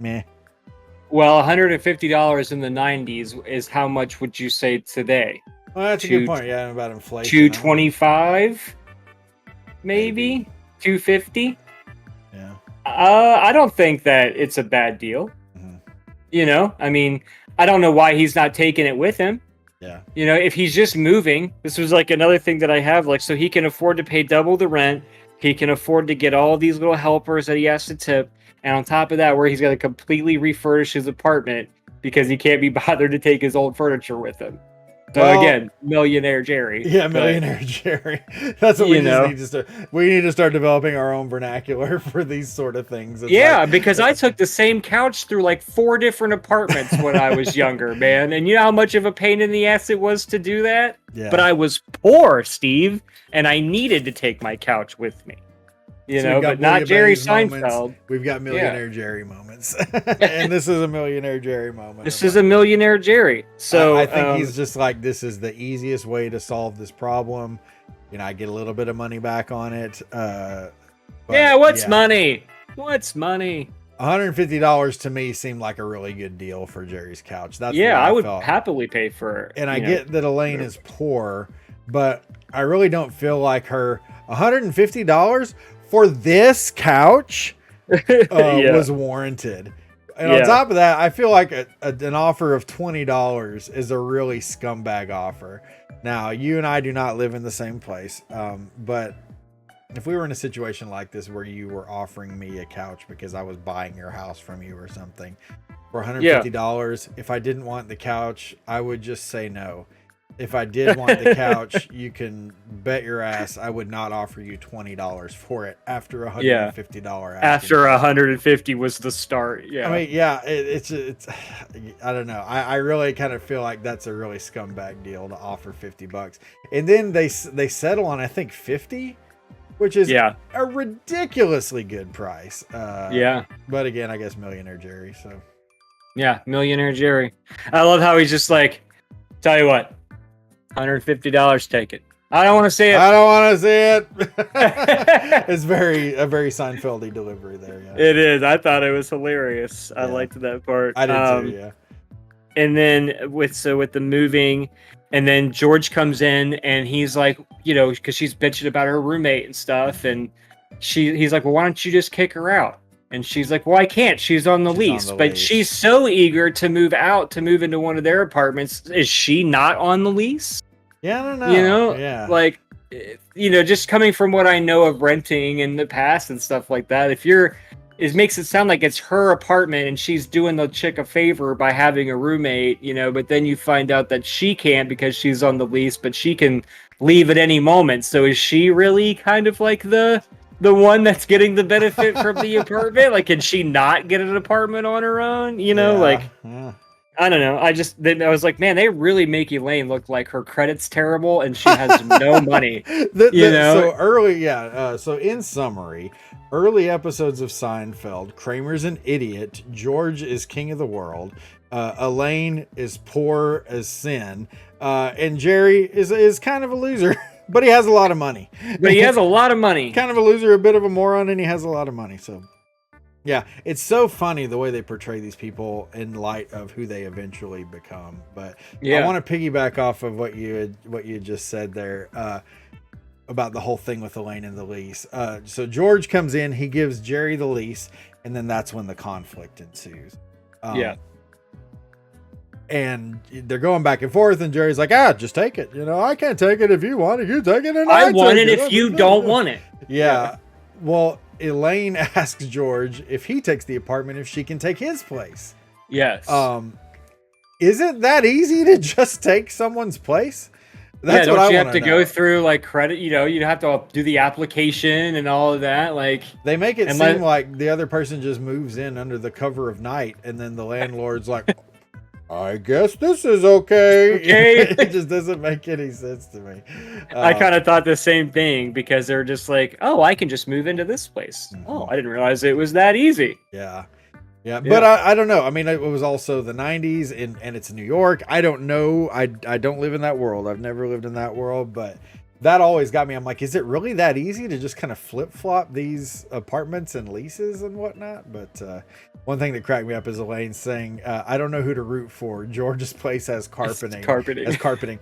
Meh. Well, $150 in the 90s is how much would you say today? Well, that's a good point. Yeah, about inflation. 225, maybe 250. Yeah. I don't think that it's a bad deal. You know, I mean, I don't know why he's not taking it with him. Yeah. You know, if he's just moving, this was like another thing that I have, like, so he can afford to pay double the rent. He can afford to get all these little helpers that he has to tip. And on top of that, where he's got to completely refurnish his apartment because he can't be bothered to take his old furniture with him. So again, millionaire Jerry. Yeah, millionaire Jerry. That's what we just need to start. We need to start developing our own vernacular for these sort of things. It's because I took the same couch through like 4 different apartments when I was younger, man. And you know how much of a pain in the ass it was to do that? Yeah. But I was poor, Steve, and I needed to take my couch with me. You know, but not Jerry Seinfeld. We've got millionaire Jerry moments. And this is a millionaire Jerry moment. This is a millionaire Jerry. So I think he's just like, this is the easiest way to solve this problem. You know, I get a little bit of money back on it. What's money? What's money? $150 to me seemed like a really good deal for Jerry's couch. That's I would happily pay for it. And I get that Elaine is poor, but I really don't feel like her $150 for this couch was warranted. And on top of that, I feel like an offer of $20 is a really scumbag offer. Now, you and I do not live in the same place, but if we were in a situation like this where you were offering me a couch because I was buying your house from you or something for $150, if I didn't want the couch, I would just say no. If I did want the couch, you can bet your ass I would not offer you $20 for it after $150. After 150 was the start. Yeah. I mean, it's I don't know. I really kind of feel like that's a really scumbag deal to offer $50. And then they settle on, I think, 50, which is a ridiculously good price. But again, I guess millionaire Jerry. So millionaire Jerry. I love how he's just like, tell you what, $150, take it. I don't want to see it. I don't want to see it. It's a very Seinfeld-y delivery there. Yeah. It is. I thought it was hilarious. I liked that part. I did too. Yeah. And then with the moving, and then George comes in and he's like, you know, because she's bitching about her roommate and stuff, and he's like, well, why don't you just kick her out? And she's like, well, I can't. She's on the lease. But she's so eager to move out, to move into one of their apartments. Is she not on the lease? Yeah, I don't know. You know, like, you know, just coming from what I know of renting in the past and stuff like that, it makes it sound like it's her apartment and she's doing the chick a favor by having a roommate, you know, but then you find out that she can't because she's on the lease, but she can leave at any moment. So is she really kind of like the one that's getting the benefit from the apartment? Like, can she not get an apartment on her own? You know, I don't know. I was like, man, they really make Elaine look like her credit's terrible and she has no money. So early, so in summary, early episodes of Seinfeld, Kramer's an idiot, George is king of the world, Elaine is poor as sin, and Jerry is kind of a loser. But he has a lot of money. Kind of a loser, a bit of a moron, and he has a lot of money. So, yeah, it's so funny the way they portray these people in light of who they eventually become. But I want to piggyback off of what you just said there about the whole thing with Elaine and the lease. So George comes in, he gives Jerry the lease, and then that's when the conflict ensues. And they're going back and forth, and Jerry's like, just take it. You know, I can't take it if you want it. You take it, and I want it if you don't want it. Yeah. Well, Elaine asks George if he takes the apartment, if she can take his place. Yes. Isn't that easy to just take someone's place? That's what don't you have to go through like credit? You know, you have to do the application and all of that. Like, they make it seem like the other person just moves in under the cover of night, and then the landlord's like, I guess this is okay. It just doesn't make any sense to me. I kind of thought the same thing because they're just like, oh, I can just move into this place. Mm-hmm. Oh, I didn't realize it was that easy. Yeah. But I don't know. I mean, it was also the 90s and it's New York. I don't know. I don't live in that world. I've never lived in that world, but that always got me. I'm like, is it really that easy to just kind of flip flop these apartments and leases and whatnot? But one thing that cracked me up is Elaine saying, I don't know who to root for. George's place has carpeting.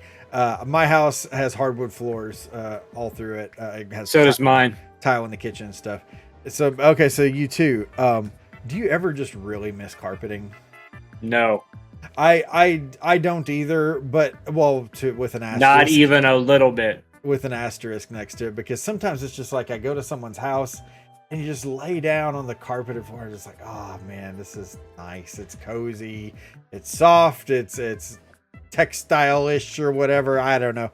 My house has hardwood floors all through it. It has So does mine. Tile in the kitchen and stuff. So, okay, so you too. Do you ever just really miss carpeting? No. I don't either, but with an asterisk. Not even a little bit. With an asterisk next to it, because sometimes it's just like I go to someone's house and you just lay down on the carpeted floor, just like, oh man, this is nice. It's cozy, it's soft, it's textile-ish or whatever. I don't know.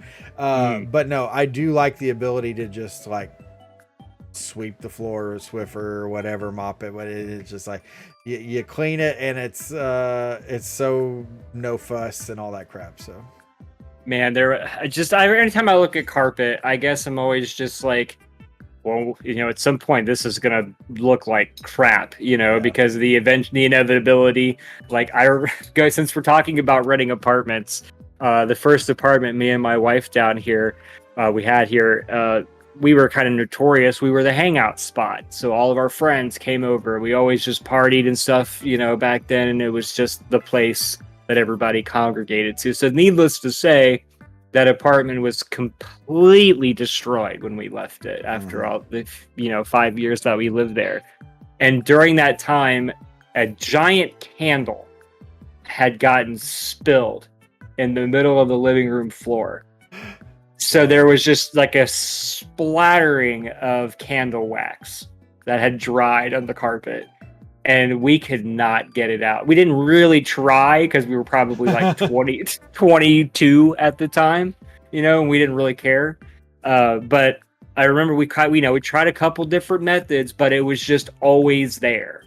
But no, I do like the ability to just like sweep the floor or Swiffer or whatever, mop it, but it's just like you clean it and it's so no fuss and all that crap. So man, anytime I look at carpet, I guess I'm always just like, well, at some point this is gonna look like crap, because the inevitability. Like since we're talking about renting apartments, the first apartment me and my wife down here we had here, we were kind of notorious. We were the hangout spot. So all of our friends came over. We always just partied and stuff, back then. And it was just the place that everybody congregated to. So needless to say, that apartment was completely destroyed when we left it after all the, 5 years that we lived there. And during that time, a giant candle had gotten spilled in the middle of the living room floor. So there was just like a splattering of candle wax that had dried on the carpet. And we could not get it out. We didn't really try because we were probably like 22 at the time, and we didn't really care. But I remember we tried a couple different methods, but it was just always there.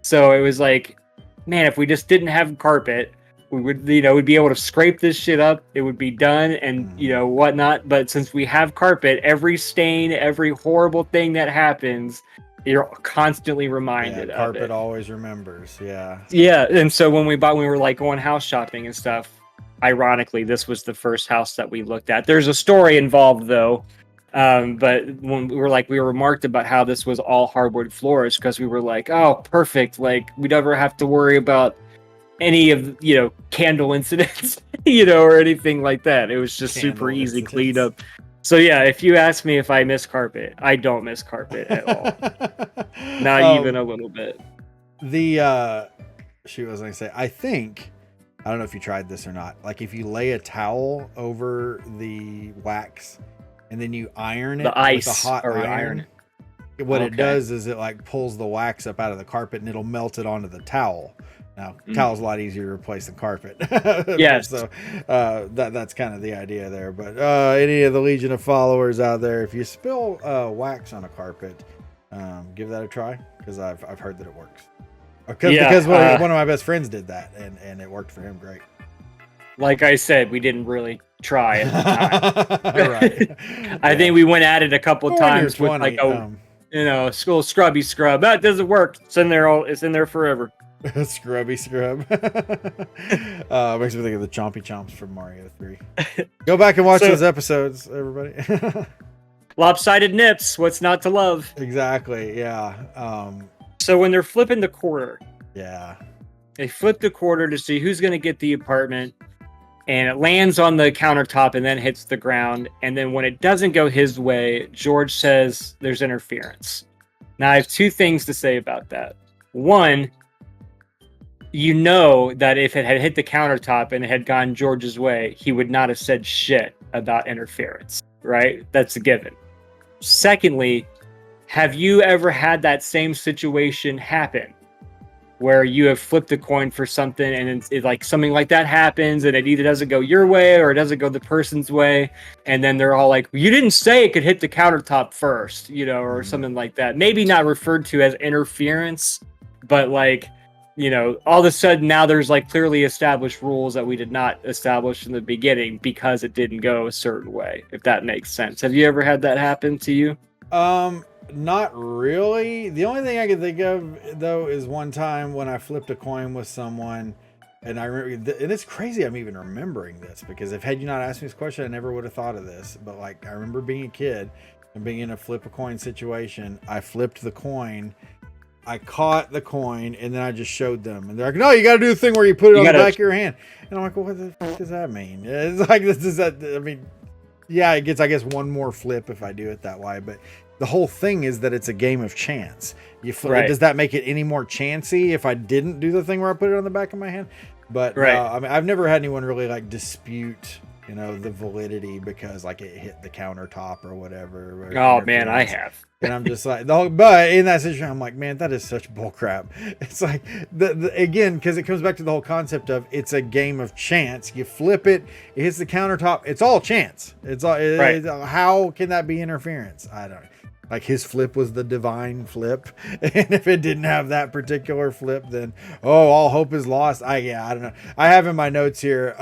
So it was like, man, if we just didn't have carpet, we would, we'd be able to scrape this shit up. It would be done and, whatnot. But since we have carpet, every stain, every horrible thing that happens, you're constantly reminded of carpet it. always remembers. Yeah. And so when we were like going house shopping and stuff, ironically, this was the first house that we looked at. There's a story involved though. But when we were remarked about how this was all hardwood floors, because we were like, oh, perfect. Like we never have to worry about any of, candle incidents, or anything like that. It was just super easy clean up. So yeah, if you ask me if I miss carpet, I don't miss carpet at all. Not even a little bit. I was gonna say, I don't know if you tried this or not. Like if you lay a towel over the wax and then you iron it with a hot iron, what it does is it like pulls the wax up out of the carpet and it'll melt it onto the towel. Now, towel's a lot easier to replace than carpet. Yes. So that's kind of the idea there. But any of the Legion of followers out there, if you spill wax on a carpet, give that a try, because I've heard that it works. Because one of my best friends did that, and it worked for him great. Like I said, we didn't really try at the time. Right. I think we went at it a couple times with 20, like a school scrubby scrub. That doesn't work. It's in there forever. Scrubby scrub. Makes me think of the Chompy Chomps from Mario 3. Go back and watch those episodes, everybody. Lopsided nips. What's not to love? Exactly. Yeah. So when they're flipping the quarter, they flip the quarter to see who's going to get the apartment, and it lands on the countertop and then hits the ground. And then when it doesn't go his way, George says there's interference. Now I have two things to say about that. One, that if it had hit the countertop and it had gone George's way, he would not have said shit about interference, right? That's a given. Secondly, have you ever had that same situation happen where you have flipped a coin for something and it's like something like that happens and it either doesn't go your way or it doesn't go the person's way, and then they're all like, you didn't say it could hit the countertop first, or something like that. Maybe not referred to as interference, but like, all of a sudden now there's like clearly established rules that we did not establish in the beginning because it didn't go a certain way, if that makes sense. Have you ever had that happen to you? Not really. The only thing I can think of though is one time when I flipped a coin with someone And I remember, and it's crazy I'm even remembering this, because if had you not asked me this question, I never would have thought of this. But like, I remember being a kid and being in a flip a coin situation. I flipped the coin, I caught the coin, and then I just showed them, and they're like, "No, you got to do the thing where you put it on the back of your hand." And I'm like, "Well, what the fuck does that mean?" It's like, this is that. I mean, yeah, it gets, I guess, one more flip if I do it that way, but the whole thing is that it's a game of chance. You flip, Right. Does that make it any more chancy if I didn't do the thing where I put it on the back of my hand? But I mean, I've never had anyone really like dispute, you know, the validity because like it hit the countertop or whatever. Or Oh man, I have. And I'm just like, but in that situation, I'm like, man, that is such bullcrap. It's like again, because it comes back to the whole concept of it's a game of chance. You flip it, it hits the countertop. It's all chance. It's all. How can that be interference? I don't know. Like his flip was the divine flip, and if it didn't have that particular flip, then all hope is lost. I don't know. I have in my notes here.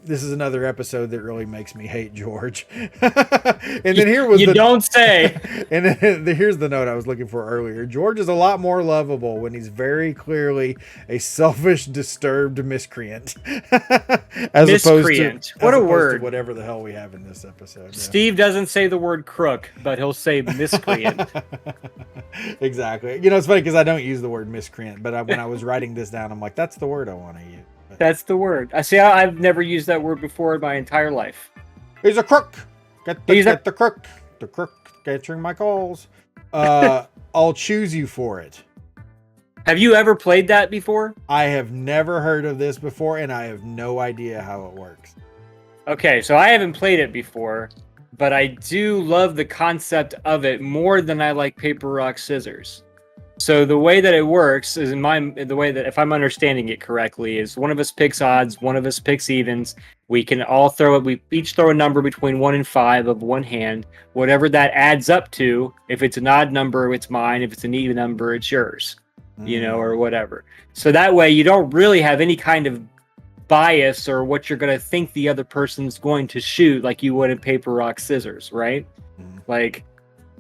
This is another episode that really makes me hate George. And then here was you don't say. And then here's the note I was looking for earlier. George is a lot more lovable when he's very clearly a selfish, disturbed miscreant. As Miscreant. What a opposed word. to whatever the hell we have in this episode. Steve doesn't say the word crook, but he'll say miscreant. Exactly. You know, it's funny because I don't use the word miscreant, but when I was writing this down, I'm like, that's the word I want to use. But That's the word. I see. I've never used that word before in my entire life. he's a crook. Get He's the crook. The crook answering my calls. I'll choose you for it. Have you ever played that before? I have never heard of this before, and I have no idea how it works. Okay, so I haven't played it before, but I do love the concept of it more than I like paper, rock, scissors. So the way that it works is the way that, if I'm understanding it correctly, is one of us picks odds, one of us picks evens. We can all throw it. We each throw a number between 1 and 5 of one hand. Whatever that adds up to, if it's an odd number, it's mine. If it's an even number, it's yours. You know, or whatever. So that way you don't really have any kind of bias or what you're going to think the other person's going to shoot like you would in paper, rock, scissors, right? Like,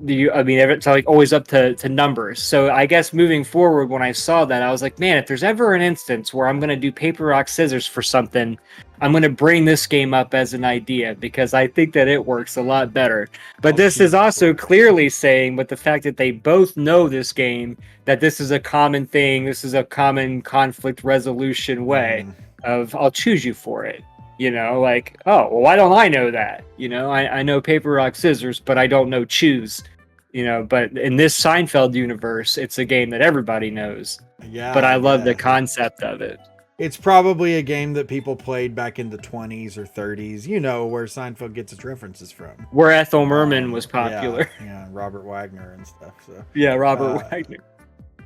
it's like always up to numbers. So I guess moving forward, when I saw that, I was like, man, if there's ever an instance where I'm going to do paper, rock, scissors for something, I'm going to bring this game up as an idea because I think that it works a lot better. But this is also clearly saying, with the fact that they both know this game, that this is a common thing. This is a common conflict resolution way of I'll choose you for it. You know, like, oh, well, why don't I know that? You know, I know paper, rock, scissors, but I don't know choose. You know, but in this Seinfeld universe, it's a game that everybody knows. Yeah. But I love the concept of it. It's probably a game that people played back in the 20s or 30s, you know, where Seinfeld gets its references from. Where Ethel Merman was popular. Yeah, Robert Wagner and stuff. So yeah, Robert Wagner.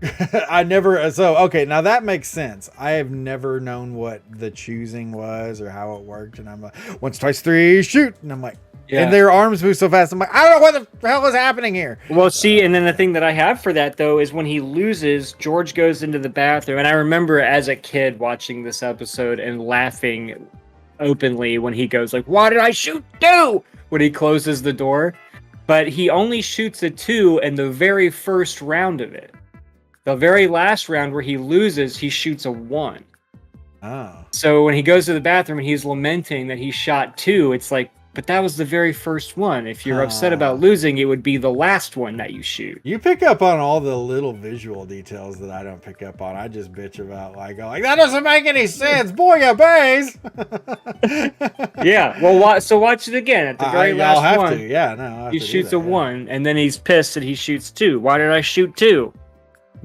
Okay, now that makes sense. I have never known what the choosing was or how it worked, and I'm like, once, twice, three, shoot, and I'm like, and their arms move so fast, I'm like, I don't know what the hell is happening here. Well, see, and then the thing that I have for that though is when he loses, George goes into the bathroom, and I remember as a kid watching this episode and laughing openly when he goes like, "Why did I shoot 2?" when he closes the door, but he only shoots a 2 in the very first round of it. The very last round where he loses, he shoots a 1. Oh. So when he goes to the bathroom and he's lamenting that he shot 2, it's like, but that was the very first one. If you're upset about losing, it would be the last one that you shoot. You pick up on all the little visual details that I don't pick up on. I just bitch about like that doesn't make any sense. Boy, obeys. Yeah. Well, watch it again at the very last I'll have one. to. Yeah, no. He shoots a 1, and then he's pissed that he shoots 2. Why did I shoot 2?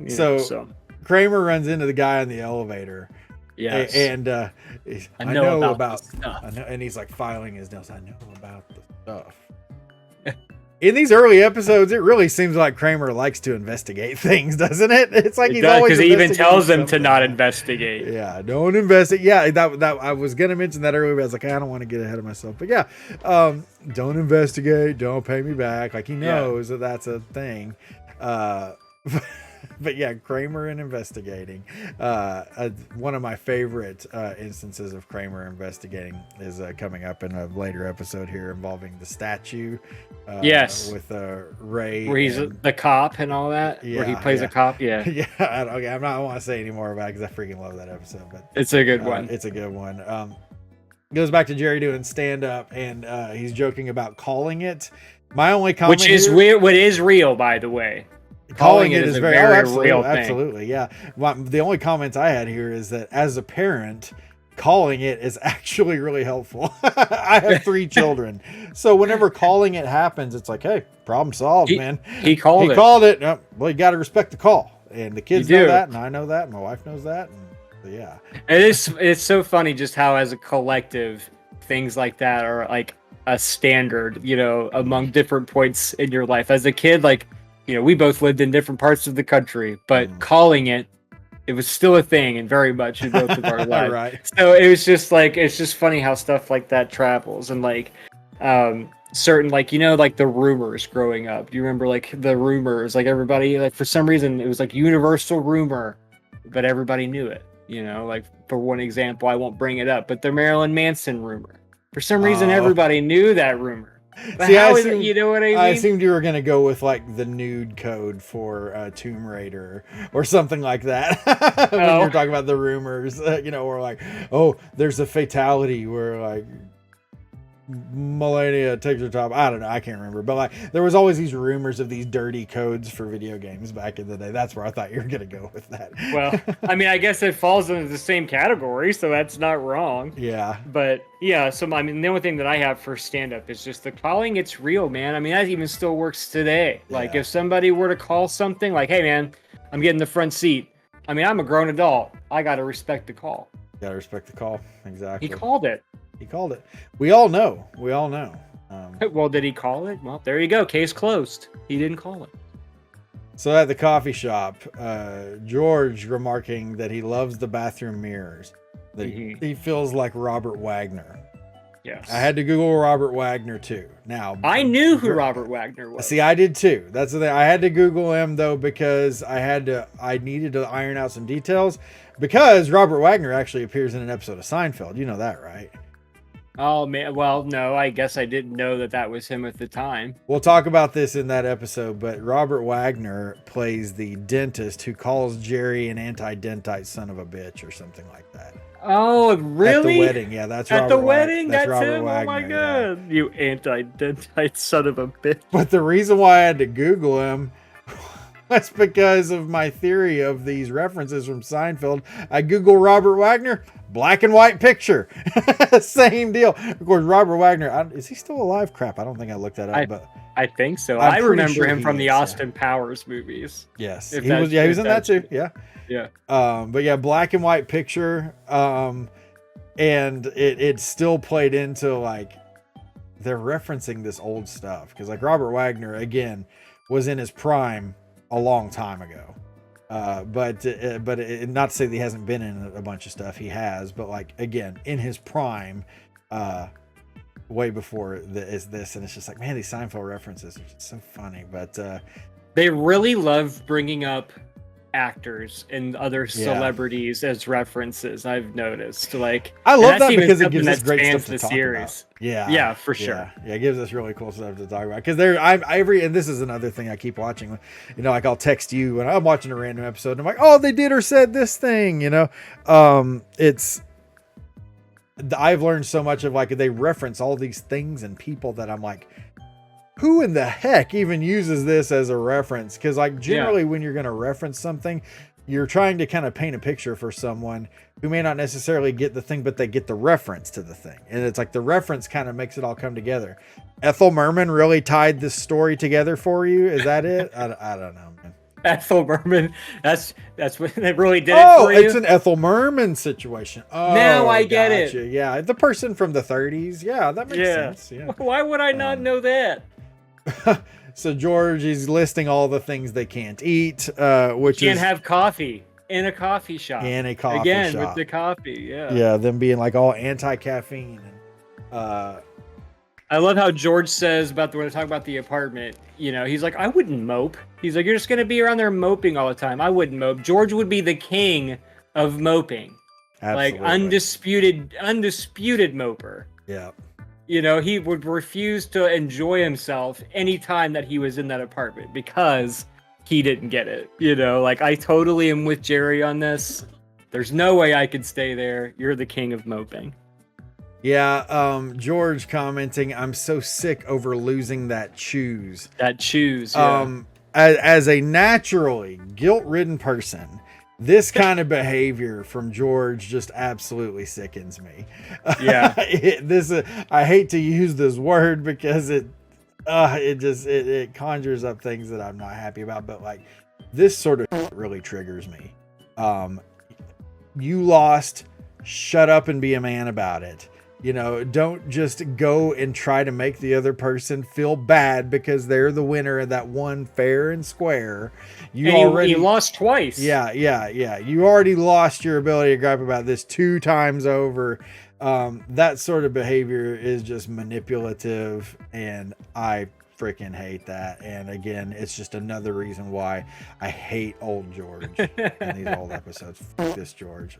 So Kramer runs into the guy in the elevator. Yes. And I know about the stuff. I know, and he's like filing his notes. I know about the stuff. In these early episodes, it really seems like Kramer likes to investigate things, doesn't it? It's like he's always because he even tells them to something. not investigate. Yeah, don't investigate. Yeah, that I was gonna mention that earlier, but I was like, I don't want to get ahead of myself. But yeah, don't investigate. Don't pay me back. Like he knows that that's a thing. but yeah, Kramer and investigating. One of my favorite instances of Kramer investigating is coming up in a later episode here involving the statue. Yes. With Ray, where he's the cop and all that. Where he plays a cop. Yeah. Yeah. I'm not want to say any more about it because I freaking love that episode. But it's a good one. It's a good one. Goes back to Jerry doing stand up, and he's joking about calling it. My only comment, which is weird, what is real, by the way. Calling it is a very real thing. Absolutely, yeah. The only comments I had here is that as a parent, calling it is actually really helpful. I have 3 children, so whenever calling it happens, it's like, hey, problem solved, man. He called it. No, well, you got to respect the call, and the kids know that, and I know that, and my wife knows that. Yeah, it's so funny just how as a collective things like that are like a standard, among different points in your life. As a kid, like, we both lived in different parts of the country, but calling it was still a thing and very much in both of our lives. Right. So it was just like, it's just funny how stuff like that travels, and like certain, like, like the rumors growing up. Do you remember like the rumors, like everybody, like for some reason it was like universal rumor, but everybody knew it. Like for one example, I won't bring it up, but the Marilyn Manson rumor. For some reason, everybody knew that rumor. But see, how is it? You know what I mean? I assumed you were going to go with like the nude code for Tomb Raider or something like that. When you're talking about the rumors, or like, oh, there's a fatality where like Melania takes her top. I don't know. I can't remember. But like, there was always these rumors of these dirty codes for video games back in the day. That's where I thought you were going to go with that. Well, I mean, I guess it falls into the same category, so that's not wrong. Yeah. But yeah, so I mean, the only thing that I have for stand-up is just the calling it's real, man. I mean, that even still works today. Like if somebody were to call something like, hey, man, I'm getting the front seat. I mean, I'm a grown adult. I got to respect the call. Got to respect the call. Exactly. He called it. He called it. We all know. Well, did he call it? Well, there you go. Case closed. He didn't call it. So at the coffee shop, George remarking that he loves the bathroom mirrors. That he feels like Robert Wagner. Yes. I had to Google Robert Wagner too. Now I knew who Robert Wagner was. See, I did too. That's the thing. I had to Google him though because I needed to iron out some details because Robert Wagner actually appears in an episode of Seinfeld. You know that, right? Oh man, well, no, I guess I didn't know that was him at the time. We'll talk about this in that episode, but Robert Wagner plays the dentist who calls Jerry an anti-dentite son of a bitch or something like that. Oh, really? At the wedding, yeah, that's at Robert the wedding. That's That's Robert him. Wagner, Oh my god, you anti-dentite son of a bitch! But the reason why I had to Google him was because of my theory of these references from Seinfeld. I Google Robert Wagner. Black and white picture. Same deal. Of course, Robert Wagner, is he still alive? Crap, I don't think I looked that up. But I think so. I'm I pretty remember sure him he from the is, Austin Powers movies. Yes. He was in that too. Yeah. Yeah. But yeah, black and white picture. And it still played into like they're referencing this old stuff. Because like Robert Wagner, again, was in his prime a long time ago. But not to say that he hasn't been in a bunch of stuff. He has, but like again, in his prime, way before this, and it's just like, man, these Seinfeld references are just so funny. But they really love bringing up actors and other celebrities as references. I've noticed. Like, I love that because it gives us great stuff to talk about. Yeah, for sure. Yeah, it gives us really cool stuff to talk about. Because and this is another thing I keep watching. Like I'll text you when I'm watching a random episode. And I'm like, oh, they did or said this thing. I've learned so much of like they reference all these things and people that I'm like, who in the heck even uses this as a reference? Because like generally when you're going to reference something, you're trying to kind of paint a picture for someone who may not necessarily get the thing, but they get the reference to the thing. And it's like the reference kind of makes it all come together. Ethel Merman really tied this story together for you. Is that it? I don't know, man. Ethel Merman. That's what they really did it for you. Oh, it's an Ethel Merman situation. Oh, now I get it. Yeah, the person from the 30s. Yeah, that makes sense. Yeah. Why would I not know that? So George is listing all the things they can't eat, which can't have coffee in a coffee shop. Again, with the coffee, yeah, them being like all anti-caffeine. And, I love how George says when they talk about the apartment, he's like, I wouldn't mope. He's like, you're just going to be around there moping all the time. I wouldn't mope. George would be the king of moping. Absolutely. Like undisputed moper. Yeah. He would refuse to enjoy himself anytime that he was in that apartment because he didn't get it. Like I totally am with Jerry on this. There's no way I could stay there. You're the king of moping. Yeah, George commenting, I'm so sick over losing that choose. Yeah. As a naturally guilt-ridden person, this kind of behavior from George just absolutely sickens me. Yeah. I hate to use this word because it conjures up things that I'm not happy about, but like this sort of really triggers me. You lost, shut up and be a man about it. Don't just go and try to make the other person feel bad because they're the winner of that one fair and square. You lost twice. Yeah. You already lost your ability to gripe about this 2 times over. That sort of behavior is just manipulative, and I freaking hate that. And again, it's just another reason why I hate old George in these old episodes. Fuck this George.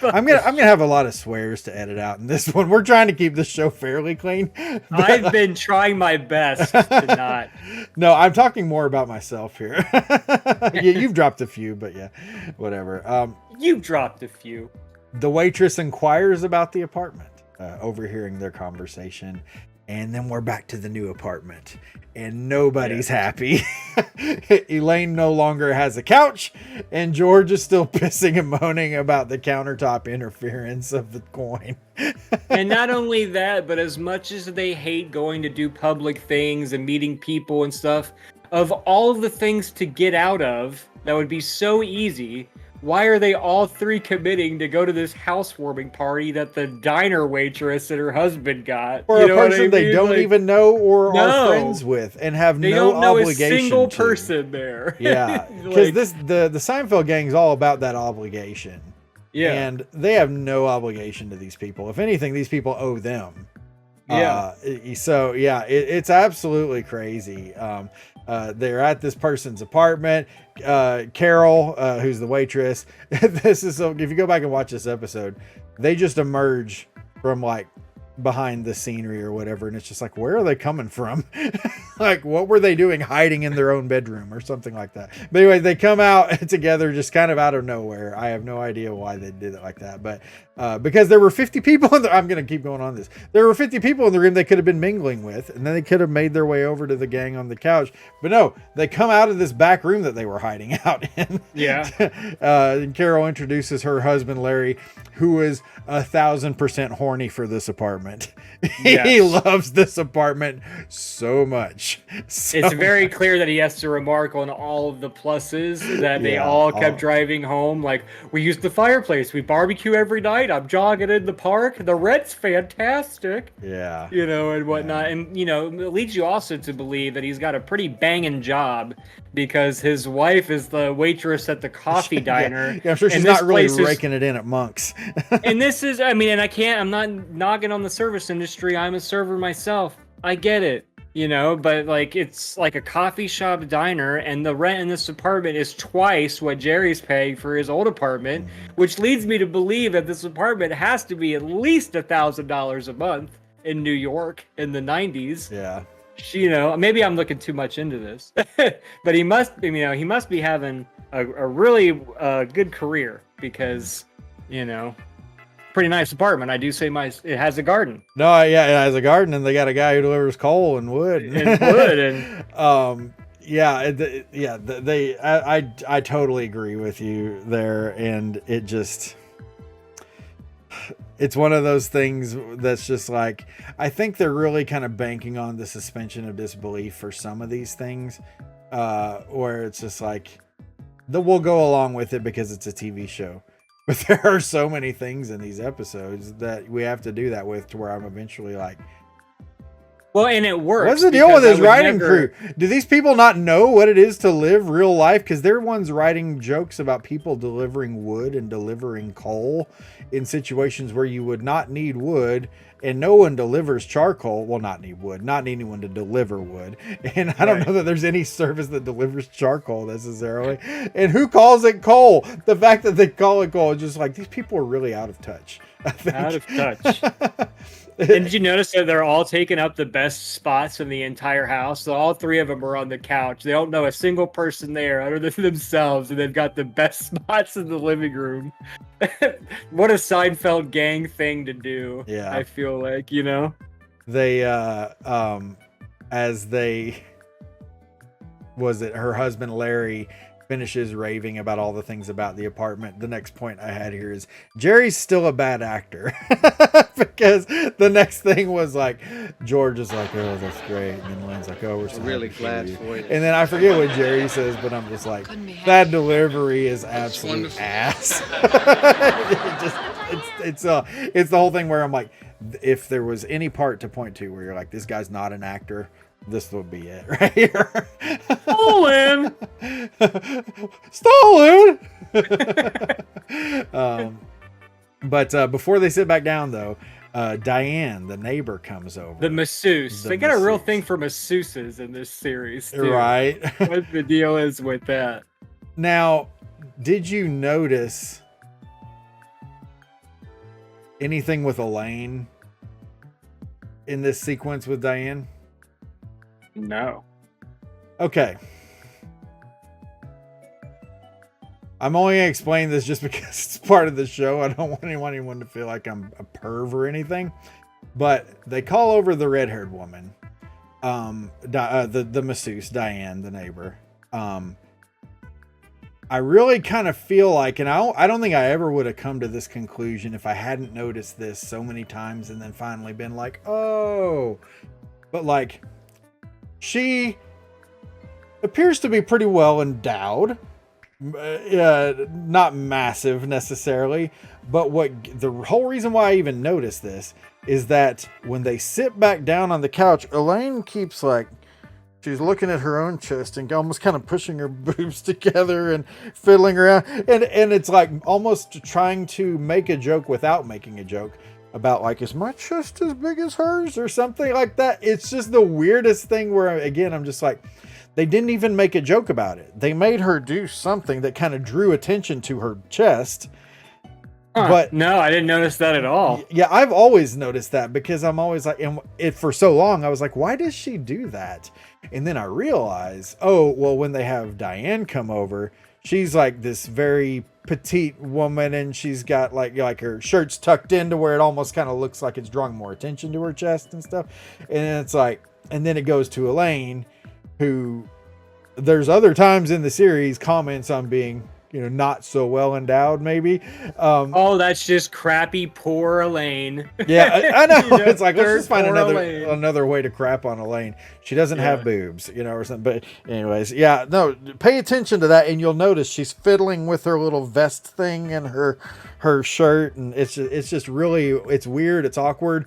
I'm gonna have a lot of swears to edit out in this one. We're trying to keep this show fairly clean. I've been trying my best to not. No, I'm talking more about myself here. Yeah, you've dropped a few, but yeah, whatever. You've dropped a few. The waitress inquires about the apartment, overhearing their conversation. And then we're back to the new apartment and nobody's happy. Elaine no longer has a couch and George is still pissing and moaning about the countertop interference of the coin. And not only that, but as much as they hate going to do public things and meeting people and stuff, of all of the things to get out of that would be so easy, why are they all 3 committing to go to this housewarming party that the diner waitress and her husband got? Or a person they don't even know or are friends with and have no obligation to. They don't know a single person there. Yeah, because the Seinfeld gang is all about that obligation. Yeah. And they have no obligation to these people. If anything, these people owe them. Yeah. So, yeah, it's absolutely crazy. They're at this person's apartment. Carol, who's the waitress, if you go back and watch this episode, they just emerge from like behind the scenery or whatever, and it's just like, where are they coming from? Like, what were they doing hiding in their own bedroom or something like that? But anyway, they come out together just kind of out of nowhere. I have no idea why they did it like that, but because there were 50 people I'm going to keep going on this. There were 50 people in the room they could have been mingling with, and then they could have made their way over to the gang on the couch. But no, they come out of this back room that they were hiding out in. Yeah. And Carol introduces her husband, Larry, who is 1,000% horny for this apartment. Yes. He loves this apartment so much. It's very clear that he has to remark on all of the pluses that they all kept driving home. Like, we use the fireplace, we barbecue every night, I'm jogging in the park, the rent's fantastic. Yeah. And whatnot. Yeah. And, it leads you also to believe that he's got a pretty banging job because his wife is the waitress at the coffee diner. Yeah, I'm sure she's not really raking it in at Monk's. And this is, I'm not knocking on the service industry. I'm a server myself. I get it, but like, it's like a coffee shop diner, and the rent in this apartment is twice what Jerry's paying for his old apartment, which leads me to believe that this apartment has to be at least $1,000 a month in New York in the 90s. Yeah. Maybe I'm looking too much into this, but he must be having a really good career because, pretty nice apartment. I do say it has a garden. No, yeah, it has a garden, and they got a guy who delivers coal and wood. I totally agree with you there, and it's one of those things that's just like, I think they're really kind of banking on the suspension of disbelief for some of these things, where it's just like, we'll go along with it because it's a TV show. But there are so many things in these episodes that we have to do that with, to where I'm eventually like, well, and it works. What's the deal with his writing crew? Do these people not know what it is to live real life? Because they're ones writing jokes about people delivering wood and delivering coal in situations where you would not need wood and no one delivers charcoal. Well, not any wood, not anyone to deliver wood. And I don't know that there's any service that delivers charcoal necessarily. And who calls it coal? The fact that they call it coal is just like, these people are really out of touch. I think. Out of touch. And did you notice that they're all taking up the best spots in the entire house? So all three of them are on the couch. They don't know a single person there other than themselves, and they've got the best spots in the living room. What a Seinfeld gang thing to do. Yeah. I feel like, you know? They as they was it her husband Larry finishes raving about all the things about the apartment. The next point I had here is Jerry's still a bad actor. Because the next thing was like George is like, oh, that's great, and then Lynn's like, oh, we're so Really happy glad you. for you. And then I forget what Jerry says, but I'm just like, that delivery is absolute ass. It's the whole thing where I'm like, if there was any part to point to where you're like, this guy's not an actor, this would be it right here. Stolen! Stolen! But before they sit back down, though, Diane, the neighbor, comes over. The masseuse. They got a real thing for masseuses in this series, too. Right? What the deal is with that. Now, did you notice anything with Elaine in this sequence with Diane? No. Okay. I'm only going to explain this just because it's part of the show. I don't want anyone to feel like I'm a perv or anything. But they call over the red-haired woman, the masseuse, Diane, the neighbor. I really kind of feel like, and I don't think I ever would have come to this conclusion if I hadn't noticed this so many times and then finally been like, oh. But like, she appears to be pretty well endowed. Not massive necessarily, but the whole reason why I even noticed this is that when they sit back down on the couch, Elaine keeps like, she's looking at her own chest and almost kind of pushing her boobs together and fiddling around, and it's like almost trying to make a joke without making a joke about like, is my chest as big as hers or something like that. It's just the weirdest thing where, again, I'm just like, they didn't even make a joke about it. They made her do something that kind of drew attention to her chest. Huh. But no, I didn't notice that at all. Yeah, I've always noticed that because I'm always like, and for so long, I was like, why does she do that? And then I realize, oh, well, when they have Diane come over, she's like this very petite woman, and she's got like her shirt's tucked into where it almost kind of looks like it's drawing more attention to her chest and stuff. And it's like, and then it goes to Elaine, who there's other times in the series comments on being, not so well endowed, maybe. Oh, that's just crappy, poor Elaine. Yeah, I know. It's like, let's just find another way to crap on Elaine. She doesn't have boobs, or something. But anyways, yeah, no, pay attention to that, and you'll notice she's fiddling with her little vest thing and her shirt, and it's just really, it's weird, it's awkward,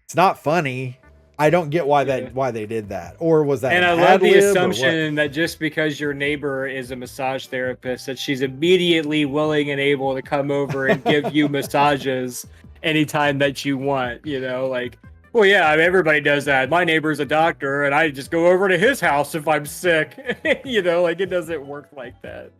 it's not funny. I don't get why they did that, or was that? And I love the assumption that just because your neighbor is a massage therapist, that she's immediately willing and able to come over and give you massages anytime that you want. Like, well, yeah, everybody does that. My neighbor's a doctor, and I just go over to his house if I'm sick. Like, it doesn't work like that.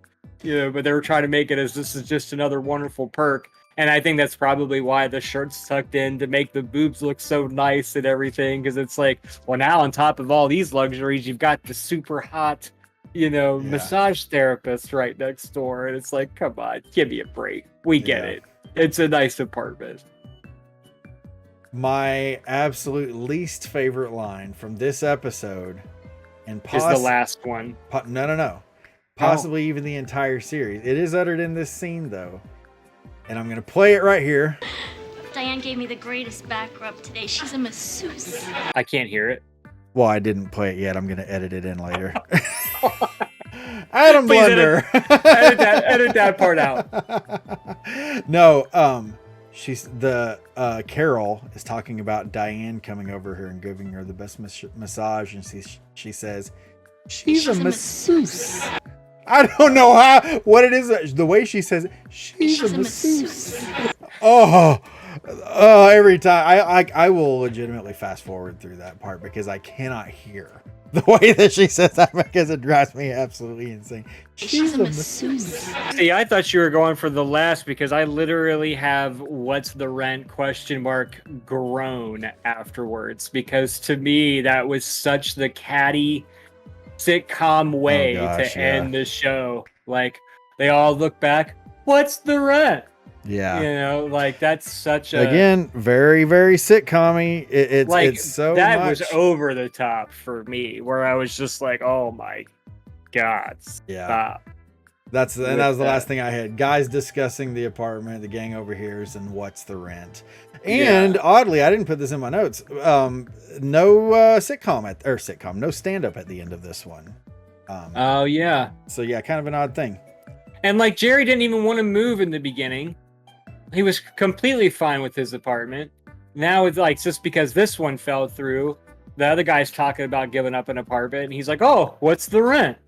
But they were trying to make it as this is just another wonderful perk. And I think that's probably why the shirt's tucked in, to make the boobs look so nice and everything. Because it's like, well, now on top of all these luxuries, you've got the super hot, massage therapist right next door. And it's like, come on, give me a break. We get it. It's a nice apartment. My absolute least favorite line from this episode, and is the last one. No. Possibly even the entire series. It is uttered in this scene, though. And I'm going to play it right here. Diane gave me the greatest back rub today. She's a masseuse. I can't hear it. Well, I didn't play it yet. I'm going to edit it in later. Adam Blunder. Edit that part out. No, she's the Carol is talking about Diane coming over here and giving her the best massage, and she says she's a masseuse. I don't know what it is. The way she says, she's a masseuse. Oh, Every time I will legitimately fast forward through that part because I cannot hear the way that she says that because it drives me absolutely insane. She's a masseuse. See, I thought you were going for the last because I literally have "What's the rent?" groan afterwards because to me that was such the catty sitcom way to end the show. Like they all look back, "What's the rent?" Yeah. You know, like that's such a again very very sitcom-y. It's so that much. was over the top for me where I was just like, oh my god, stop. Yeah. That was the last thing I had. Guys discussing the apartment, the gang overhears, and what's the rent. And oddly, I didn't put this in my notes. No sitcom, no stand-up at the end of this one. Oh yeah. So yeah, kind of an odd thing. And like Jerry didn't even want to move in the beginning. He was completely fine with his apartment. Now it's like just because this one fell through, the other guy's talking about giving up an apartment, and he's like, "Oh, what's the rent?"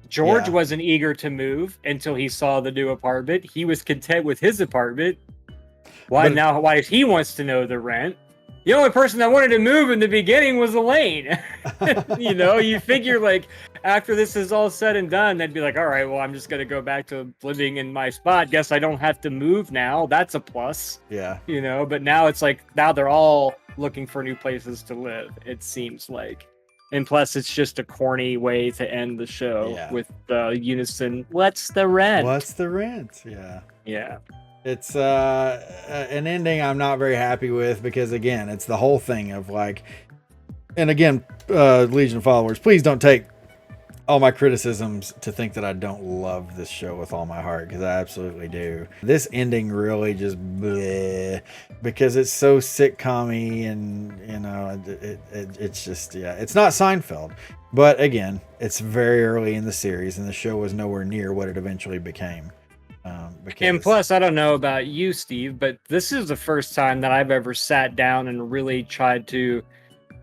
George wasn't eager to move until he saw the new apartment. He was content with his apartment. Why he wants to know the rent? The only person that wanted to move in the beginning was Elaine. You know, you figure like after this is all said and done, they'd be like, all right, well, I'm just going to go back to living in my spot. Guess I don't have to move now. That's a plus. Yeah. You know, but now it's like, now they're all looking for new places to live, it seems like. And plus, it's just a corny way to end the show with the unison, what's the rent? What's the rent? Yeah. Yeah. It's an ending I'm not very happy with because, again, it's the whole thing of like, and again, Legion followers, please don't take all my criticisms to think that I don't love this show with all my heart because I absolutely do. This ending really just bleh, because it's so sitcom-y and, you know, it's just, it's not Seinfeld. But again, it's very early in the series and the show was nowhere near what it eventually became. And plus, I don't know about you, Steve, but this is the first time that I've ever sat down and really tried to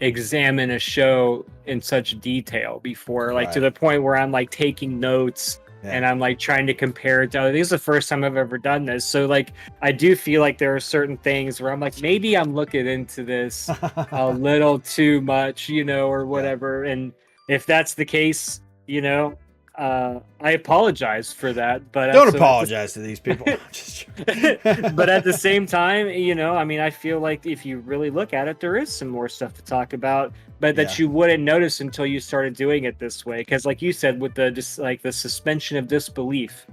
examine a show in such detail before, like to the point where I'm like taking notes and I'm like trying to compare it to other. This is the first time I've ever done this. So like, I do feel like there are certain things where I'm like, maybe I'm looking into this a little too much, you know, or whatever. And if that's the case, you know, I apologize for that, but don't apologize to these people. But at the same time, you know, I mean, I feel like if you really look at it, there is some more stuff to talk about, but that you wouldn't notice until you started doing it this way. Because, like you said, with the just like the suspension of disbelief,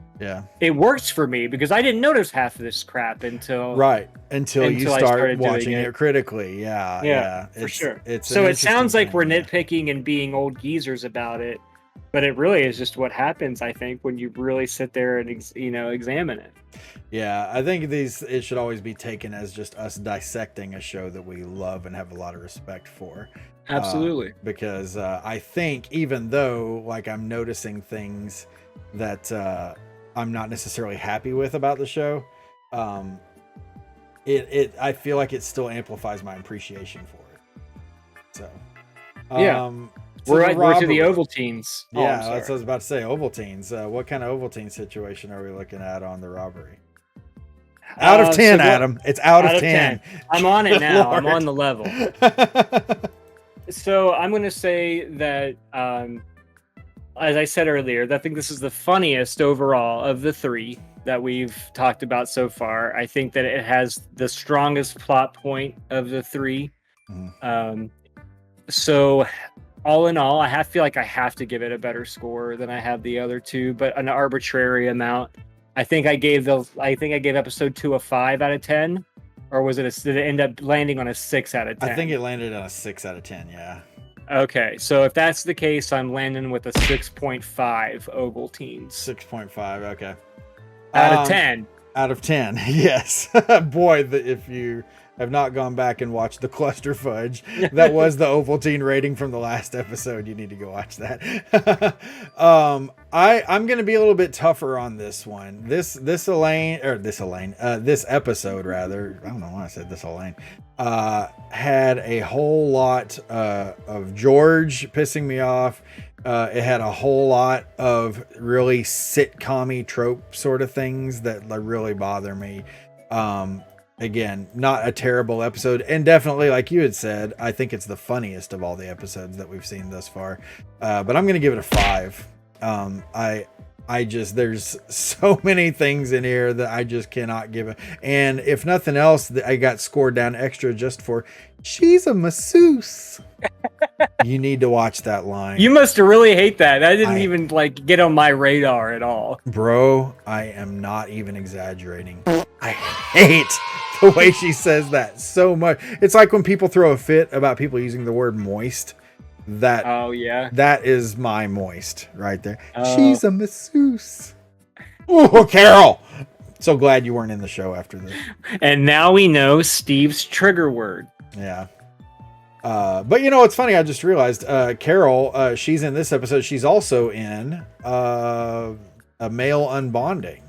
it works for me because I didn't notice half of this crap until you start watching it critically. Yeah, for sure. So it sounds like we're nitpicking and being old geezers about it. But it really is just what happens, I think, when you really sit there and, you know, examine it. Yeah, I think it should always be taken as just us dissecting a show that we love and have a lot of respect for. Absolutely. Because I think even though, like, I'm noticing things that I'm not necessarily happy with about the show, I feel like it still amplifies my appreciation for it. So, We're to the Ovaltines. Yeah, that's what I was about to say. Ovaltines. What kind of Ovaltine situation are we looking at on the Robbery? Out of 10, Adam. It's out of 10. I'm on it now. I'm on the level. So I'm going to say that, as I said earlier, I think this is the funniest overall of the three that we've talked about so far. I think that it has the strongest plot point of the three. So all in all, I feel like I have to give it a better score than I have the other two, but an arbitrary amount. I think I gave episode 2 a 5 out of 10, or was it did it end up landing on a 6 out of 10? I think it landed on a 6 out of 10. Yeah. Okay, so if that's the case, I'm landing with a 6.5 Ovaltines. 6.5. Okay. Out of 10. Out of 10. Yes. Boy, if you have not gone back and watched the cluster fudge, that was the Ovaltine rating from the last episode. You need to go watch that. I'm going to be a little bit tougher on this one. This episode rather. I don't know why I said this Elaine. Had a whole lot of George pissing me off. It had a whole lot of really sitcom-y trope sort of things that really bother me. again, not a terrible episode, and definitely, like you had said, I think it's the funniest of all the episodes that we've seen thus far. But I'm gonna give it a 5. I just, there's so many things in here that I just cannot give it. And if nothing else, I got scored down extra just for she's a masseuse. You need to watch that line. You must really hate that. That didn't even like get on my radar at all. Bro, I am not even exaggerating. I hate the way she says that so much. It's like when people throw a fit about people using the word moist. That is my moist right there. She's a masseuse. Oh, Carol. So glad you weren't in the show after this. And now we know Steve's trigger word. Yeah. But you know what's funny? I just realized Carol, she's in this episode. She's also in a male unbonding.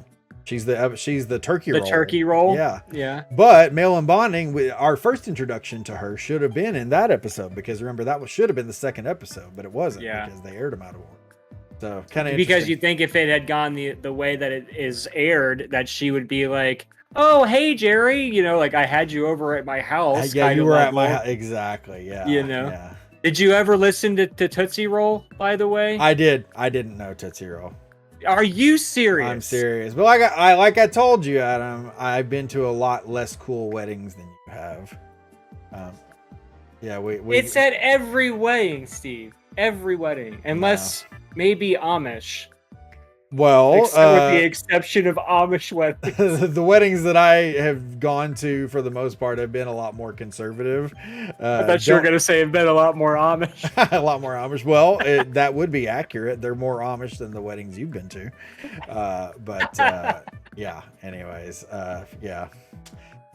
She's the turkey roll. The turkey roll? Yeah. Yeah. But male unbonding, our first introduction to her should have been in that episode, because remember that should have been the second episode, but it wasn't because they aired them out of order. So kind of because you think if it had gone the way that it is aired, that she would be like, "Oh, hey Jerry, you know, like I had you over at my house." Yeah, you were at my house. Exactly. Yeah. You know. Yeah. Did you ever listen to Tootsie Roll, by the way? I did. I didn't know Tootsie Roll. Are you serious? I'm serious. But like I told you, Adam, I've been to a lot less cool weddings than you have. Yeah, we It's at every wedding, Steve. Every wedding, unless maybe Amish. Well, with the exception of Amish weddings. The weddings that I have gone to, for the most part, have been a lot more conservative. I thought you were going to say have been a lot more Amish. A lot more Amish. Well, that would be accurate. They're more Amish than the weddings you've been to. Yeah. Anyways, yeah.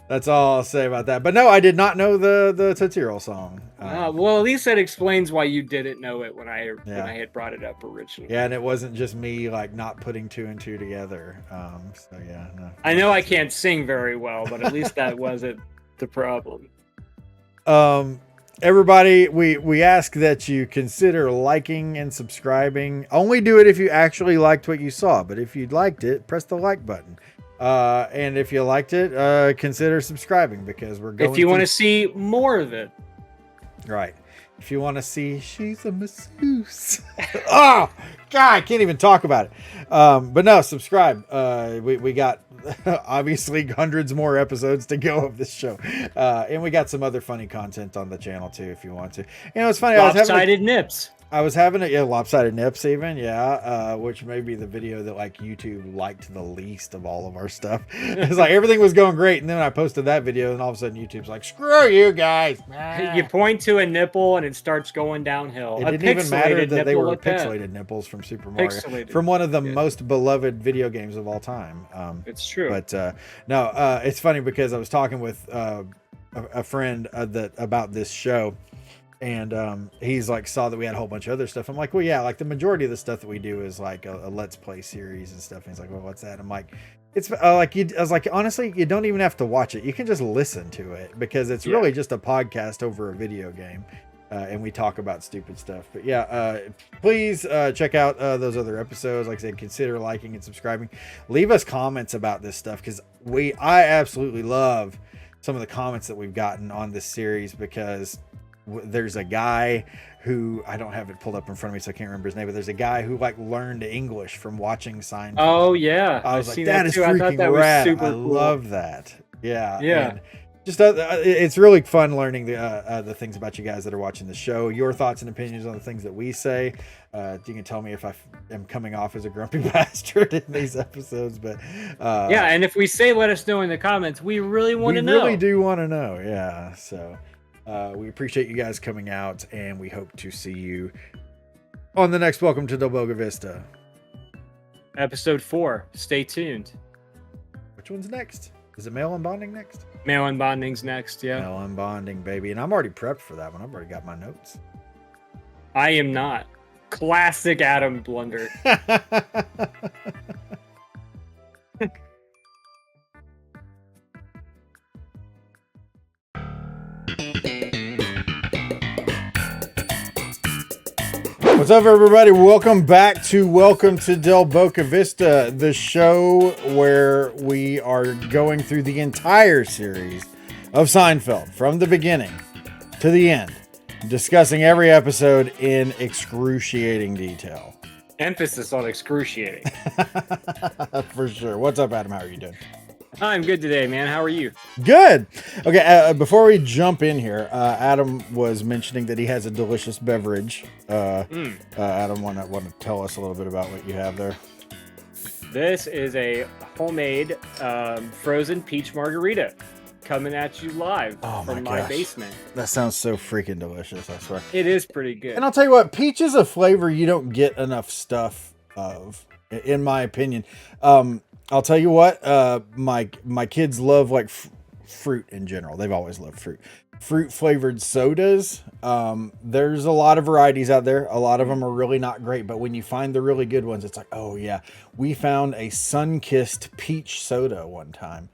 That's all I'll say about that. But no, I did not know the Tootsie Roll song. Well, at least that explains why you didn't know it when I had brought it up originally. Yeah, and it wasn't just me like not putting 2 and 2 together. So yeah, no. I know I can't sing very well, but at least that wasn't the problem. Everybody, we ask that you consider liking and subscribing. Only do it if you actually liked what you saw. But if you liked it, press the like button. And if you liked it, consider subscribing, because we're going. If you want to see more of it, right? If you want to see, she's a masseuse. Oh God, I can't even talk about it. But no, subscribe. We got obviously hundreds more episodes to go of this show, and we got some other funny content on the channel too, if you want to. You know, it's funny. Lopsided nips. I was having lopsided nips even, which may be the video that like YouTube liked the least of all of our stuff. It's like everything was going great, and then I posted that video, and all of a sudden YouTube's like, "Screw you guys!" You point to a nipple, and it starts going downhill. It didn't even matter that they were pixelated nipples from Super Mario, from one of the most beloved video games of all time. It's true, but no, it's funny because I was talking with a friend about this show. And he's like, saw that we had a whole bunch of other stuff. I'm like, well, yeah, like the majority of the stuff that we do is like a let's play series and stuff. And he's like, well, what's that? I'm like, it's I was like, honestly, you don't even have to watch it. You can just listen to it, because it's really just a podcast over a video game. And we talk about stupid stuff. But yeah, please check out those other episodes. Like I said, consider liking and subscribing. Leave us comments about this stuff, because I absolutely love some of the comments that we've gotten on this series, because there's a guy who, I don't have it pulled up in front of me, so I can't remember his name, but there's a guy who like learned English from watching Seinfeld. Oh yeah, I was like, that is freaking rad. I love that. Yeah. And just it's really fun learning the things about you guys that are watching the show, your thoughts and opinions on the things that we say. You can tell me if I am coming off as a grumpy bastard in these episodes, but yeah, and if we say, let us know in the comments. We really want to know. We really do want to know. Yeah. So we appreciate you guys coming out, and we hope to see you on the next Welcome to Boca Vista. Episode 4. Stay tuned. Which one's next? Is it Male Unbonding next? Male Unbonding's next, yeah. Male Unbonding, baby. And I'm already prepped for that one. I've already got my notes. I am not. Classic Adam blunder. What's up, everybody? Welcome to Del Boca Vista, the show where we are going through the entire series of Seinfeld from the beginning to the end, discussing every episode in excruciating detail. Emphasis on excruciating. For sure. What's up, Adam? How are you doing? I'm good today, man. How are you? Good. Okay, before we jump in here, Adam was mentioning that he has a delicious beverage. Adam, want to tell us a little bit about what you have there? This is a homemade frozen peach margarita coming at you live from my basement. That sounds so freaking delicious, I swear. It is pretty good. And I'll tell you what, peach is a flavor you don't get enough stuff of, in my opinion. I'll tell you what, my kids love like fruit in general. They've always loved fruit. Fruit flavored sodas. There's a lot of varieties out there. A lot of them are really not great, but when you find the really good ones, it's like, oh yeah, we found a sun-kissed peach soda one time.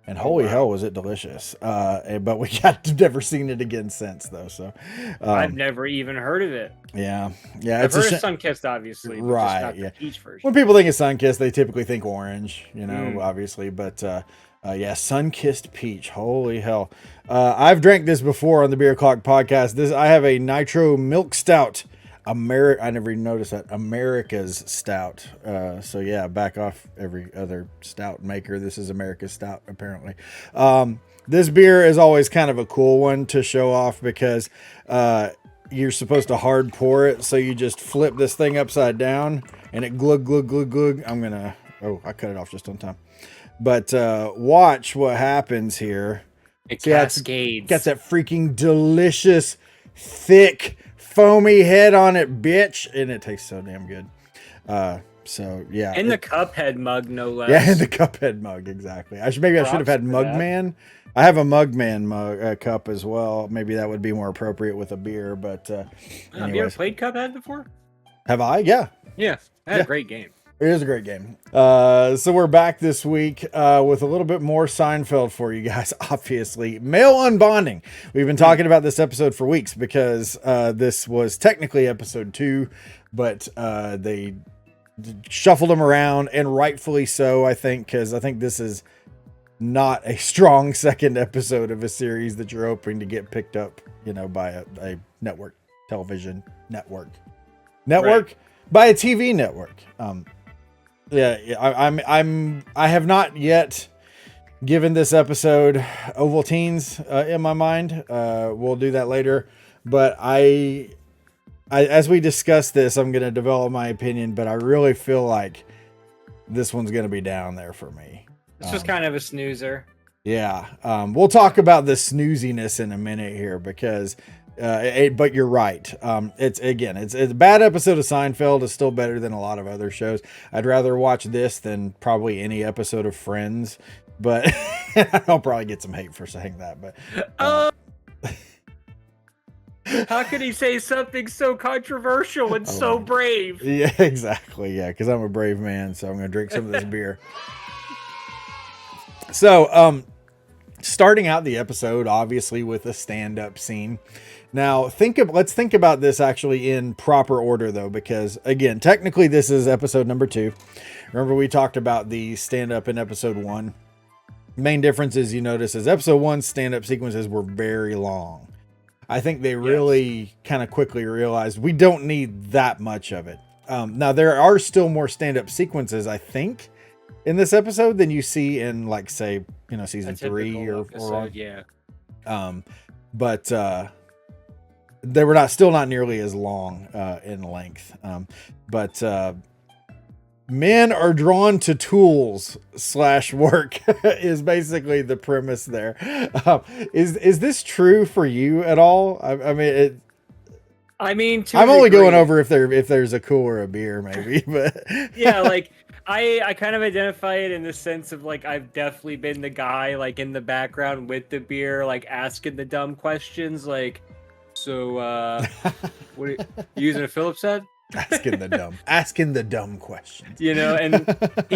And holy hell, was it delicious. But we got never seen it again since, though. So I've never even heard of it. Yeah. I've heard of Sunkissed, obviously. But just not the peach version. When people think of Sunkissed, they typically think orange, obviously. But Sunkissed peach. Holy hell. I've drank this before on the Beer Clock podcast. I have a Nitro Milk Stout. I never even noticed that. America's Stout. So yeah, back off every other stout maker. This is America's Stout, apparently. This beer is always kind of a cool one to show off because you're supposed to hard pour it. So you just flip this thing upside down and it glug, glug, glug, glug. I cut it off just on time. But watch what happens here. It cascades. Got that freaking delicious, thick, foamy head on it, bitch, and it tastes so damn good. So yeah, in the Cuphead mug, no less. Yeah, in the Cuphead mug, exactly. I should have had Mugman. I have a Mugman mug cup as well. Maybe that would be more appropriate with a beer. But have you ever played Cuphead before? Have I? Yeah. Yeah, that's a great game. It is a great game. So we're back this week with a little bit more Seinfeld for you guys, obviously. Male Unbonding. We've been talking about this episode for weeks because this was technically episode 2, but they shuffled them around, and rightfully so, I think, because I think this is not a strong second episode of a series that you're hoping to get picked up, by a network, television network. Right. By a TV network. I have not yet given this episode Ovaltines in my mind. We'll do that later. But I as we discuss this, I'm going to develop my opinion, but I really feel like this one's going to be down there for me. This was kind of a snoozer. Yeah. We'll talk about the snooziness in a minute here because but you're right. It's a bad episode of Seinfeld. Is still better than a lot of other shows. I'd rather watch this than probably any episode of Friends, but I'll probably get some hate for saying that. But how could he say something so controversial and so brave? Yeah, exactly. Yeah, because I'm a brave man, so I'm going to drink some of this beer. So, starting out the episode, obviously with a stand-up scene. Now, let's think about this actually in proper order, though, because, again, technically this is episode number 2. Remember, we talked about the stand-up in episode 1. Main difference is, you notice, is episode 1 stand-up sequences were very long. I think they really kind of quickly realized we don't need that much of it. Now, there are still more stand-up sequences, I think, in this episode than you see in, like, say, season 3 or episode, yeah. But they were still not nearly as long in length. But men are drawn to tools / work is basically the premise there. Is this true for you at all? I'm only going over if there's a cooler a beer, maybe, but yeah, like I kind of identify it in the sense of like I've definitely been the guy like in the background with the beer, like asking the dumb questions, like, so what are you using a Phillips head? asking the dumb questions. And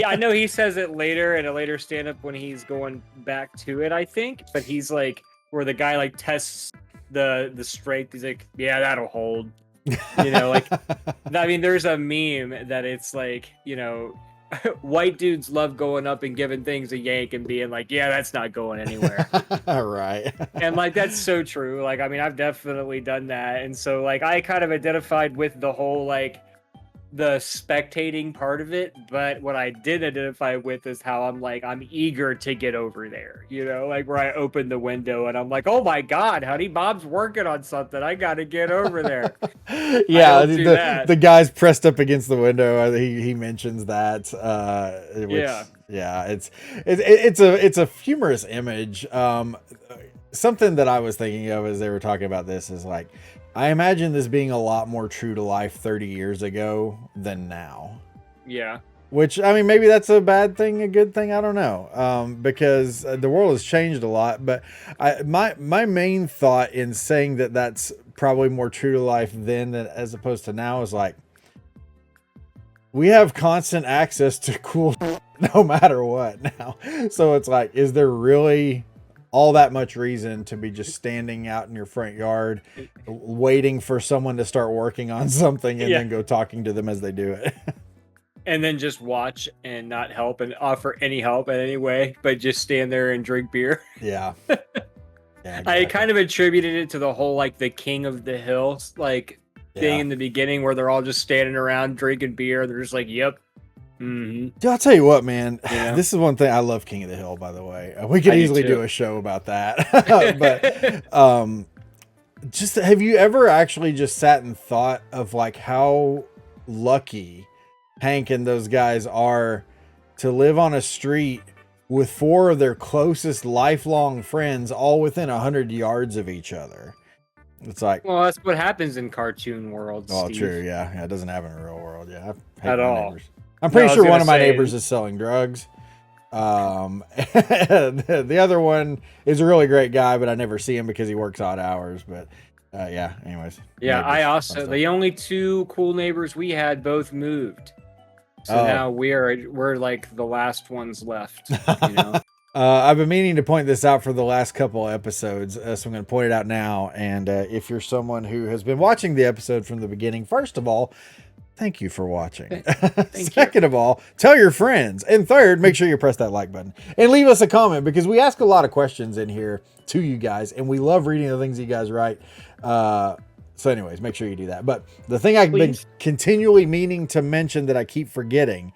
I know he says it later in a later stand-up when he's going back to it, I think, but he's like where the guy like tests the strength. He's like, yeah, that'll hold. You know, like, I mean, there's a meme that it's like, you know, white dudes love going up and giving things a yank and being like, yeah, that's not going anywhere. Right. And like, that's so true. Like, I mean, I've definitely done that. And so, like, I kind of identified with the whole, like, the spectating part of it, but what I did identify with is how I'm eager to get over there, you know, like where I open the window and I'm like, oh my God, honey, Bob's working on something. I got to get over there. Yeah, do that. the guy's pressed up against the window. He mentions that. Which, yeah, it's a humorous image. Something that I was thinking of as they were talking about this is like, I imagine this being a lot more true to life 30 years ago than now. Yeah. Which, I mean, maybe that's a bad thing, a good thing. I don't know. Because the world has changed a lot. But my main thought in saying that that's probably more true to life then than as opposed to now is like, we have constant access to cool no matter what now. So it's like, is there really all that much reason to be just standing out in your front yard waiting for someone to start working on something and then go talking to them as they do it? And then just watch and not help and offer any help in any way, but just stand there and drink beer. Yeah. Yeah, exactly. I kind of attributed it to the whole, like, the King of the Hill, like, thing in the beginning where they're all just standing around drinking beer. They're just like, yep. Mm-hmm. Dude, I'll tell you what, man. Yeah. This is one thing. I love King of the Hill, by the way. We could easily do a show about that. But just have you ever actually just sat and thought of like how lucky Hank and those guys are to live on a street with 4 of their closest lifelong friends all within 100 yards of each other? It's like, well, that's what happens in cartoon worlds. Oh, Steve. true. Yeah. It doesn't happen in the real world. Yeah. I hate At my all. neighbors. I'm pretty sure one of my say- neighbors is selling drugs. The other one is a really great guy, but I never see him because he works odd hours. But yeah, anyways. Yeah, neighbors, I fun also, stuff. the only 2 cool neighbors we had both moved. So Oh. now we're like the last ones left, you know? I've been meaning to point this out for the last couple episodes, so I'm going to point it out now. And if you're someone who has been watching the episode from the beginning, first of all, thank you for watching. Second of all, tell your friends. And third, make sure you press that like button and leave us a comment because we ask a lot of questions in here to you guys and we love reading the things you guys write. So anyways, make sure you do that. But the thing I've been continually meaning to mention that I keep forgetting,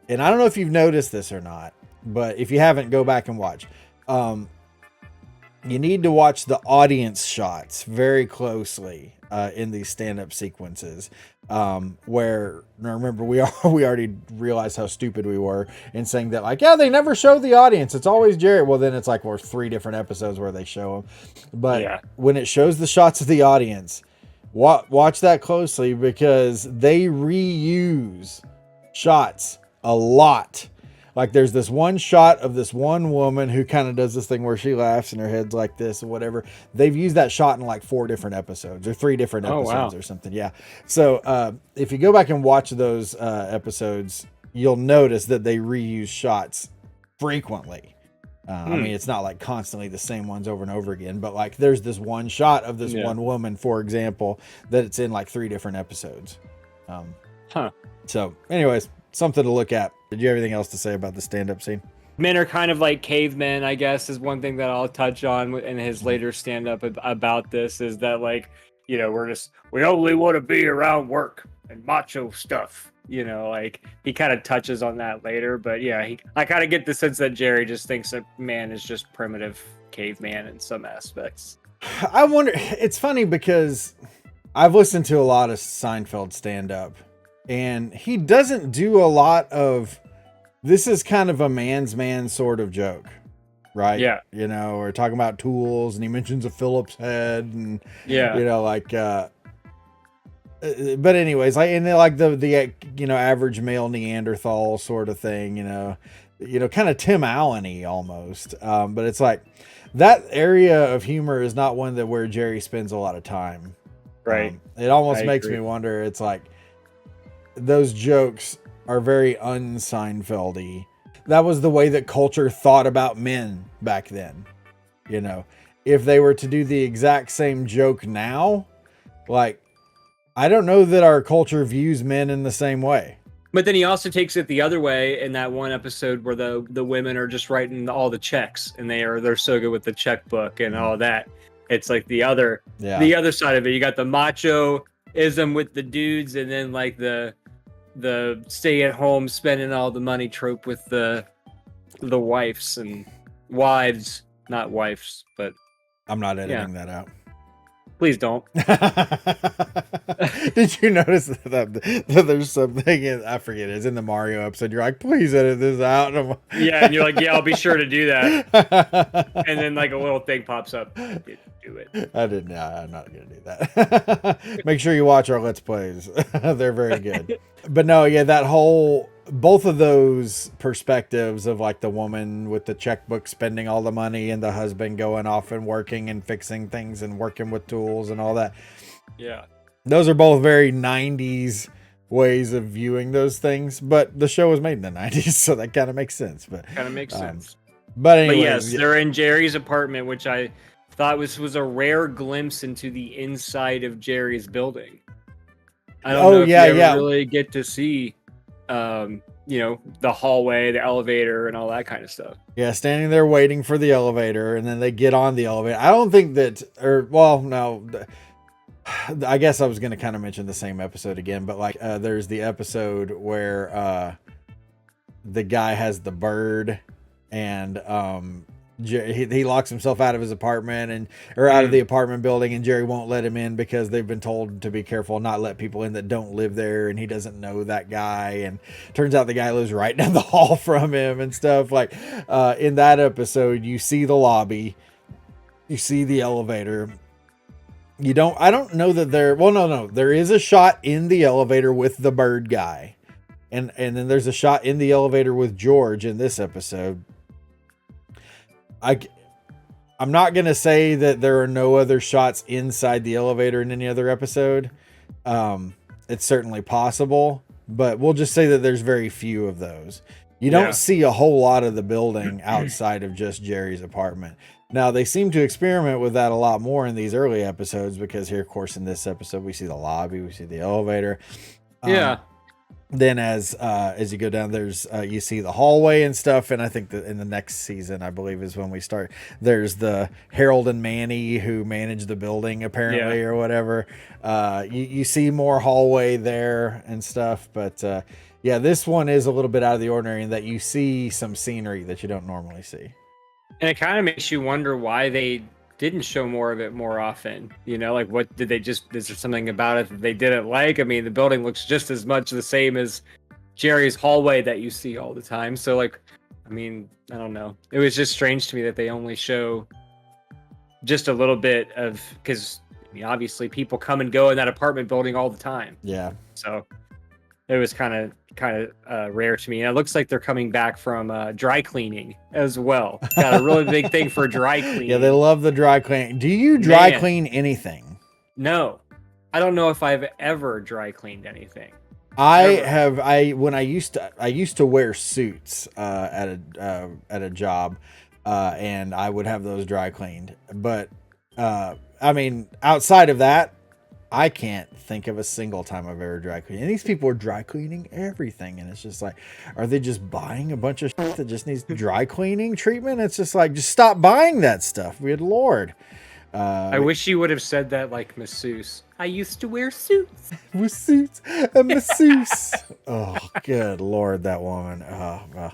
and I don't know if you've noticed this or not, but if you haven't, go back and watch. You need to watch the audience shots very closely in these stand-up sequences. Where, remember, we already realized how stupid we were in saying that, like, yeah, they never show the audience. It's always Jerry. Well, then it's like, well, 3 different episodes where they show them. But when it shows the shots of the audience, watch that closely because they reuse shots a lot. Like there's this one shot of this one woman who kind of does this thing where she laughs and her head's like this or whatever. They've used that shot in like 4 different episodes or 3 different episodes or something. Yeah. So if you go back and watch those episodes, you'll notice that they reuse shots frequently. I mean, it's not like constantly the same ones over and over again, but like there's this one shot of this one woman, for example, that it's in like 3 different episodes. So anyways, something to look at. Did you have anything else to say about the stand-up scene? Men are kind of like cavemen, I guess, is one thing that I'll touch on in his later stand-up about this, is that, like, you know, we only want to be around work and macho stuff. You know, like he kind of touches on that later, but yeah, I kind of get the sense that Jerry just thinks that man is just primitive caveman in some aspects. I wonder, it's funny because I've listened to a lot of Seinfeld stand-up and he doesn't do a lot of, this is kind of a man's man sort of joke, right? Yeah. You know, we're talking about tools and he mentions a Phillips head and, you know, like, but anyways, like, and they're like the you know, average male Neanderthal sort of thing, you know, kind of Tim Allen-y almost. But it's like that area of humor is not one that where Jerry spends a lot of time. Right. It almost makes me wonder. It's like those jokes are very un-Seinfeld-y. That was the way that culture thought about men back then. You know, if they were to do the exact same joke now, like, I don't know that our culture views men in the same way. But then he also takes it the other way in that one episode where the women are just writing all the checks, and they're so good with the checkbook and all that. It's like the other side of it. You got the machoism with the dudes, and then like the stay at home spending all the money trope with the wives and wives, not wives, but I'm not editing that out. Please don't. Did you notice that there's something in, I forget, it's in the Mario episode. You're like, please edit this out. And yeah, and you're like, yeah, I'll be sure to do that. And then like a little thing pops up. Didn't do it. I didn't. I'm not gonna do that. Make sure you watch our Let's Plays. They're very good. But no, yeah, both of those perspectives of like the woman with the checkbook spending all the money and the husband going off and working and fixing things and working with tools and all that. Yeah. Those are both very 90s ways of viewing those things, but the show was made in the 90s, so that kind of makes sense. But kind of makes sense. But anyways, yes, they're in Jerry's apartment, which I thought was a rare glimpse into the inside of Jerry's building. I don't know if you ever really get to see the hallway, the elevator, and all that kind of stuff. Yeah, standing there waiting for the elevator, and then they get on the elevator. I don't think that, no, I guess I was going to kind of mention the same episode again, but like there's the episode where the guy has the bird, and he locks himself out of his apartment out of the apartment building, and Jerry won't let him in because they've been told to be careful, not let people in that don't live there, and he doesn't know that guy, and turns out the guy lives right down the hall from him and stuff. Like in that episode, you see the lobby, you see the elevator. I don't know that there is a shot in the elevator with the bird guy, and then there's a shot in the elevator with George in this episode. I'm not going to say that there are no other shots inside the elevator in any other episode. It's certainly possible, but we'll just say that there's very few of those. You don't see a whole lot of the building outside of just Jerry's apartment. Now, they seem to experiment with that a lot more in these early episodes, because here, of course, in this episode, we see the lobby, we see the elevator. Then as you go down, there's you see the hallway and stuff, and I think that in the next season, I believe, is when we start. There's the Harold and Manny who manage the building apparently, or whatever. You see more hallway there and stuff, but this one is a little bit out of the ordinary in that you see some scenery that you don't normally see, and it kind of makes you wonder why they didn't show more of it more often. Like what did they is there something about it that they didn't like? I mean, the building looks just as much the same as Jerry's hallway that you see all the time. So like, I mean, I don't know. It was just strange to me that they only show just a little bit of, because obviously people come and go in that apartment building all the time. Yeah. So it was kind of rare to me. And it looks like they're coming back from dry cleaning as well. Got a really big thing for dry cleaning. Yeah, they love the dry cleaning. Do you dry clean anything? No, I don't know if I've ever dry cleaned anything. I used to wear suits at a job, and I would have those dry cleaned. But I mean, outside of that, I can't think of a single time I've ever dry cleaned. And these people are dry cleaning everything. And it's just like, are they just buying a bunch of shit that just needs dry cleaning treatment? It's just like, just stop buying that stuff. Good Lord. I wish you would have said that like masseuse. I used to wear suits. With suits. A masseuse. Oh, good Lord, that woman. Oh,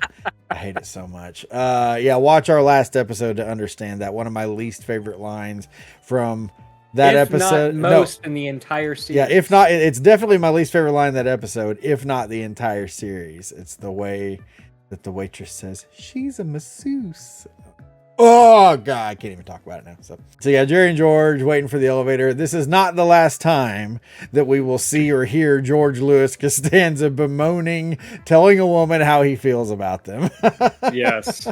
I hate it so much. Watch our last episode to understand that. One of my least favorite lines from that episode. Not most in the entire series. Yeah, if not, it's definitely my least favorite line in that episode, if not the entire series. It's the way that the waitress says, she's a masseuse. Oh, God, I can't even talk about it now. So yeah, Jerry and George waiting for the elevator. This is not the last time that we will see or hear George Louis Costanza bemoaning, telling a woman how he feels about them. Yes.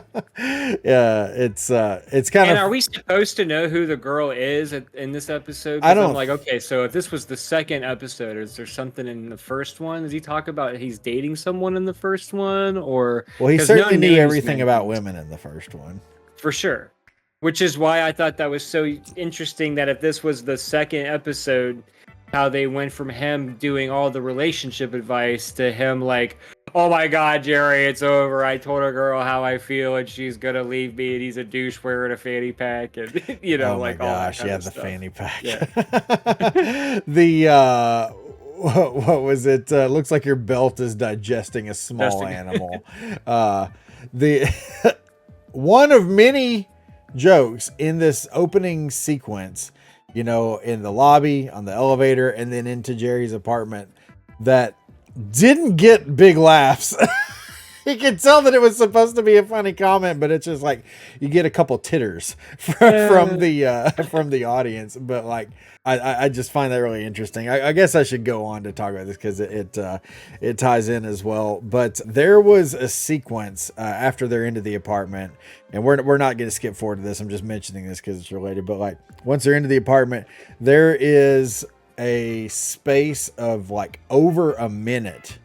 Yeah, it's kind of. And are we supposed to know who the girl is in this episode? I don't. I'm like, okay, so if this was the second episode, is there something in the first one? Does he talk about he's dating someone in the first one, or? Well, he certainly knew everything about women in the first one. For sure. Which is why I thought that was so interesting that if this was the second episode, how they went from him doing all the relationship advice to him like, oh my God, Jerry, it's over. I told a girl how I feel and she's gonna leave me and he's a douche wearing a fanny pack and Oh my like all that gosh, kind yeah, of the stuff. fanny pack. Yeah. The what was it? Looks like your belt is digesting a small animal. The one of many jokes in this opening sequence, in the lobby, on the elevator, and then into Jerry's apartment that didn't get big laughs. You can tell that it was supposed to be a funny comment, but it's just like you get a couple titters from the audience. But like, I just find that really interesting. I guess I should go on to talk about this because it ties in as well. But there was a sequence after they're into the apartment, and we're not going to skip forward to this. I'm just mentioning this because it's related. But like, once they're into the apartment, there is a space of like over a minute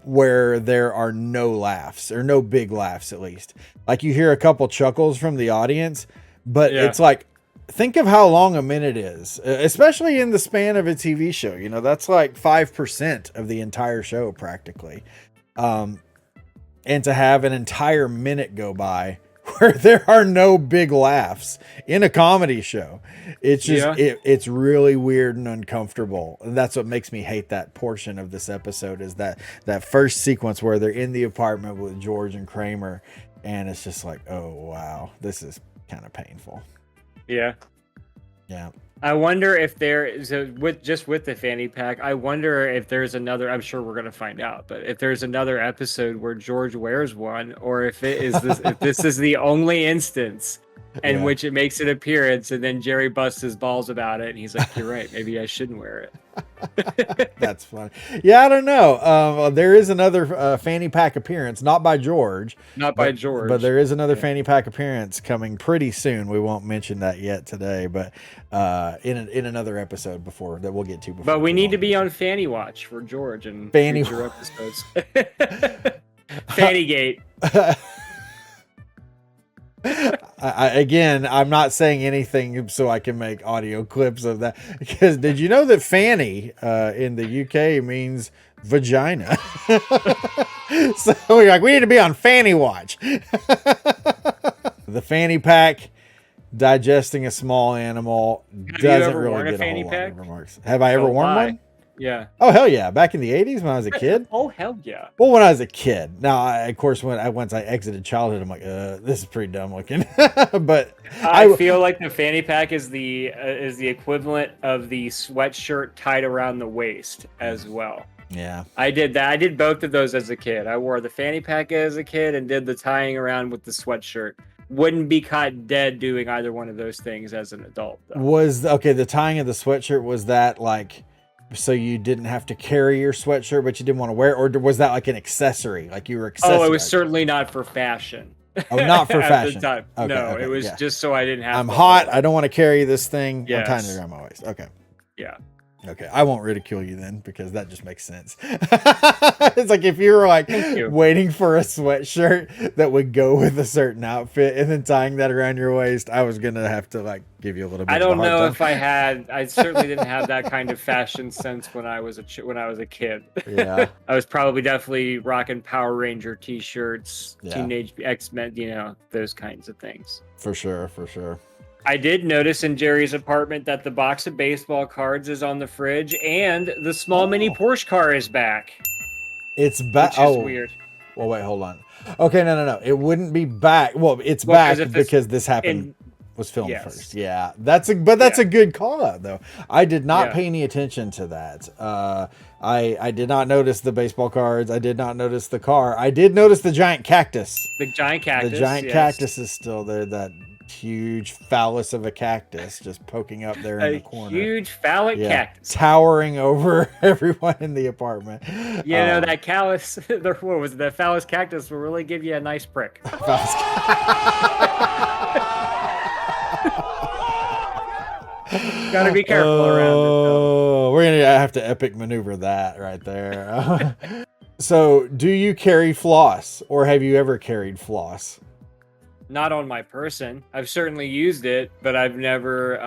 where there are no laughs, or no big laughs, at least. Like, you hear a couple chuckles from the audience, but it's like, think of how long a minute is, especially in the span of a TV show. That's like 5% of the entire show practically. And to have an entire minute go by where there are no big laughs in a comedy show, it's just it's really weird and uncomfortable. And that's what makes me hate that portion of this episode, is that first sequence where they're in the apartment with George and Kramer, and it's just like, oh wow, this is kind of painful. Yeah. I wonder if there is with the fanny pack. I wonder if there's another. I'm sure we're gonna find out, but if there's another episode where George wears one, or if it is this, if this is the only instance in which it makes an appearance, and then Jerry busts his balls about it, and he's like, "You're right. Maybe I shouldn't wear it." That's funny. Yeah, I don't know. There is another fanny pack appearance, not by George. But there is another fanny pack appearance coming pretty soon. We won't mention that yet today, but in another episode before that we'll get to. But we need to be on Fanny Watch for George and future episodes. Fannygate. I'm not saying anything so I can make audio clips of that, because did you know that fanny in the UK means vagina? So we're like, we need to be on Fanny Watch. The fanny pack digesting a small animal doesn't really get a whole lot of remarks. Have I ever worn one? Yeah. Oh, hell yeah. Back in the 80s when I was a kid. Oh, hell yeah. Well, when I was a kid. Now, of course, once I exited childhood, I'm like, this is pretty dumb looking. But I feel like the fanny pack is the equivalent of the sweatshirt tied around the waist as well. Yeah. I did that. I did both of those as a kid. I wore the fanny pack as a kid and did the tying around with the sweatshirt. Wouldn't be caught dead doing either one of those things as an adult, though. The tying of the sweatshirt, was that like so you didn't have to carry your sweatshirt but you didn't want to wear it, or was that like an accessory, like you were accessorizing? Oh, it was certainly not for fashion. Oh, not for fashion. At the time. Okay, no, it was just so I didn't have I'm hot, I don't want to carry this thing. Yes. I'm tying it around my waist. Okay. Yeah. Okay, I won't ridicule you then, because that just makes sense. It's like if you were like waiting for a sweatshirt that would go with a certain outfit and then tying that around your waist, I was gonna have to like give you a little bit. I don't of a hard know time. if I had. I certainly didn't have that kind of fashion sense when I was a kid. Yeah, I was probably definitely rocking Power Ranger T-shirts, Teenage X-Men, those kinds of things. For sure, for sure. I did notice in Jerry's apartment that the box of baseball cards is on the fridge, and the small mini Porsche car is back. It's back. Which is weird. Well, wait, hold on. Okay, no. It wouldn't be back. Well, it's back because this happened. Was filmed first. Yeah, that's a good call out though. I did not pay any attention to that. I did not notice the baseball cards. I did not notice the car. I did notice the giant cactus. The giant cactus. The giant cactus is still there. That huge phallus of a cactus just poking up there in the corner. Huge phallic cactus towering over everyone in the apartment. That callus. What was it? The phallus cactus will really give you a nice prick. Gotta be careful around it. Oh, we're gonna have to epic maneuver that right there. So, do you carry floss, or have you ever carried floss? Not on my person. I've certainly used it, but I've never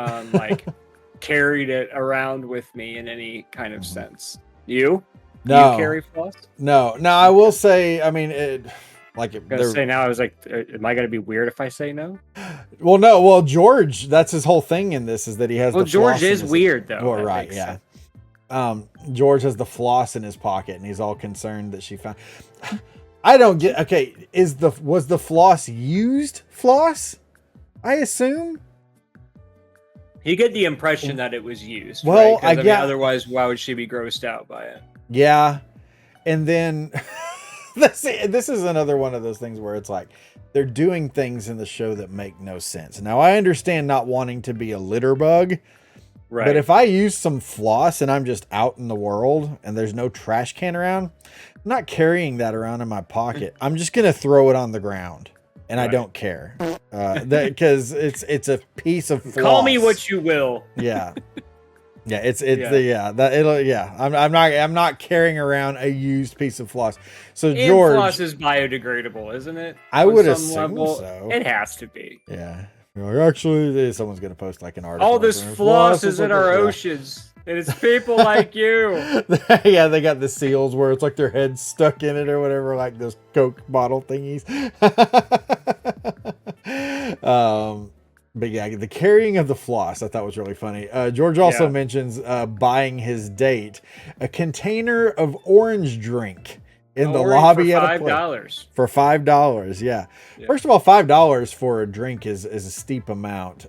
carried it around with me in any kind of sense. You? No. You carry floss? No. I will say, I mean, Say now, I was like, am I gonna be weird if I say no? Well, no. Well, George, that's his whole thing in this is that he has. Well, the George floss in is his, weird though. Well, right, yeah. George has the floss in his pocket, and he's all concerned that she found. I don't get. Okay, was the floss used floss? I assume. You get the impression that it was used. Well, right? I mean, otherwise, why would she be grossed out by it? Yeah, and then this is another one of those things where it's like they're doing things in the show that make no sense. Now, I understand not wanting to be a litter bug, right? But if I use some floss and I'm just out in the world and there's no trash can around, I'm not carrying that around in my pocket. I'm just gonna throw it on the ground. And I don't care, because it's a piece of floss. Call me what you will. Yeah, I'm not carrying around a used piece of floss. So and George, floss is biodegradable, isn't it? I would assume so. It has to be. Yeah. Actually, someone's gonna post like an article. All this floss is in our oceans. And it's people like you. Yeah, they got the seals where it's like their heads stuck in it or whatever, like those Coke bottle thingies. But yeah, the carrying of the floss I thought was really funny. George also mentions buying his date a container of orange drink in the lobby at a place for $5. Yeah. First of all, $5 for a drink is a steep amount.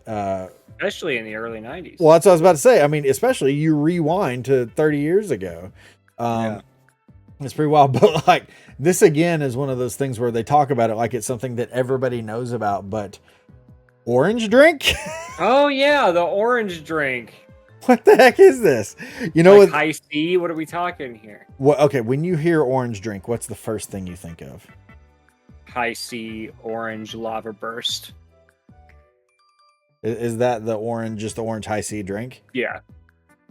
Especially in the early 90s. Well, that's what I was about to say. I mean, especially you rewind to 30 years ago. It's pretty wild. But like this again is one of those things where they talk about it like it's something that everybody knows about, but orange drink? Oh yeah, the orange drink. What the heck is this? You know, like high C? What are we talking here? Well, okay, when you hear orange drink, what's the first thing you think of? High C, orange lava burst. Is that just the orange high C drink? Yeah.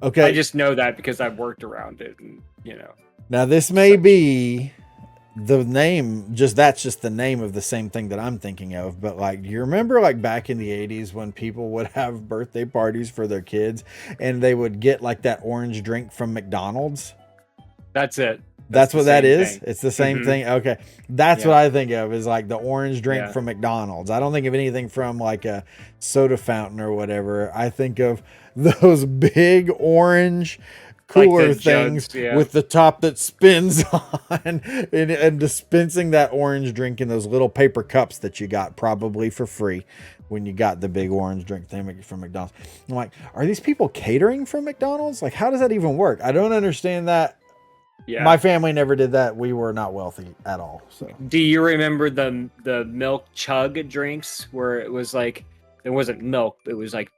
Okay. I just know that because I've worked around it, and Now this may be the name, that's just the name of the same thing that I'm thinking of. But like, you remember like back in the 80s when people would have birthday parties for their kids and they would get like that orange drink from McDonald's? That's it. That's what that is? Thing. It's the same thing? Okay. That's what I think of is like the orange drink from McDonald's. I don't think of anything from like a soda fountain or whatever. I think of those big orange cooler like things jugs, with the top that spins on and dispensing that orange drink in those little paper cups that you got probably for free when you got the big orange drink thing from McDonald's. I'm like, are these people catering from McDonald's? Like, how does that even work? I don't understand that. Yeah. My family never did that. We were not wealthy at all. So, do you remember the milk chug drinks where it was like, it wasn't milk, it was like,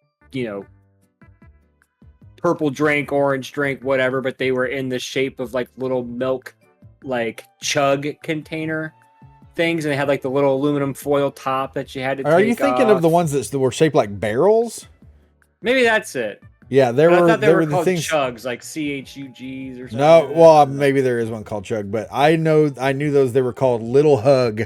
purple drink, orange drink, whatever, but they were in the shape of like little milk, like chug container things, and they had like the little aluminum foil top that you had to take off. Are you thinking of the ones that were shaped like barrels? Maybe that's it. Yeah, they were called the things, chugs, like CHUGs or something. No, well, maybe there is one called chug, but I knew those. They were called Little Hug,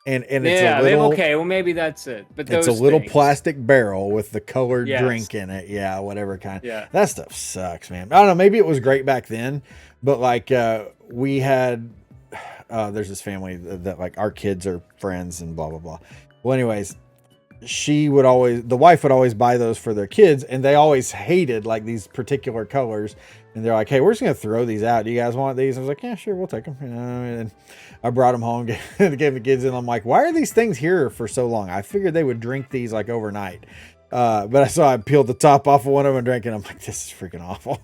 and it's a little. Okay, well maybe that's it. But it's a little plastic barrel with the colored drink in it. Yeah, whatever kind. Yeah, that stuff sucks, man. I don't know. Maybe it was great back then, but like we had. There's this family that like our kids are friends and blah blah blah. Well, anyways. The wife would always buy those for their kids, and they always hated like these particular colors. And they're like, "Hey, we're just gonna throw these out. Do you guys want these?" I was like, "Yeah, sure, we'll take them." And I brought them home, gave the kids, and I'm like, "Why are these things here for so long?" I figured they would drink these like overnight. But I peeled the top off of one of them and drank it. I'm like, this is freaking awful.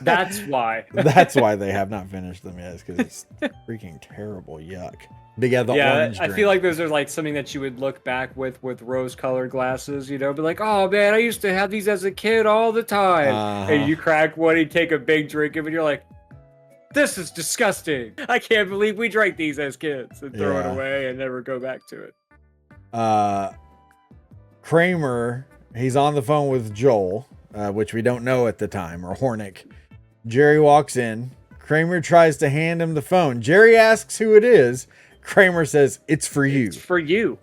That's why. That's why they have not finished them yet. It's because it's freaking terrible. Yuck. But yeah, the orange drink. I feel like those are like something that you would look back with rose-colored glasses, be like, oh man, I used to have these as a kid all the time. And you crack one, you take a big drink of it, and you're like, this is disgusting. I can't believe we drank these as kids, and throw it away and never go back to it. Kramer, he's on the phone with Joel, which we don't know at the time, or Hornick. Jerry walks in. Kramer tries to hand him the phone. Jerry asks who it is. Kramer says, "It's for you." It's for you.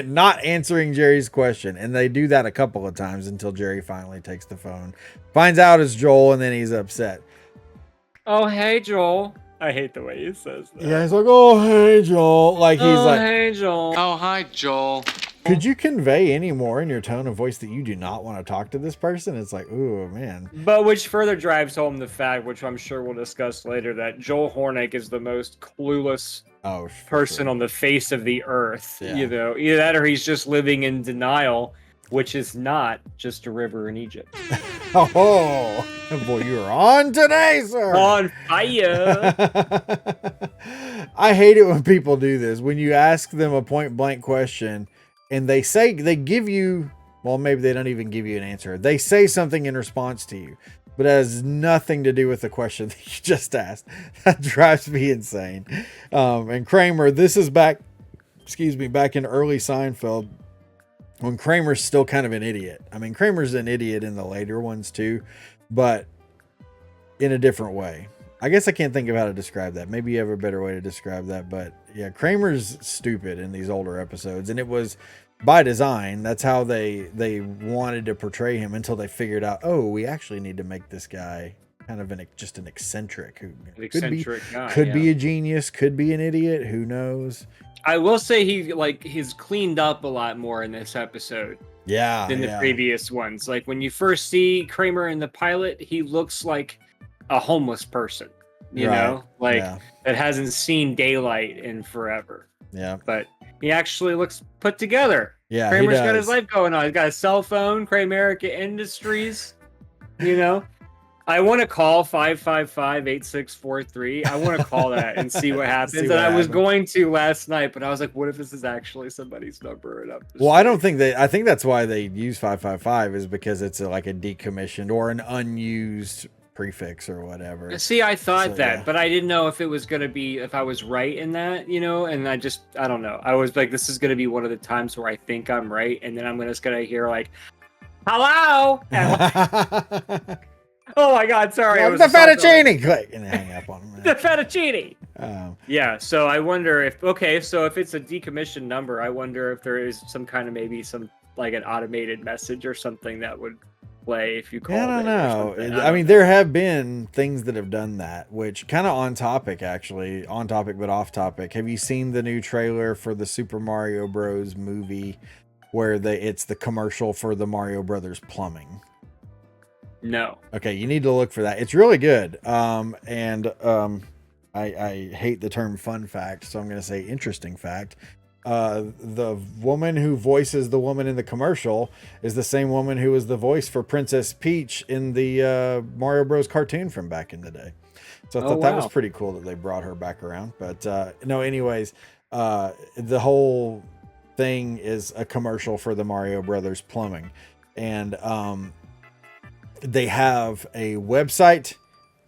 not answering Jerry's question. And they do that a couple of times until Jerry finally takes the phone, finds out it's Joel, and then he's upset. Oh, hey, Joel. I hate the way he says that. Yeah, he's like, oh, hey, Joel. Like, he's like, hey, Joel. Oh, hi, Joel. could you convey any more in your tone of voice that you do not want to talk to this person? It's like, ooh, man. But which further drives home the fact, which I'm sure we'll discuss later, that Joel Hornick is the most clueless person on the face of the earth. Yeah. You know, either that or he's just living in denial, which is not just a river in Egypt. Oh, boy, you are on today, sir. On fire. I hate it when people do this. When you ask them a point blank question and they give you, well, maybe they don't even give you an answer. They say something in response to you, but it has nothing to do with the question that you just asked. That drives me insane. And Kramer, this is back in early Seinfeld, when Kramer's still kind of an idiot. I mean, Kramer's an idiot in the later ones too, but in a different way. I guess I can't think of how to describe that. Maybe you have a better way to describe that, but yeah, Kramer's stupid in these older episodes, and it was by design. That's how they wanted to portray him until they figured out, oh, we actually need to make this guy kind of just an eccentric who could be a genius, could be an idiot, who knows. I will say he's cleaned up a lot more in this episode. Yeah. Than the previous ones. Like when you first see Kramer in the pilot, he looks like a homeless person, you know, like that hasn't seen daylight in forever. Yeah. But he actually looks put together. Yeah. Kramer's got his life going on. He's got a cell phone, Kramerica Industries, you know. I want to call 555-8643. I want to call that and see what happens. I was going to last night, but I was like, what if this is actually somebody's number? And I think that's why they use 555 is because it's like a decommissioned or an unused prefix or whatever. See, I thought but I didn't know if it was going to be, if I was right in that, you know, and I don't know. I was like, this is going to be one of the times where I think I'm right. And then I'm just going to hear like, hello. Oh my God! Sorry, the fettuccine. Click and hang up on him. The fettuccine. Yeah. So I wonder if so if it's a decommissioned number, I wonder if there is some kind of like an automated message or something that would play if you call. I don't know. I mean, there have been things that have done that, which kind of on topic but off topic. Have you seen the new trailer for the Super Mario Bros. Movie, where it's the commercial for the Mario Brothers plumbing? No. Okay, you need to look for that. It's really good. I hate the term fun fact, so I'm going to say interesting fact. The woman who voices the woman in the commercial is the same woman who was the voice for Princess Peach in the Mario Bros. Cartoon from back in the day. So I thought that was pretty cool that they brought her back around. But anyways, the whole thing is a commercial for the Mario Brothers plumbing. And they have a website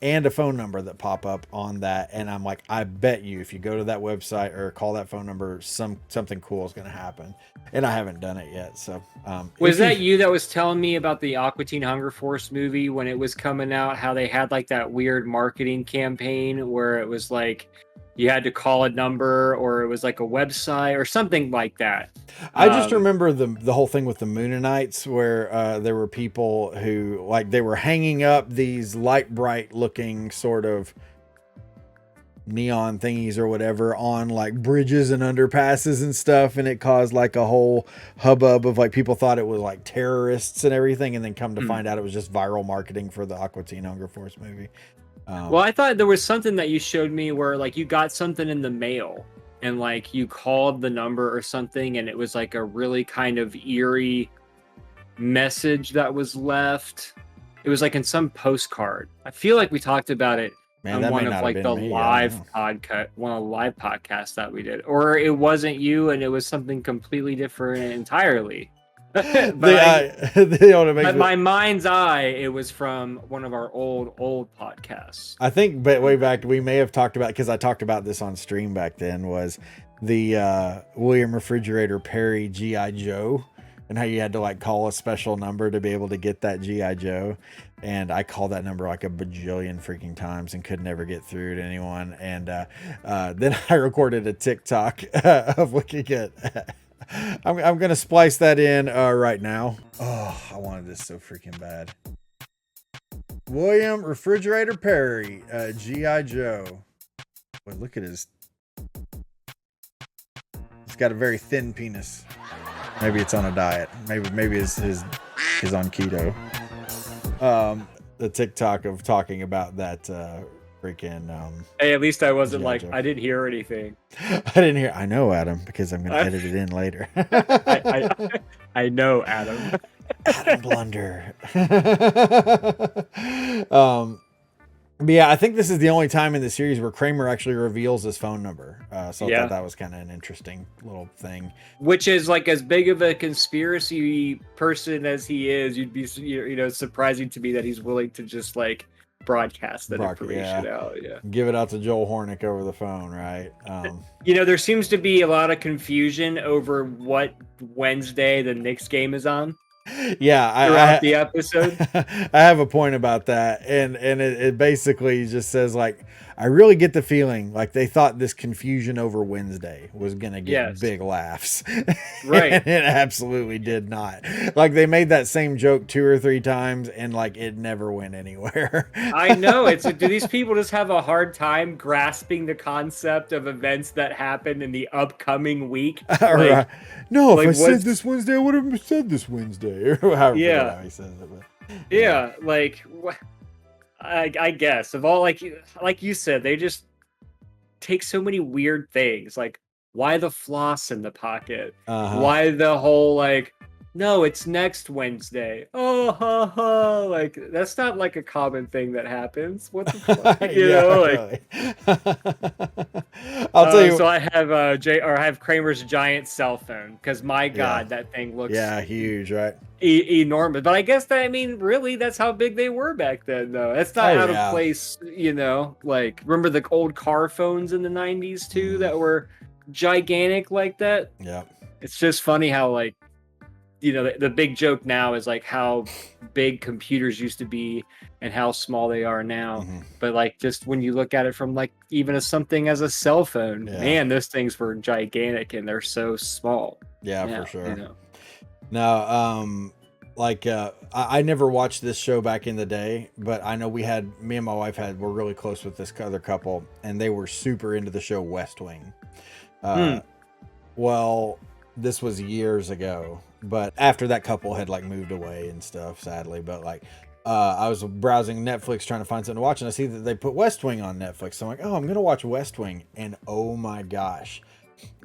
and a phone number that pop up on that. And I'm like, I bet you if you go to that website or call that phone number, something cool is going to happen. And I haven't done it yet. So was that you that was telling me about the Aqua Teen Hunger Force movie when it was coming out, how they had like that weird marketing campaign where it was like you had to call a number or it was like a website or something like that? I just remember the whole thing with the Moonanites where there were people who like they were hanging up these light bright looking sort of neon thingies or whatever on like bridges and underpasses and stuff, and it caused like a whole hubbub of like people thought it was like terrorists and everything, and then come to find out it was just viral marketing for the Aqua Teen Hunger Force movie. Well, I thought there was something that you showed me where like you got something in the mail and like you called the number or something and it was like a really kind of eerie message that was left. It was like in some postcard. I feel like we talked about it on one of like the live podcasts that we did, or it wasn't you and it was something completely different entirely. But my mind's eye, it was from one of our old podcasts. I think, but way back, we may have talked about, because I talked about this on stream back then, was the William Refrigerator Perry G.I. Joe, and how you had to like call a special number to be able to get that G.I. Joe. And I called that number like a bajillion freaking times and could never get through to anyone. And then I recorded a TikTok of looking at I'm gonna splice that in right now. Oh, I wanted this so freaking bad. William Refrigerator Perry, G.I. Joe. Boy, look at his. He's got a very thin penis. Maybe it's on a diet. Maybe his on keto. The TikTok of talking about that freaking. Hey, at least I wasn't G.I. like Joe. I didn't hear anything. I didn't hear. I know, Adam, because I'm gonna edit it in later. I know, Adam. Adam Blunder. But yeah, I think this is the only time in the series where Kramer actually reveals his phone number. So I thought that was kind of an interesting little thing. Which is like as big of a conspiracy person as he is, you'd be surprising to me that he's willing to just like broadcast that information out. Yeah, give it out to Joel Hornick over the phone, right? There seems to be a lot of confusion over what Wednesday the Knicks game is on. Yeah, throughout the episode. I have a point about that, and it basically just says like, I really get the feeling like they thought this confusion over Wednesday was gonna get big laughs, right? And it absolutely did not. Like they made that same joke 2 or 3 times, and like it never went anywhere. I know. Do these people just have a hard time grasping the concept of events that happen in the upcoming week? Right. No, if I said this Wednesday, I would have said this Wednesday. Or however he says it. But, yeah, like I guess of all like you said, they just take so many weird things. Like why the floss in the pocket? Why the whole like no, it's next Wednesday. Oh, ha, ha. Like that's not like a common thing that happens. What the fuck? I'll tell you. So I have I have Kramer's giant cell phone because my God, that thing looks huge, right? Enormous. But I guess really, that's how big they were back then, though. That's not out of place, Like remember the old car phones in the '90s too that were gigantic like that. Yeah, it's just funny how like. The big joke now is like how big computers used to be and how small they are now. But like just when you look at it from like even something as a cell phone, man, those things were gigantic and they're so small. Yeah, for sure. Now, I never watched this show back in the day, but I know me and my wife were really close with this other couple, and they were super into the show West Wing. Well, this was years ago. But after that couple had like moved away and stuff, sadly. But like, I was browsing Netflix trying to find something to watch, and I see that they put West Wing on Netflix. So I'm like, oh, I'm gonna watch West Wing, and oh my gosh,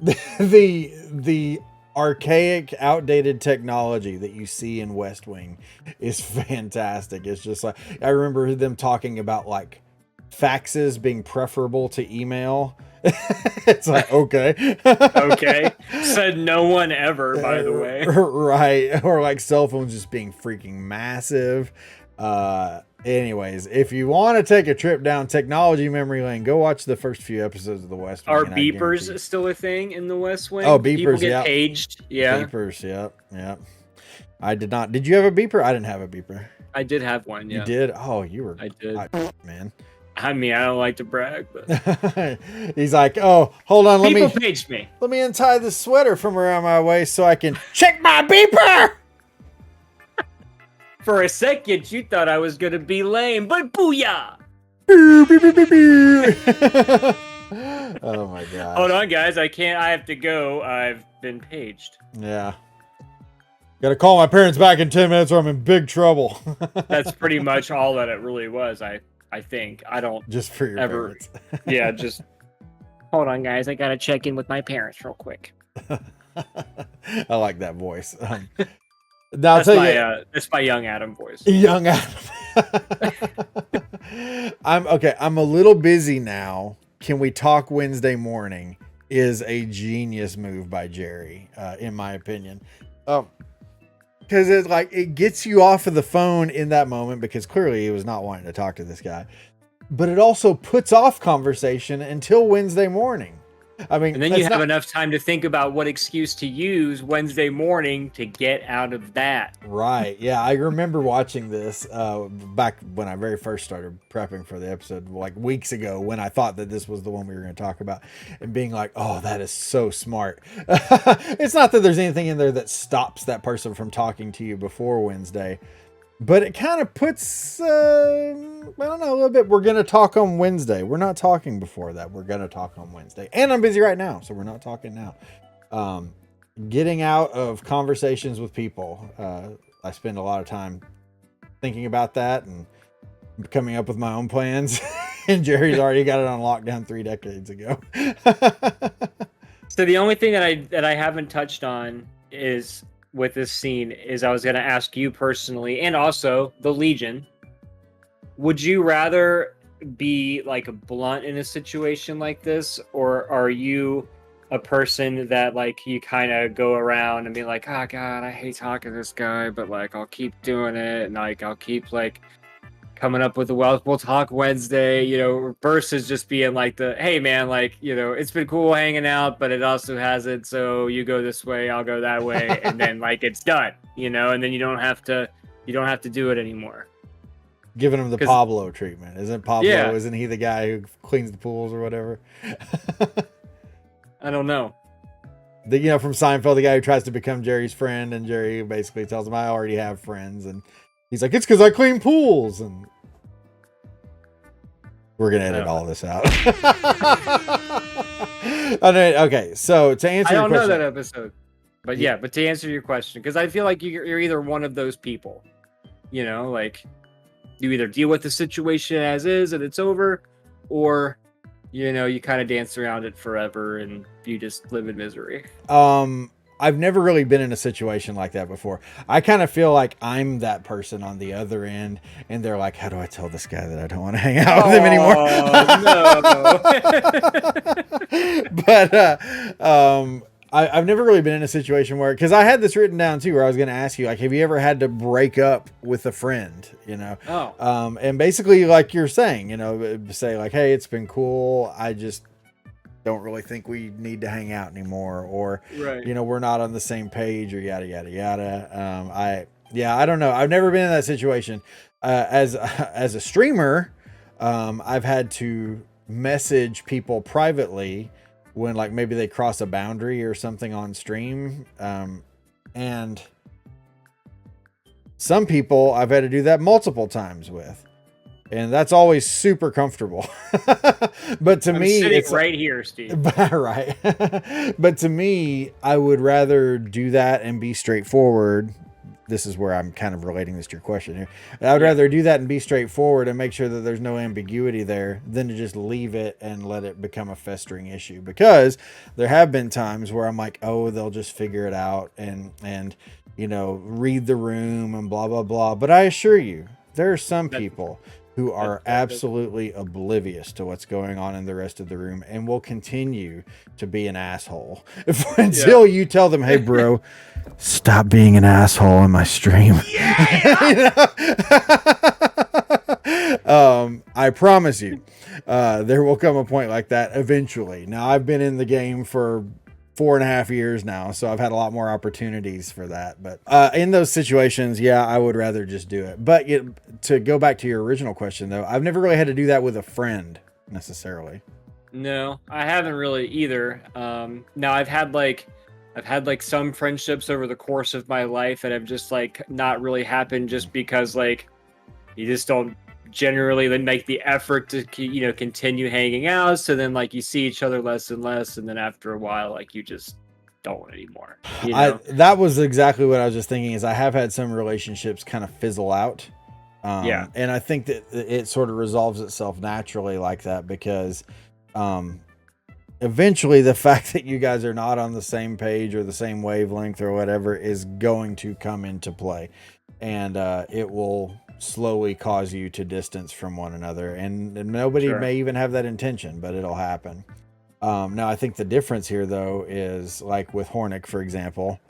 the archaic, outdated technology that you see in West Wing is fantastic. It's just like I remember them talking about like faxes being preferable to email. It's like okay. Said no one ever, by the way. Right, or like cell phones just being freaking massive. Anyways, if you want to take a trip down technology memory lane, go watch the first few episodes of the West Wing. Are beepers still a thing in the West Wing? Oh, beepers, people get paged. Yeah, beepers. Yep. I did not. Did you have a beeper? I didn't have a beeper. I did have one. Yeah, you did. Oh, you were. I did, man. I mean, I don't like to brag, but he's like, "Oh, hold on, people paged me. Let me untie the sweater from around my waist so I can check my beeper." For a second, you thought I was gonna be lame, but booyah! Oh my god! Hold on, guys, I have to go. I've been paged. Yeah. Gotta call my parents back in 10 minutes or I'm in big trouble. That's pretty much all that it really was. I think. I don't just for your parents. Yeah, just hold on, guys. I gotta check in with my parents real quick. I like that voice. That's my young Adam voice. Young Adam. I'm a little busy now. Can we talk Wednesday morning? Is a genius move by Jerry, in my opinion. Because it's like it gets you off of the phone in that moment because clearly he was not wanting to talk to this guy, but it also puts off conversation until Wednesday morning. I mean, And then you have enough time to think about what excuse to use Wednesday morning to get out of that. Right. Yeah. I remember watching this back when I very first started prepping for the episode, like weeks ago, when I thought that this was the one we were going to talk about, and being like, oh, that is so smart. It's not that there's anything in there that stops that person from talking to you before Wednesday, but it kind of puts, I don't know, a little bit. We're going to talk on Wednesday. We're not talking before that. We're going to talk on Wednesday. And I'm busy right now, so we're not talking now. Getting out of conversations with people. I spend a lot of time thinking about that and coming up with my own plans. And Jerry's already got it on lockdown 3 decades ago. So the only thing that I haven't touched on is with this scene is I was going to ask you personally, and also the Legion, would you rather be like blunt in a situation like this, or are you a person that like you kind of go around and be like, oh God, I hate talking to this guy, but like I'll keep doing it, and like I'll keep like coming up with we'll talk Wednesday, you know, versus just being like hey man, like, you know, it's been cool hanging out, but it also hasn't, so you go this way, I'll go that way, and then like it's done, you know, and then you don't have to do it anymore. Giving him the Pablo treatment. Isn't Pablo, isn't he the guy who cleans the pools or whatever? I don't know. You know, from Seinfeld, the guy who tries to become Jerry's friend, and Jerry basically tells him, I already have friends, and he's like, it's because I clean pools, and we're going to edit all this out. Okay, so to answer your question. I don't know that episode. But yeah, but to answer your question, because I feel like you're either one of those people, you know, like you either deal with the situation as is and it's over, or, you know, you kind of dance around it forever and you just live in misery. I've never really been in a situation like that before. I kind of feel like I'm that person on the other end, and they're like, how do I tell this guy that I don't want to hang out with him anymore? No. But I've never really been in a situation where, because I had this written down too, where I was going to ask you, like, have you ever had to break up with a friend, you know? And basically, like you're saying, you know, say like, hey, it's been cool, I just don't really think we need to hang out anymore, or you know, we're not on the same page, or yada yada yada. I don't know, I've never been in that situation. As a streamer, I've had to message people privately when like maybe they cross a boundary or something on stream, and some people I've had to do that multiple times with. And that's always super comfortable. But to me, it's right here, Steve. Right. But to me, I would rather do that and be straightforward. This is where I'm kind of relating this to your question here. I would rather do that and be straightforward and make sure that there's no ambiguity there than to just leave it and let it become a festering issue. Because there have been times where I'm like, oh, they'll just figure it out and you know, read the room and blah, blah, blah. But I assure you, there are some people who are absolutely oblivious to what's going on in the rest of the room and will continue to be an asshole until you tell them, hey, bro, stop being an asshole in my stream. I promise you, there will come a point like that eventually. Now, I've been in the game for 4.5 years now, so I've had a lot more opportunities for that. But in those situations, yeah, I would rather just do it. But to go back to your original question, though, I've never really had to do that with a friend necessarily. No, I haven't really either. Now I've had like some friendships over the course of my life that have just like not really happened, just because like you just don't generally then make the effort to, you know, continue hanging out. So then like you see each other less and less, and then after a while, like you just don't anymore. You know? That was exactly what I was just thinking. Is I have had some relationships kind of fizzle out. And I think that it sort of resolves itself naturally like that, because eventually the fact that you guys are not on the same page or the same wavelength or whatever is going to come into play, and it will slowly cause you to distance from one another, and nobody may even have that intention, but it'll happen. Now I think the difference here though is like with Hornick, for example,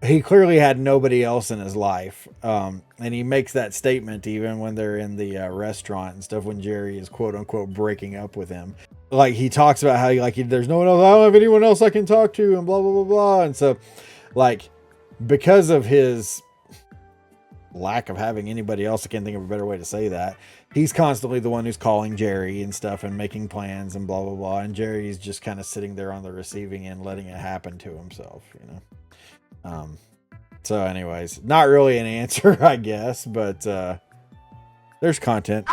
he clearly had nobody else in his life, and he makes that statement even when they're in the restaurant and stuff, when Jerry is quote unquote breaking up with him. like he talks about how there's no one else, I don't have anyone else I can talk to, and blah blah blah blah. And so, like, because of his lack of having anybody else, I can't think of a better way to say that, he's constantly the one who's calling Jerry and stuff and making plans and blah blah blah. And Jerry's just kind of sitting there on the receiving end, letting it happen to himself, So, anyways, not really an answer, I guess, but there's content.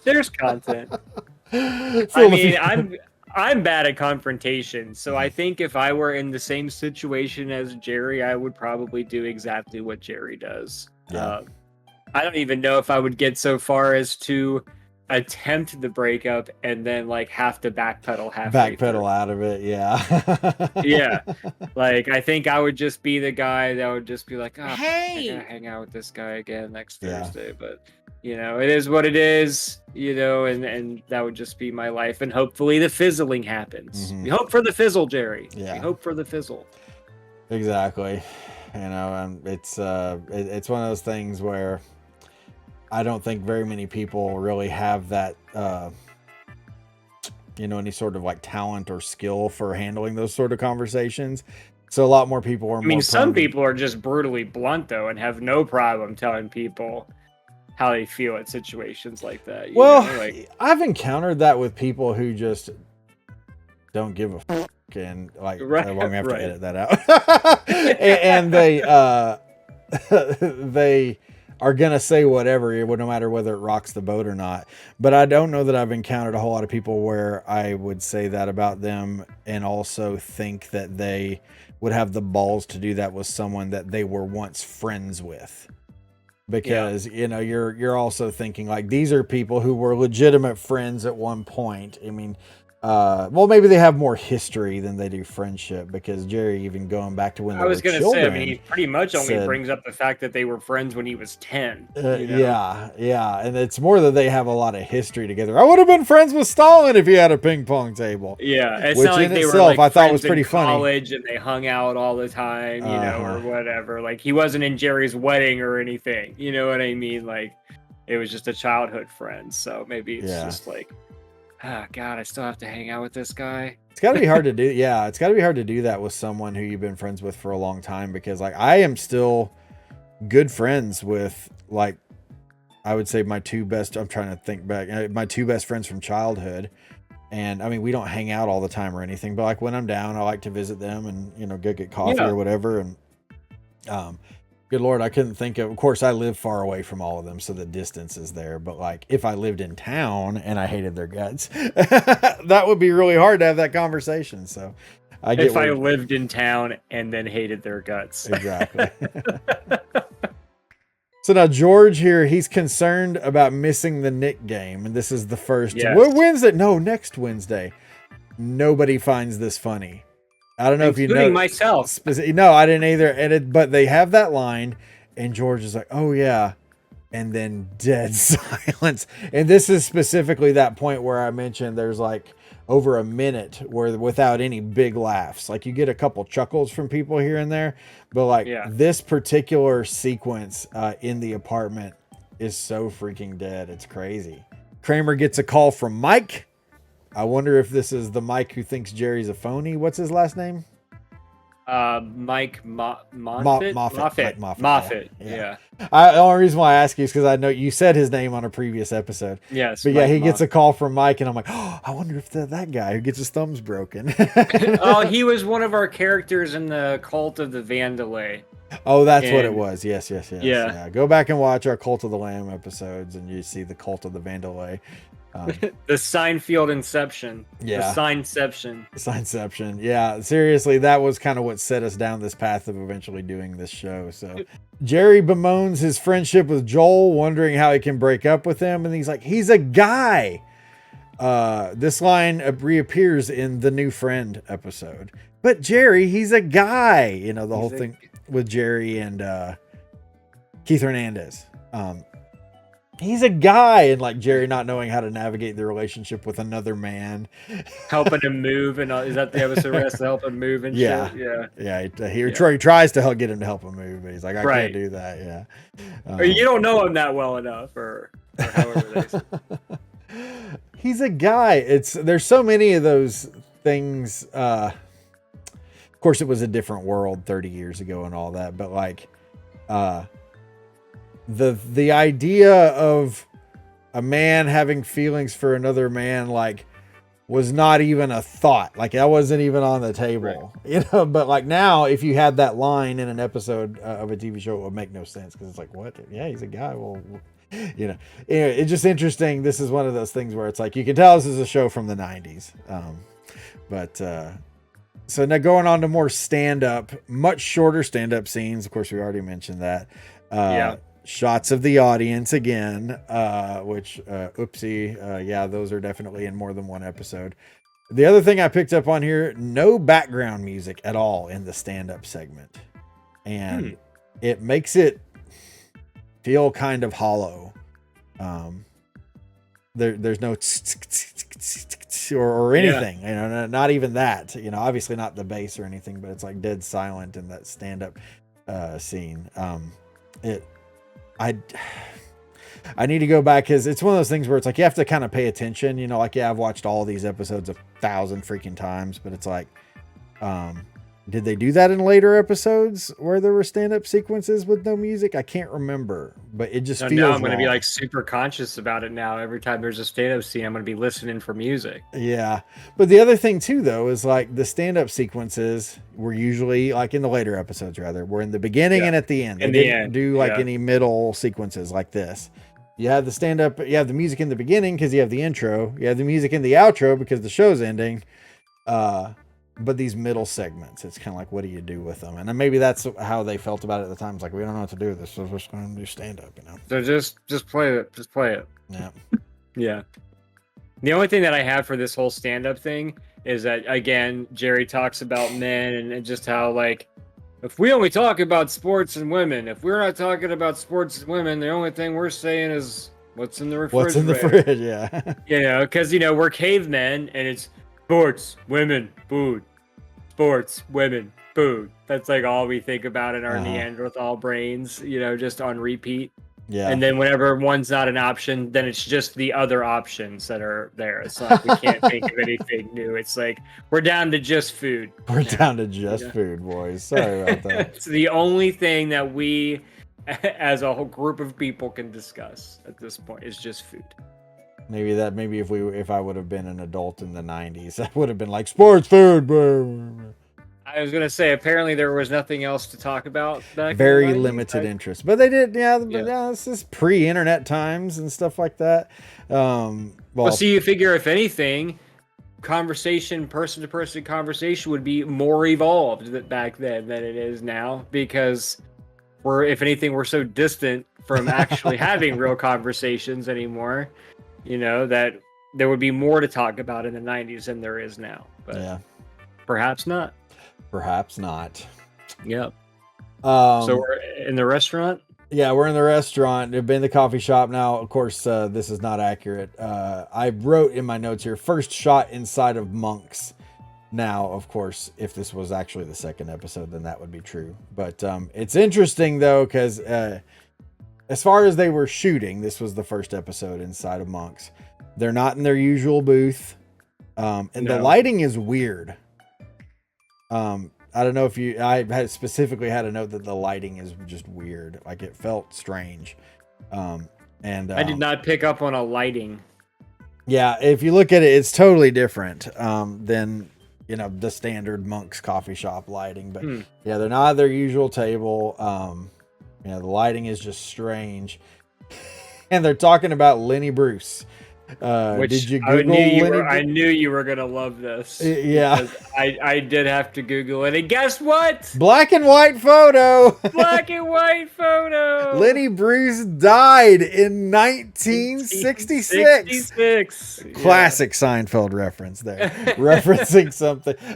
There's content. I mean, I'm bad at confrontation, so I think if I were in the same situation as Jerry, I would probably do exactly what Jerry does. Yeah. I don't even know if I would get so far as to attempt the breakup and then like have to backpedal halfway through. Out of it, yeah. Yeah, like I think I would just be the guy that would just be like, oh, hey, I gotta hang out with this guy again next Thursday, but it is what it is, and that would just be my life, and hopefully the fizzling happens. We hope for the fizzle, Jerry. We hope for the fizzle. Exactly. And it's one of those things where I don't think very many people really have that, any sort of like talent or skill for handling those sort of conversations. So a lot more people are. I mean, some people are just brutally blunt though, and have no problem telling people how they feel at situations like that. I've encountered that with people who just don't give a fuck, and like, I'm gonna have to edit that out. and they are gonna say whatever, no matter whether it rocks the boat or not. But I don't know that I've encountered a whole lot of people where I would say that about them, and also think that they would have the balls to do that with someone that they were once friends with. Because you're also thinking like, these are people who were legitimate friends at one point. I mean, maybe they have more history than they do friendship, because Jerry, even going back to when I was going to say, I mean, he pretty much only brings up the fact that they were friends when he was 10. Yeah. And it's more that they have a lot of history together. I would have been friends with Stalin if he had a ping pong table. Yeah, it's which not like in they itself were like I thought was pretty funny. College, and they hung out all the time, or whatever. Like, he wasn't in Jerry's wedding or anything. You know what I mean? Like, it was just a childhood friend. So maybe it's just like, oh God, I still have to hang out with this guy. It's got to be hard to do. Yeah, it's got to be hard to do that with someone who you've been friends with for a long time, because like, I am still good friends with, like, I would say my two best, I'm trying to think back, my two best friends from childhood. And I mean, we don't hang out all the time or anything, but like when I'm down, I like to visit them and, go get coffee or whatever. And, good Lord, I couldn't think of course, I live far away from all of them, so the distance is there. But like, if I lived in town and I hated their guts, that would be really hard to have that conversation. So I lived in town and then hated their guts. Exactly. So now George here, he's concerned about missing the Nick game. And this is the first. Yes. What Wednesday? No, next Wednesday. Nobody finds this funny. I don't know if you know. Including myself. No, I didn't either. But they have that line, and George is like, oh, yeah. And then dead silence. And this is specifically that point where I mentioned there's like over a minute where without any big laughs. Like, you get a couple chuckles from people here and there. But like this particular sequence in the apartment is so freaking dead. It's crazy. Kramer gets a call from Mike. I wonder if this is the Mike who thinks Jerry's a phony. What's his last name? Mike Moffat. Moffat. Yeah. The only reason why I ask you is because I know you said his name on a previous episode. Yes. But yeah, he gets a call from Mike, and I'm like, oh, I wonder if that guy who gets his thumbs broken. Oh, he was one of our characters in the Cult of the Vandalay. Oh, that's what it was. Yes. Yeah. Go back and watch our Cult of the Lamb episodes, and you see the Cult of the Vandalay. The Seinfeld Inception. Yeah. The Signception. Signception. Yeah. Seriously, that was kind of what set us down this path of eventually doing this show. So Jerry bemoans his friendship with Joel, wondering how he can break up with him. And he's like, he's a guy. This line reappears in the New Friend episode. But Jerry, he's a guy. The whole thing with Jerry and Keith Hernandez. He's a guy, and like Jerry not knowing how to navigate the relationship with another man, helping him move, and is that the episode where he has to help him move and shit? Yeah. He tries to get him to help him move, but he's like, I can't do that. Yeah, or you don't know him that well enough, or however they say. he's a guy. There's so many of those things. Of course, it was a different world 30 years ago and all that, but like, the idea of a man having feelings for another man, like, was not even a thought. Like, that wasn't even on the table, but like now, if you had that line in an episode of a TV show, it would make no sense. Cause it's like, what? Yeah, he's a guy. Well, anyway, it's just interesting. This is one of those things where it's like, you can tell this is a show from the 90s. So now going on to more stand-up, much shorter stand-up scenes. Of course, we already mentioned that. Shots of the audience again, which, oopsie. Yeah, those are definitely in more than one episode. The other thing I picked up on here, no background music at all in the stand-up segment. And it makes it feel kind of hollow. There's no or anything, not even that, obviously not the bass or anything, but it's like dead silent in that stand-up scene. I need to go back, because it's one of those things where it's like you have to kind of pay attention, like, I've watched all these episodes 1,000 freaking times, but it's like, did they do that in later episodes where there were stand-up sequences with no music? I can't remember, but it just feels now I'm going to wrong. be like super conscious about it now. Every time there's a stand-up scene, I'm going to be listening for music. Yeah. But the other thing too, though, is like the stand-up sequences were usually, like in the later episodes rather, were in the beginning and at the end. They didn't do like any middle sequences like this. You have the stand-up, you have the music in the beginning because you have the intro. You have the music in the outro because the show's ending. But these middle segments, it's kind of like, what do you do with them? And then maybe that's how they felt about it at the time. It's like, we don't know what to do with this, so we're just going to do stand-up, So just play it. Just play it. Yeah. Yeah. The only thing that I have for this whole stand-up thing is that, again, Jerry talks about men and just how, like, if we only talk about sports and women, if we're not talking about sports and women, the only thing we're saying is what's in the refrigerator. What's in the fridge, yeah. Because, we're cavemen, and it's sports, women, food. Sports, women, food. That's like all we think about in our Neanderthal brains, just on repeat. Yeah. And then whenever one's not an option, then it's just the other options that are there. It's like we can't think of anything new. It's like we're down to just food. We're down to just food, boys. Sorry about that. It's the only thing that we, as a whole group of people, can discuss at this point is just food. Maybe if I would have been an adult in the 90s, I would have been like sports, food. I was gonna say, apparently there was nothing else to talk about back. Very in the 90s, limited interest, but they did. Yeah, this is pre-internet times and stuff like that. Well, so you figure, if anything, person-to-person conversation would be more evolved back then than it is now, because if anything, we're so distant from actually having real conversations anymore. That there would be more to talk about in the 90s than there is now. But yeah, perhaps not. Perhaps not. Yep. So we're in the restaurant? Yeah, we're in the restaurant. We've been in the coffee shop now. Of course, this is not accurate. I wrote in my notes here, first shot inside of Monk's. Now, of course, if this was actually the second episode, then that would be true. But it's interesting, though, because as far as they were shooting, this was the first episode inside of Monk's. They're not in their usual booth. The lighting is weird. I don't know if I had specifically had a note that the lighting is just weird. Like, it felt strange. I did not pick up on a lighting. Yeah, if you look at it, it's totally different than, the standard Monk's coffee shop lighting. But yeah, they're not at their usual table. The lighting is just strange. And they're talking about Lenny Bruce. Did you Google I knew you were gonna love this. Yeah, I did have to Google it, and guess what? Black and white photo. Black and white photo. Lenny Bruce died in 1966. Classic Seinfeld reference there, referencing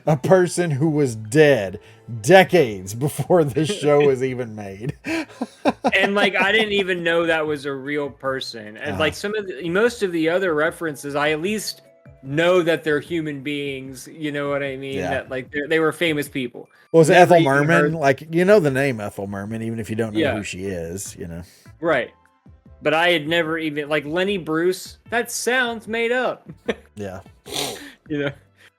a person who was dead decades before this show was even made. And I didn't even know that was a real person. And most of the other references, I at least know that they're human beings. You know what I mean? Yeah. That they were famous people. Well, was Ethel Merman? The name Ethel Merman, even if you don't know who she is, Right. but I had never even like Lenny Bruce. That sounds made up. Yeah. You know,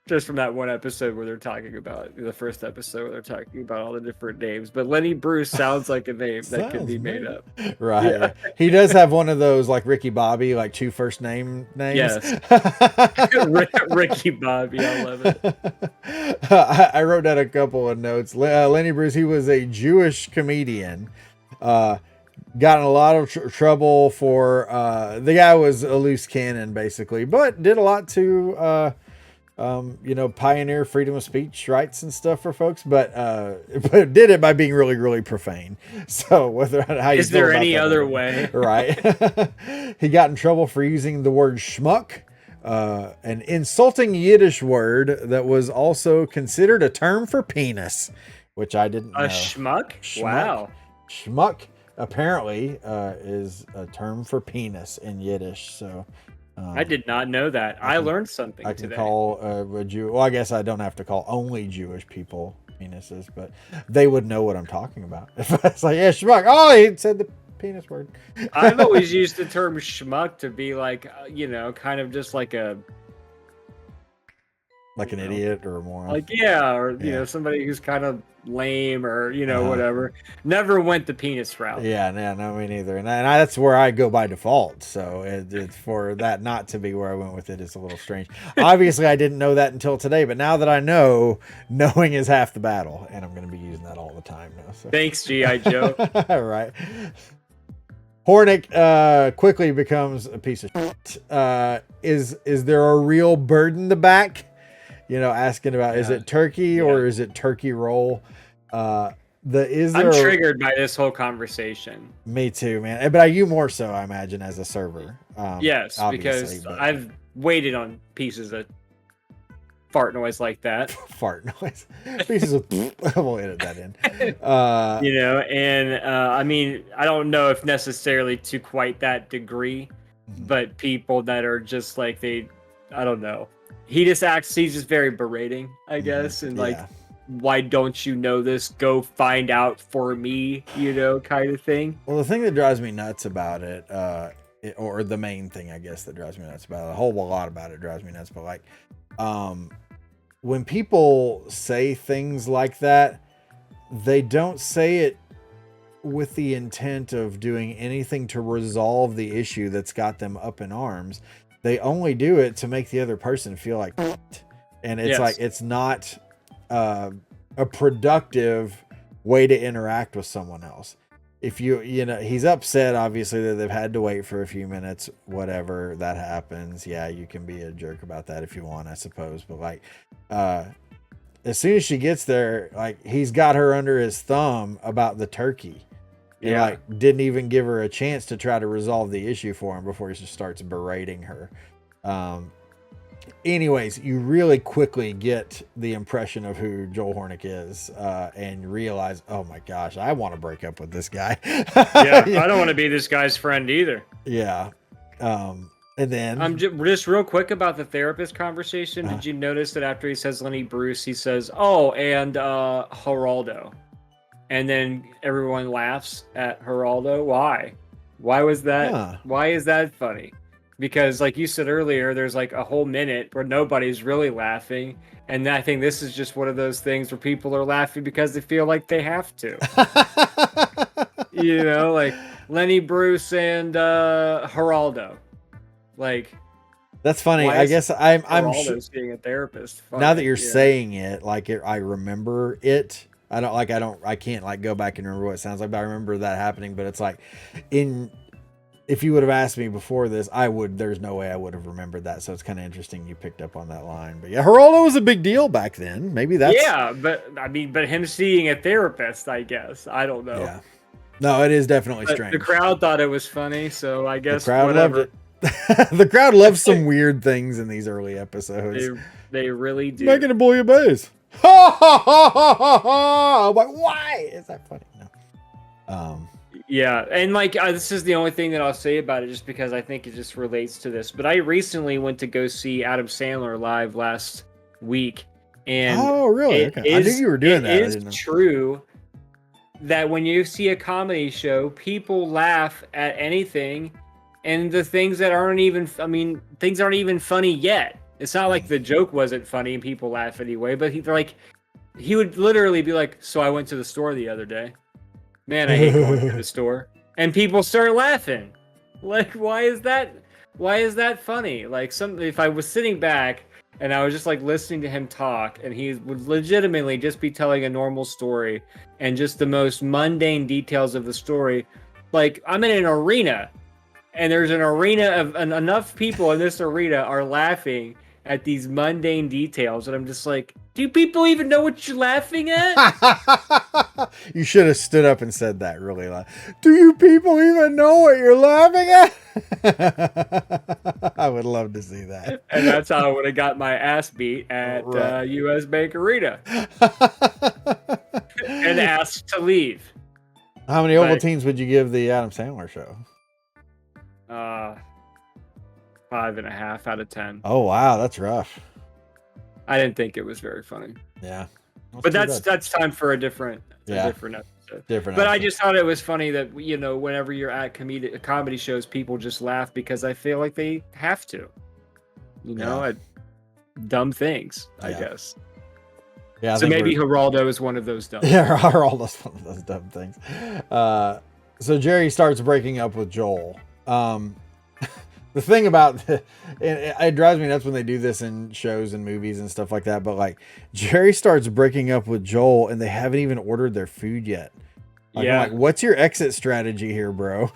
just from that one episode where they're talking about the first episode where they're talking about all the different names. But Lenny Bruce sounds like a name that could be made up. Right. Yeah. He does have one of those like Ricky Bobby, like 2 first name names. Yes. Ricky Bobby, I love it. I wrote down a couple of notes. Lenny Bruce, he was a Jewish comedian. Got in a lot of trouble for the guy was a loose cannon basically, but did a lot to pioneer freedom of speech rights and stuff for folks, but did it by being really, really profane. So whether how you is there any other way? Right. He got in trouble for using the word schmuck, an insulting Yiddish word that was also considered a term for penis, which I didn't know. Schmuck? Wow. Schmuck apparently is a term for penis in Yiddish. So I did not know that. I learned something I can today. call a Jew. Well, I guess I don't have to call only Jewish people penises, but they would know what I'm talking about. If it's like, yeah, schmuck. Oh, he said the penis word. I've always used the term schmuck to be like, kind of just like an idiot or a moron. Like, or somebody who's kind of lame or whatever. Never went the penis route. Yeah, no, me neither. And that's where I go by default. So it's for that not to be where I went with it is a little strange. Obviously, I didn't know that until today, but now that I know, knowing is half the battle, and I'm going to be using that all the time now. So. Thanks, G.I. Joe. Right. Hornick quickly becomes a piece of shit. Is there a real bird in the back? Asking about is it turkey or is it turkey roll? I'm triggered by this whole conversation. Me too, man. But you more so, I imagine, as a server. Yes, because I've waited on pieces of fart noise like that. Fart noise. Pieces of we'll edit that in. I mean, I don't know if necessarily to quite that degree, but people that are just like I don't know. He's just very berating, I guess, and why don't you know this? Go find out for me, kind of thing. Well, the thing that drives me nuts about it, or the main thing, I guess, that drives me nuts about it, a whole lot about it drives me nuts, but like, when people say things like that, they don't say it with the intent of doing anything to resolve the issue that's got them up in arms. They only do it to make the other person feel like, and it's like, it's not a productive way to interact with someone else. If he's upset, obviously, that they've had to wait for a few minutes, whatever, that happens. Yeah, you can be a jerk about that if you want, I suppose. But like, as soon as she gets there, like, he's got her under his thumb about the turkey. And like didn't even give her a chance to try to resolve the issue for him before he just starts berating her. Anyways, you really quickly get the impression of who Joel Hornick is, and realize, oh my gosh, I want to break up with this guy. I don't want to be this guy's friend either. Yeah. And then I'm just real quick about the therapist conversation. Did you notice that after he says Lenny Bruce, he says, "Oh, and Geraldo." And then everyone laughs at Geraldo. Why? Why was that? Why is that funny? Because like you said earlier, there's like a whole minute where nobody's really laughing. And I think this is just one of those things where people are laughing because they feel like they have to. Like Lenny Bruce and Geraldo. Like, that's funny. I guess I'm sure being a therapist. Funny. Now that you're saying it, like I remember it. I can't like go back and remember what it sounds like, but I remember that happening. But it's like, if you would have asked me before this, there's no way I would have remembered that. So it's kind of interesting you picked up on that line. But yeah, Geraldo was a big deal back then. Maybe that's. Yeah, but him seeing a therapist, I guess. I don't know. Yeah. No, it is definitely strange. The crowd thought it was funny, so I guess the crowd loved it. The crowd loves some weird things in these early episodes. They really do. Making a bouillabaisse. Ha ha ha ha ha ha! I'm like, why is that funny? No. Yeah, and like this is the only thing that I'll say about it, just because I think it just relates to this. But I recently went to go see Adam Sandler live last week, and really? Okay. I knew you were doing that. It is true that when you see a comedy show, people laugh at anything, and the things that aren't even, things aren't even funny yet. It's not like the joke wasn't funny and people laugh anyway, but he would literally be like, so I went to the store the other day. Man, I hate going to the store. And people start laughing. Like, why is that funny? Like, if I was sitting back and I was just like listening to him talk, and he would legitimately just be telling a normal story and just the most mundane details of the story. Like, I'm in an arena, and there's an arena of enough people in this arena are laughing at these mundane details, and I'm just like, do people even know what you're laughing at? You should have stood up and said that really loud. Do you people even know what you're laughing at? I would love to see that. And that's how I would have got my ass beat at US Bank Arena. And asked to leave. How many Ovaltines would you give the Adam Sandler show? 5.5 out of 10. Oh wow, that's rough. I didn't think it was very funny. Yeah, but that's time for a different episode. But I just thought it was funny that, you know, whenever you're at comedy shows, people just laugh because I feel like they have to. You know, at dumb things, I guess. Yeah. So maybe Geraldo is one of those dumb. Yeah, Geraldo's one of those dumb things. So Jerry starts breaking up with Joel. The thing about it drives me nuts when they do this in shows and movies and stuff like that. But like, Jerry starts breaking up with Joel, and they haven't even ordered their food yet. Like, I'm like, what's your exit strategy here, bro?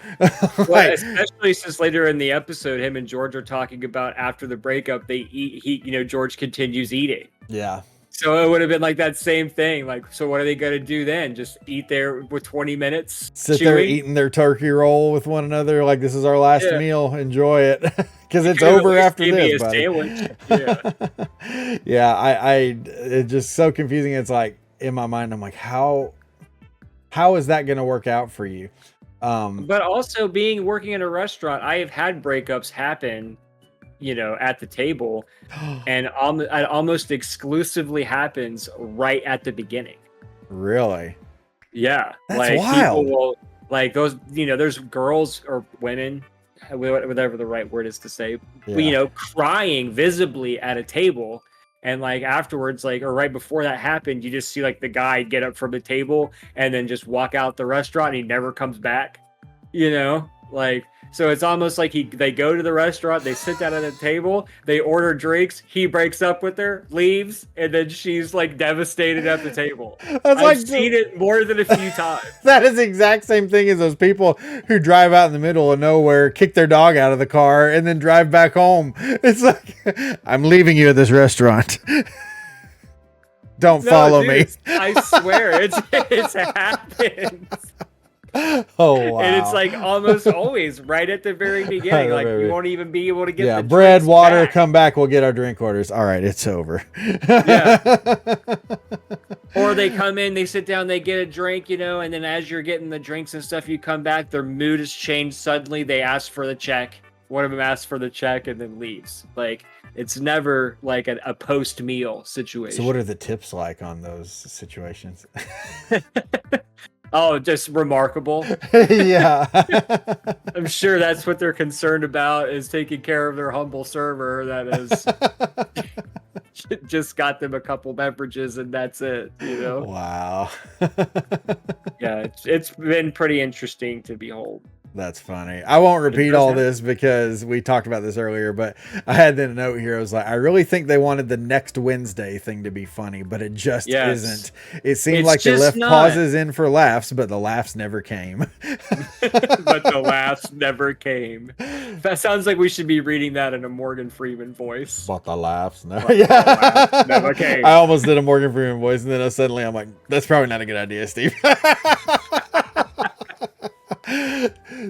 Well, especially since later in the episode, him and George are talking about after the breakup, they eat. George continues eating. Yeah. So it would have been like that same thing. Like, so what are they going to do then? Just eat there with 20 minutes? Sit there eating their turkey roll with one another. Like, this is our last meal. Enjoy it. Because it's over after this, buddy. Yeah. It's just so confusing. It's like, in my mind, I'm like, how is that going to work out for you? But also working in a restaurant, I have had breakups happen, at the table, and it almost exclusively happens right at the beginning. Really? Yeah. That's like wild. People will, like those, there's girls or women, whatever the right word is to say, crying visibly at a table. And like afterwards, like, or right before that happened, you just see like the guy get up from the table and then just walk out the restaurant, and he never comes back, like. So it's almost like they go to the restaurant, they sit down at the table, they order drinks, he breaks up with her, leaves, and then she's like devastated at the table. I've seen it more than a few times. That is the exact same thing as those people who drive out in the middle of nowhere, kick their dog out of the car, and then drive back home. It's like, I'm leaving you at this restaurant. Don't follow me. I swear, it's happened. Oh wow! And it's like almost always right at the very beginning. Like, you won't even be able to get the bread, water, back. come back. We'll get our drink orders. All right, it's over. Yeah. Or they come in, they sit down, they get a drink, and then as you're getting the drinks and stuff, you come back. Their mood has changed suddenly. They ask for the check. One of them asks for the check and then leaves. Like, it's never like a post-meal situation. So, what are the tips like on those situations? Oh, just remarkable. Yeah. I'm sure that's what they're concerned about, is taking care of their humble server that is just got them a couple beverages and that's it, Wow. Yeah, it's been pretty interesting to behold. That's funny. I won't repeat all this because we talked about this earlier, but I had the note here. I was like, I really think they wanted the next Wednesday thing to be funny, but it just isn't. It seemed like they left pauses in for laughs, but the laughs never came. But the laughs never came. That sounds like we should be reading that in a Morgan Freeman voice. But the laughs never, the laughs never came. I almost did a Morgan Freeman voice, and then suddenly I'm like, that's probably not a good idea, Steve.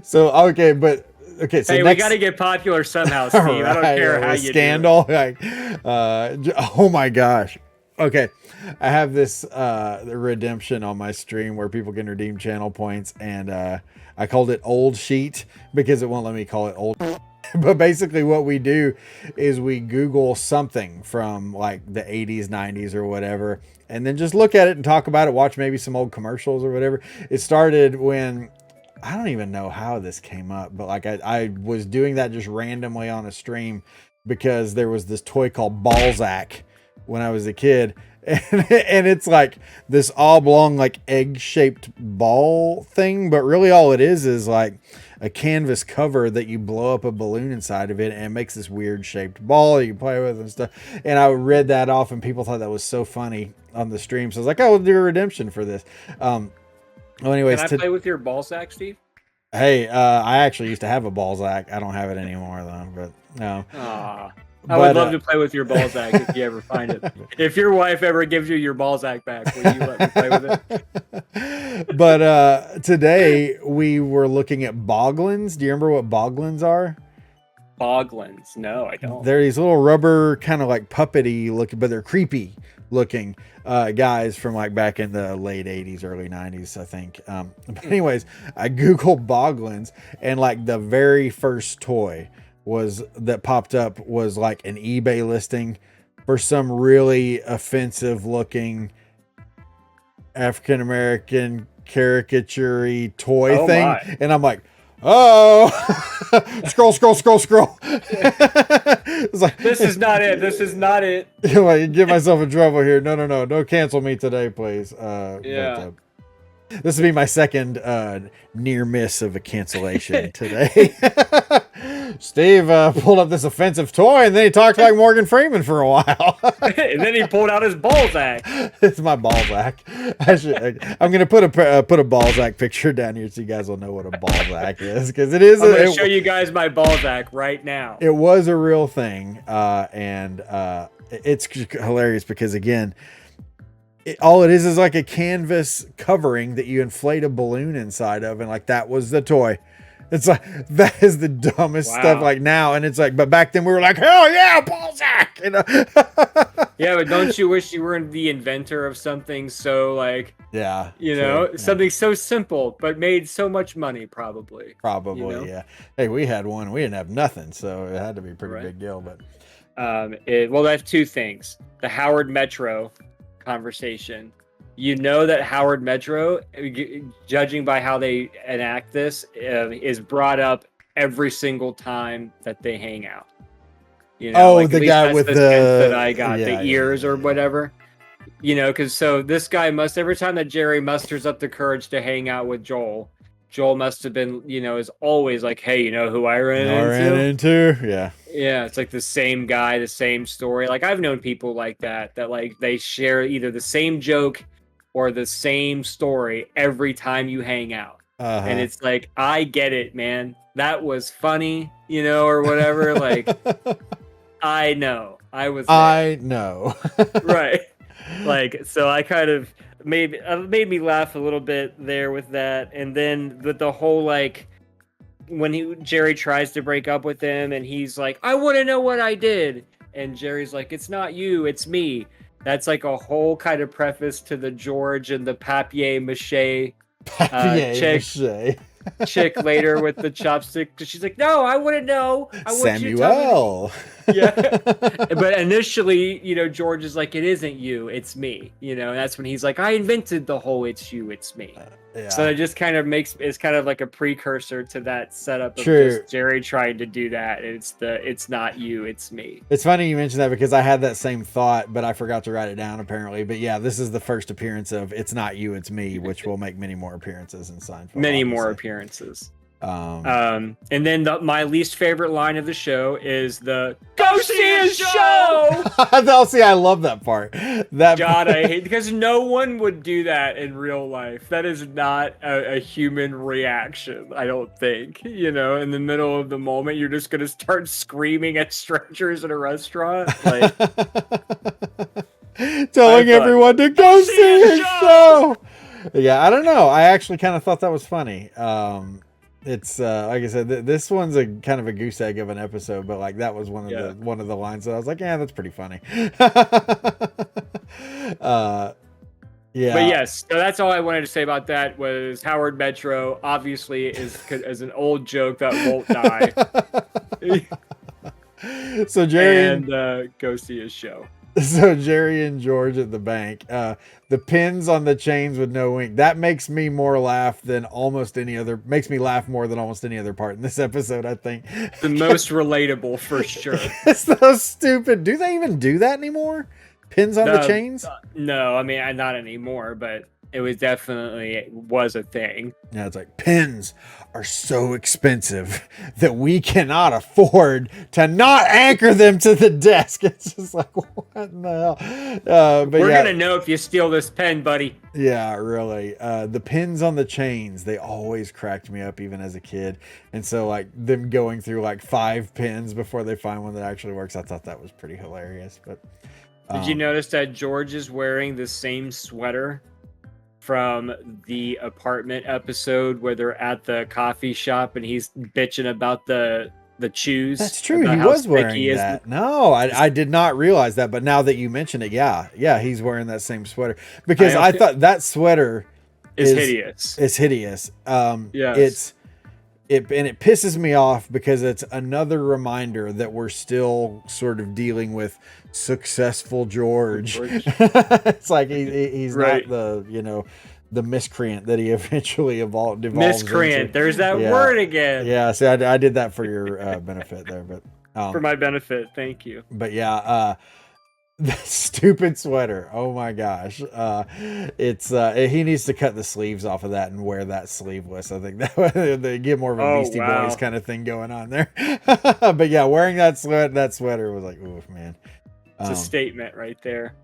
So hey, we got to get popular somehow, Steve. I don't care how you scandal. do it. Oh my gosh, Okay, I have this the redemption on my stream where people can redeem channel points, and I called it Old Sheet because it won't let me call it Old. But basically, what we do is we Google something from like the 80s, 90s, or whatever, and then just look at it and talk about it. Watch maybe some old commercials or whatever. It started when I don't even know how this came up, but like I was doing that just randomly on a stream because there was this toy called Balzac when I was a kid, and it's like this oblong like egg-shaped ball thing, but really all it is like a canvas cover that you blow up a balloon inside of it, and it makes this weird shaped ball you can play with and stuff. And I read that off, and people thought that was so funny on the stream, so I was like, oh, we'll do a redemption for this. Well, anyways, Can I play with your Balzac, Steve? Hey, I actually used to have a Balzac. I don't have it anymore though, but no. I would love to play with your Balzac if you ever find it. If your wife ever gives you your Balzac back, will you let me play with it? But today we were looking at boglins. Do you remember what boglins are? Boglins? No, I don't. They're these little rubber kind of like puppety looking, but they're creepy looking guys from like back in the late 80s, early 90s, I think. But anyways, I Googled boglins, and like the very first toy that popped up was like an eBay listing for some really offensive looking African-American caricature toy thing. My. And I'm like, oh, scroll. It's like, this is not it. This is not it. Like, get myself in trouble here. No. Don't cancel me today, please. Yeah. But, this will be my second near miss of a cancellation today. Steve pulled up this offensive toy, and then he talked like Morgan Freeman for a while. And then he pulled out his Balzac. It's my Balzac. I'm gonna put a Balzac picture down here so you guys will know what a Balzac is, because it is. I'm gonna show you guys my Balzac right now. It was a real thing, and it's hilarious because again, all it is like a canvas covering that you inflate a balloon inside of, and like that was the toy. It's like, that is the dumbest stuff like now. And it's like, but back then we were like, hell yeah, Balzac, you know? Yeah, but don't you wish you were the inventor of something so like, yeah, you know, something so simple, but made so much money probably. Probably, you know? Yeah. Hey, we had one, we didn't have nothing. So it had to be a pretty big deal, but. Well, that's two things. The Howard Metro conversation. You know that Howard Metro, judging by how they enact this, is brought up every single time that they hang out. You know, like, the guy with the that I got the ears or whatever. You know, because so this guy must, every time that Jerry musters up the courage to hang out with Joel must have been, you know, is always like, hey, you know who I ran into? Yeah. Yeah, it's like the same guy, the same story. Like I've known people like that like they share either the same joke or the same story every time you hang out. And it's like, I get it, man. That was funny, you know, or whatever. Like, I know. I was there. I know. Right. Like, so I kind of made me laugh a little bit there with that. And then with the whole, like, when Jerry tries to break up with him and he's like, I want to know what I did. And Jerry's like, it's not you, it's me. That's like a whole kind of preface to the George and the papier-mâché chick later with the chopstick. She's like, no, I wouldn't know. I want you to tell me. Yeah. But initially, you know, George is like, it isn't you, it's me. You know, and that's when he's like, I invented the whole it's you, it's me. Yeah. So it just kind of it's kind of like a precursor to that setup of just Jerry trying to do that. It's not you, it's me. It's funny you mentioned that because I had that same thought, but I forgot to write it down apparently. But yeah, this is the first appearance of It's Not You, It's Me, which will make many more appearances in Seinfeld. Many more appearances. And then my least favorite line of the show is the "Go see his show." See, I love that part. God, I hate, because no one would do that in real life. That is not a human reaction, I don't think. You know, in the middle of the moment, you're just gonna start screaming at strangers in a restaurant, like telling everyone to go see his show. Yeah, I don't know. I actually kind of thought that was funny. It's like I said, this one's a kind of a goose egg of an episode, but like that was one of the lines that I was like, yeah, that's pretty funny. Yeah. But yes, so that's all I wanted to say about that. Was Howard Metro obviously is an old joke that won't die. So Jerry and go see his show. So Jerry and George at the bank, the pins on the chains with no ink. That makes me laugh more than almost any other part in this episode, I think. The most relatable for sure. It's so stupid. Do they even do that anymore? Pins on the chains? No, I mean, not anymore, but it was definitely was a thing. Yeah, it's like pins are so expensive that we cannot afford to not anchor them to the desk. It's just like, what in the hell? But we're gonna know if you steal this pen, buddy. Yeah, really. The pins on the chains, they always cracked me up even as a kid. And so like them going through like 5 pins before they find one that actually works, I thought that was pretty hilarious. But did you notice that George is wearing the same sweater from the apartment episode where they're at the coffee shop and he's bitching about the chews? That's true. He was wearing that. No, I did not realize that. But now that you mention it, yeah, he's wearing that same sweater because I thought that sweater is hideous. It's hideous. Yes. And it pisses me off because it's another reminder that we're still sort of dealing with successful George. It's like he's right. Not the miscreant that he eventually evolves miscreant into. There's that word again. Yeah, see, I did that for your benefit there, but for my benefit, thank you. But yeah, the stupid sweater. Oh my gosh. It's he needs to cut the sleeves off of that and wear that sleeveless. I think that they get more of a Beastie Boys kind of thing going on there. But yeah, wearing that sweater was like, oof, man. It's a statement right there.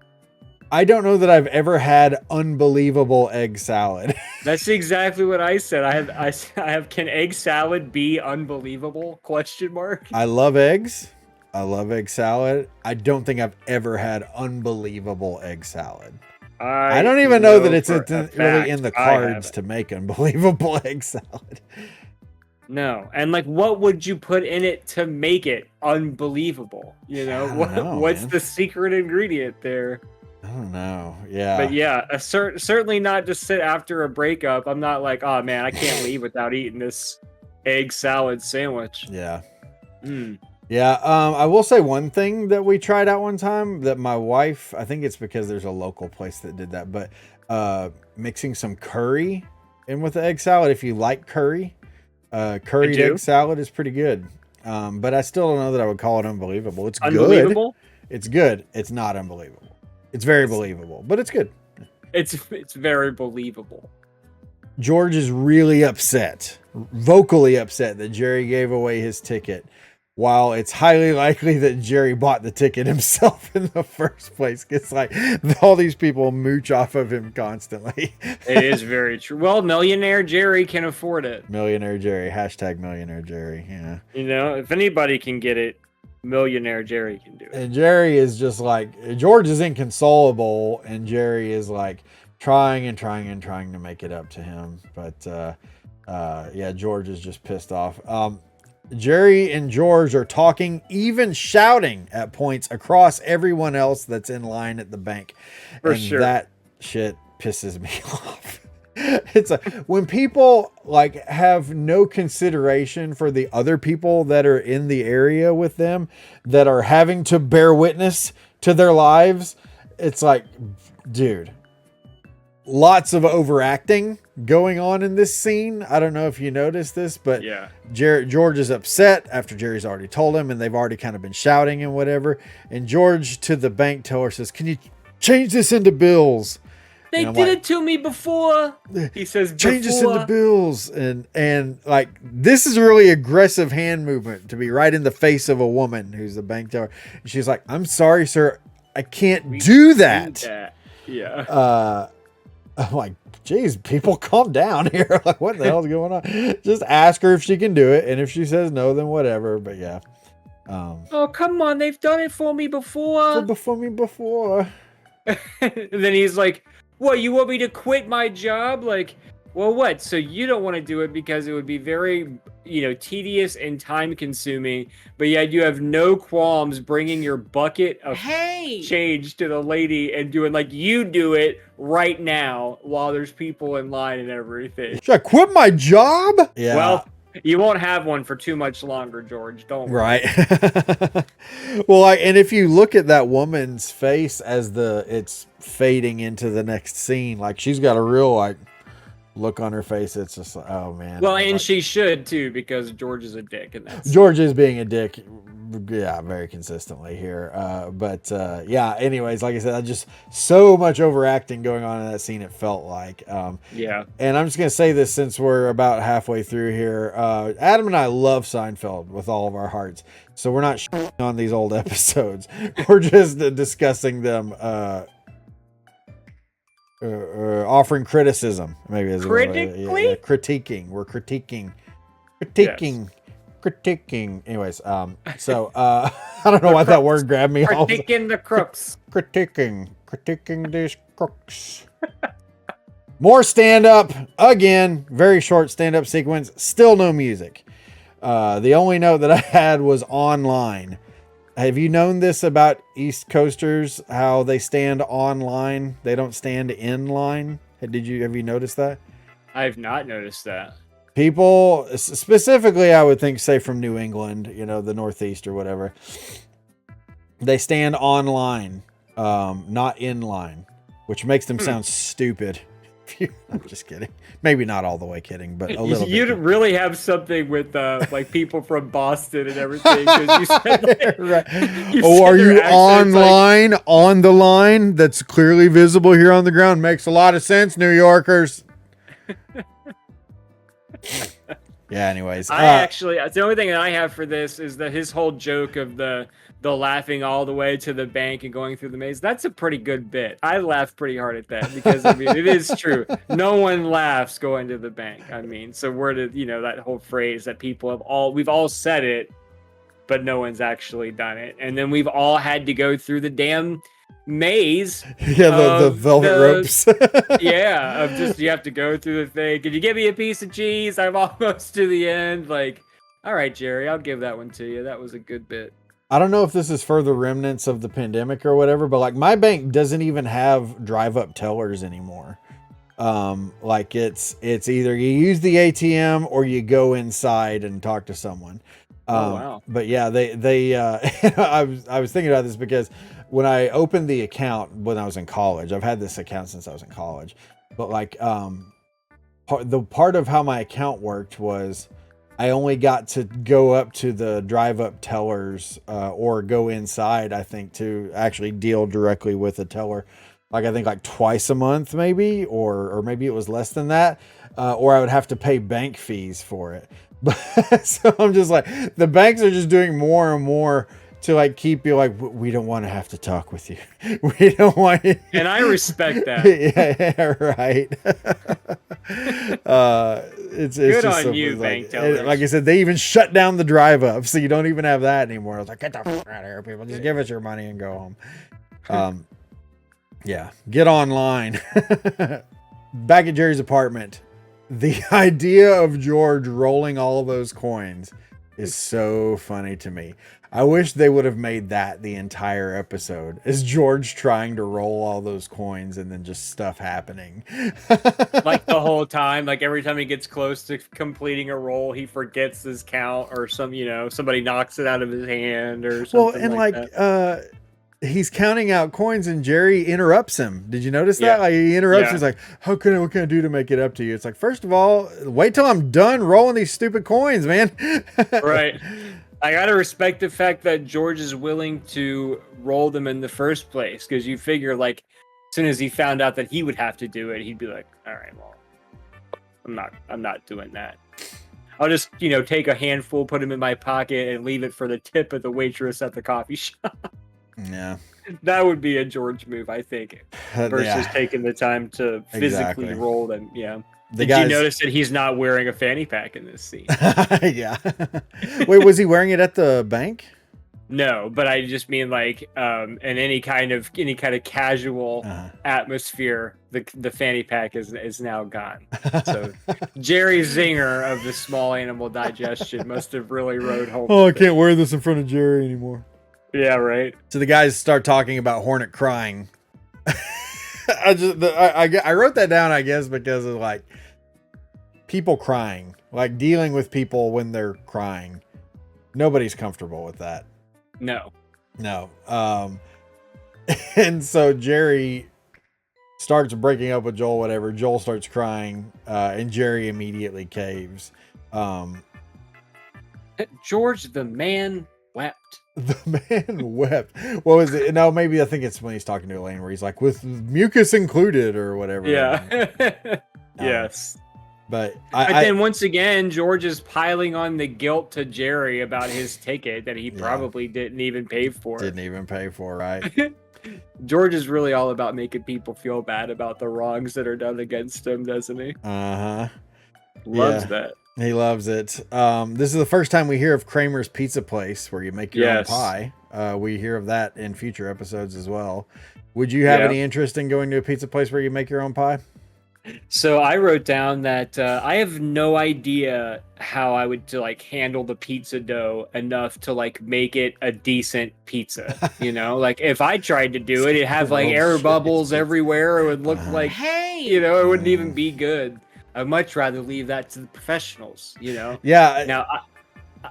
I don't know that I've ever had unbelievable egg salad. That's exactly what I said. I have can egg salad be unbelievable? ? I love eggs. I love egg salad. I don't think I've ever had unbelievable egg salad. I don't even know that it's really in the cards to make unbelievable egg salad. No. And like, what would you put in it to make it unbelievable? What's the secret ingredient there? I don't know. Yeah. But yeah, certainly not just sit after a breakup. I'm not like, oh man, I can't leave without eating this egg salad sandwich. Yeah. Yeah, I will say one thing that we tried out one time that my wife, I think it's because there's a local place that did that, but mixing some curry in with the egg salad. If you like curried egg salad is pretty good. But I still don't know that I would call it unbelievable. It's unbelievable? Good. It's good. It's not unbelievable. It's very believable, but it's good. It's very believable. George is really upset, vocally upset that Jerry gave away his ticket, while it's highly likely that Jerry bought the ticket himself in the first place. It's like all these people mooch off of him constantly. It is very true. Well, millionaire Jerry can afford it. Millionaire Jerry. #millionaire Jerry. Yeah. If anybody can get it, millionaire Jerry can do it. And Jerry is just like, George is inconsolable, and Jerry is like trying to make it up to him. But yeah, George is just pissed off. Jerry and George are talking, even shouting at points across everyone else that's in line at the bank. For sure. That shit pisses me off. It's when people like have no consideration for the other people that are in the area with them that are having to bear witness to their lives. It's like, dude, lots of overacting going on in this scene. I don't know if you noticed this, but yeah, George is upset after Jerry's already told him, and they've already kind of been shouting and whatever. And George to the bank teller says, "Can you change this into bills?" They did it to me before. He says, "Change this into bills." And like, this is a really aggressive hand movement to be right in the face of a woman who's the bank teller. And she's like, "I'm sorry, sir. I can't do that." Yeah. I'm like, geez, people calm down here. Like, what the hell's going on? Just ask her if she can do it. And if she says no, then whatever. But yeah. Oh, come on. They've done it for me before. Before. And then he's like, what, you want me to quit my job? Like, Well, what? So you don't want to do it because it would be very, tedious and time consuming, but yet you have no qualms bringing your bucket of change to the lady and doing like you do it right now while there's people in line and everything. Should I quit my job? Yeah. Well, you won't have one for too much longer, George. Don't worry. Right. Well, and if you look at that woman's face as it's fading into the next scene, like she's got a real like look on her face. It's just like, oh man. Well, and she should too, because George is a dick, and that's George is being a dick. Yeah, very consistently here. Yeah. Anyways, like I said, just so much overacting going on in that scene. It felt like. Yeah. And I'm just gonna say this since we're about halfway through here. Adam and I love Seinfeld with all of our hearts, so we're not shitting on these old episodes. We're just discussing them. Offering criticism, maybe as critically critiquing. We're critiquing. Yes. Critiquing. Anyways, so I don't know why that word grabbed me. Critiquing the crooks. Critiquing these crooks. More stand up again. Very short stand up sequence. Still no music. The only note that I had was online. Have you known this about East Coasters? How they stand online? They don't stand in line. Have you noticed that? I've not noticed that. People, specifically, I would think, say from New England, the Northeast or whatever, they stand online, not in line, which makes them sound stupid. I'm just kidding. Maybe not all the way kidding, but a little bit. You really have something with like people from Boston and everything. 'Cause you said, right. Are you online, on the line that's clearly visible here on the ground? Makes a lot of sense, New Yorkers. Yeah, anyways. The only thing that I have for this is that his whole joke of the laughing all the way to the bank and going through the maze, that's a pretty good bit. I laughed pretty hard at that because it is true. No one laughs going to the bank. So where did that whole phrase that we've all said it, but no one's actually done it. And then we've all had to go through the damn maze. Yeah, the velvet ropes. Yeah, of just you have to go through the thing. Could you give me a piece of cheese? I'm almost to the end. Like, all right, Jerry, I'll give that one to you. That was a good bit. I don't know if this is further remnants of the pandemic or whatever, but like my bank doesn't even have drive-up tellers anymore. Like it's either you use the ATM or you go inside and talk to someone. Oh, wow. But yeah, they I was thinking about this because when I opened the account when I was in college, I've had this account since I was in college, but like the part of how my account worked was I only got to go up to the drive-up tellers or go inside, I think, to actually deal directly with a teller. Like, I think like twice a month, maybe, or maybe it was less than that. Or I would have to pay bank fees for it. But so I'm just like, the banks are just doing more and more to like keep you like, we don't want to have to talk with you. We don't want you. And I respect that. Yeah, right. It's good just on you, bank tellers. Like I said, they even shut down the drive up, so you don't even have that anymore. I was like, get the fuck out of here, people. Just give us your money and go home. Yeah, get online. Back at Jerry's apartment, the idea of George rolling all those coins is so funny to me. I wish they would have made that the entire episode, is George trying to roll all those coins and then just stuff happening. Like the whole time, like every time he gets close to completing a roll, he forgets his count or somebody knocks it out of his hand or something. Well, and that. He's counting out coins and Jerry interrupts him. Did you notice that? Yeah. Like he interrupts. Yeah. He's like, what can I do to make it up to you? It's like, first of all, wait till I'm done rolling these stupid coins, man. Right. I gotta respect the fact that George is willing to roll them in the first place, because you figure like as soon as he found out that he would have to do it, he'd be like, all right, well, I'm not doing that. I'll just, take a handful, put them in my pocket, and leave it for the tip of the waitress at the coffee shop. Yeah. That would be a George move, I think, versus taking the time to physically roll them. Yeah. Did you notice that he's not wearing a fanny pack in this scene? Yeah. Wait, was he wearing it at the bank? No, but I just mean like in any kind of casual atmosphere, the fanny pack is now gone. So Jerry Zinger of the small animal digestion must have really rode home. Oh, I can't wear this in front of Jerry anymore. Yeah, right. So the guys start talking about Hornet crying. I wrote that down, I guess, because of like people crying, like dealing with people when they're crying. Nobody's comfortable with that. No. And so Jerry starts breaking up with Joel, whatever. Joel starts crying, and Jerry immediately caves. George the man wept. The man wept. What was it? No, maybe I think it's when he's talking to Elaine where he's like, with mucus included or whatever. Yeah. Yes. But then once again, George is piling on the guilt to Jerry about his ticket that he probably didn't even pay for. Right? George is really all about making people feel bad about the wrongs that are done against him, doesn't he? Loves that. He loves it. This is the first time we hear of Kramer's Pizza Place where you make your own pie. We hear of that in future episodes as well. Would you have any interest in going to a pizza place where you make your own pie? So I wrote down that I have no idea how I would handle the pizza dough enough to make it a decent pizza. You know, like if I tried to do it, it'd have air bubbles everywhere. It would look it wouldn't even be good. I'd much rather leave that to the professionals, Yeah. Now,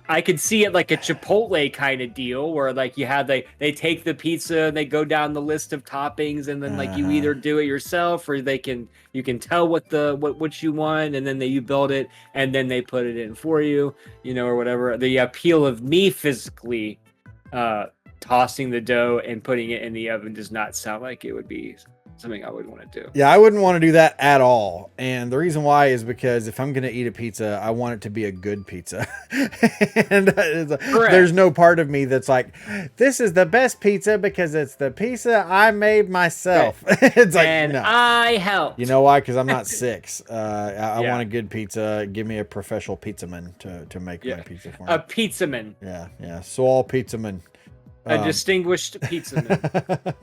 I could see it like a Chipotle kind of deal where you have they take the pizza and they go down the list of toppings and then you either do it yourself or you can tell what you want and then you build it and then they put it in for you, or whatever. The appeal of me physically tossing the dough and putting it in the oven does not sound like it would be something I would want to do. Yeah, I wouldn't want to do that at all. And the reason why is because if I'm going to eat a pizza, I want it to be a good pizza. And there's no part of me that's like, this is the best pizza because it's the pizza I made myself. It's like, and no. I helped. You know why? Because I'm not 6. I want a good pizza. Give me a professional pizzaman to make my pizza for me. A pizzaman. Yeah. Saul Pizzaman. A distinguished pizzaman.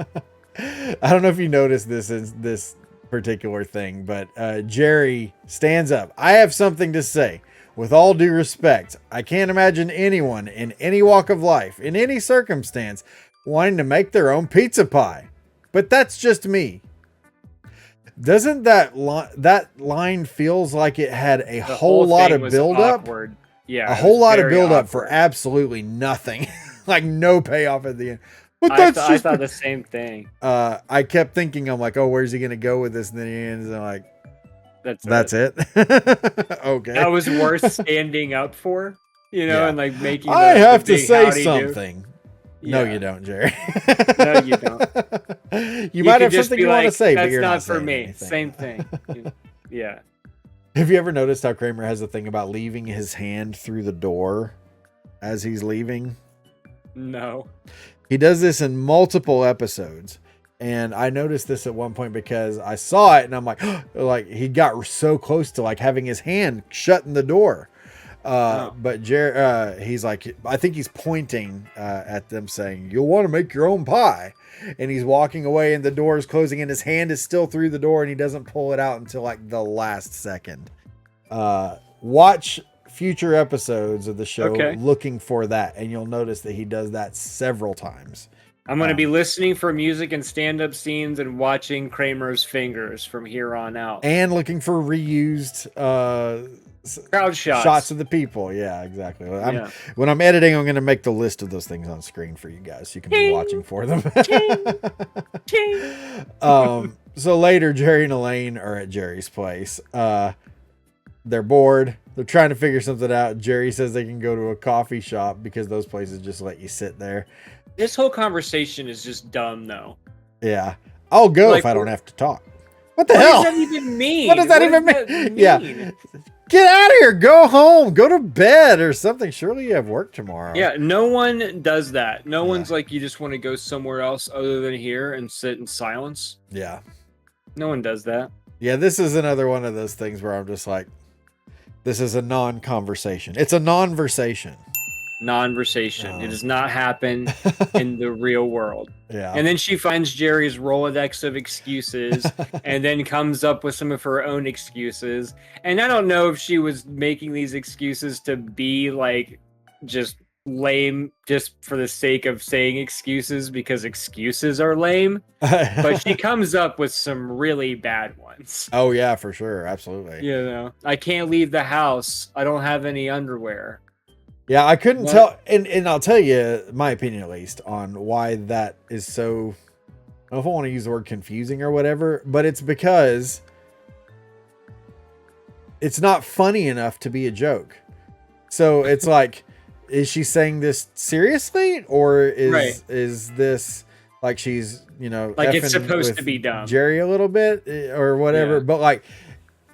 I don't know if you noticed this particular thing, but Jerry stands up. I have something to say. With all due respect, I can't imagine anyone in any walk of life, in any circumstance, wanting to make their own pizza pie. But that's just me. Doesn't that line feels like it had a whole lot of build-up? Yeah, a whole lot of build-up awkward. for absolutely nothing. No payoff at the end. But I thought the same thing. I kept thinking, I'm like, oh, where's he gonna go with this? And then he ends and I'm like, that's it. Okay. That was worth standing up for, and making. I have to say something. No, you don't, Jerry. No, you don't. You might have something you want to say, but you're not for me. Anything. Same thing. Yeah. Have you ever noticed how Kramer has a thing about leaving his hand through the door as he's leaving? No. He does this in multiple episodes. And I noticed this at one point because I saw it and I'm like, he got so close to having his hand shutting the door. But he's like, I think he's pointing at them saying, you'll want to make your own pie. And he's walking away and the door is closing and his hand is still through the door and he doesn't pull it out until the last second. Watch future episodes of the show looking for that. And you'll notice that he does that several times. I'm going to be listening for music and stand-up scenes and watching Kramer's fingers from here on out. And looking for reused crowd shots of the people. Yeah, exactly. When I'm editing, I'm going to make the list of those things on screen for you guys so you can be watching for them. So later, Jerry and Elaine are at Jerry's place. They're bored. They're trying to figure something out. Jerry says they can go to a coffee shop because those places just let you sit there. This whole conversation is just dumb, though. Yeah. I'll go if I don't have to talk. What the hell? What does that even mean? What does that even mean? Yeah. Get out of here. Go home. Go to bed or something. Surely you have work tomorrow. Yeah, no one does that. No one's like, you just want to go somewhere else other than here and sit in silence. Yeah. No one does that. Yeah, this is another one of those things where I'm just like, this is a non-conversation. It's a non-versation. Non-versation. It does not happen in the real world. Yeah. And then she finds Jerry's Rolodex of excuses and then comes up with some of her own excuses. And I don't know if she was making these excuses to be like just lame just for the sake of saying excuses because excuses are lame. But she comes up with some really bad ones. Oh, yeah, for sure. Absolutely. You know, I can't leave the house. I don't have any underwear. Yeah, I couldn't tell, and I'll tell you my opinion at least on why that is so, I don't know if I want to use the word confusing or whatever, but it's because it's not funny enough to be a joke. So it's like, is she saying this seriously, or is this like she's, you know, like it's effing supposed with to be dumb Jerry a little bit or whatever, but like,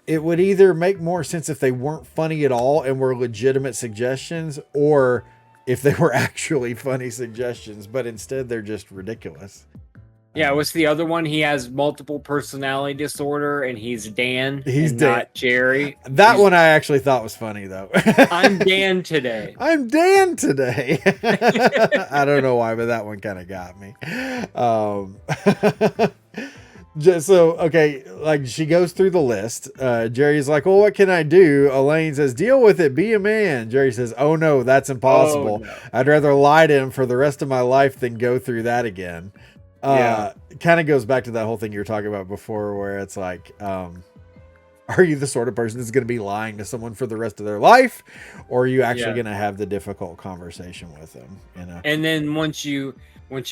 it would either make more sense if they weren't funny at all and were legitimate suggestions, or if they were actually funny suggestions, but instead they're just ridiculous. Yeah, what's the other one? He has multiple personality disorder and he's Dan. He's and Dan. Not Jerry. That one I actually thought was funny though. I'm Dan today. I'm Dan today. I don't know why, but that one kind of got me. Just so, okay, like she goes through the list. Jerry's like, well, what can I do? Elaine says, deal with it. Be a man. Jerry says, oh no, that's impossible. Oh, no. I'd rather lie to him for the rest of my life than go through that again. Kind of goes back to that whole thing you were talking about before where it's like, are you the sort of person that's going to be lying to someone for the rest of their life? Or are you actually going to have the difficult conversation with them? You know? And then once you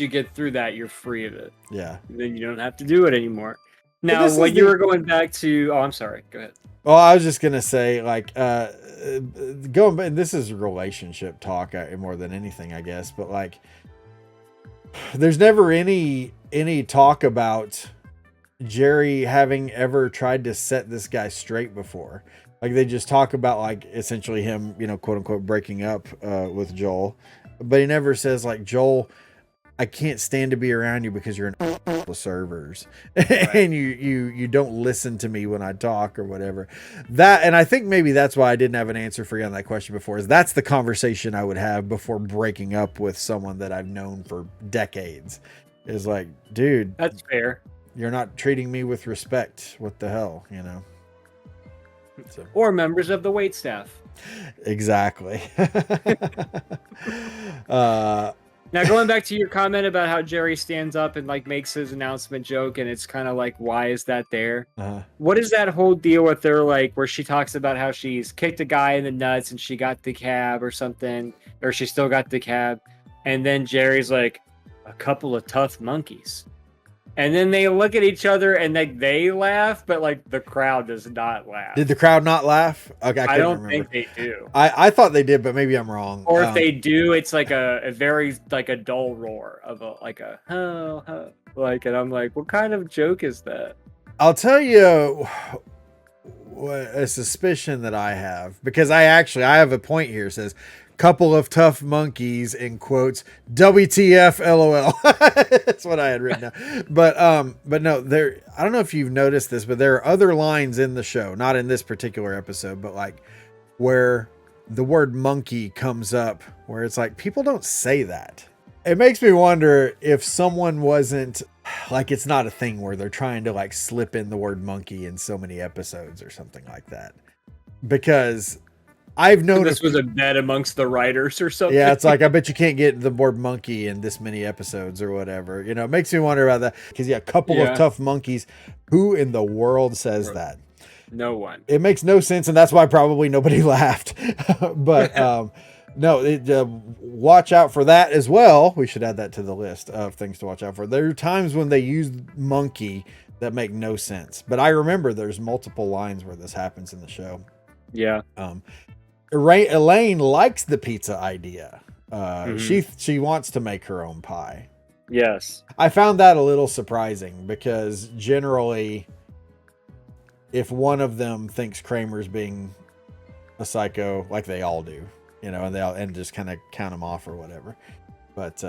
get through that, you're free of it. Yeah. Then you don't have to do it anymore. Now, when you were going back to, I'm sorry, go ahead. Well, I was just going to say, like, going back, this is relationship talk more than anything, I guess, but like, there's never any talk about Jerry having ever tried to set this guy straight before. Like, they just talk about, like, essentially him, you know, quote unquote, breaking up with Joel, but he never says, like, Joel, I can't stand to be around you because you're an with servers and you don't listen to me when I talk or whatever. That, and I think maybe that's why I didn't have an answer for you on that question before, is that's the conversation I would have before breaking up with someone that I've known for decades. Is like, dude, that's fair. You're not treating me with respect. What the hell, you know? So. Or members of the wait staff. Exactly. Now, going back to your comment about how Jerry stands up and like makes his announcement joke, and it's kind of like, why is that there? What is that whole deal with her, like, where she talks about how she's kicked a guy in the nuts and she got the cab or something, or she still got the cab, and then Jerry's like, a couple of tough monkeys. And then they look at each other and they laugh, but like the crowd does not laugh. Did the crowd not laugh? Okay, I don't think they do. I thought they did, but maybe I'm wrong. Or if they do, it's like a very like a dull roar of a like, and I'm like, what kind of joke is that? I'll tell you a suspicion that I have, because I have a point here. It says, couple of tough monkeys, in quotes, WTF LOL. That's what I had written down. But no, I don't know if you've noticed this, but there are other lines in the show, not in this particular episode, but like where the word monkey comes up, where it's like, people don't say that. It makes me wonder if someone wasn't like, it's not a thing where they're trying to like slip in the word monkey in so many episodes or something like that. Because I've known this was a bet amongst the writers or something. Yeah, it's like, I bet you can't get the word monkey in this many episodes or whatever. You know, it makes me wonder about that. Because a couple of tough monkeys. Who in the world says that? No one. It makes no sense, and that's why probably nobody laughed. But no, watch out for that as well. We should add that to the list of things to watch out for. There are times when they use monkey that make no sense. But I remember there's multiple lines where this happens in the show. Yeah. Elaine likes the pizza idea. She wants to make her own pie. Yes. I found that a little surprising because generally, if one of them thinks Kramer's being a psycho, like they all do, you know, and just kind of count him off or whatever. But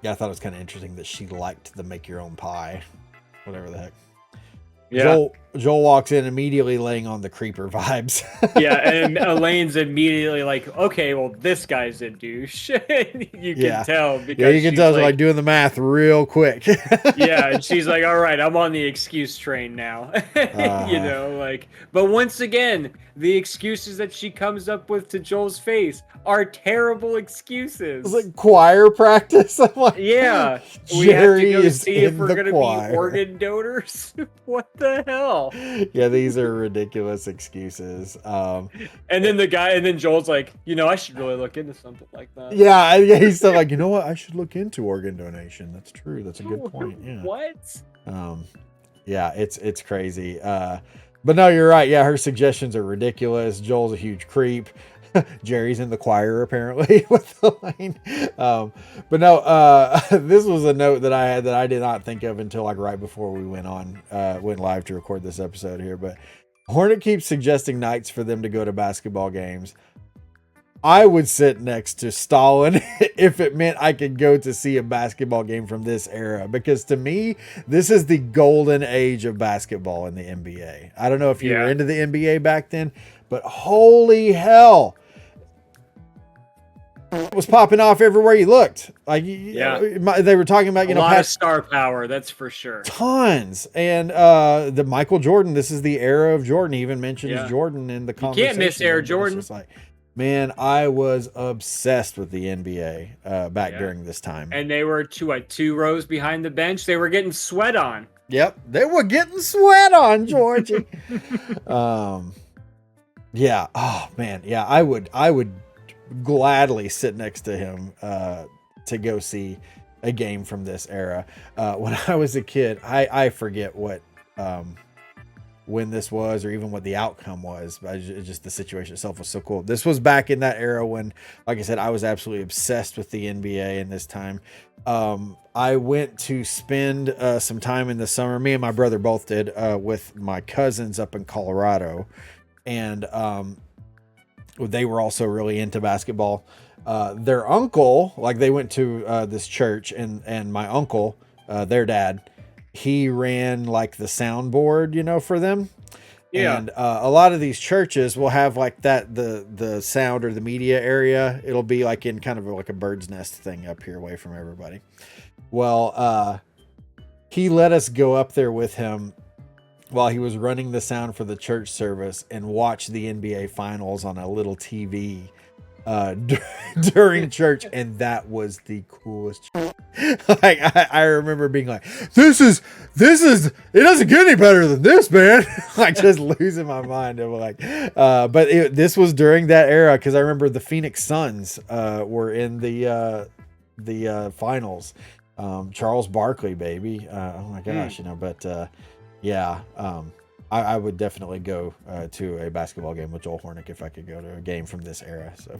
yeah, I thought it was kind of interesting that she liked the make your own pie, whatever the heck. Yeah. Joel walks in immediately laying on the creeper vibes. Yeah, and Elaine's immediately like, okay, well, this guy's a douche. You can tell because Yeah, you can she's tell she's like doing the math real quick. yeah, and she's like, all right, I'm on the excuse train now. You know, like, but once again, the excuses that she comes up with to Joel's face are terrible excuses. It's like choir practice. I'm like, yeah, we have Jerry to go is see if in we're the gonna choir. be organ donors. What the hell? Yeah, these are ridiculous excuses. And then Joel's like, you know, I should really look into something like that. Yeah, he's still like, you know what? I should look into organ donation. That's true. That's a good point. Yeah. What? Yeah, it's crazy. But no, you're right. Yeah, her suggestions are ridiculous. Joel's a huge creep. Jerry's in the choir apparently with Elaine. But no, this was a note that I had that I did not think of until like right before we went live to record this episode here. But Hornet keeps suggesting nights for them to go to basketball games. I would sit next to Stalin if it meant I could go to see a basketball game from this era, because to me, this is the golden age of basketball in the NBA. I don't know if you were into the NBA back then, but holy hell, it was popping off everywhere you looked. Like, they were talking about, a lot of star power, that's for sure. Tons. And the Michael Jordan, this is the era of Jordan. He even mentions Jordan in the conversation. You can't miss Air Jordan. It's like, man, I was obsessed with the NBA back during this time. And they were two rows behind the bench. They were getting sweat on. Yep, they were getting sweat on, Georgie. Yeah. Oh man. Yeah, I would gladly sit next to him to go see a game from this era. When I was a kid, I forget what when this was or even what the outcome was, but just the situation itself was so cool. This was back in that era when, like I said, I was absolutely obsessed with the NBA in this time. I went to spend some time in the summer, me and my brother both did, with my cousins up in Colorado, and they were also really into basketball. Their uncle, like they went to this church, and my uncle, their dad, he ran like the soundboard, for them. Yeah. And a lot of these churches will have like that, the sound or the media area. It'll be like in kind of like a bird's nest thing up here away from everybody. Well, he let us go up there with him while he was running the sound for the church service and watch the NBA finals on a little TV during church, and that was the coolest. Like I remember being like, this is it doesn't get any better than this, man. Like just losing my mind. I'm like, but this was during that era, because I remember the Phoenix Suns were in the finals. Charles Barkley, baby. Oh my gosh, but yeah. I would definitely go to a basketball game with Joel Hornick if I could go to a game from this era. So,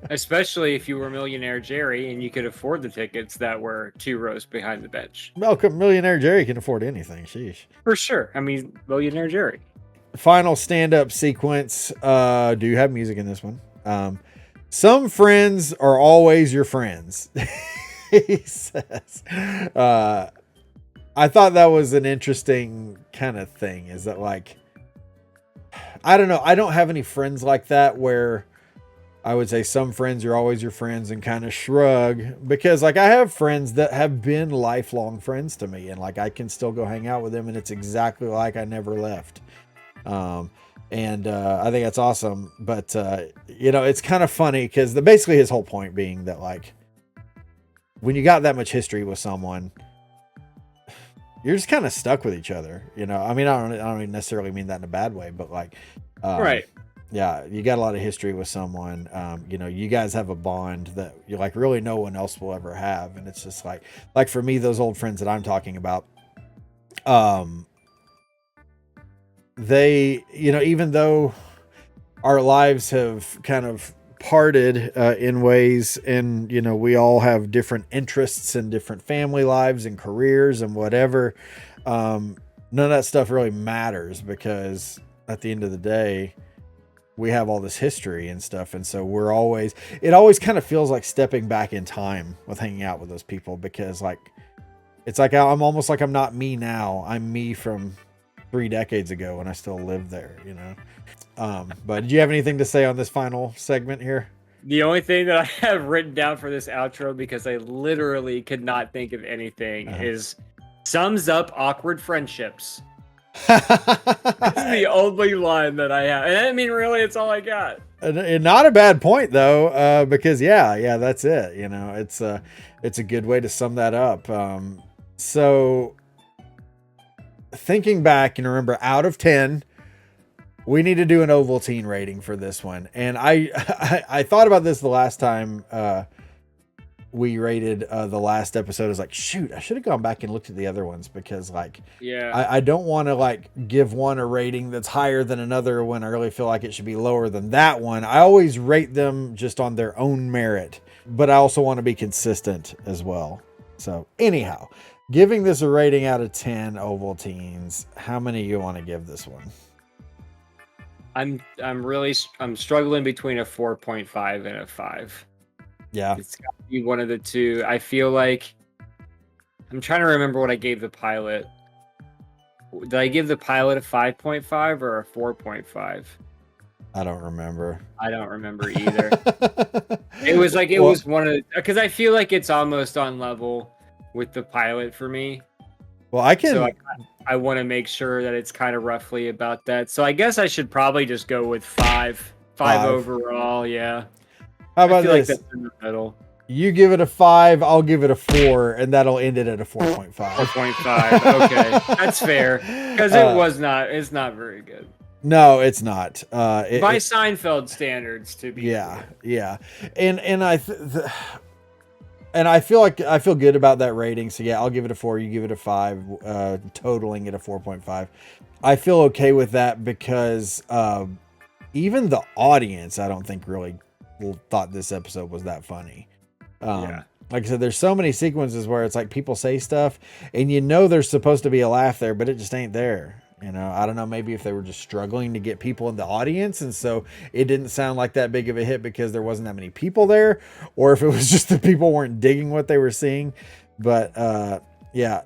especially if you were Millionaire Jerry and you could afford the tickets that were 2 rows behind the bench. Malcolm, Millionaire Jerry can afford anything. Sheesh. For sure. I mean, Millionaire Jerry. Final stand-up sequence. Do you have music in this one? Some friends are always your friends. He says. I thought that was an interesting kind of thing, is that like, I don't know. I don't have any friends like that where I would say some friends are always your friends and kind of shrug, because like I have friends that have been lifelong friends to me, and like I can still go hang out with them and it's exactly like I never left. I think that's awesome. But, it's kind of funny because basically his whole point being that like, when you got that much history with someone, you're just kind of stuck with each other, I mean, I don't even necessarily mean that in a bad way, but like, right. Yeah, you got a lot of history with someone. You guys have a bond that you like really no one else will ever have. And it's just like for me, those old friends that I'm talking about, they, even though our lives have kind of parted in ways, and we all have different interests and different family lives and careers and whatever, none of that stuff really matters, because at the end of the day we have all this history and stuff, and so it always kind of feels like stepping back in time with hanging out with those people, because like It's like I'm almost like I'm not me now. I'm me from 3 decades ago when I still lived there, you know. But do you have anything to say on this final segment here? The only thing that I have written down for this outro, because I literally could not think of anything, is sums up awkward friendships. That's the only line that I have. And I mean, really, it's all I got. And not a bad point though, because yeah, that's it. You know, it's a good way to sum that up. So thinking back, and remember, out of 10, we need to do an Ovaltine rating for this one. And I thought about this the last time we rated the last episode. I was like, shoot, I should have gone back and looked at the other ones, because like, I don't want to like give one a rating that's higher than another when I really feel like it should be lower than that one. I always rate them just on their own merit, but I also want to be consistent as well. So anyhow, giving this a rating out of 10 Ovaltines, how many you want to give this one? I'm struggling between a 4.5 and a 5. Yeah. It's got to be one of the two. I feel like I'm trying to remember what I gave the pilot. Did I give the pilot a 5.5 or a 4.5? I don't remember. I don't remember either. It was like, was one of the, because I feel like it's almost on level with the pilot for me. Well, I want to make sure that it's kind of roughly about that. So I guess I should probably just go with 5 overall. Yeah. How about this? Like that's in the middle. You give it a 5, I'll give it a 4, and that'll end it at a 4.5. 4.5. Okay, that's fair, because it's not very good. No, it's not. By Seinfeld standards, to be yeah, and I feel good about that rating. So yeah, I'll give it a 4. You give it a 5, totaling it a 4.5. I feel okay with that because even the audience, I don't think really thought this episode was that funny. Like I said, there's so many sequences where it's like people say stuff and you know there's supposed to be a laugh there, but it just ain't there. You know, I don't know, maybe if they were just struggling to get people in the audience and so it didn't sound like that big of a hit because there wasn't that many people there, or if it was just the people weren't digging what they were seeing. But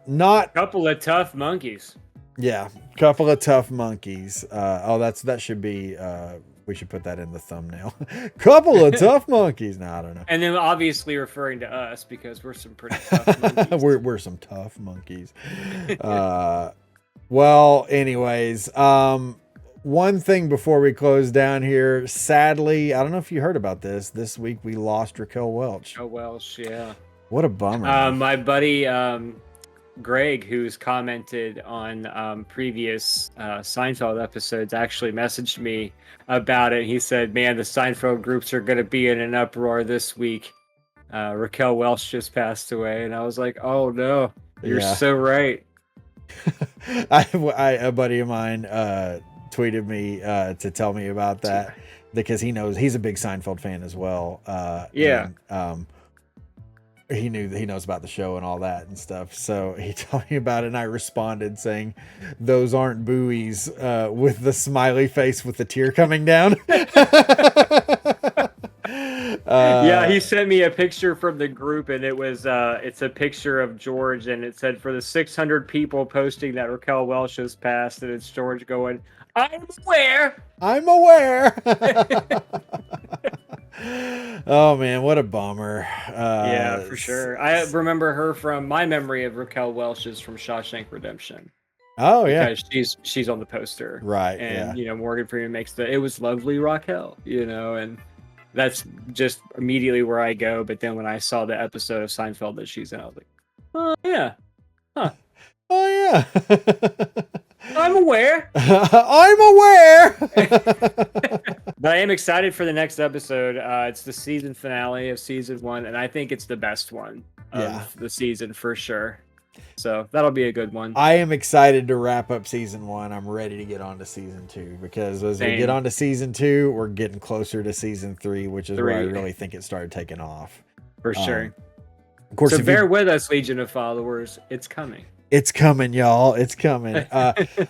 not couple of tough monkeys. Yeah, couple of tough monkeys. That should be we should put that in the thumbnail. Couple of tough monkeys. No, I don't know. And then obviously referring to us because we're some pretty tough monkeys. we're some tough monkeys. Well, anyways, one thing before we close down here, sadly, I don't know if you heard about this. This week we lost Raquel Welch. Oh, Welch, yeah. What a bummer. My buddy Greg, who's commented on previous Seinfeld episodes, actually messaged me about it. He said, man, the Seinfeld groups are going to be in an uproar this week. Raquel Welch just passed away. And I was like, oh, no, you're so right. A buddy of mine tweeted me to tell me about that because he's a big Seinfeld fan as well. And, he knows about the show and all that and stuff. So he told me about it and I responded saying, those aren't buoys with the smiley face with the tear coming down. Yeah, he sent me a picture from the group and it was it's a picture of George and it said for the 600 people posting that Raquel Welch has passed, and it's George going, I'm aware. Oh man, what a bummer. Yeah, for sure. I remember her from my memory of Raquel Welch is from Shawshank Redemption. Oh yeah, because she's on the poster, right? And you know, Morgan Freeman makes it was lovely Raquel, you know, and that's just immediately where I go. But then when I saw the episode of Seinfeld that she's in, I was like, oh yeah, huh? Oh yeah. I'm aware. I'm aware. But I am excited for the next episode. It's the season finale of season 1, and I think it's the best one of the season for sure. So that'll be a good one. I am excited to wrap up season 1. I'm ready to get on to season 2 because as we get on to season 2, we're getting closer to season 3, which is where I really think it started taking off. For sure. Of course, so bear with us, Legion of Followers. It's coming. It's coming, y'all. It's coming.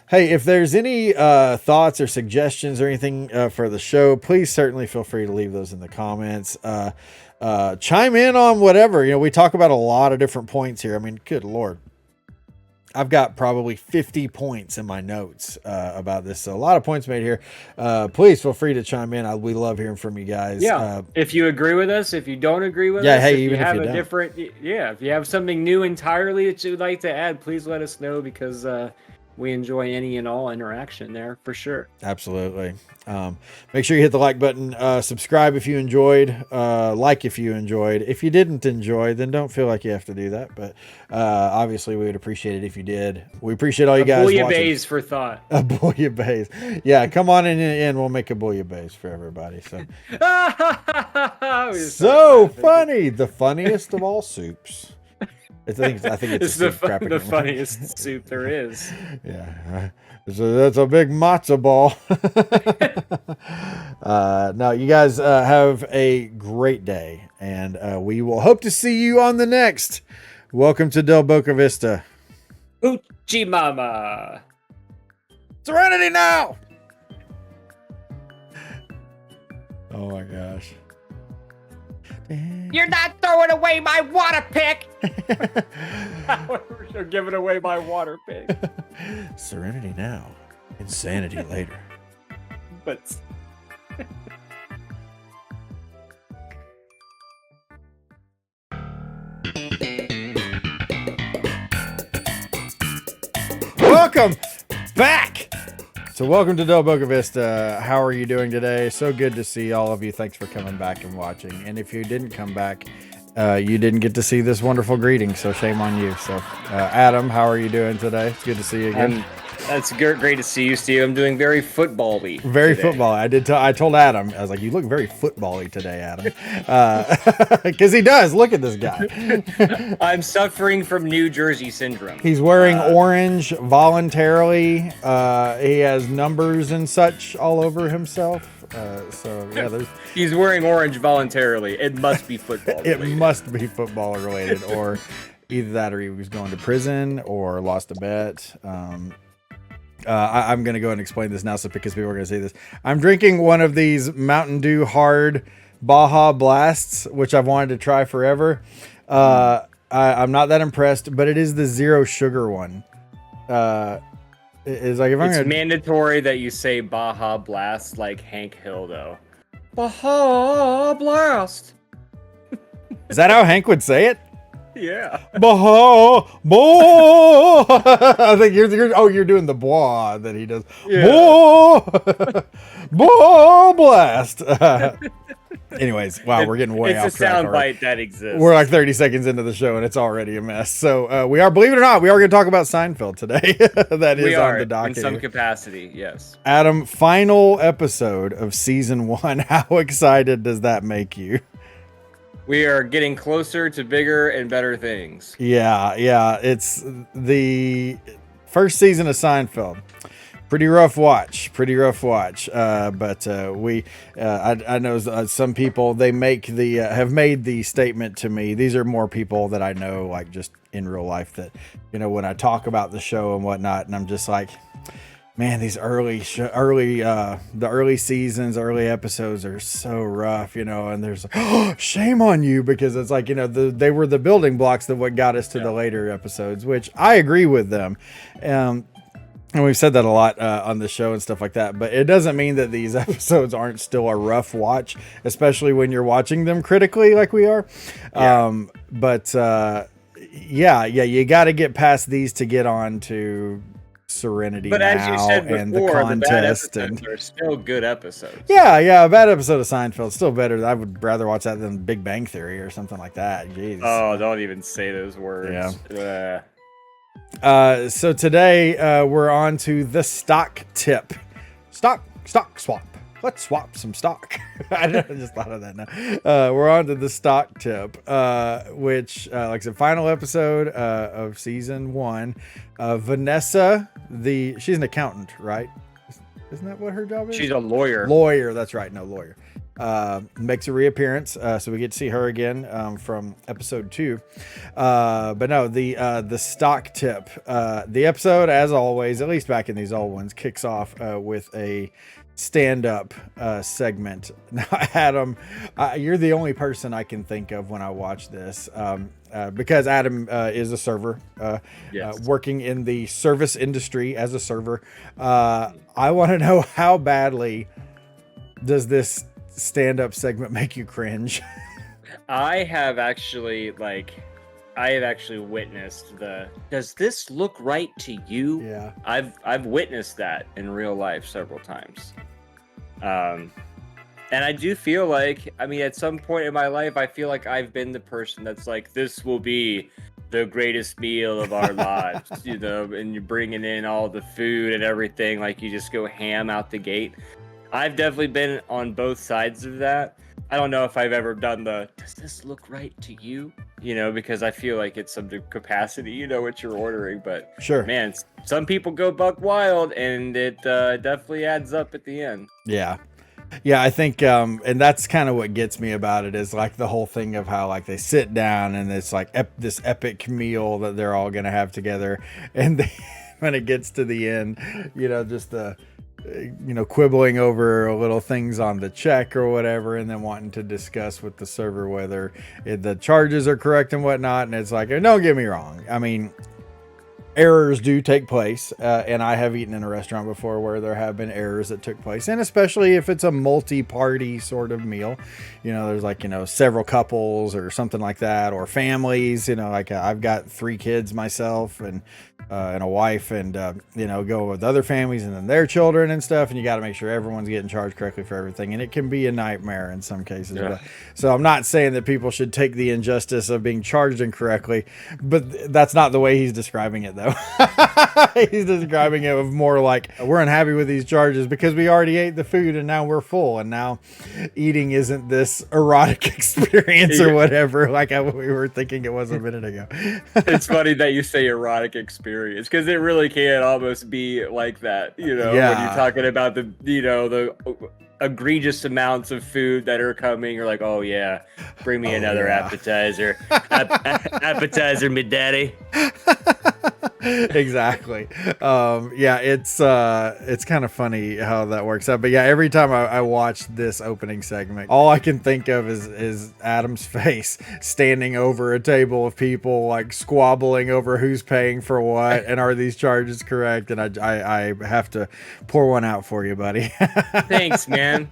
Hey, if there's any thoughts or suggestions or anything for the show, please certainly feel free to leave those in the comments. Chime in on whatever. You know, we talk about a lot of different points here. I mean, good Lord. I've got probably 50 points in my notes about this. So a lot of points made here. Please feel free to chime in. We love hearing from you guys. Yeah. If you agree with us, if you don't agree with yeah, us, hey, if even you have if you a don't. different, if you have something new entirely that you'd like to add, please let us know because we enjoy any and all interaction there for sure. Absolutely. Make sure you hit the like button, subscribe if you enjoyed, like if you enjoyed. If you didn't enjoy, then don't feel like you have to do that. But obviously, we would appreciate it if you did. We appreciate all you guys watching. Bouillabaisse for thought. A bouillabaisse. Yeah, come on in and we'll make a bouillabaisse for everybody. So, so funny. The funniest of all soups. I think it's the funniest soup there is. Yeah, that's a big matzo ball. No, you guys have a great day, and we will hope to see you on the next. Welcome to Del Boca Vista. Hoochie Mama. Serenity now. Oh my gosh. You're not throwing away my water pick. You're giving away my water pick. Serenity now, insanity later. But welcome back. So welcome to Del Boca Vista. How are you doing today? So good to see all of you. Thanks for coming back and watching. And if you didn't come back, you didn't get to see this wonderful greeting, so shame on you. So Adam, how are you doing today? It's good to see you again. That's great to see you, Steve. I'm doing very football-y. Very football-y. I told Adam, I was like, you look very football-y today, Adam. Because he does. Look at this guy. I'm suffering from New Jersey syndrome. He's wearing orange voluntarily. He has numbers and such all over himself. So yeah, he's wearing orange voluntarily. It must be football related. It must be football related, or either that or he was going to prison or lost a bet. I'm going to go ahead and explain this now, so because people are going to see this. I'm drinking one of these Mountain Dew Hard Baja Blasts, which I've wanted to try forever. I'm not that impressed, but it is the zero sugar one. It's like it's mandatory that you say Baja Blast like Hank Hill, though. Baja Blast. Is that how Hank would say it? Yeah. Baja, boah. I think you're doing the boah that he does. Yeah. Boah, boah blast. Anyways, wow, we're getting way off track. It's a sound bite that exists. We're like 30 seconds into the show and it's already a mess. So we are, believe it or not, we are going to talk about Seinfeld today. That is on the docket in some capacity. Yes. Adam, final episode of season 1. How excited does that make you? We are getting closer to bigger and better things. Yeah. It's the first season of Seinfeld. Pretty rough watch. But I know some people, they make have made the statement to me. These are more people that I know, like just in real life, that, when I talk about the show and whatnot, and I'm just like, man, these early seasons, early episodes are so rough, and there's like, shame on you, because it's like, they were the building blocks of what got us to the later episodes, which I agree with them. And we've said that a lot on the show and stuff like that, but it doesn't mean that these episodes aren't still a rough watch, especially when you're watching them critically like we are. Yeah. You got to get past these to get on to Serenity. But as you said before, and the contest, the bad episodes are still good episodes. Yeah, a bad episode of Seinfeld still better. I would rather watch that than Big Bang Theory or something like that. Jeez. Oh, don't even say those words. Yeah. So today we're on to the stock tip. Stock swap. Let's swap some stock. I just thought of that now. We're on to the stock tip, which, like I said, final episode of season 1. Vanessa, she's an accountant, right? Isn't that what her job is? She's a lawyer. Lawyer, that's right. No, lawyer. makes a reappearance, so we get to see her again from episode 2. But no, the stock tip. The episode, as always, at least back in these old ones, kicks off with a stand-up segment. Now, Adam, you're the only person I can think of when I watch this, because Adam is a server, Yes. working in the service industry as a server. I want to know, how badly does this stand-up segment make you cringe? I have actually witnessed does this look right to you? Yeah. I've witnessed that in real life several times. And I do feel like, I mean, at some point in my life, I feel like I've been the person that's like, this will be the greatest meal of our lives, you know, and you're bringing in all the food and everything, like you just go ham out the gate. I've definitely been on both sides of that. I don't know if I've ever done does this look right to you? You know, because I feel like it's some capacity, you know, what you're ordering. But Sure. man, some people go buck wild, and it definitely adds up at the end. Yeah. Yeah, I think, and that's kind of what gets me about it, is like the whole thing of how like they sit down and it's like this epic meal that they're all going to have together. And then, when it gets to the end, you know, just quibbling over little things on the check or whatever, and then wanting to discuss with the server whether the charges are correct and whatnot. And it's like, don't get me wrong, I mean, errors do take place, and I have eaten in a restaurant before where there have been errors that took place, and especially if it's a multi-party sort of meal, you know, there's like, you know, several couples or something like that, or families, you know, like I've got 3 kids myself and a wife, and you know, go with other families and then their children and stuff, and you got to make sure everyone's getting charged correctly for everything, and it can be a nightmare in some cases. Yeah. But, so I'm not saying that people should take the injustice of being charged incorrectly, but that's not the way he's describing it, though. He's describing it with more like, we're unhappy with these charges because we already ate the food and now we're full, and now eating isn't this erotic experience or whatever, like we were thinking it was a minute ago. It's funny that you say erotic experience, because it really can almost be like that, you know, Yeah. when you're talking about the, you know, the egregious amounts of food that are coming. You're like, oh yeah, bring me another appetizer. Appetizer, me daddy. Exactly. Yeah, it's kind of funny how that works out. But yeah, every time I watch this opening segment, all I can think of is Adam's face standing over a table of people, like squabbling over who's paying for what and are these charges correct. And I have to pour one out for you, buddy. Thanks, man.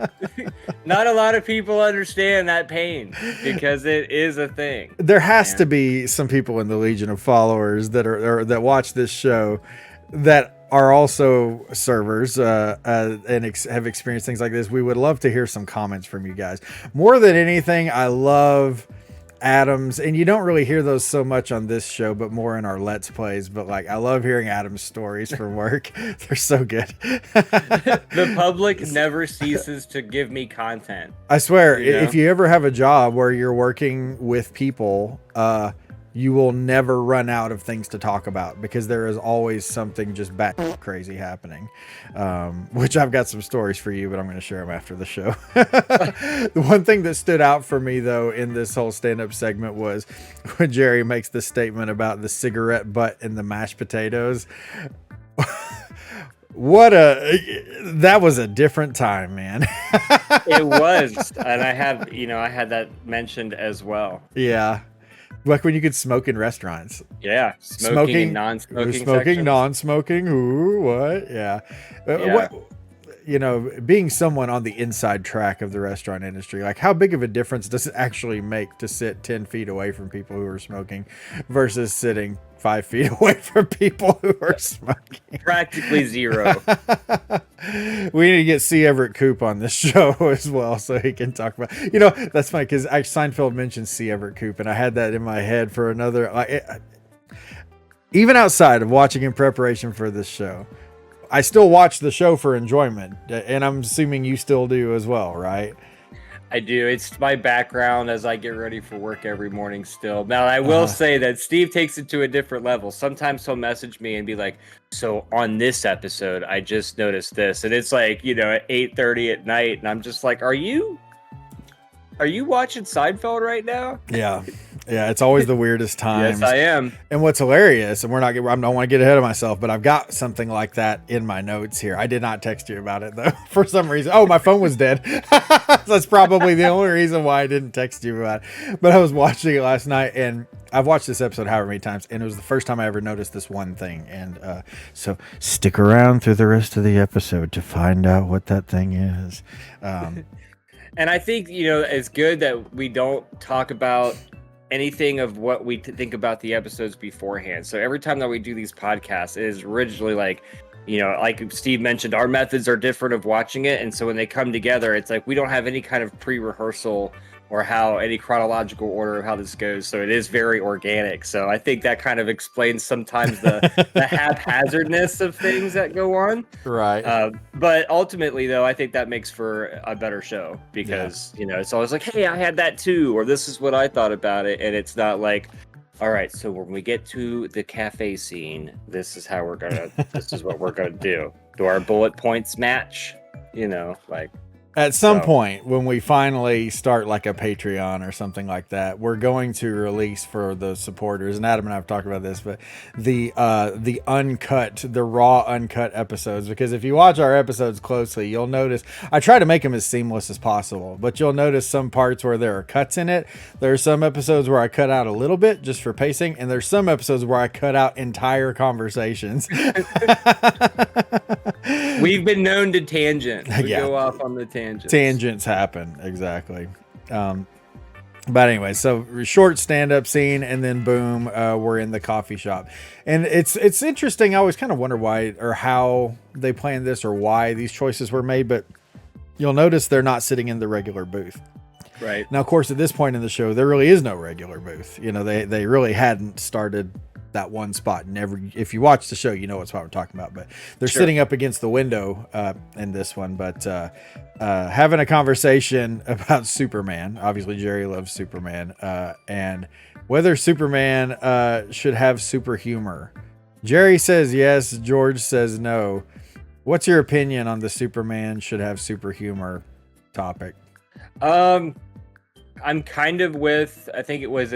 Not a lot of people understand that pain, because it is a thing. There has to be some people in the legion of followers that watch this show that are also servers and have experienced things like this. We would love to hear some comments from you guys. More than anything, I love Adam's, and you don't really hear those so much on this show, but more in our Let's Plays. But like, I love hearing Adam's stories from work. They're so good. The public never ceases to give me content. I swear, You know? if you ever have a job where you're working with people, you will never run out of things to talk about, because there is always something just bat crazy happening, which I've got some stories for you, but I'm going to share them after the show. The one thing that stood out for me, though, in this whole stand-up segment was when Jerry makes the statement about the cigarette butt and the mashed potatoes. That was a different time, man. It was. And I had that mentioned as well. Yeah. Like when you could smoke in restaurants. Yeah, smoking and non-smoking. Sections. Non-smoking. Ooh, what? Yeah. What? You know, being someone on the inside track of the restaurant industry, like how big of a difference does it actually make to sit 10 feet away from people who are smoking versus sitting 5 feet away from people who are smoking? Practically zero. We need to get C. Everett Koop on this show as well, so he can talk about, you know, that's funny because Seinfeld mentioned C. Everett Koop, and I had that in my head for another, even outside of watching in preparation for this show, I still watch the show for enjoyment, and I'm assuming you still do as well, right? I do. It's my background as I get ready for work every morning still. Now, I will say that Steve takes it to a different level. Sometimes he'll message me and be like, so on this episode, I just noticed this. And it's like, you know, at 8:30 at night. And I'm just like, are you Are you watching Seinfeld right now? Yeah. Yeah, it's always the weirdest times. Yes, I am. And what's hilarious, and I don't want to get ahead of myself, but I've got something like that in my notes here. I did not text you about it though, for some reason. Oh, my phone was dead. That's probably the only reason why I didn't text you about it. But I was watching it last night, and I've watched this episode however many times, and it was the first time I ever noticed this one thing. And so stick around through the rest of the episode to find out what that thing is. And I think, it's good that we don't talk about anything of what we think about the episodes beforehand. So every time that we do these podcasts, it is originally like Steve mentioned, our methods are different of watching it. And so when they come together, it's like we don't have any kind of pre-rehearsal or any chronological order of how this goes. So it is very organic. So I think that kind of explains sometimes the haphazardness of things that go on. Right. But ultimately, though, I think that makes for a better show because, it's always like, hey, I had that too, or this is what I thought about it. And it's not like, all right, so when we get to the cafe scene, this is what we're going to do. Do our bullet points match? At some point, when we finally start like a Patreon or something like that, we're going to release for the supporters, and Adam and I have talked about this, but the raw uncut episodes, because if you watch our episodes closely, you'll notice I try to make them as seamless as possible, but you'll notice some parts where there are cuts in it. There are some episodes where I cut out a little bit just for pacing, and there's some episodes where I cut out entire conversations. We've been known to tangent. We go off on the tangents happen, exactly. But anyway, so short stand-up scene, and then boom, we're in the coffee shop, and it's interesting. I always kind of wonder why or how they planned this or why these choices were made, but you'll notice they're not sitting in the regular booth. Right. Now, of course, at this point in the show, there really is no regular booth. They really hadn't started that one spot. If you watch the show, you know what spot we're talking about, but they're sitting up against the window in this one, but having a conversation about Superman. Obviously Jerry loves Superman, and whether Superman should have super humor. Jerry says yes, George says no. What's your opinion on the Superman should have super humor topic? I'm kind of with, I think it was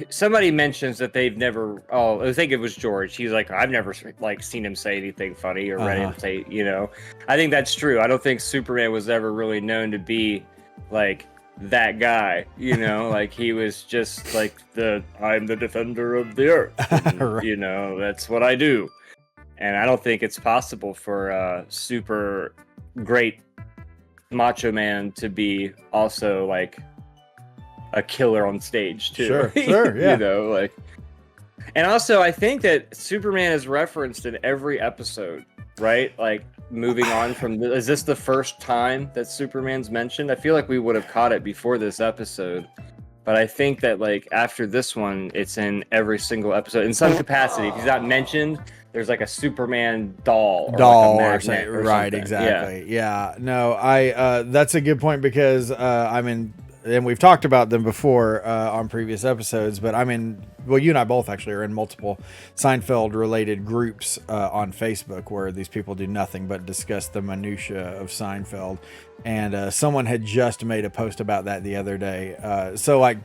somebody mentions that they've never, I think it was George. He's like, I've never seen him say anything funny or read him say, I think that's true. I don't think Superman was ever really known to be like that guy, like he was just like I'm the defender of the earth. And, Right. That's what I do. And I don't think it's possible for a super great macho man to be also like a killer on stage too. Sure, yeah. And also I think that Superman is referenced in every episode, right? Like moving on from is this the first time that Superman's mentioned? I feel like we would have caught it before this episode, but I think that like after this one, it's in every single episode in some capacity. If he's not mentioned, there's like a Superman doll or something. Right, exactly. Yeah. No, I that's a good point because and we've talked about them before on previous episodes, but you and I both actually are in multiple Seinfeld related groups on Facebook where these people do nothing but discuss the minutia of Seinfeld. And someone had just made a post about that the other day. So like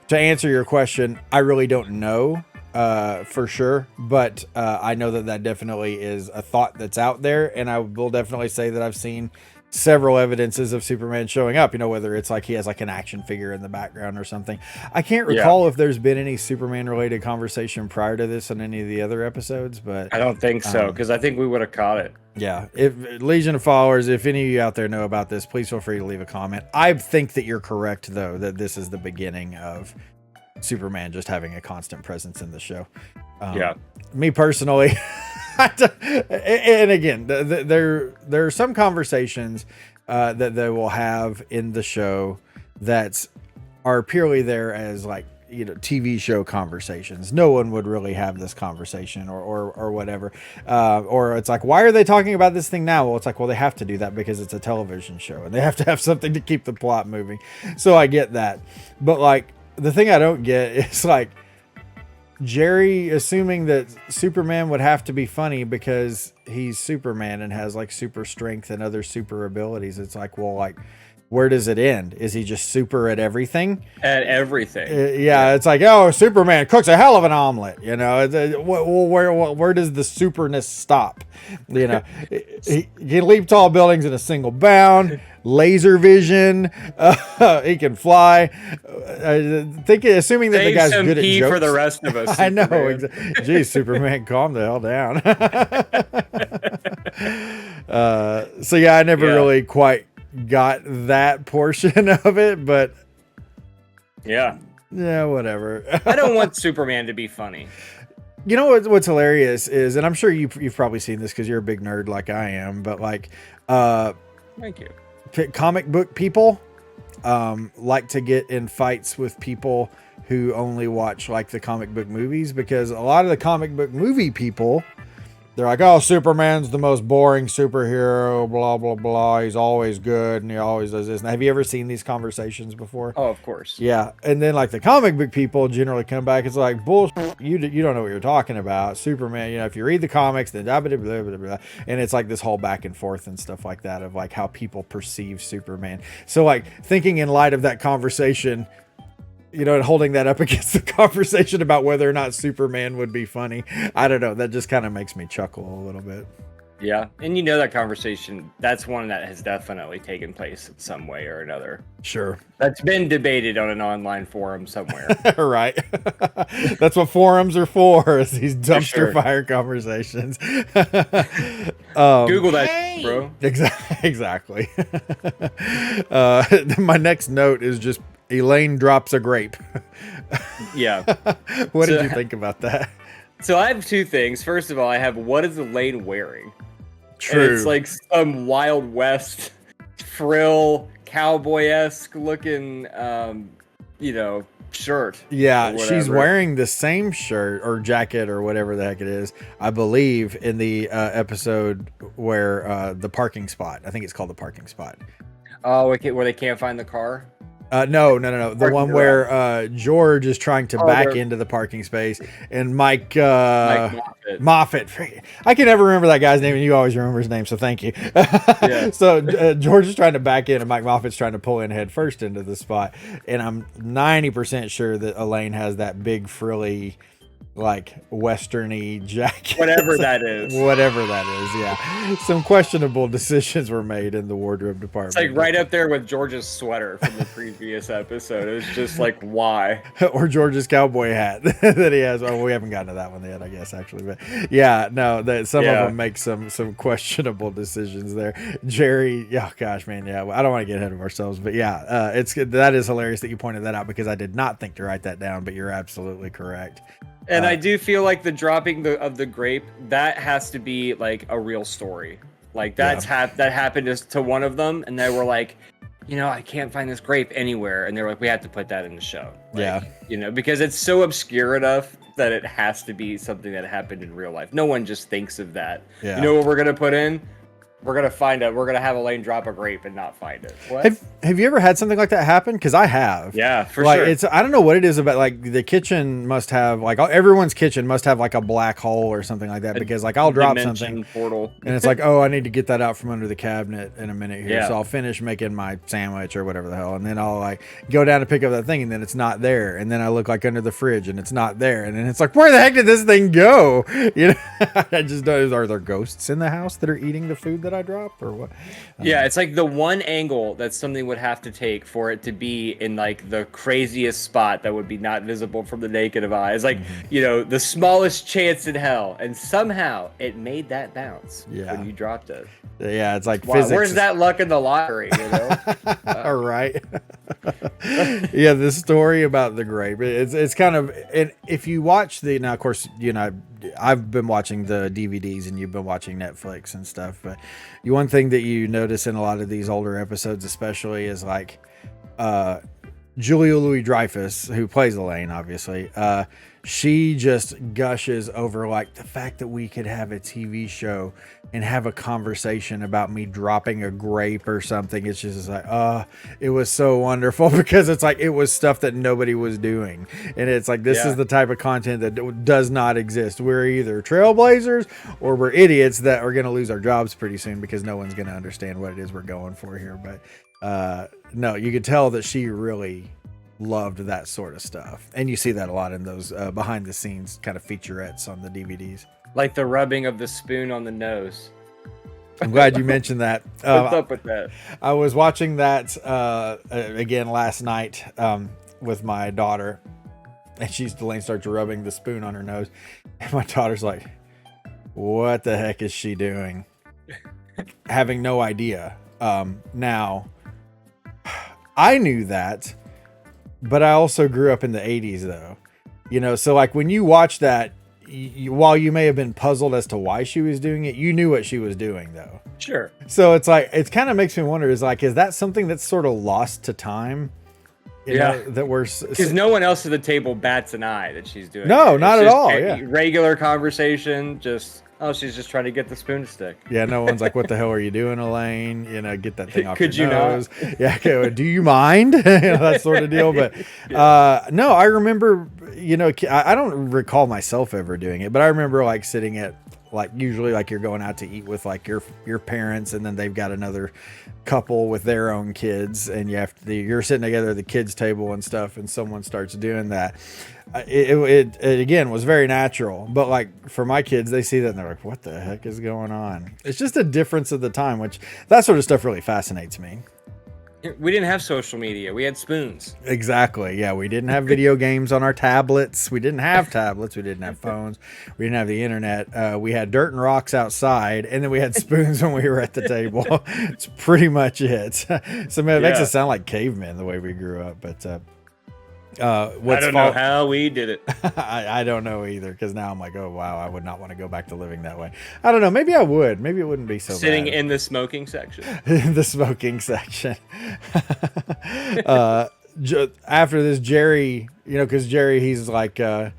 to answer your question, I really don't know for sure, but I know that definitely is a thought that's out there. And I will definitely say that I've seen several evidences of Superman showing up, whether it's like he has like an action figure in the background or something. I can't recall if there's been any Superman related conversation prior to this on any of the other episodes, but I don't think so, because I think we would have caught it. Yeah. If Legion of Followers, if any of you out there know about this, please feel free to leave a comment. I think that you're correct though, that this is the beginning of Superman just having a constant presence in the show. Me personally, and again, there are some conversations that they will have in the show that are purely there as like TV show conversations. No one would really have this conversation or whatever. Or it's like, why are they talking about this thing now? Well, it's like, well, they have to do that because it's a television show and they have to have something to keep the plot moving. So I get that, but like the thing I don't get is like Jerry assuming that Superman would have to be funny because he's Superman and has like super strength and other super abilities. It's like, well, like where does it end? Is he just super at everything? At everything. Yeah, it's like, oh, Superman cooks a hell of an omelet. You know, where does the superness stop? You know, he can leap tall buildings in a single bound. Laser vision. He can fly. Assuming that the guy's good at jokes for the rest of us. I know. Geez, Superman, calm the hell down. So yeah, I never really quite got that portion of it, but yeah, whatever. I don't want Superman to be funny. You know what's hilarious is, and I'm sure you've probably seen this because you're a big nerd like I am, but like, thank you. Comic book people like to get in fights with people who only watch like the comic book movies, because a lot of the comic book movie people, they're like, oh, Superman's the most boring superhero, blah, blah, blah. He's always good and he always does this. And have you ever seen these conversations before? Oh, of course. Yeah. And then like the comic book people generally come back. It's like, bullshit. You don't know what you're talking about. Superman, you know, if you read the comics, then blah, blah, blah, blah, blah. And it's like this whole back and forth and stuff like that of like how people perceive Superman. So like thinking in light of that conversation, you know, and holding that up against the conversation about whether or not Superman would be funny. I don't know. That just kind of makes me chuckle a little bit. Yeah. And you know, that conversation, that's one that has definitely taken place in some way or another. Sure. That's been debated on an online forum somewhere. Right. That's what forums are for, is these dumpster fire conversations. Google that, bro. Exactly. My next note is just Elaine drops a grape. Yeah. What did you think about that? So I have two things. First of all, I have, what is Elaine wearing? True. And it's like some Wild West frill cowboy-esque looking, you know, shirt. Yeah, she's wearing the same shirt or jacket or whatever the heck it is, I believe, in the episode where the parking spot. I think it's called the parking spot. Oh, where they can't find the car? No. The one where George is trying to back into the parking space, and Mike Moffat. I can never remember that guy's name, and you always remember his name, so thank you. Yeah. So George is trying to back in, and Mike Moffat's trying to pull in head first into the spot. And I'm 90% sure that Elaine has that big frilly, like westerny jacket, whatever that is, yeah. Some questionable decisions were made in the wardrobe department. It's like right up there with George's sweater from the previous episode. It was just like, why? Or George's cowboy hat that he has. Oh, we haven't gotten to that one yet, I guess, actually, but yeah, no, that some of them make some questionable decisions there. Jerry, oh gosh, man, yeah, I don't want to get ahead of ourselves, but yeah, that is hilarious that you pointed that out, because I did not think to write that down, but you're absolutely correct. And I do feel like the dropping of the grape, that has to be like a real story. Like that happened to one of them, and they were like, you know, I can't find this grape anywhere, and they were like, we have to put that in the show. Like, you know, because it's so obscure enough that it has to be something that happened in real life. No one just thinks of that. Yeah. You know what we're gonna put in? We're gonna find it. We're gonna have Elaine drop a grape and not find it. What? Have you ever had something like that happen? Because I have. Yeah, for like, sure. It's, I don't know what it is about, like the kitchen must have, like everyone's kitchen must have like a black hole or something like that, because like I'll drop something portal and it's like, oh, I need to get that out from under the cabinet in a minute here. So I'll finish making my sandwich or whatever the hell, and then I'll like go down to pick up that thing, and then it's not there, and then I look like under the fridge and it's not there, and then it's like, where the heck did this thing go? You know, I just don't. Are there ghosts in the house that are eating the food that I dropped, or what? Yeah, it's like the one angle that something would have to take for it to be in like the craziest spot that would be not visible from the naked of eye. It's like, you know, the smallest chance in hell, and somehow it made that bounce when you dropped it. Yeah, it's like physics. Where's that luck in the lottery, you know? All right. Yeah, the story about the grape. It's kind of, and if you watch now, of course, you know, I've been watching the DVDs and you've been watching Netflix and stuff, but one thing that you notice in a lot of these older episodes especially is like Julia Louis-Dreyfus, who plays Elaine, obviously, she just gushes over like the fact that we could have a TV show and have a conversation about me dropping a grape or something. It's just like, it was so wonderful, because it's like, it was stuff that nobody was doing. And it's like, this is the type of content that does not exist. We're either trailblazers or we're idiots that are going to lose our jobs pretty soon, because no one's going to understand what it is we're going for here. But no, you could tell that she really loved that sort of stuff. And you see that a lot in those behind the scenes kind of featurettes on the DVDs. Like the rubbing of the spoon on the nose. I'm glad you mentioned that. What's up with that? I was watching that again last night with my daughter, and Delaney starts rubbing the spoon on her nose, and my daughter's like, "What the heck is she doing?" Having no idea. Now, I knew that, but I also grew up in the 80s, though. You know, so like when you watch that, while you may have been puzzled as to why she was doing it, you knew what she was doing, though. Sure. So it's like, it kind of makes me wonder, is that something that's sort of lost to time? You know, that we're, because no one else at the table bats an eye that she's doing. No, not at all. Regular conversation, just she's just trying to get the spoon to stick. Yeah, no one's like, "What the hell are you doing, Elaine? You know, get that thing off Could your you nose." not? Yeah, okay, do you mind? You know, that sort of deal. But no, I remember. You know, I don't recall myself ever doing it, but I remember like sitting at usually like you're going out to eat with like your parents, and then they've got another couple with their own kids, and you're sitting together at the kids table and stuff, and someone starts doing that. It again was very natural, but like for my kids, they see that and they're like, "What the heck is going on?" It's just a difference of the time, which that sort of stuff really fascinates me. We didn't have social media. We had spoons. Exactly. Yeah, we didn't have video games on our tablets. We didn't have tablets. We didn't have phones. We didn't have the internet. We had dirt and rocks outside, and then we had spoons when we were at the table. It's pretty much it. So man, it makes us sound like cavemen the way we grew up. But I don't know how we did it. I don't know either, because now I'm like, oh wow, I would not want to go back to living that way. I don't know. Maybe I would. Maybe it wouldn't be so Sitting bad. in the smoking section. The smoking section. After this, Jerry, you know, because Jerry, he's like, I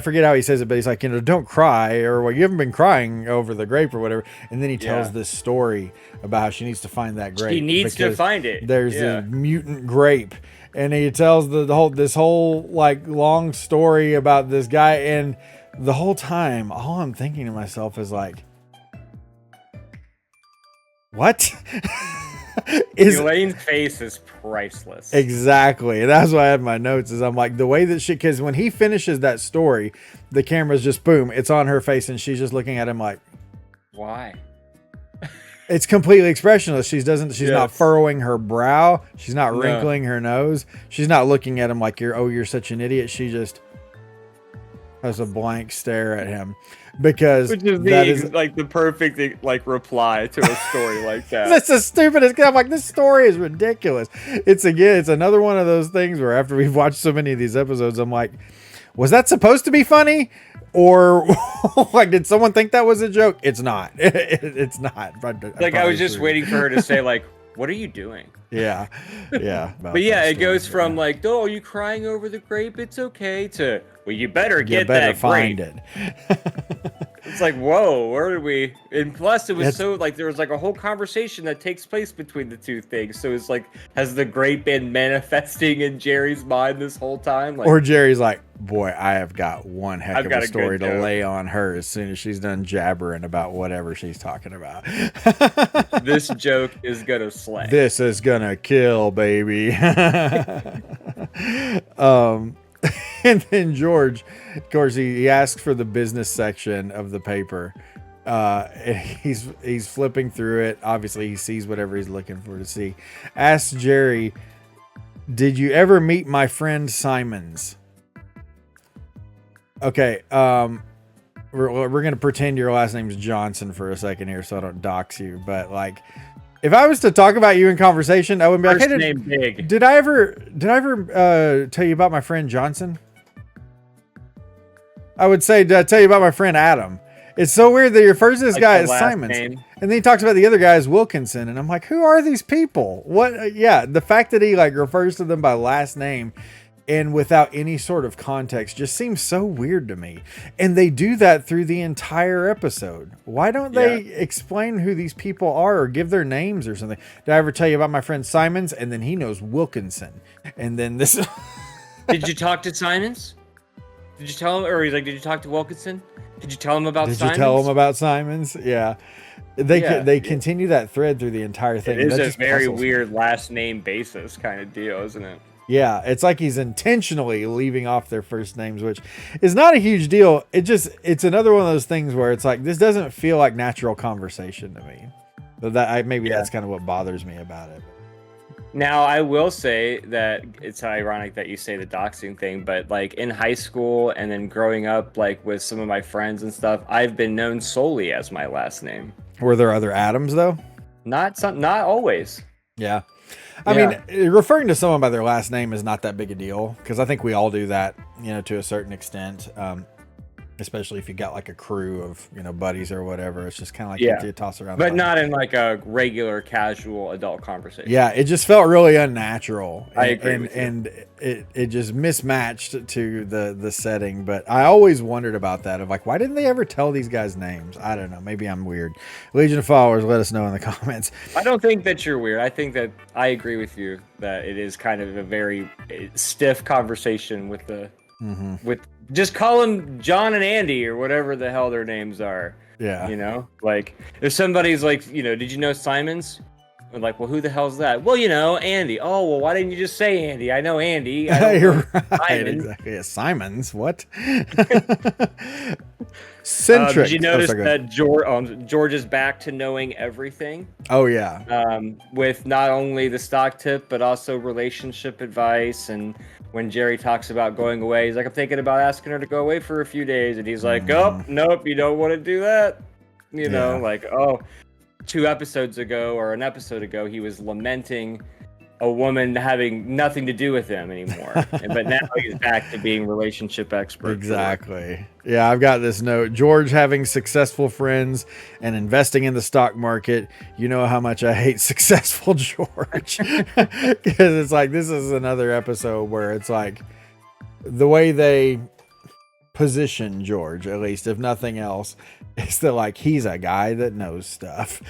forget how he says it, but he's like, you know, don't cry, or well, you haven't been crying over the grape or whatever. And then he tells this story about how she needs to find that grape. She needs to find it. There's a mutant grape. And he tells this whole like long story about this guy, and the whole time, all I'm thinking to myself is like, what? Elaine's face is priceless. Exactly. That's why I have my notes. Is I'm like, the way that because when he finishes that story, the camera's just boom, it's on her face, and she's just looking at him like, why? It's completely expressionless. She's not furrowing her brow. She's not wrinkling her nose. She's not looking at him like you're such an idiot. She just has a blank stare at him, because which is like the perfect like reply to a story like that. That's the stupidest. I'm like, this story is ridiculous. It's another one of those things where after we've watched so many of these episodes, I'm like, was that supposed to be funny? Or like, did someone think that was a joke? It's not. It's not. I was just waiting for her to say like, what are you doing? Yeah. But yeah, it goes from like, oh, are you crying over the grape? It's okay, to, well, you better get that find grape. it. It's like, whoa, where did we? And plus, it was so like there was like a whole conversation that takes place between the two things. So it's like, has the grape been manifesting in Jerry's mind this whole time? Like, or Jerry's like, boy, I have got one heck of a story to joke. lay on her as soon as she's done jabbering about whatever she's talking about. This joke is gonna slay. This is gonna kill, baby. And then George, of course, he asks for the business section of the paper. And he's flipping through it. Obviously, he sees whatever he's looking for to see. Asks Jerry, "Did you ever meet my friend Simons?" Okay, we're gonna pretend your last name's Johnson for a second here, so I don't dox you. But like, if I was to talk about you in conversation, I would be like, "First name Big." Did I ever tell you about my friend Johnson? I would say, did I tell you about my friend Adam? It's so weird that he refers to this guy as Simons, and then he talks about the other guy as Wilkinson, and I'm like, who are these people? What? Yeah, the fact that he like refers to them by last name and without any sort of context just seems so weird to me. And they do that through the entire episode. Why don't they explain who these people are or give their names or something? Did I ever tell you about my friend Simons? And then he knows Wilkinson. And then this. Did you talk to Simons? Did you tell him? Or he's like, did you talk to Wilkinson? Did you tell him about Did Simons? you tell him about Simons? Yeah. They continue that thread through the entire thing. It is That a just very puzzles me. weird last name basis kind of deal, isn't it? Yeah, it's like he's intentionally leaving off their first names, which is not a huge deal. It's another one of those things where it's like, this doesn't feel like natural conversation to me. So that's kind of what bothers me about it. Now, I will say that it's ironic that you say the doxing thing, but like in high school and then growing up, like with some of my friends and stuff, I've been known solely as my last name. Were there other Adams though? Not always. Yeah. I mean, referring to someone by their last name is not that big a deal because I think we all do that, to a certain extent. Especially if you got like a crew of, buddies or whatever. It's just kind of like you toss around. But not in like a regular, casual adult conversation. Yeah, it just felt really unnatural. I agree with you. And it just mismatched to the setting. But I always wondered about that of like, why didn't they ever tell these guys' names? I don't know. Maybe I'm weird. Legion of Followers, let us know in the comments. I don't think that you're weird. I think that I agree with you that it is kind of a very stiff conversation with with just call them John and Andy or whatever the hell their names are. Yeah. Like if somebody's like, did you know Simons? I'm like, well, who the hell's that? Well, Andy. Oh, well, why didn't you just say Andy? I know Andy. I don't You're know right. Simon. Exactly. Yeah, Simons. What? Centric. Did you notice that George is back to knowing everything? Oh, yeah. With not only the stock tip, but also relationship advice. And when Jerry talks about going away, he's like, I'm thinking about asking her to go away for a few days. And he's like, oh, nope, you don't want to do that. Like, 2 episodes ago or an episode ago, he was lamenting a woman having nothing to do with him anymore. But now he's back to being relationship expert. Exactly. Yeah, I've got this note. George having successful friends and investing in the stock market. You know how much I hate successful George. Because it's like, this is another episode where it's like the way they position George, at least if nothing else, is that like he's a guy that knows stuff.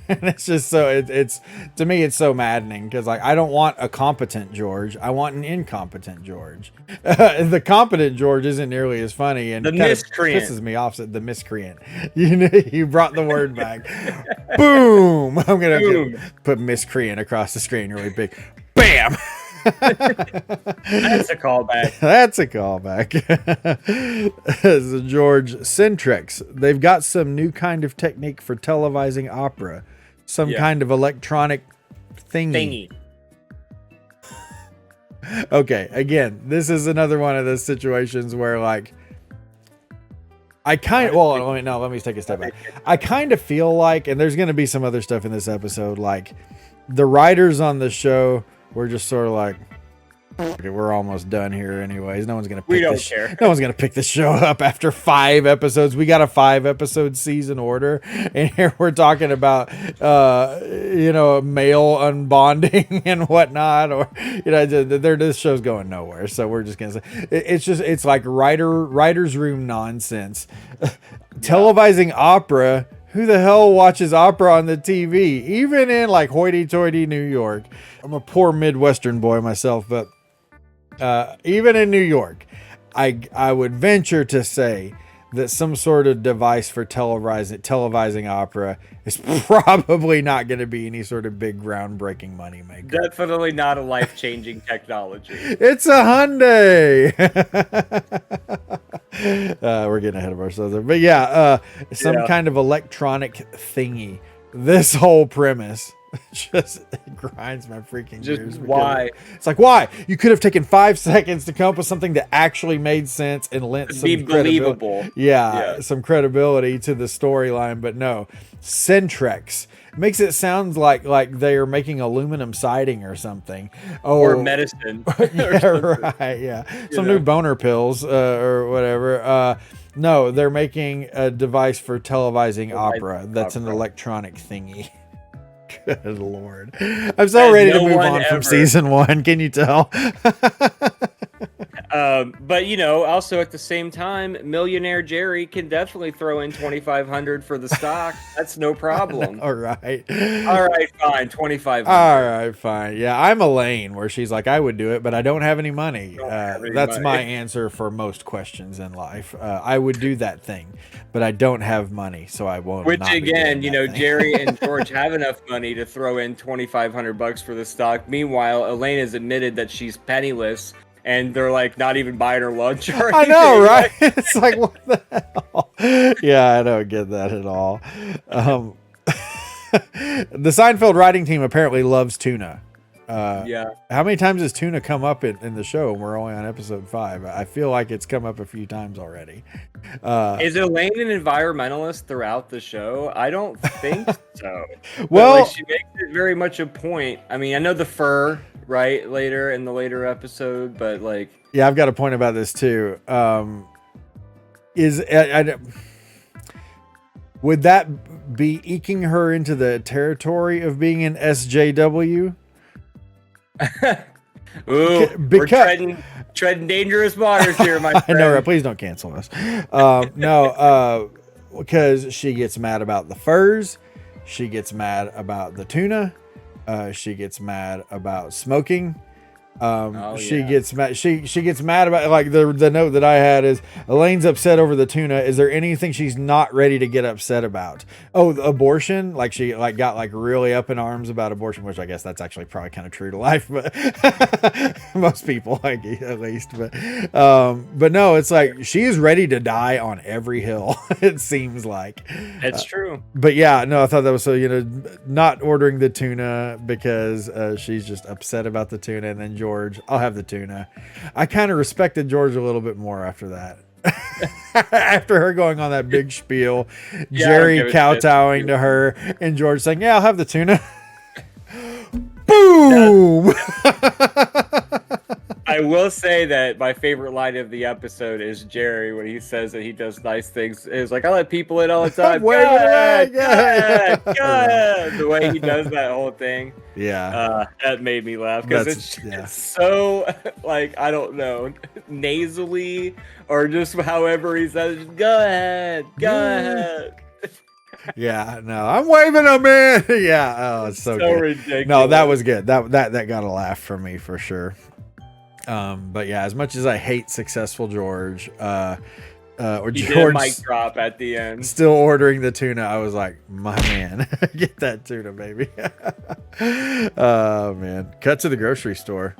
And it's just so it's to me it's so maddening because like I don't want a competent George, I want an incompetent George. The competent George isn't nearly as funny and the kind of miscreant pisses me off. The miscreant. You brought the word back. Boom. I'm gonna have to put miscreant across the screen really big. Bam. That's a callback. That's a callback. So George, Centrex. They've got some new kind of technique for televising opera. Some kind of electronic thingy. Okay, again, this is another one of those situations where like let me take a step back. I kind of feel like, and there's going to be some other stuff in this episode, like the writers on the show were just sort of like, okay, we're almost done here anyways. No one's gonna pick this show up after 5 episodes. We got a 5-episode season order, and here we're talking about male unbonding and whatnot, or this show's going nowhere. So we're just gonna say it's like writer's room nonsense. Televising opera. Who the hell watches opera on the TV? Even in like hoity-toity New York. I'm a poor Midwestern boy myself, but even in New York, I would venture to say that some sort of device for televising opera is probably not going to be any sort of big groundbreaking moneymaker. Definitely not a life-changing technology. It's a Hyundai. We're getting ahead of ourselves there. But some kind of electronic thingy. This whole premise just grinds my freaking gears. Why? It's like, why? You could have taken 5 seconds to come up with something that actually made sense and lent some believable. Some credibility to the storyline. But no, Centrex makes it sound like they're making aluminum siding or something. Or medicine. Right. Yeah. Some new boner pills or whatever. No, they're making a device for televising opera. That's an electronic thingy. Good Lord. I'm so ready to move on from season 1. Can you tell? But you know, also at the same time, millionaire Jerry can definitely throw in 2,500 for the stock. That's no problem. All right, fine, 2,500. All right, fine. Yeah, I'm Elaine, where she's like, I would do it, but I don't have any money. That's my answer for most questions in life. I would do that thing, but I don't have money, so I won't. Which not be again, doing you that know, thing. Jerry and George have enough money to throw in 2,500 bucks for the stock. Meanwhile, Elaine has admitted that she's penniless. And they're like not even buying her lunch or anything. I know, right? It's like, what the hell? Yeah, I don't get that at all. The Seinfeld writing team apparently loves tuna. Yeah. How many times has tuna come up in the show? And we're only on episode 5. I feel like it's come up a few times already. Is Elaine an environmentalist throughout the show? I don't think so. Well, like, she makes it very much a point. I mean, I know the fur, right, later in the later episode, but like, yeah, I've got a point about this too. Would that be eking her into the territory of being an SJW? ooh, we're treading dangerous waters here, my friend. I know, right? Please don't cancel us. Because she gets mad about the furs, she gets mad about the tuna, she gets mad about smoking. She gets mad. She gets mad about, like, the note that I had is Elaine's upset over the tuna. Is there anything she's not ready to get upset about? Oh, the abortion. Like, she got really up in arms about abortion, which I guess that's actually probably kind of true to life, but most people, like, at least. But no, it's like she is ready to die on every hill. It seems like That's true. But yeah, no, I thought that was so, not ordering the tuna because she's just upset about the tuna, and then George, I'll have the tuna. I kind of respected George a little bit more after that. After her going on that big spiel, Jerry kowtowing to her, and George saying, yeah, I'll have the tuna. Boom! I will say that my favorite line of the episode is Jerry when he says that he does nice things. It's like, I let people in all the time. Go ahead. The way he does that whole thing. Yeah. That made me laugh because it's so, like, I don't know, nasally or just however he says, go ahead. Yeah, no, I'm waving them in. Yeah, oh, it's so good. Ridiculous. No, that was good. That got a laugh from me for sure. But yeah, as much as I hate successful George, or he George did a mic drop at the end, still ordering the tuna, I was like, my man, get that tuna, baby. Oh man, cut to the grocery store.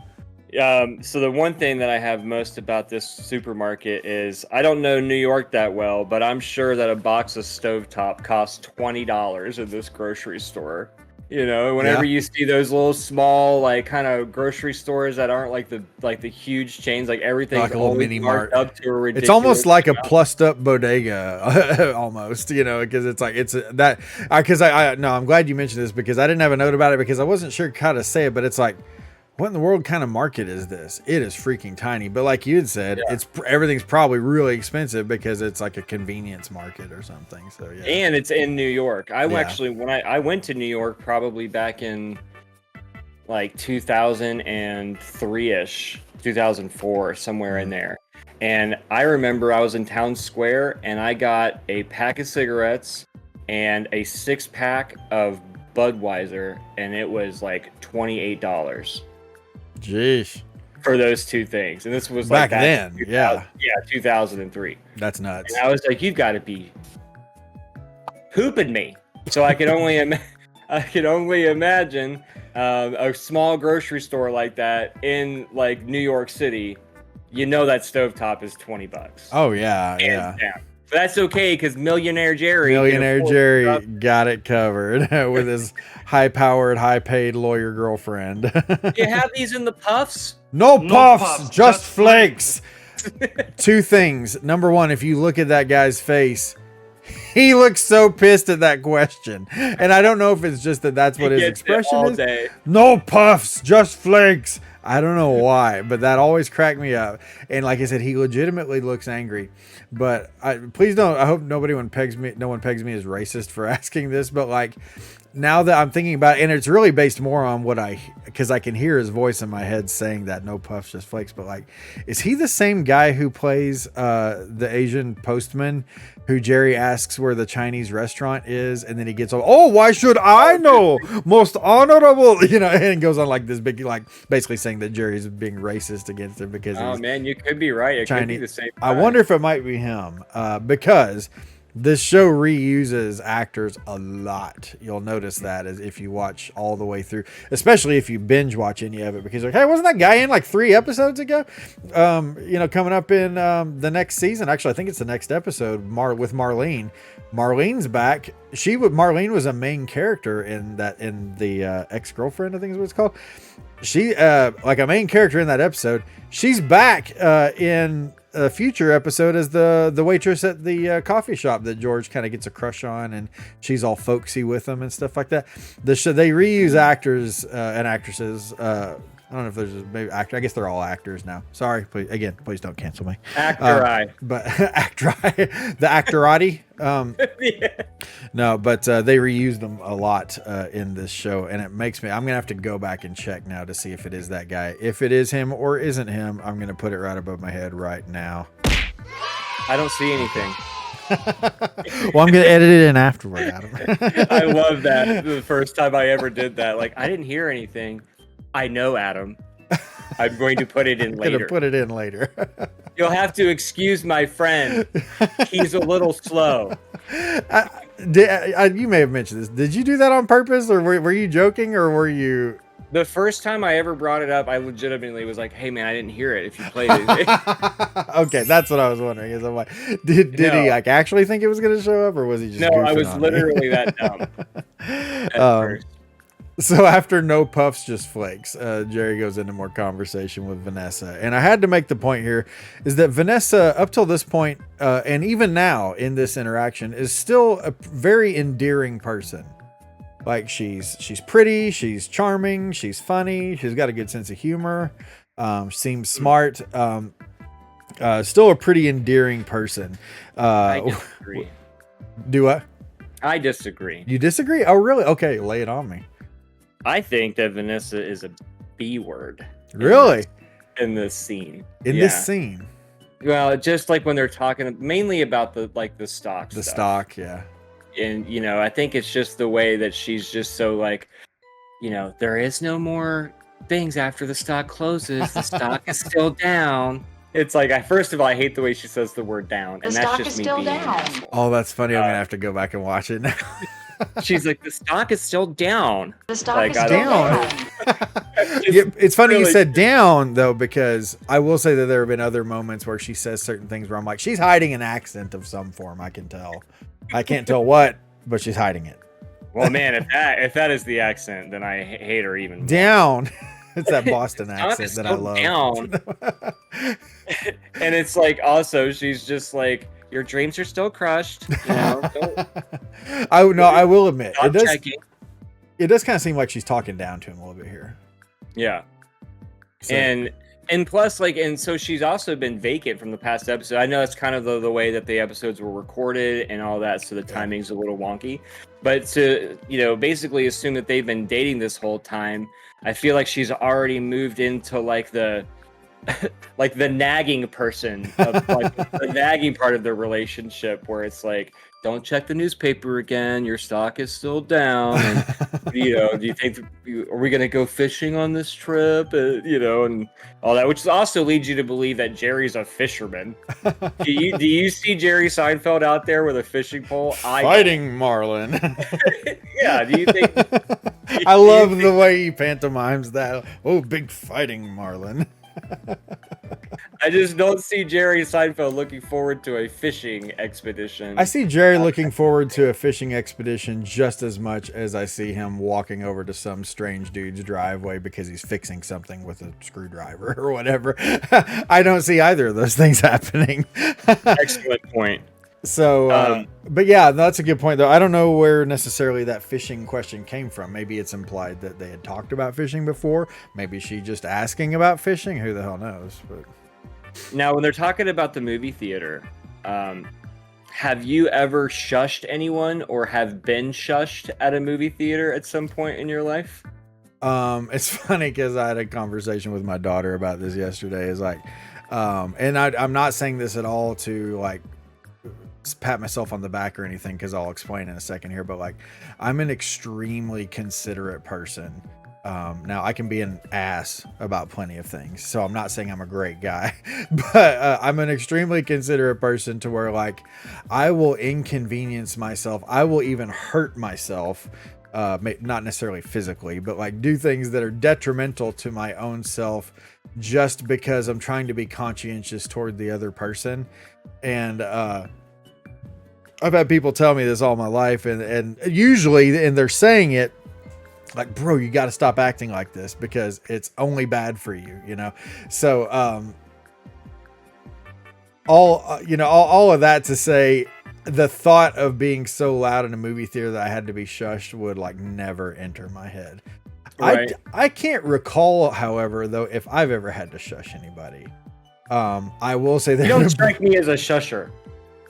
So the one thing that I have most about this supermarket is I don't know New York that well, but I'm sure that a box of stovetop costs $20 in this grocery store. Whenever you see those little small, like, kind of grocery stores that aren't like the huge chains, like everything's like a little mini mart up to a ridiculous. It's almost like a amount. plussed up bodega, almost, because it's like I'm glad you mentioned this because I didn't have a note about it because I wasn't sure how to say it, but it's like, what in the world kind of market is this? It is freaking tiny, but like you had said, everything's probably really expensive because it's like a convenience market or something. So yeah, and it's in New York. Actually, when I went to New York, probably back in like 2003-ish, 2004, somewhere in there. And I remember I was in Town Square and I got a pack of cigarettes and a 6-pack of Budweiser, and it was like $28. Jeez. For those two things. And this was back like then. Yeah, 2003. That's nuts. And I was like, you've got to be pooping me. So I could only imagine a small grocery store like that in like New York City. That stovetop is $20. Oh yeah, Hands down. But that's okay because Millionaire Jerry got it covered with his high-powered, high-paid lawyer girlfriend. Do you have these in the puffs? No puffs, just flakes. Two things. Number one, if you look at that guy's face, he looks so pissed at that question. And I don't know if it's just that's what his expression is. Day. No puffs, just flakes. I don't know why, but that always cracked me up. And like I said, he legitimately looks angry. But please don't. I hope no one pegs me as racist for asking this. But like now that I'm thinking about it, and it's really based more on because I can hear his voice in my head saying that no puffs, just flakes. But like, is he the same guy who plays the Asian postman who Jerry asks where the Chinese restaurant is, and then he gets all, oh, why should I know? Most honorable, you know, and goes on like this big, like basically saying that Jerry's being racist against him because Oh man, you could be right. It Chinese. could be the same guy. I wonder if it might be him because this show reuses actors a lot. You'll notice that as if you watch all the way through, especially if you binge watch any of it, because like, hey, wasn't that guy in like 3 episodes ago? You know, coming up in the next season. Actually, I think it's the next episode. With Marlene. Marlene's back. Marlene was a main character in the ex-girlfriend, I think is what it's called. She like a main character in that episode. She's back in a future episode as the waitress at the coffee shop that George kind of gets a crush on, and she's all folksy with him and stuff like that. They reuse actors and actresses. I don't know if there's maybe actor. I guess they're all actors now. Sorry, please don't cancel me. Actori. But actori, the actorati. Yeah. No, but they reuse them a lot in this show, and it makes me. I'm gonna have to go back and check now to see if it is that guy. If it is him or isn't him, I'm gonna put it right above my head right now. I don't see anything. Well, I'm gonna edit it in afterward, Adam. I love that. The first time I ever did that, like I didn't hear anything. I know, Adam. I'm going to put it in later. Gonna put it in later. You'll have to excuse my friend. He's a little slow. You may have mentioned this. Did you do that on purpose, or were you joking, or were you? The first time I ever brought it up, I legitimately was like, "Hey, man, I didn't hear it. If you played it." Okay, that's what I was wondering. Is I'm like, did he like actually think it was going to show up, or was he just? No, I was literally that dumb. At first. So after no puffs, just flakes, Jerry goes into more conversation with Vanessa. And I had to make the point here is that Vanessa, up till this point, and even now in this interaction, is still a very endearing person. Like she's pretty, she's charming, she's funny, she's got a good sense of humor, seems smart, still a pretty endearing person. I disagree. Do what? I disagree. You disagree? Oh, really? Okay, lay it on me. I think that Vanessa is a B word. Really? In this scene. In this scene. Well, just like when they're talking mainly about the stock The stuff. stock, yeah. And you know, I think it's just the way that she's just so like, you know, there is no more things after the stock closes. The stock is still down. It's like, first of all, I hate the way she says the word down, and that's just me being an asshole. Oh, that's funny. I'm gonna have to go back and watch it now. She's like, the stock is still down. The stock Like, is I still don't down. Yeah, it's funny you said down though, because I will say that there have been other moments where she says certain things where I'm like, she's hiding an accent of some form. I can tell. I can't tell what, but she's hiding it. Well, man, if that is the accent, then I hate her even more. Down. It's that Boston The stock accent is that I still love. down. And it's like, also, she's just like, your dreams are still crushed. You know, I will admit stop checking. it does kind of seem like she's talking down to him a little bit here. Yeah. So- And plus, like, and so she's also been vacant from the past episode. I know that's kind of the way that the episodes were recorded and all that, so the timing's a little wonky. But to, you know, basically assume that they've been dating this whole time, I feel like she's already moved into like the like the nagging person of like the nagging part of the relationship, where it's like, don't check the newspaper again, your stock is still down, and you know, do you think are we gonna go fishing on this trip, you know, and all that, which also leads you to believe that Jerry's a fisherman. do you see Jerry Seinfeld out there with a fishing pole Fighting Marlin? Yeah, do you think I love the way he pantomimes that. Oh, big fighting Marlin. I just don't see Jerry Seinfeld looking forward to a fishing expedition. I see Jerry looking forward to a fishing expedition just as much as I see him walking over to some strange dude's driveway because he's fixing something with a screwdriver or whatever. I don't see either of those things happening. Excellent point. So, but yeah, that's a good point though. I don't know where necessarily that fishing question came from. Maybe it's implied that they had talked about fishing before. Maybe she just asking about fishing. Who the hell knows? But Now, when they're talking about the movie theater, have you ever shushed anyone or have been shushed at a movie theater at some point in your life? it's funny because I had a conversation with my daughter about this yesterday. Is like, and I'm not saying this at all to like pat myself on the back or anything, because I'll explain in a second here, but like I'm an extremely considerate person. Now I can be an ass about plenty of things, so I'm not saying I'm a great guy, but I'm an extremely considerate person to where like I will inconvenience myself. I will even hurt myself, not necessarily physically, but like do things that are detrimental to my own self just because I'm trying to be conscientious toward the other person. And I've had people tell me this all my life, and usually, and they're saying it like, bro, you got to stop acting like this because it's only bad for you, you know? So, all of that to say, the thought of being so loud in a movie theater that I had to be shushed would like never enter my head. Right. I can't recall, however, though, if I've ever had to shush anybody. I will say that you don't strike me as a shusher.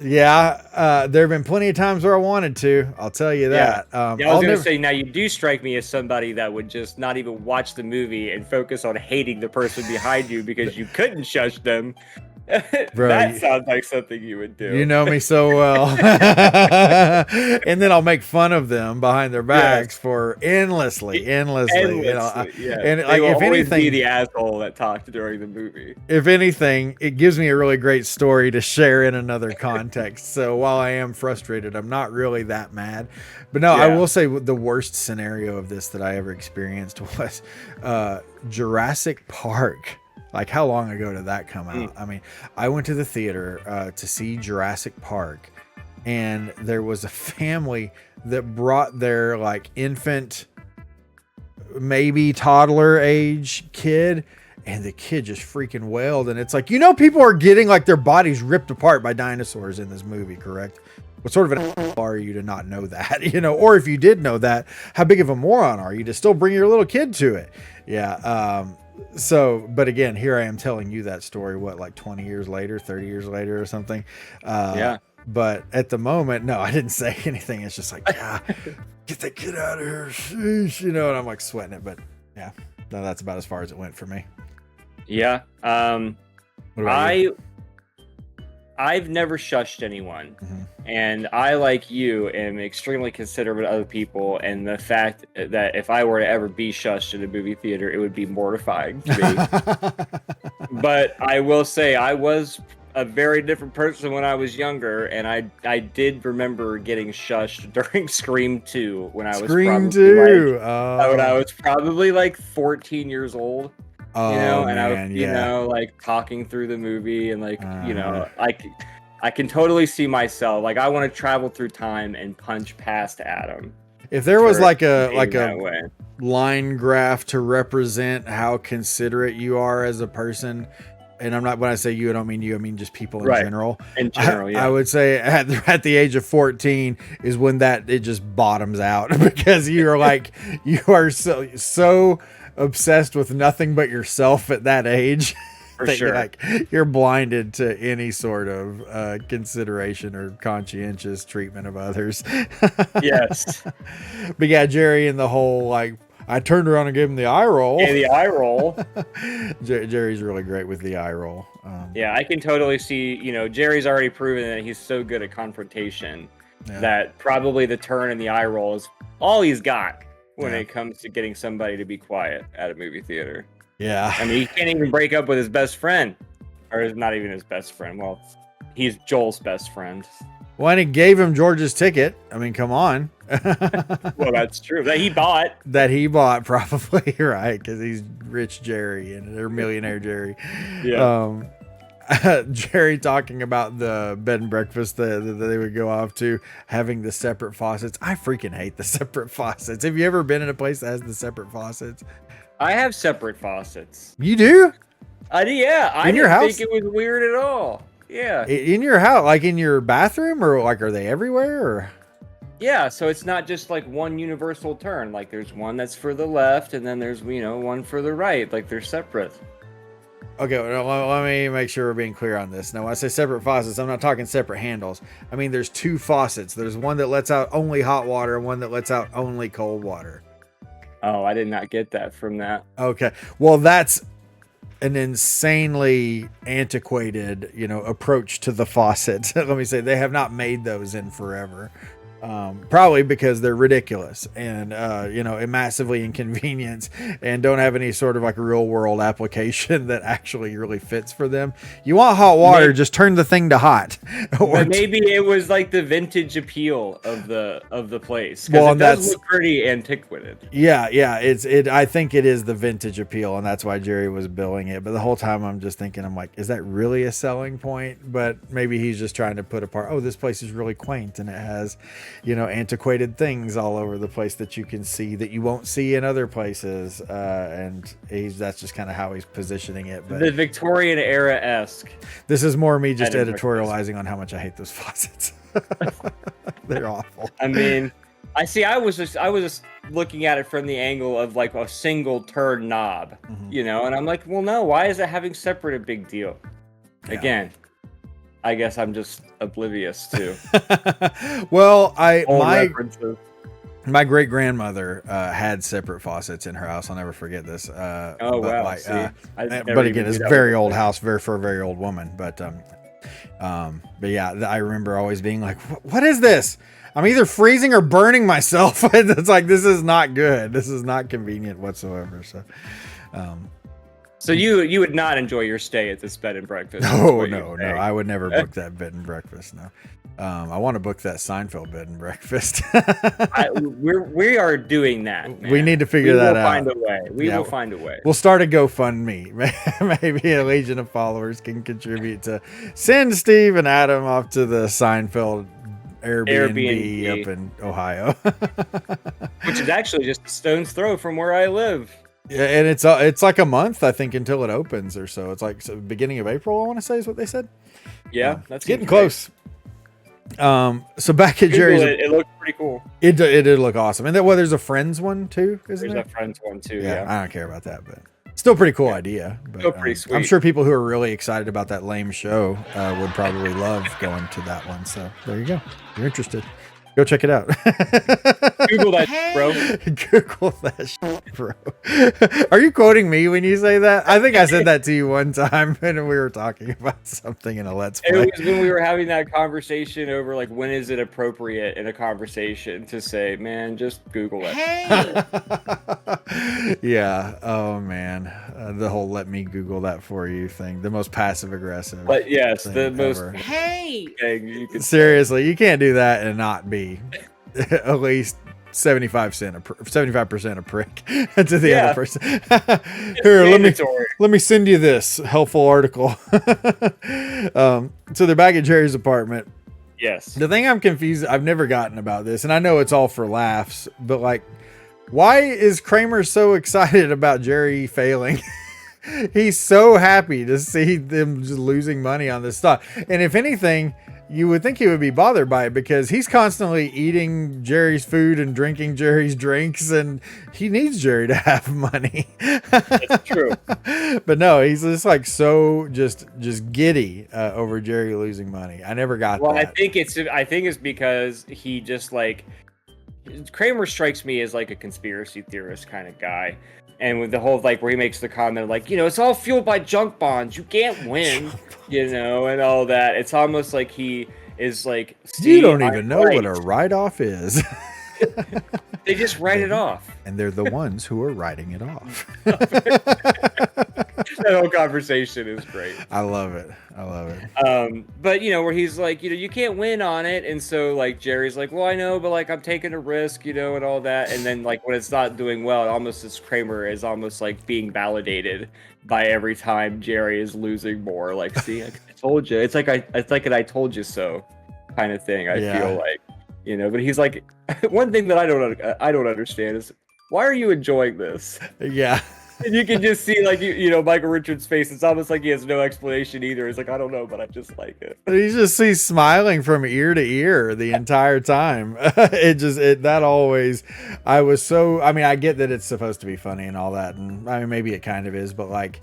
Yeah, there have been plenty of times where I wanted to. I'll tell you that. Yeah, I was going to say, now you do strike me as somebody that would just not even watch the movie and focus on hating the person behind you because you couldn't shush them. Bro, that sounds like something you would do. You know me so well. And then I'll make fun of them behind their backs for endlessly. You know, yeah. And like, if anything, be the asshole that talked during the movie. If anything, it gives me a really great story to share in another context. So while I am frustrated, I'm not really that mad. But no, I will say the worst scenario of this that I ever experienced was Jurassic Park. Like, how long ago did that come out? I mean, I went to the theater to see Jurassic Park, and there was a family that brought their like infant, maybe toddler age kid, and the kid just freaking wailed. And it's like, you know, people are getting like their bodies ripped apart by dinosaurs in this movie, correct? What sort of an are you to not know that, you know? Or if you did know that, how big of a moron are you to still bring your little kid to it? Yeah. So, but again, here I am telling you that story, what, like 20 years later, 30 years later or something. Yeah. But at the moment, no, I didn't say anything. It's just like, get that kid out of here. Sheesh, you know, and I'm like sweating it, but yeah, no, that's about as far as it went for me. Yeah. I've never shushed anyone, and I, like you, am extremely considerate of other people, and the fact that if I were to ever be shushed in a movie theater, it would be mortifying to me. But I will say I was a very different person when I was younger, and I did remember getting shushed during Scream 2 when I was probably like 14 years old. Oh, you know, and man, I was, you know, like talking through the movie and like, you know, like I can totally see myself. Like I want to travel through time and punch past Adam. If there was like a line graph to represent how considerate you are as a person, and I'm not, when I say you, I don't mean you, I mean just people in general. In general, I would say at the age of 14 is when that it just bottoms out because you're like, you are so obsessed with nothing but yourself at that age. For sure. You're blinded to any sort of consideration or conscientious treatment of others. Yes. But yeah, Jerry and the whole, like, I turned around and gave him the eye roll. Yeah, the eye roll. Jerry's really great with the eye roll. Yeah, I can totally see, you know, Jerry's already proven that he's so good at confrontation that probably the turn and the eye roll is all he's got when it comes to getting somebody to be quiet at a movie theater. Yeah. I mean, he can't even break up with his best friend. Or not even his best friend. Well, he's Joel's best friend. Well, and he gave him George's ticket. I mean, come on. Well, that's true. That he bought. Probably, right? Because he's rich Jerry or millionaire Jerry. Yeah. Jerry talking about the bed and breakfast that they would go off to, having the separate faucets. I freaking hate the separate faucets. Have you ever been in a place that has the separate faucets? I have separate faucets. You do? I do, yeah. I didn't think it was weird at all. Yeah. In your house, like in your bathroom, or like are they everywhere? Or Yeah, so it's not just like one universal turn. Like there's one that's for the left, and then there's one for the right. Like they're separate. okay, well, let me make sure we're being clear on this. Now, when I say separate faucets, I'm not talking separate handles. I mean, there's two faucets. There's one that lets out only hot water and one that lets out only cold water. Oh, I did not get that from that. Okay, well, that's an insanely antiquated, approach to the faucet. Let me say, they have not made those in forever. Probably because they're ridiculous and massively inconvenience and don't have any sort of like real world application that actually really fits for them. You want hot water, just turn the thing to hot. Or maybe it was like the vintage appeal of the place. Well, it does look pretty antiquated. Yeah, I think it is the vintage appeal, and that's why Jerry was billing it. But the whole time I'm just thinking, I'm like, is that really a selling point? But maybe he's just trying to put apart, oh, this place is really quaint and it has antiquated things all over the place that you can see that you won't see in other places. And that's just kind of how he's positioning it. But the Victorian era-esque. This is more me just editorializing on how much I hate those faucets. They're awful. I mean, I was just looking at it from the angle of like a single turn knob, and I'm like, well, no, why is it having separate a big deal? Yeah. Again, I guess I'm just oblivious too. Well, my great grandmother had separate faucets in her house. I'll never forget this. Wow! But again, it's a very old house, for a very old woman. But yeah, I remember always being like, "What is this? I'm either freezing or burning myself." It's like, this is not good. This is not convenient whatsoever. So you would not enjoy your stay at this bed and breakfast? No, I would never book that bed and breakfast. No, I want to book that Seinfeld bed and breakfast. we are doing that. Man. We need to figure that out. Find a way. We will find a way. We'll start a GoFundMe. Maybe a legion of followers can contribute to send Steve and Adam off to the Seinfeld Airbnb up in Ohio, which is actually just a stone's throw from where I live. Yeah, and it's like a month, I think, until it opens or so. It's like beginning of April, I want to say, is what they said. Yeah, that's getting close. So back at Jerry's, it looked pretty cool. It did look awesome, and there's a Friends one too, isn't there? There's a Friends one too. Yeah, I don't care about that, but still pretty cool idea. But, still pretty sweet. I'm sure people who are really excited about that lame show would probably love going to that one. So there you go. If you're interested, go check it out. Google that, bro. Google that shit, bro. Are you quoting me when you say that? I think I said that to you one time when we were talking about something in a Let's Play. It was when we were having that conversation over like, when is it appropriate in a conversation to say, man, just Google it. Hey! Yeah. Oh man. The whole "let me Google that for you" thing. The most passive aggressive. But yes, the most ever. Hey! You could Seriously, you can't do that and not be at least 75% a prick to the other person. Here, let me send you this helpful article. So they're back at Jerry's apartment. Yes. The thing I'm confused, I've never gotten about this, and I know it's all for laughs, but like, why is Kramer so excited about Jerry failing? He's so happy to see them just losing money on this stuff. And if anything, you would think he would be bothered by it because he's constantly eating Jerry's food and drinking Jerry's drinks, and he needs Jerry to have money. That's true. But no, he's just like so just giddy over Jerry losing money. I never got that. Well, I think it's because he just like, Kramer strikes me as like a conspiracy theorist kind of guy. And with the whole, like, where he makes the comment, like, it's all fueled by junk bonds. You can't win, and all that. It's almost like he is like, you don't even know what a write-off is. They just write it off. And they're the ones who are writing it off. That whole conversation is great. I love it. But where he's like, you can't win on it, and so like Jerry's like, well, I know, but like I'm taking a risk, and all that, and then like when it's not doing well, this Kramer is almost like being validated by every time Jerry is losing more. Like, see, I told you. It's like an I told you so kind of thing. I feel like, but he's like, one thing that I don't understand is, why are you enjoying this? Yeah. And you can just see, like, Michael Richards' face. It's almost like he has no explanation either. He's like, I don't know, but I just like it. You just see smiling from ear to ear the entire time. That always, I get that it's supposed to be funny and all that. And I mean, maybe it kind of is, but like,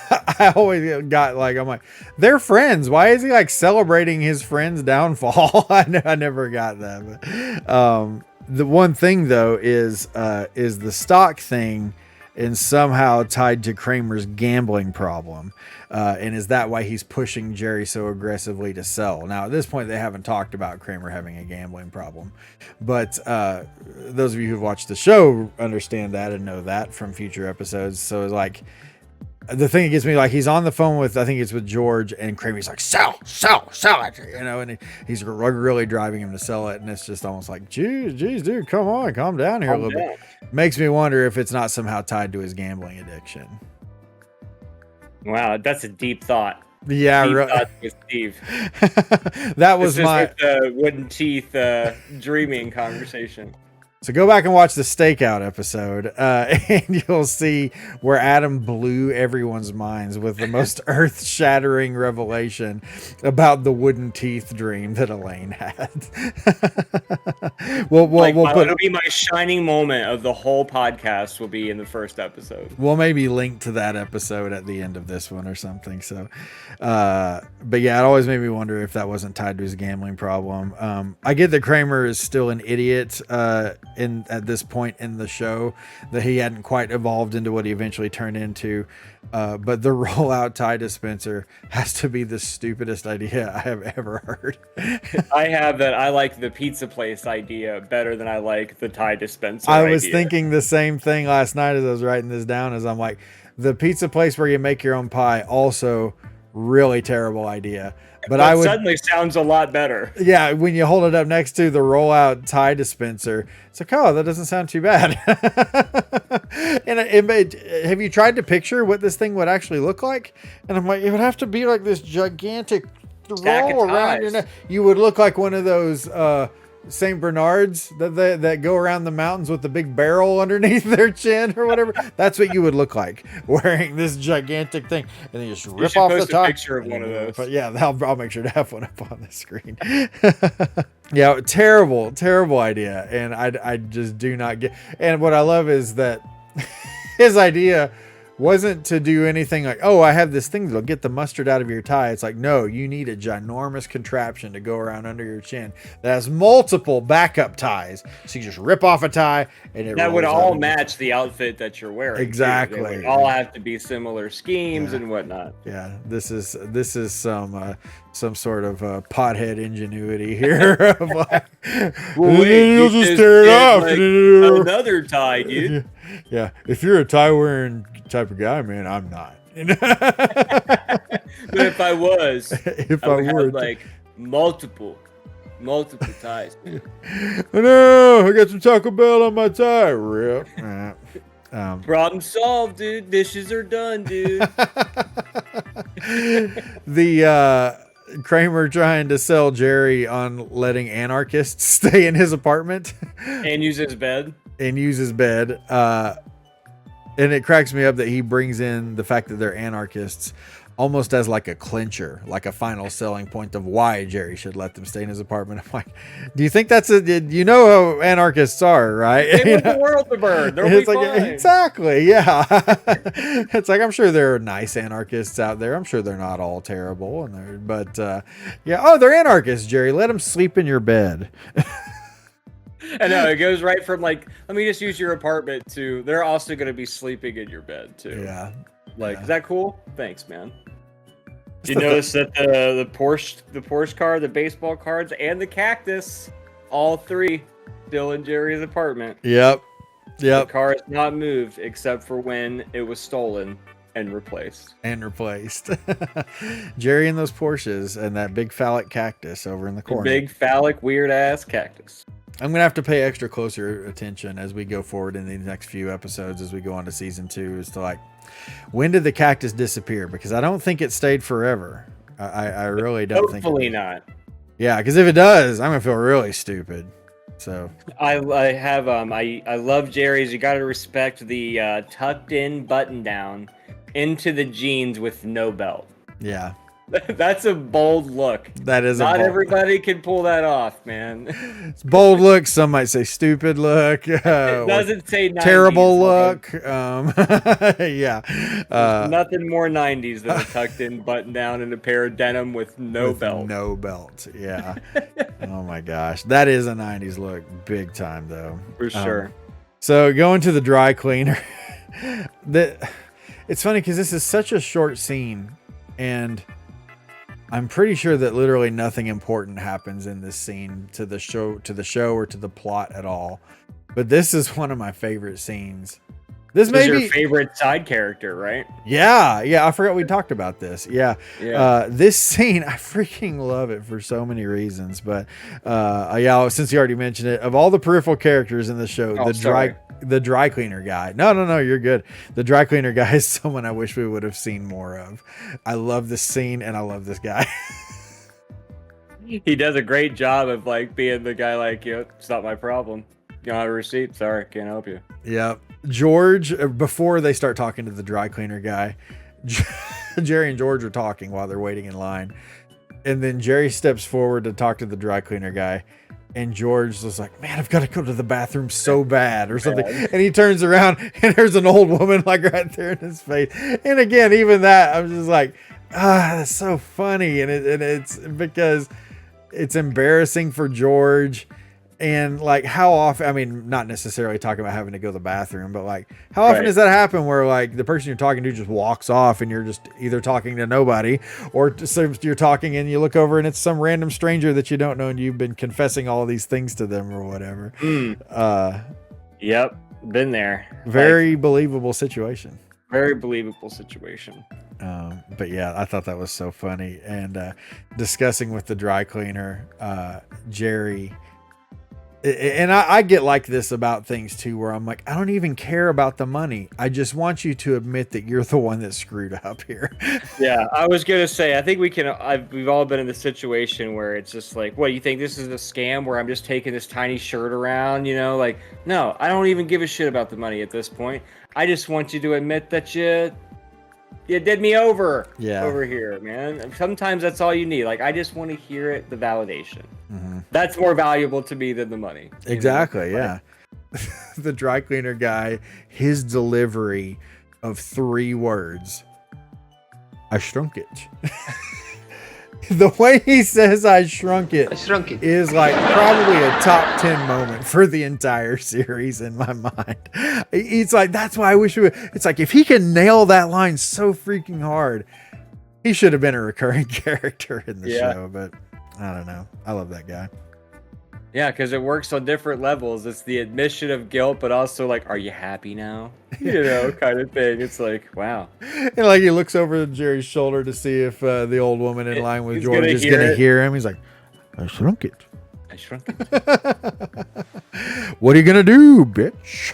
I always got like, I'm like, they're friends. Why is he like celebrating his friend's downfall? I never got that. But, the one thing though is the stock thing and somehow tied to Kramer's gambling problem. And is that why he's pushing Jerry so aggressively to sell? Now, at this point, they haven't talked about Kramer having a gambling problem. But those of you who've watched the show understand that and know that from future episodes. So it's like, the thing that gets me, like, he's on the phone with, I think it's with George, and Kramer's like, sell it, and he's really driving him to sell it. And it's just almost like, geez, dude, come on, calm down here a little bit. Makes me wonder if it's not somehow tied to his gambling addiction. Wow, that's a deep thought. Yeah, deep right. thought with Steve. That was my wooden teeth dreaming conversation. So go back and watch the Stakeout episode, and you'll see where Adam blew everyone's minds with the most earth-shattering revelation about the wooden teeth dream that Elaine had. It'll be my shining moment of the whole podcast. Will be in the first episode. We'll maybe link to that episode at the end of this one or something. So, but yeah, it always made me wonder if that wasn't tied to his gambling problem. I get that Kramer is still an idiot. At this point in the show, that he hadn't quite evolved into what he eventually turned into, but the rollout tie dispenser has to be the stupidest idea I have ever heard. I like the pizza place idea better than I like the tie dispenser I was idea. thinking the same thing last night as I was writing this down, as I'm like, the pizza place where you make your own pie, also really terrible idea. But I would suddenly sounds a lot better. Yeah, when you hold it up next to the rollout tie dispenser, it's like, oh, that doesn't sound too bad. And have you tried to picture what this thing would actually look like? And I'm like, it would have to be like this gigantic roll around your neck. You would look like one of those St. Bernards that go around the mountains with the big barrel underneath their chin or whatever. That's what you would look like wearing this gigantic thing, and then you just rip off the top. A picture of one of those. But yeah, I'll make sure to have one up on the screen. Yeah, terrible idea, and I just do not get. And what I love is that his idea wasn't to do anything like, oh, I have this thing that'll get the mustard out of your tie. It's like, no, you need a ginormous contraption to go around under your chin that has multiple backup ties. So you just rip off a tie and that would all match the outfit that you're wearing. Exactly. They would all have to be similar schemes and whatnot. Yeah, this is some sort of pothead ingenuity here. Of like, well, wait, you'll just tear it off. Like another tie, dude. Yeah, if you're a tie wearing type of guy, man, I'm not. But if I was, if I would have like multiple ties. Oh no, I got some Taco Bell on my tie. Rip. Problem solved, dude. Dishes are done, dude. The Kramer trying to sell Jerry on letting anarchists stay in his apartment and use his bed. And it cracks me up that he brings in the fact that they're anarchists almost as like a clincher, like a final selling point of why Jerry should let them stay in his apartment. I'm like, do you think that's how anarchists are, right? They want the world to burn. They'll be fine. Exactly, yeah. It's like, I'm sure there are nice anarchists out there. I'm sure they're not all terrible, but they're anarchists, Jerry. Let them sleep in your bed. I know, it goes right from like, let me just use your apartment to they're also going to be sleeping in your bed too. Yeah. Is that cool? Thanks, man. Did you notice that the Porsche car, the baseball cards, and the cactus, all three still in Jerry's apartment? Yep. The car is not moved except for when it was stolen and replaced. Jerry and those Porsches and that big phallic cactus over in the corner. Big phallic weird ass cactus. I'm going to have to pay extra closer attention as we go forward in the next few episodes as we go on to season 2 as to like, when did the cactus disappear? Because I don't think it stayed forever. I really don't think. Hopefully not. Yeah, because if it does, I'm going to feel really stupid. So I love Jerry's. You got to respect the tucked in button down into the jeans with no belt. yeah, That's a bold look. that is Not a bold, everybody can pull that off, man. it's bold look. Some might say stupid look. It doesn't say 90s, terrible like, look. Yeah. there's nothing more 90s than a tucked in button down and a pair of denim with no belt. No belt. Yeah. Oh my gosh. That is a 90s look. Big time though. For sure. So going to the dry cleaner. It's funny because this is such a short scene, and I'm pretty sure that literally nothing important happens in this scene to the show or to the plot at all. But this is one of my favorite scenes. This may be your favorite side character, right? Yeah. I forgot we talked about this. Yeah. Yeah. This scene, I freaking love it for so many reasons. But yeah, since you already mentioned it, of all the peripheral characters in the show, the dry cleaner guy. No, you're good. The dry cleaner guy is someone I wish we would have seen more of. I love this scene and I love this guy. He does a great job of like being the guy like, it's not my problem. You don't have a receipt? Sorry, can't help you. Yep. George, before they start talking to the dry cleaner guy, Jerry and George are talking while they're waiting in line. And then Jerry steps forward to talk to the dry cleaner guy. And George was like, man, I've got to go to the bathroom so bad or something. And he turns around and there's an old woman like right there in his face. And again, even that, I'm just like, that's so funny. And it's because it's embarrassing for George. And like how often, I mean, not necessarily talking about having to go to the bathroom, but like how often does that happen where like the person you're talking to just walks off and you're just either talking to nobody or you're talking and you look over and it's some random stranger that you don't know and you've been confessing all these things to them or whatever. Yep. Been there. Very believable situation. Very believable situation. But yeah, I thought that was so funny. And discussing with the dry cleaner, Jerry. And I get like this about things too, where I'm like, I don't even care about the money. I just want you to admit that you're the one that screwed up here. Yeah, I was going to say, I think we've all been in the situation where it's just like, what, you think this is a scam where I'm just taking this tiny shirt around, like, no, I don't even give a shit about the money at this point. I just want you to admit that you did me over over here, man. Sometimes that's all you need. Like, I just want to hear it, the validation. Mm-hmm. That's more valuable to me than the money. Exactly, yeah. The dry cleaner guy, his delivery of 3 words. I shrunk it. The way he says I shrunk it is like probably a top 10 moment for the entire series in my mind. It's like, that's why I wish it's like, if he can nail that line so freaking hard, he should have been a recurring character in the show, but I don't know. I love that guy. Yeah, because it works on different levels. It's the admission of guilt, but also like, are you happy now? Kind of thing. It's like, wow. And like he looks over Jerry's shoulder to see if the old woman in line with George is going to hear him. He's like, I shrunk it. What are you going to do, bitch?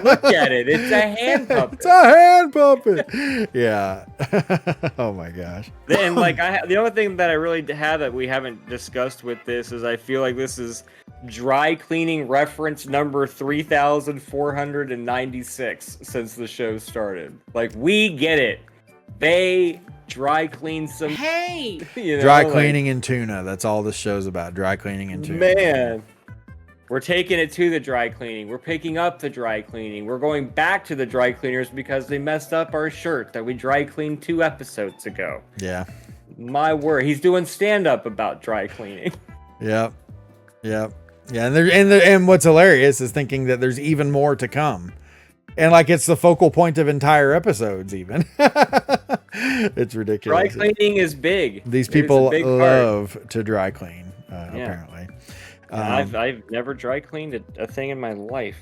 Look at it. It's a hand puppet. It's a hand puppet. Yeah. Oh my gosh. And like the only thing that I really have that we haven't discussed with this is I feel like this is dry cleaning reference number 3,496 since the show started. Like, we get it. They dry clean some dry cleaning and tuna. That's all this show's about. Dry cleaning and tuna. Man, we're taking it to the dry cleaning. We're picking up the dry cleaning. We're going back to the dry cleaners because they messed up our shirt that we dry cleaned 2 episodes ago. Yeah. My word, he's doing stand up about dry cleaning. Yep. Yeah, and what's hilarious is thinking that there's even more to come. And like it's the focal point of entire episodes even. It's ridiculous. Dry cleaning is big. These people love to dry clean, apparently. I've never dry cleaned a thing in my life.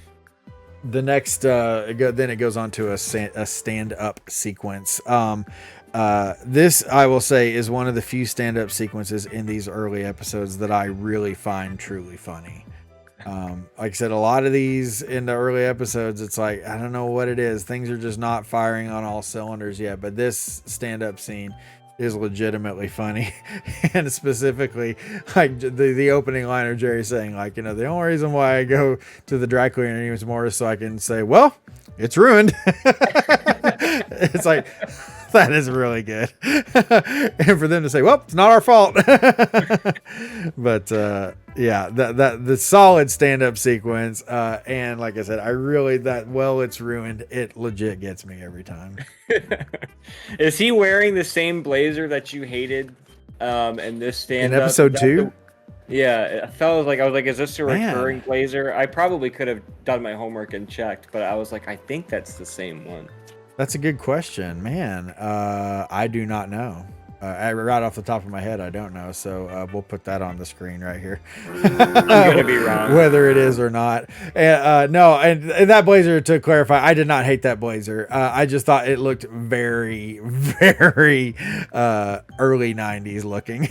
The next, then it goes on to a stand-up sequence. This, I will say, is one of the few stand-up sequences in these early episodes that I really find truly funny. Like I said, a lot of these in the early episodes, it's like, I don't know what it is. Things are just not firing on all cylinders yet. But this stand-up scene is legitimately funny. And specifically, like the opening line of Jerry saying, like, the only reason why I go to the dry cleaner anymore is so I can say, well, it's ruined. It's like, that is really good. And for them to say, well, it's not our fault. But yeah, that the solid stand-up sequence. And like I said, I really, it's ruined. It legit gets me every time. Is he wearing the same blazer that you hated in this stand-up? In episode 2? Yeah, I was like, is this a recurring blazer? I probably could have done my homework and checked, but I was like, I think that's the same one. That's a good question, man. I do not know. Right off the top of my head, I don't know. So we'll put that on the screen right here. I'm gonna be wrong, whether it is or not. No, and that blazer, to clarify, I did not hate that blazer. I just thought it looked very, very early '90s looking.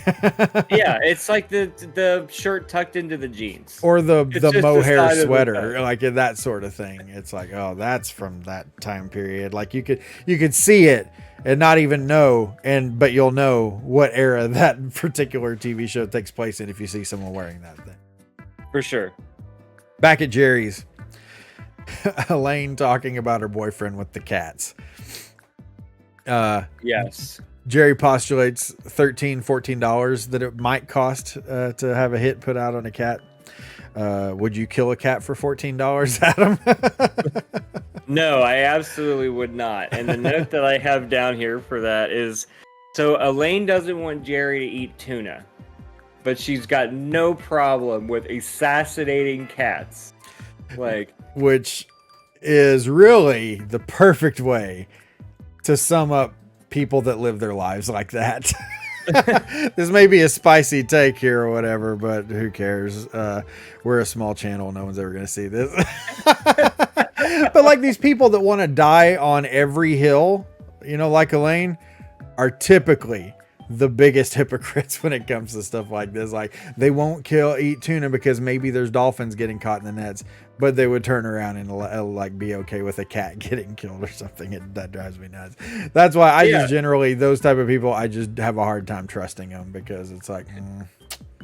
Yeah, it's like the shirt tucked into the jeans, or the mohair sweater, the like that sort of thing. It's like, oh, that's from that time period. Like you could see it and not even know, but you'll know what era that particular TV show takes place in if you see someone wearing that thing. For sure. Back at Jerry's, Elaine talking about her boyfriend with the cats. Yes. Jerry postulates $13-14 that it might cost to have a hit put out on a cat. Would you kill a cat for $14, Adam? No, I absolutely would not. And the note that I have down here for that is, so Elaine doesn't want Jerry to eat tuna, but she's got no problem with assassinating cats. Which is really the perfect way to sum up people that live their lives like that. This may be a spicy take here or whatever, but who cares? We're a small channel. No one's ever going to see this. But like these people that want to die on every hill, like Elaine, are typically the biggest hypocrites when it comes to stuff like this. Like they won't eat tuna because maybe there's dolphins getting caught in the nets, but they would turn around and like be okay with a cat getting killed or something. That drives me nuts. That's why I just generally, those type of people, I just have a hard time trusting them, because it's like,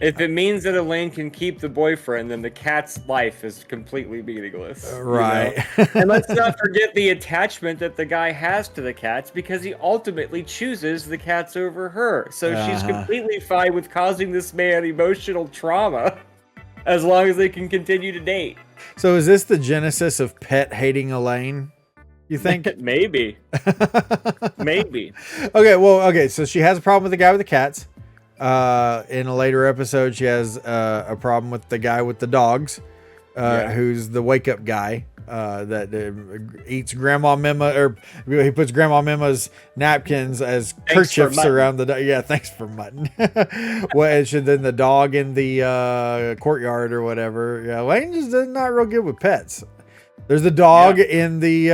if it means that Elaine can keep the boyfriend, then the cat's life is completely meaningless. Right. And let's not forget the attachment that the guy has to the cats, because he ultimately chooses the cats over her. So she's completely fine with causing this man emotional trauma as long as they can continue to date. So is this the genesis of Pet hating Elaine, you think? Maybe. Maybe. Okay. So she has a problem with the guy with the cats. In a later episode, she has a problem with the guy with the dogs, who's the wake up guy that eats Grandma Mima, or he puts Grandma Mima's napkins as kerchiefs around the dog. Yeah, thanks for mutton. Well, should then the dog in the courtyard or whatever. Yeah, Elaine just is not real good with pets. There's a dog in the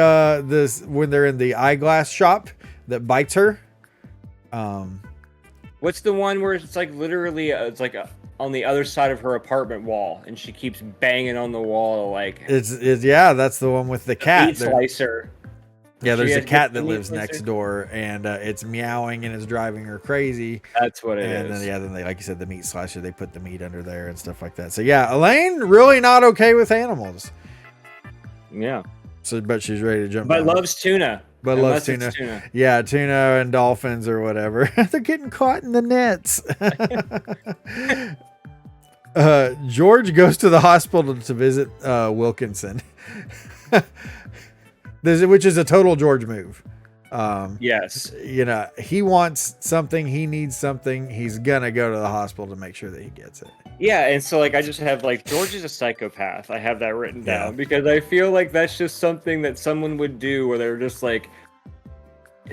when they're in the eyeglass shop that bites her. What's the one where it's like literally it's like on the other side of her apartment wall, and she keeps banging on the wall like it's that's the one with the cat meat slicer. Yeah, there's a cat that lives next door, and it's meowing and it's driving her crazy. That's what it is. And then they, like you said, the meat slicer, they put the meat under there and stuff like that. So yeah, Elaine really not okay with animals. Yeah. So, but she's ready to jump. But loves tuna. But loves tuna. Yeah, tuna and dolphins or whatever. They're getting caught in the nets. George goes to the hospital to visit Wilkinson, which is a total George move. Yes. He wants something. He needs something. He's going to go to the hospital to make sure that he gets it. Yeah, and so I just have George is a psychopath. I have that written down because I feel like that's just something that someone would do where they're just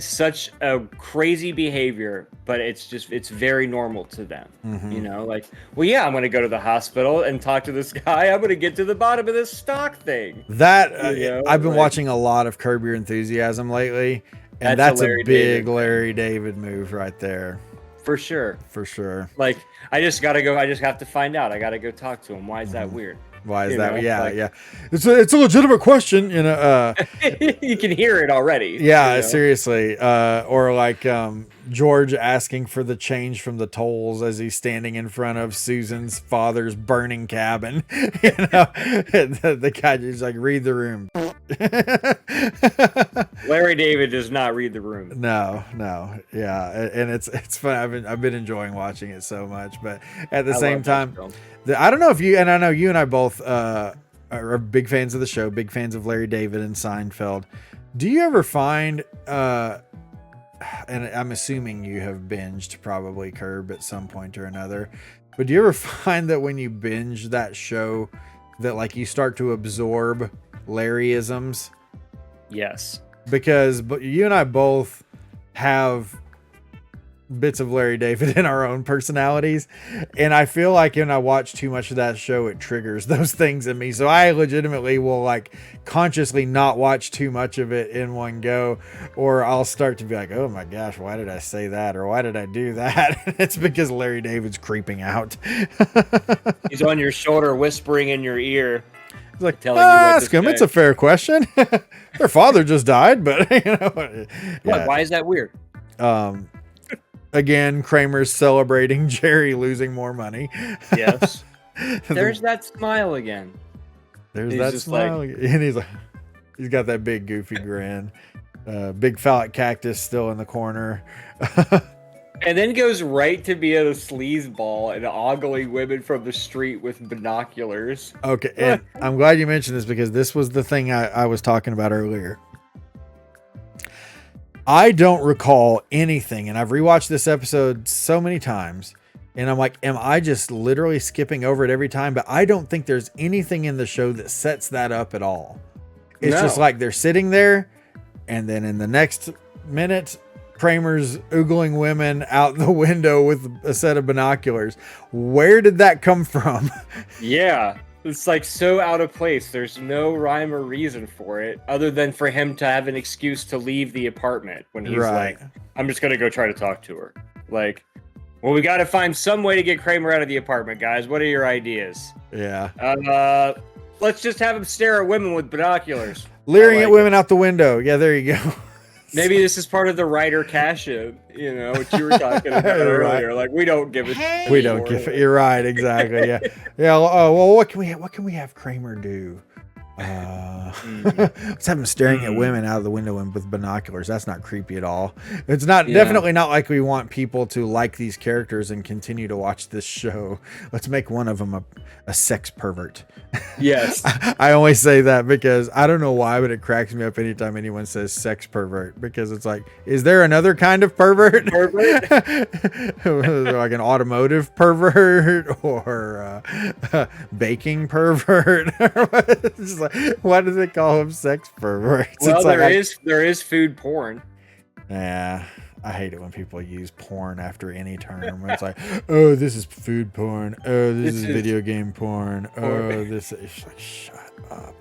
such a crazy behavior, but it's very normal to them. Mm-hmm. Well, yeah, I'm going to go to the hospital and talk to this guy. I'm going to get to the bottom of this stock thing. I've been watching a lot of Curb Your Enthusiasm lately, and that's a big Larry David move right there. For sure. For sure. I just got to go. I just have to find out. I got to go talk to him. Why is that weird? Why is You that? know, Yeah, like- yeah. It's a legitimate question, you know. You can hear it already. Yeah, you know? seriously. Or like George asking for the change from the tolls as he's standing in front of Susan's father's burning cabin. You know, the guy just like, read the room. Larry David does not read the room. No, yeah, and it's fun. I've been enjoying watching it so much, but at the same time, I don't know if you, and I know you and I both are big fans of the show, big fans of Larry David and Seinfeld. Do you ever find, and I'm assuming you have binged probably Curb at some point or another, but do you ever find that when you binge that show that like you start to absorb Larryisms? Yes. Because you and I both have bits of Larry David in our own personalities, and I feel like when I watch too much of that show, it triggers those things in me. So I legitimately will like consciously not watch too much of it in one go, or I'll start to be like, oh my gosh, why did I say that, or why did I do that? It's because Larry David's creeping out. He's on your shoulder, whispering in your ear. It's like, telling you what to ask him. say. It's a fair question. Their father just died, but you know, yeah. Why is that weird? Again, Kramer's celebrating Jerry losing more money. Yes. There's that smile again. There's He's that just smile, like- and he's got that big goofy grin. Big phallic cactus still in the corner. And then goes right to be a sleazeball and ogling women from the street with binoculars. Okay, and I'm glad you mentioned this because this was the thing I was talking about earlier. I don't recall anything, and I've rewatched this episode so many times, and I'm like, am I just literally skipping over it every time? But I don't think there's anything in the show that sets that up at all. It's just like they're sitting there, and then in the next minute, Kramer's oogling women out the window with a set of binoculars. Where did that come from? Yeah. It's like so out of place. There's no rhyme or reason for it other than for him to have an excuse to leave the apartment when he's Right. like, I'm just going to go try to talk to her. Like, well, we got to find some way to get Kramer out of the apartment, guys. What are your ideas? Yeah. Let's just have him stare at women with binoculars. Leering I at like women out the window. Yeah, there you go. Maybe this is part of the writer cash-in, you know, what you were talking about earlier. Like, we don't give a We don't give it. You're right. Exactly. Yeah. Yeah. Well, what can we have Kramer do? Let's have him staring at women out of the window and with binoculars. That's not creepy at all. It's not definitely not like we want people to like these characters and continue to watch this show. Let's make one of them a sex pervert. Yes. I only say that because I don't know why, but it cracks me up anytime anyone says sex pervert, because it's like, is there another kind of pervert? Like an automotive pervert or baking pervert? It's like, why do they call them sex perverts? Well, it's like, there is food porn. Yeah, I hate it when people use porn after any term. It's like, oh, this is food porn. Oh, this is video game porn. Oh, this is like, shut up.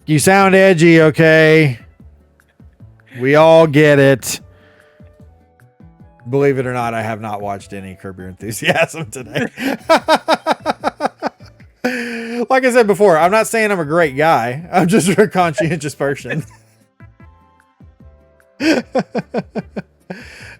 You sound edgy, okay? We all get it. Believe it or not, I have not watched any Curb Your Enthusiasm today. Like I said before, I'm not saying I'm a great guy. I'm just a conscientious person.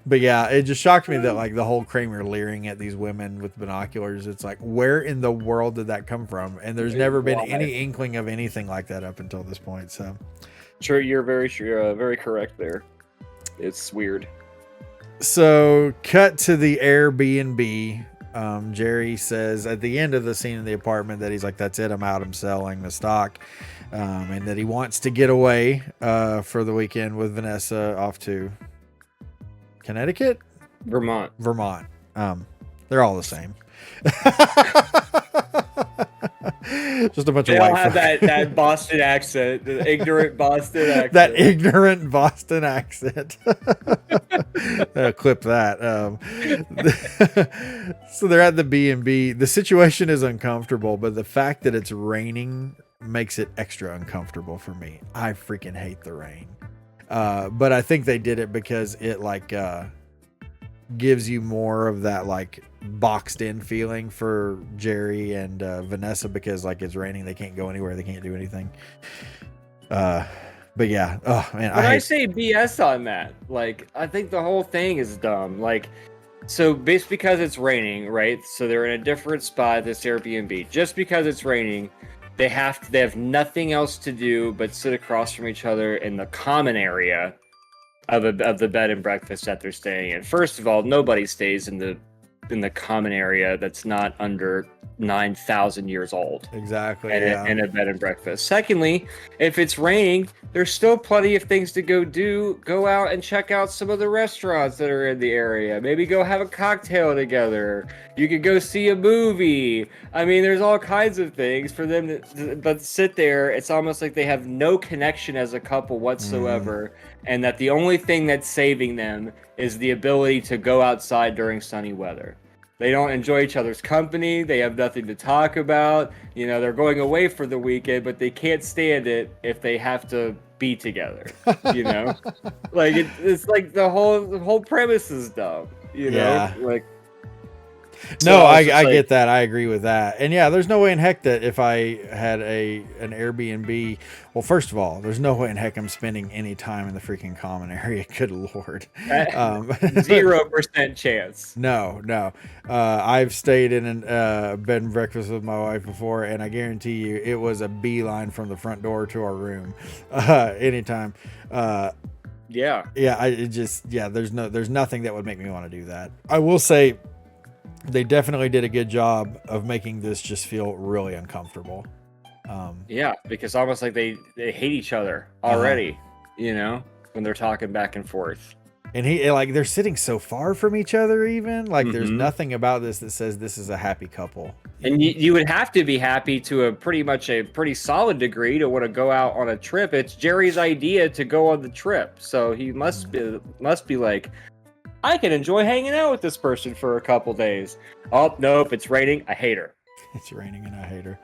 But yeah, it just shocked me that like the whole Kramer leering at these women with binoculars. It's like, where in the world did that come from? And there's never been any inkling of anything like that up until this point. So Sure, you're very correct there. It's weird. So cut to the Airbnb. Jerry says at the end of the scene in the apartment that he's like, that's it, I'm out, I'm selling the stock. And that he wants to get away for the weekend with Vanessa off to Connecticut? Vermont. They're all the same. Just a bunch They of all white have folk. that Boston accent, the ignorant Boston accent. That ignorant Boston accent. Clip that. So they're at the B&B. The situation is uncomfortable, but the fact that it's raining makes it extra uncomfortable for me. I freaking hate the rain. But I think they did it because it like gives you more of that like boxed in feeling for Jerry and Vanessa because like it's raining, they can't go anywhere, they can't do anything. But yeah, oh man, I say BS on that. Like, I think the whole thing is dumb. Like, so based because it's raining, right? So they're in a different spot at this Airbnb. Just because it's raining, they have nothing else to do but sit across from each other in the common area of the bed and breakfast that they're staying in. First of all, nobody stays in the common area that's not under 9,000 years old. Exactly. In a bed and breakfast. Secondly, if it's raining, there's still plenty of things to go do. Go out and check out some of the restaurants that are in the area. Maybe go have a cocktail together. You could go see a movie. I mean, there's all kinds of things for them to sit there. It's almost like they have no connection as a couple whatsoever. And that the only thing that's saving them is the ability to go outside during sunny weather. They don't enjoy each other's company. They have nothing to talk about. You know, they're going away for the weekend, but they can't stand it if they have to be together. You know, like it's like the whole premise is dumb. You know, like. No, so I get that. I agree with that. And yeah, there's no way in heck that if I had an Airbnb, well, first of all, there's no way in heck I'm spending any time in the freaking common area. Good Lord. 0% chance. No. I've stayed in a bed and breakfast with my wife before, and I guarantee you it was a beeline from the front door to our room anytime. Yeah. There's nothing that would make me want to do that. I will say, they definitely did a good job of making this just feel really uncomfortable. Yeah, because almost like they hate each other already, you know, when they're talking back and forth. And they're sitting so far from each other even. Like there's nothing about this that says this is a happy couple. And you would have to be happy to a pretty solid degree to want to go out on a trip. It's Jerry's idea to go on the trip. So he must be like, I can enjoy hanging out with this person for a couple days. Oh, nope, it's raining. I hate her. It's raining and I hate her.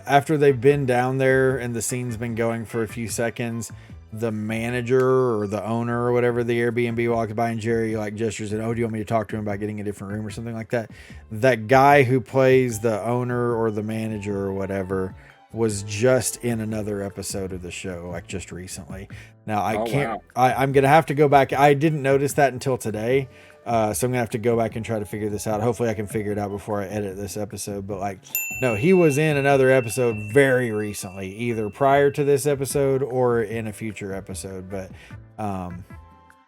After they've been down there and the scene's been going for a few seconds, the manager or the owner or whatever the Airbnb walks by and Jerry like gestures and, oh, do you want me to talk to him about getting a different room or something like that? That guy who plays the owner or the manager or whatever was just in another episode of the show, like just recently. Now I'm going to have to go back. I didn't notice that until today. So I'm going to have to go back and try to figure this out. Hopefully I can figure it out before I edit this episode. But no, he was in another episode very recently, either prior to this episode or in a future episode. But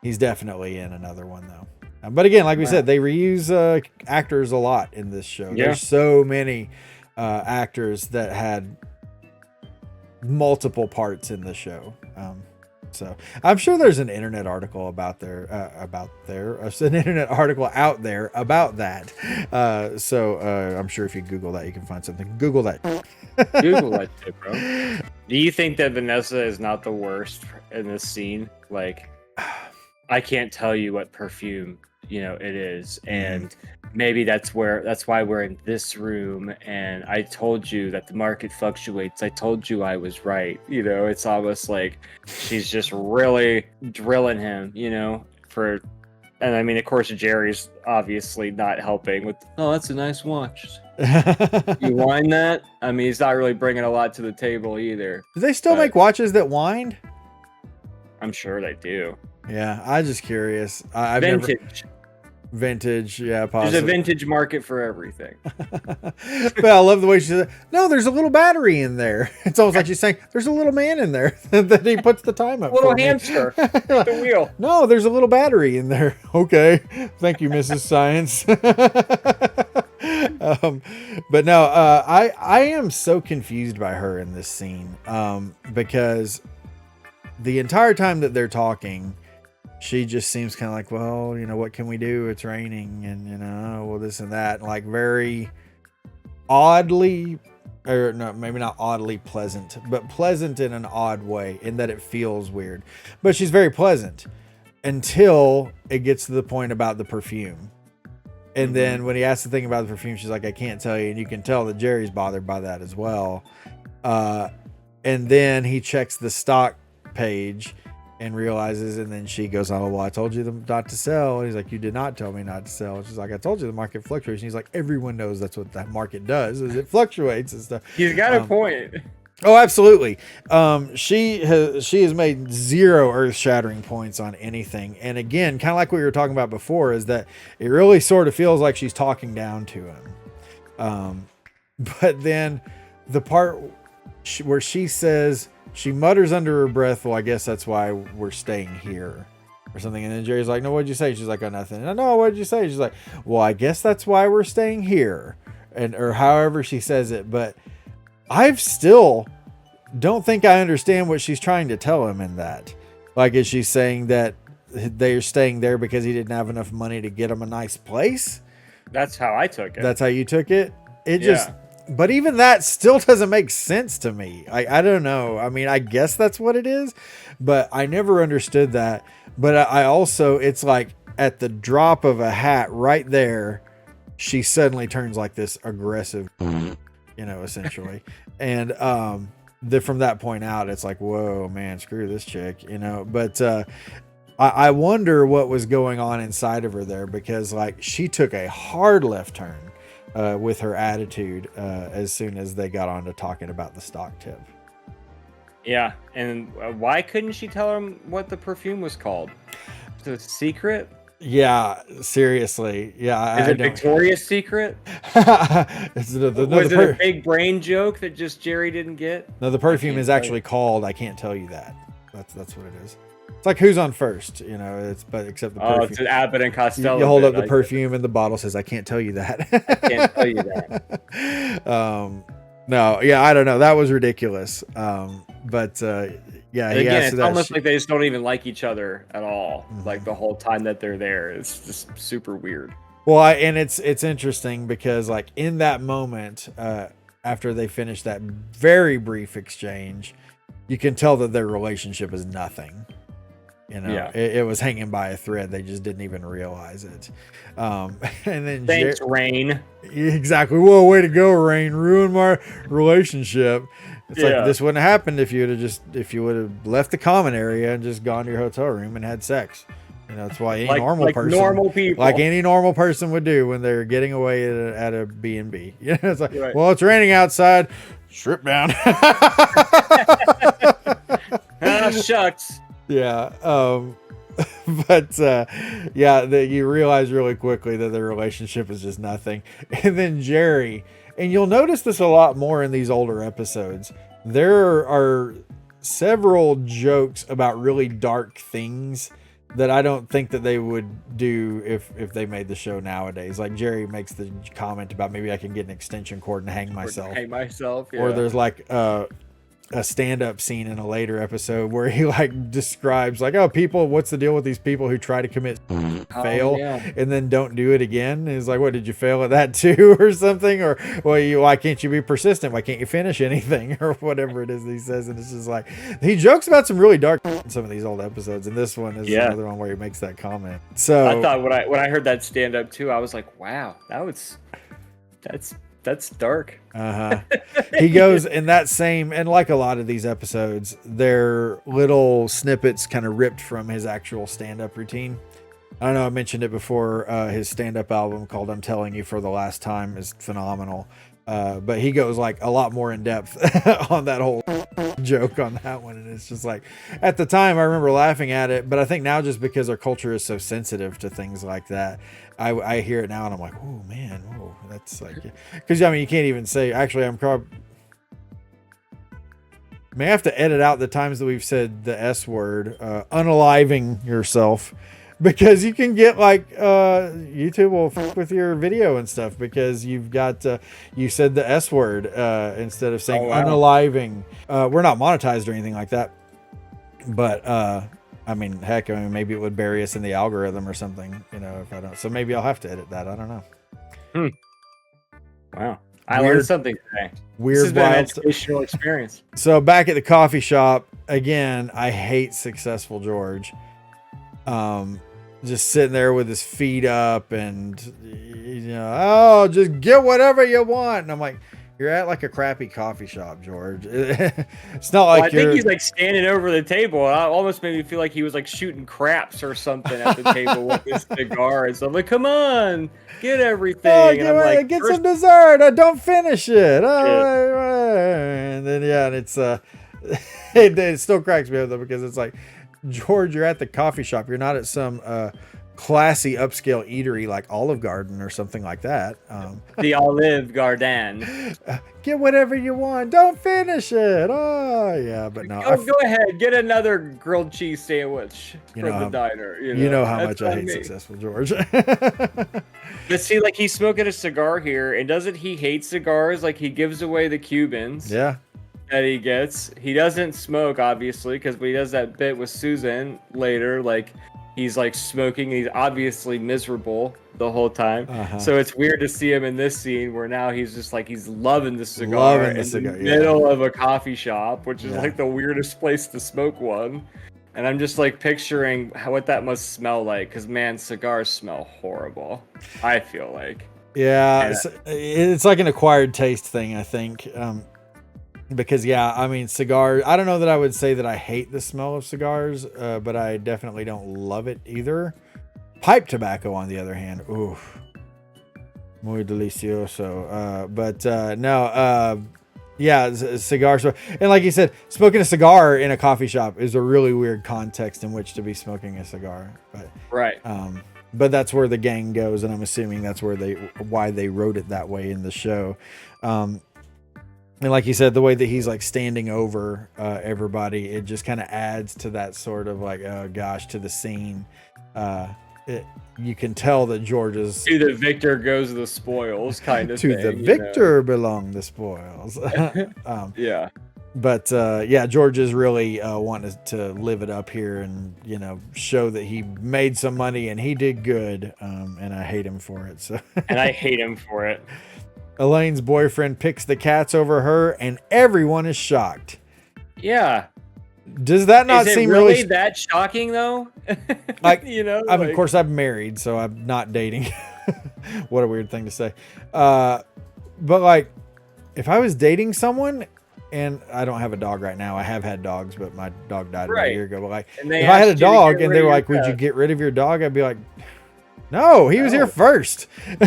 he's definitely in another one though. But again, like we said, they reuse actors a lot in this show. Yeah. There's so many actors that had multiple parts in the show. So I'm sure there's an internet article an internet article out there about that. So I'm sure if you Google that, you can find something. Google that. Google that shit, bro. Do you think that Vanessa is not the worst in this scene? Like, I can't tell you what perfume, it is. And maybe that's why we're in this room. And I told you that the market fluctuates. I told you I was right. It's almost like she's just really drilling him, and I mean, of course, Jerry's obviously not helping with, oh, that's a nice watch. You wind that? I mean, he's not really bringing a lot to the table either. Do they still make watches that wind? I'm sure they do. Yeah, I'm just curious. Vintage, yeah, possibly. There's a vintage market for everything. But I love the way she said, no, there's a little battery in there. It's almost like she's saying, there's a little man in there that he puts the time up. Little hamster, the wheel. No, there's a little battery in there. Okay, thank you, Mrs. Science. But no, I am so confused by her in this scene, because the entire time that they're talking, she just seems kind of like, well, what can we do? It's raining and, well, this and that. Like very oddly, or no, maybe not oddly pleasant, but pleasant in an odd way in that it feels weird. But she's very pleasant until it gets to the point about the perfume. And then when he asks the thing about the perfume, she's like, I can't tell you. And you can tell that Jerry's bothered by that as well. And then he checks the stock page and realizes, and then she goes, oh, well, I told you not to sell. And he's like, you did not tell me not to sell. And she's like, I told you the market fluctuates. And he's like, everyone knows that's what that market does, is it fluctuates and stuff. He's got a point. Oh, absolutely. She has made zero earth-shattering points on anything. And again, kind of like we were talking about before, is that it really sort of feels like she's talking down to him. But then the part where she says, she mutters under her breath, well, I guess that's why we're staying here, or something. And then Jerry's like, no, what'd you say? She's like, oh, nothing. No, what'd you say? She's like, well, I guess that's why we're staying here. Or however she says it. But I've still don't think I understand what she's trying to tell him in that. Like, is she saying that they're staying there because he didn't have enough money to get him a nice place? That's how I took it. That's how you took it? But even that still doesn't make sense to me. I don't know. I mean, I guess that's what it is, but I never understood that. But I also, it's like at the drop of a hat right there, she suddenly turns like this aggressive, essentially. And from that point out, it's like, whoa, man, screw this chick, But I wonder what was going on inside of her there, because like she took a hard left turn with her attitude as soon as they got on to talking about the stock tip. Yeah, and why couldn't she tell him what the perfume was called? The secret? Yeah, seriously. Yeah, is it Victoria's Secret? Was it a big brain joke that just Jerry didn't get? No, the perfume is actually called I Can't Tell You That. That's what it is. It's like Who's on First, except the perfume. Oh, it's an Abbott and Costello. You hold up the perfume and the bottle says, I can't tell you that. I can't tell you that. No, yeah, I don't know. That was ridiculous. But yeah, again, it's almost like they just don't even like each other at all. Mm-hmm. Like the whole time that they're there, it's just super weird. Well, and it's interesting because like in that moment, after they finish that very brief exchange, you can tell that their relationship is nothing. It was hanging by a thread. They just didn't even realize it. And then thanks, Rain. Exactly. Whoa, way to go, Rain. Ruined my relationship. It's like this wouldn't have happened if you would have left the common area and just gone to your hotel room and had sex. That's why any any normal person would do when they're getting away at a B&B. It's like, well, it's raining outside. Strip down. Shucks. Yeah. But you realize really quickly that the relationship is just nothing. And then Jerry, and you'll notice this a lot more in these older episodes, there are several jokes about really dark things that I don't think that they would do if they made the show nowadays. Like Jerry makes the comment about maybe I can get an extension cord and hang myself. Yeah. Or there's like a stand-up scene in a later episode where he like describes like, oh, people, what's the deal with these people who try to commit fail and then don't do it again? And he's like, what, did you fail at that too or something? Or why can't you be persistent? Why can't you finish anything? Or whatever it is he says. And it's just like, he jokes about some really dark in some of these old episodes, and this one is another one where he makes that comment. So I thought when I heard that stand-up too, I was like, wow, that's dark. He goes in that same, and like a lot of these episodes, they're little snippets kind of ripped from his actual stand-up routine. I don't know, I mentioned it before. His stand-up album called I'm Telling You for the Last Time is phenomenal. But he goes like a lot more in depth on that whole joke on that one. And it's just like, at the time I remember laughing at it, but I think now just because our culture is so sensitive to things like that, I hear it now and I'm like, oh man, whoa, that's like, because I mean, you can't even say, actually, may have to edit out the times that we've said the S word, unaliving yourself, because you can get like YouTube will fuck with your video and stuff because you've got you said the S word instead of saying unaliving. We're not monetized or anything like that, but I mean, heck, maybe it would bury us in the algorithm or something, if I don't. So maybe I'll have to edit that. I don't know. Wow. I learned something today. Weird, this has been an educational experience. So back at the coffee shop again, I hate Successful George. Just sitting there with his feet up and, oh, just get whatever you want. And I'm like, You're at like a crappy coffee shop, George. It's not like I think he's like standing over the table. It almost made me feel like he was like shooting craps or something at the table with his cigar. And so I'm like, come on, get everything. Oh, And I'm like, get some dessert. Don't finish it. And then and it's it still cracks me up though, because it's like, George, you're at the coffee shop. You're not at some classy upscale eatery like Olive Garden or something like that. The Olive Garden. Get whatever you want. Don't finish it. Oh yeah, but no. Go ahead, get another grilled cheese sandwich from the diner. You know how much I hate successful George. But see, like, he's smoking a cigar here, and doesn't he hate cigars? Like, he gives away the Cubans. Yeah. That he gets. He doesn't smoke, obviously, because when he does that bit with Susan later, like, he's like smoking. He's obviously miserable the whole time. So it's weird to see him in this scene where now he's just like, he's loving the cigar in the middle of a coffee shop, which is like the weirdest place to smoke one. And I'm just like picturing what that must smell like, because man, cigars smell horrible, I feel like. Yeah, it's like an acquired taste thing, I think. Because I mean, cigars, I don't know that I would say that I hate the smell of cigars, but I definitely don't love it either. Pipe tobacco, on the other hand, oof, muy delicioso. Cigars. And like you said, smoking a cigar in a coffee shop is a really weird context in which to be smoking a cigar. But, right. But that's where the gang goes, and I'm assuming that's why they wrote it that way in the show. And like you said, the way that he's like standing over everybody, it just kind of adds to that sort of like, oh gosh, to the scene. You can tell that George is... To the victor goes the spoils kind of to thing. To the victor belong the spoils. Yeah. But George is really wanting to live it up here and, show that he made some money and he did good. And I hate him for it. So. And I hate him for it. Elaine's boyfriend picks the cats over her, and everyone is shocked. Yeah. Does that not seem really that shocking though? Like, of course I'm married, so I'm not dating. What a weird thing to say. But like, if I was dating someone, and I don't have a dog right now. I have had dogs, but my dog died about a year ago. But like, if I had a dog and they were like, "Would you get rid of your dog?" I'd be like, no, he was here first.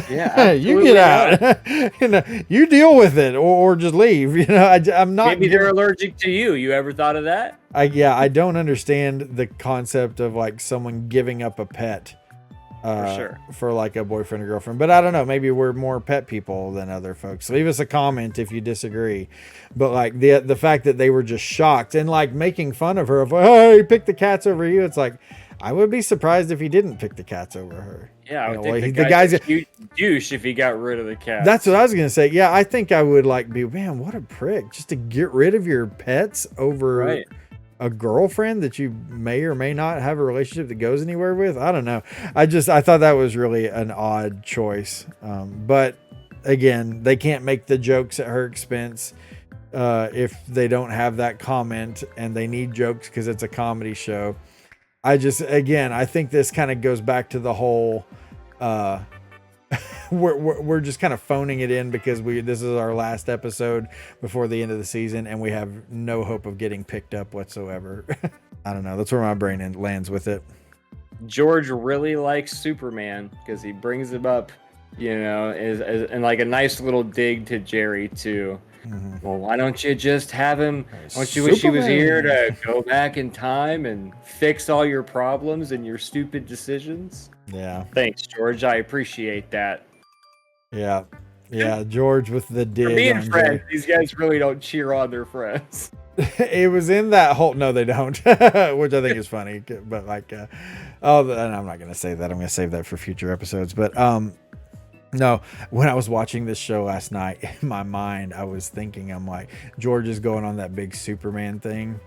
Yeah, you get out. You deal with it, or just leave. I'm not. Maybe they're allergic to you. You ever thought of that? I don't understand the concept of like someone giving up a pet. For sure. For like a boyfriend or girlfriend, but I don't know. Maybe we're more pet people than other folks. Leave us a comment if you disagree. But like the fact that they were just shocked and like making fun of her of, oh, he picked the cats over you. It's like, I would be surprised if he didn't pick the cats over her. Yeah, I would think the guy's a huge douche if he got rid of the cat. That's what I was gonna say. Yeah, I think I would like be, man, what a prick, just to get rid of your pets over a girlfriend that you may or may not have a relationship that goes anywhere with. I don't know. I thought that was really an odd choice. But again, they can't make the jokes at her expense if they don't have that comment, and they need jokes because it's a comedy show. I think this kind of goes back to the whole, we're just kind of phoning it in because this is our last episode before the end of the season, and we have no hope of getting picked up whatsoever. I don't know. That's where my brain lands with it. George really likes Superman because he brings him up, and like a nice little dig to Jerry too. Mm-hmm. Well, why don't you just have him? Don't you wish he was here to go back in time and fix all your problems and your stupid decisions? Yeah. Thanks, George. I appreciate that. Yeah. Yeah. George with the dig. For being friends, these guys really don't cheer on their friends. It was in that whole, no, they don't, which I think is funny, but like, and I'm not going to say that. I'm going to save that for future episodes, but, no, when I was watching this show last night, in my mind, I was thinking, I'm like, George is going on that big Superman thing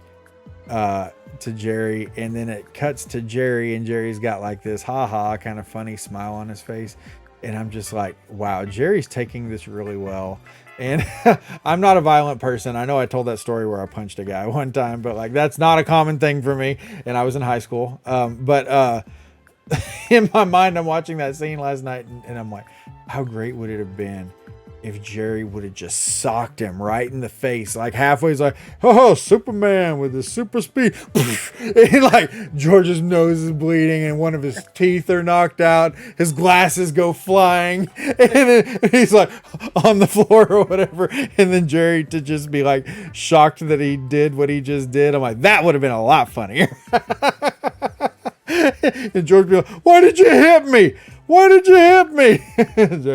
to Jerry, and then it cuts to Jerry, and Jerry's got like this ha-ha kind of funny smile on his face, and I'm just like, wow, Jerry's taking this really well. And I'm not a violent person. I know I told that story where I punched a guy one time, but like, that's not a common thing for me, and I was in high school. But in my mind, I'm watching that scene last night, and I'm like, how great would it have been if Jerry would have just socked him right in the face. Like halfway, he's like, oh, Superman with his super speed. And like George's nose is bleeding and one of his teeth are knocked out. His glasses go flying. And then he's like on the floor or whatever. And then Jerry to just be like shocked that he did what he just did. I'm like, that would have been a lot funnier. And George be like, why did you hit me? Why did you hit me?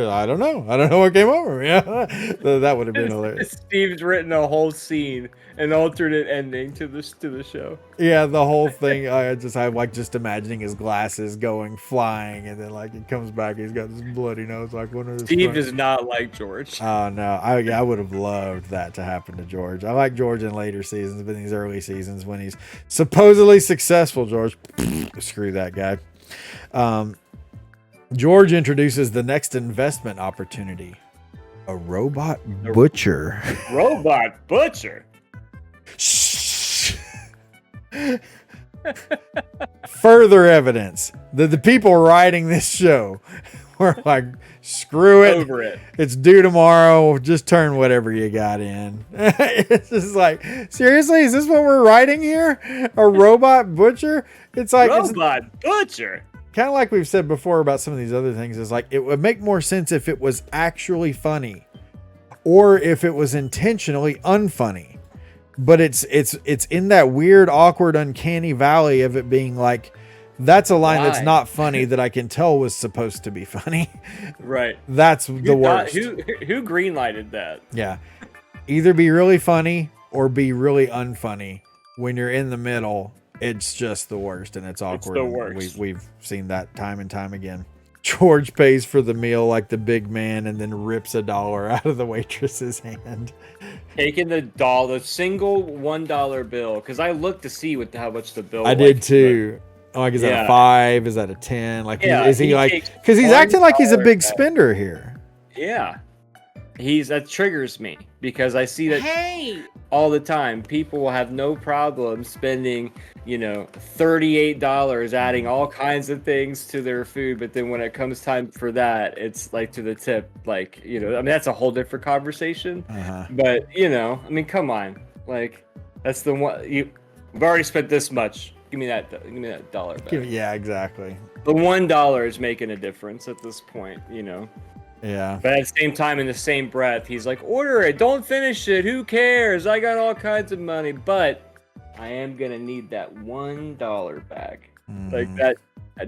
I don't know. I don't know what came over me. That would have been hilarious. Steve's written a whole scene, an alternate ending to the show. Yeah, the whole thing. I'm like just imagining his glasses going flying, and then like it comes back, he's got this bloody nose. Like one of his Steve friends. does not like George. Oh no, I would have loved that to happen to George. I like George in later seasons, but in these early seasons when he's supposedly successful, George, screw that guy. George introduces the next investment opportunity. A robot butcher. Robot butcher? Further evidence that the people writing this show were like, screw it. Over it. It's due tomorrow. Just turn whatever you got in. It's just like, seriously, is this what we're writing here? A robot butcher? It's like robot butcher. Kind of like we've said before about some of these other things, is like it would make more sense if it was actually funny or if it was intentionally unfunny. But it's in that weird, awkward, uncanny valley of it being like, that's a line that's not funny that I can tell was supposed to be funny. Right. That's the worst. Who greenlighted that? Yeah. Either be really funny or be really unfunny. When you're in the middle, it's just the worst, and it's awkward. It's the worst. We've seen that time and time again. George pays for the meal like the big man and then rips $1 out of the waitress's hand. Taking the single $1 bill, because I looked to see how much the bill was. I did too. Like, is that a 5? Is that a 10? Like, is he like, because he's acting like he's a big spender here. Yeah. That triggers me because I see that all the time. People will have no problem spending, $38, adding all kinds of things to their food. But then when it comes time for that, it's like to the tip, like, that's a whole different conversation. But, come on. Like, that's the one we've already spent this much. Give me that dollar back. Yeah, exactly. The $1 is making a difference at this point, Yeah. But at the same time, in the same breath, he's like, order it, don't finish it, who cares? I got all kinds of money, but I am gonna need that $1 back. Like that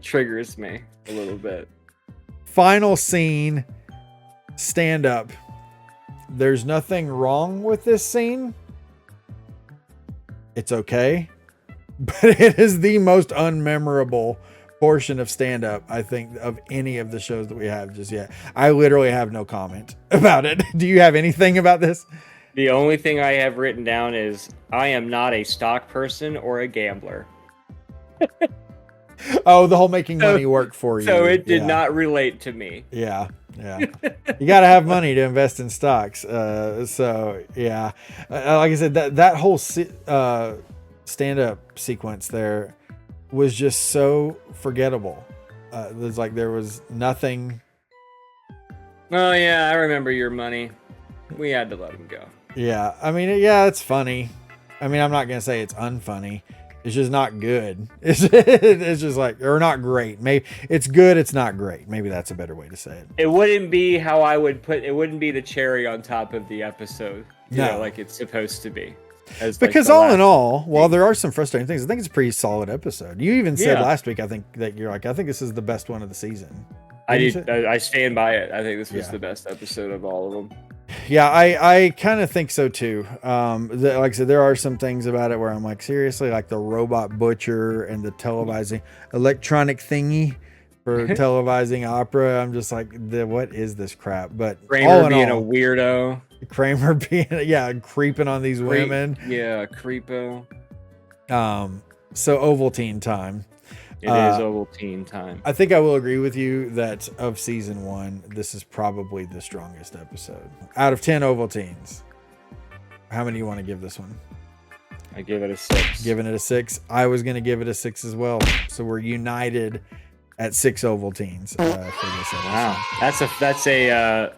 triggers me a little bit. Final scene, stand up. There's nothing wrong with this scene. It's okay. But it is the most unmemorable portion of stand-up, I think, of any of the shows that we have just yet. I literally have no comment about it. Do you have anything about this? The only thing I have written down is I am not a stock person or a gambler. Oh, the whole making money work for you. So it did not relate to me. Yeah. You got to have money to invest in stocks. So yeah, like I said, that whole stand-up sequence there was just so forgettable. There was nothing. Oh yeah, I remember your money. We had to let him go. Yeah, I mean, yeah, it's funny. I mean, I'm not gonna say it's unfunny. It's just not good. It's just like, or not great. Maybe it's good. It's not great. Maybe that's a better way to say it. It wouldn't be how I would put. It wouldn't be the cherry on top of the episode. Like it's supposed to be. Because all in all, while there are some frustrating things, I think it's a pretty solid episode. You even said last week, I think that you're like, I think this is the best one of the season. I stand by it. I think this was the best episode of all of them. Yeah, I kind of think so too. Like I said, there are some things about it where I'm like, seriously, like the robot butcher and the televising electronic thingy for televising opera. I'm just like, what is this crap? But Kramer being a weirdo. Kramer being creeping on these women. Yeah, creepo. So Ovaltine time. It is Ovaltine time. I think I will agree with you that of season 1, this is probably the strongest episode. Out of 10 Ovaltines, how many do you want to give this one? I give it a 6. Giving it a 6. I was going to give it a 6 as well. So we're united at 6 Ovaltines for this episode. Wow, that's a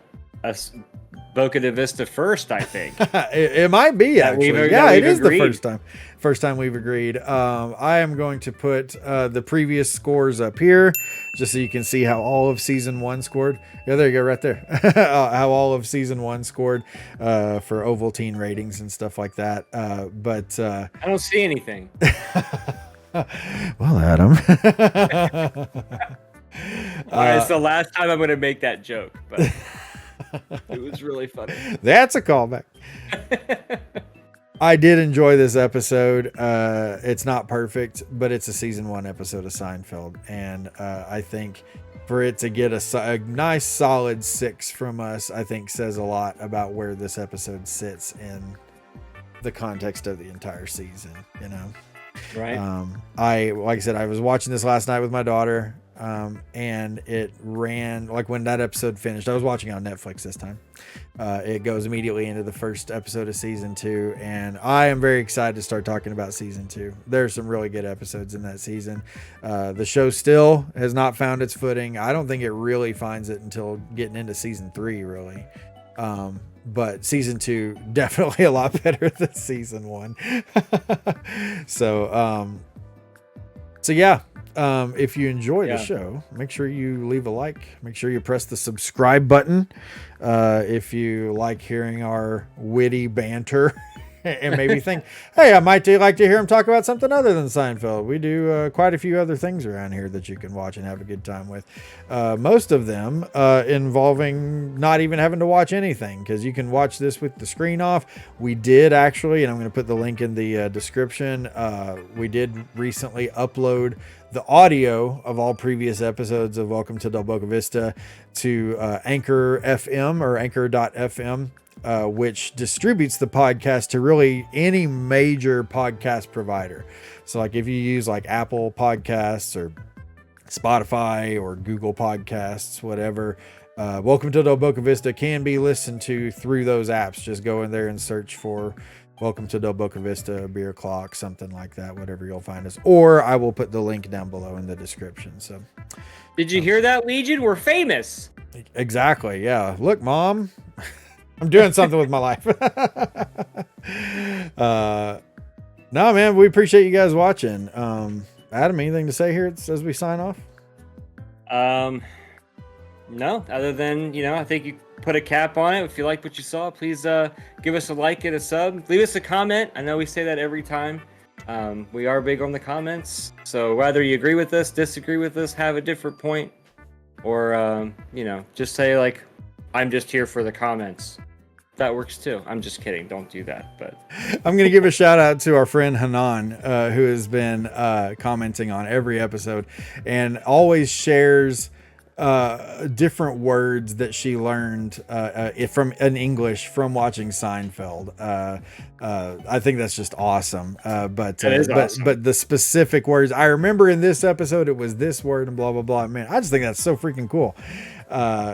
Boca Vista first, I think. It might be actually. Yeah, it is agreed. the first time we've agreed. I am going to put the previous scores up here just so you can see how all of season 1 scored. Yeah, there you go, right there. How all of season 1 scored for Ovaltine ratings and stuff like that. But I don't see anything. well, Adam. All right, it's the last time I'm going to make that joke, but it was really funny. That's a callback. I did enjoy this episode. It's not perfect, but it's a season 1 episode of Seinfeld. And I think for it to get a nice solid 6 from us, I think says a lot about where this episode sits in the context of the entire season, you know? Right. Like I said, I was watching this last night with my daughter. And it ran like when that episode finished. I was watching it on Netflix this time. It goes immediately into the first episode of season 2, and I am very excited to start talking about season 2. There's some really good episodes in that season. The show still has not found its footing. I don't think it really finds it until getting into season 3, really. But season 2 definitely a lot better than season 1. So yeah. If you enjoy the show, make sure you leave a like. Make sure you press the subscribe button. If you like hearing our witty banter and maybe think, hey, I might like to hear him talk about something other than Seinfeld. We do quite a few other things around here that you can watch and have a good time with. Most of them involving not even having to watch anything, because you can watch this with the screen off. We did actually, and I'm going to put the link in the description. We did recently upload the audio of all previous episodes of Welcome to Del Boca Vista to Anchor FM or Anchor.fm. Which distributes the podcast to really any major podcast provider. So like if you use like Apple Podcasts or Spotify or Google Podcasts, whatever, Welcome to Del Boca Vista can be listened to through those apps. Just go in there and search for Welcome to Del Boca Vista, Beer Clock, something like that, whatever you'll find us. Or I will put the link down below in the description. So did you hear that, Legion? We're famous. Exactly. Yeah. Look, Mom. I'm doing something with my life. No, man, we appreciate you guys watching. Adam, anything to say here as we sign off? No, other than, I think you put a cap on it. If you like what you saw, please give us a like and a sub. Leave us a comment. I know we say that every time. We are big on the comments. So whether you agree with us, disagree with us, have a different point, or, just say like, I'm just here for the comments. That works too. I'm just kidding. Don't do that. But I'm going to give a shout out to our friend Hanan, who has been commenting on every episode and always shares different words that she learned in English from watching Seinfeld. I think that's just awesome. But the specific words I remember in this episode, it was this word and blah blah blah. Man, I just think that's so freaking cool.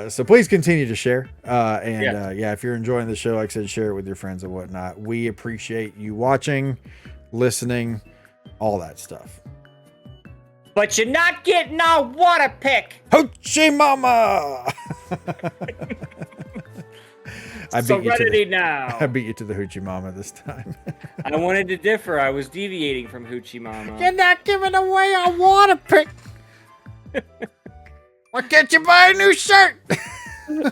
So please continue to share. If you're enjoying the show, like I said, share it with your friends and whatnot. We appreciate you watching, listening, all that stuff. But you're not getting our water pick. Hoochie Mama! Serenity now. I beat you to the Hoochie Mama this time. I wanted to differ. I was deviating from Hoochie Mama. You're not giving away our water pick. Why can't you buy a new shirt? You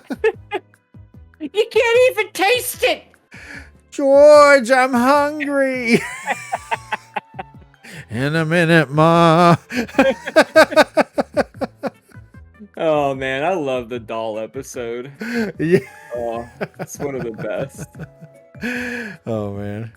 can't even taste it. George, I'm hungry. In a minute, Ma. Oh, man. I love the doll episode. Yeah. Oh, it's one of the best. Oh, man.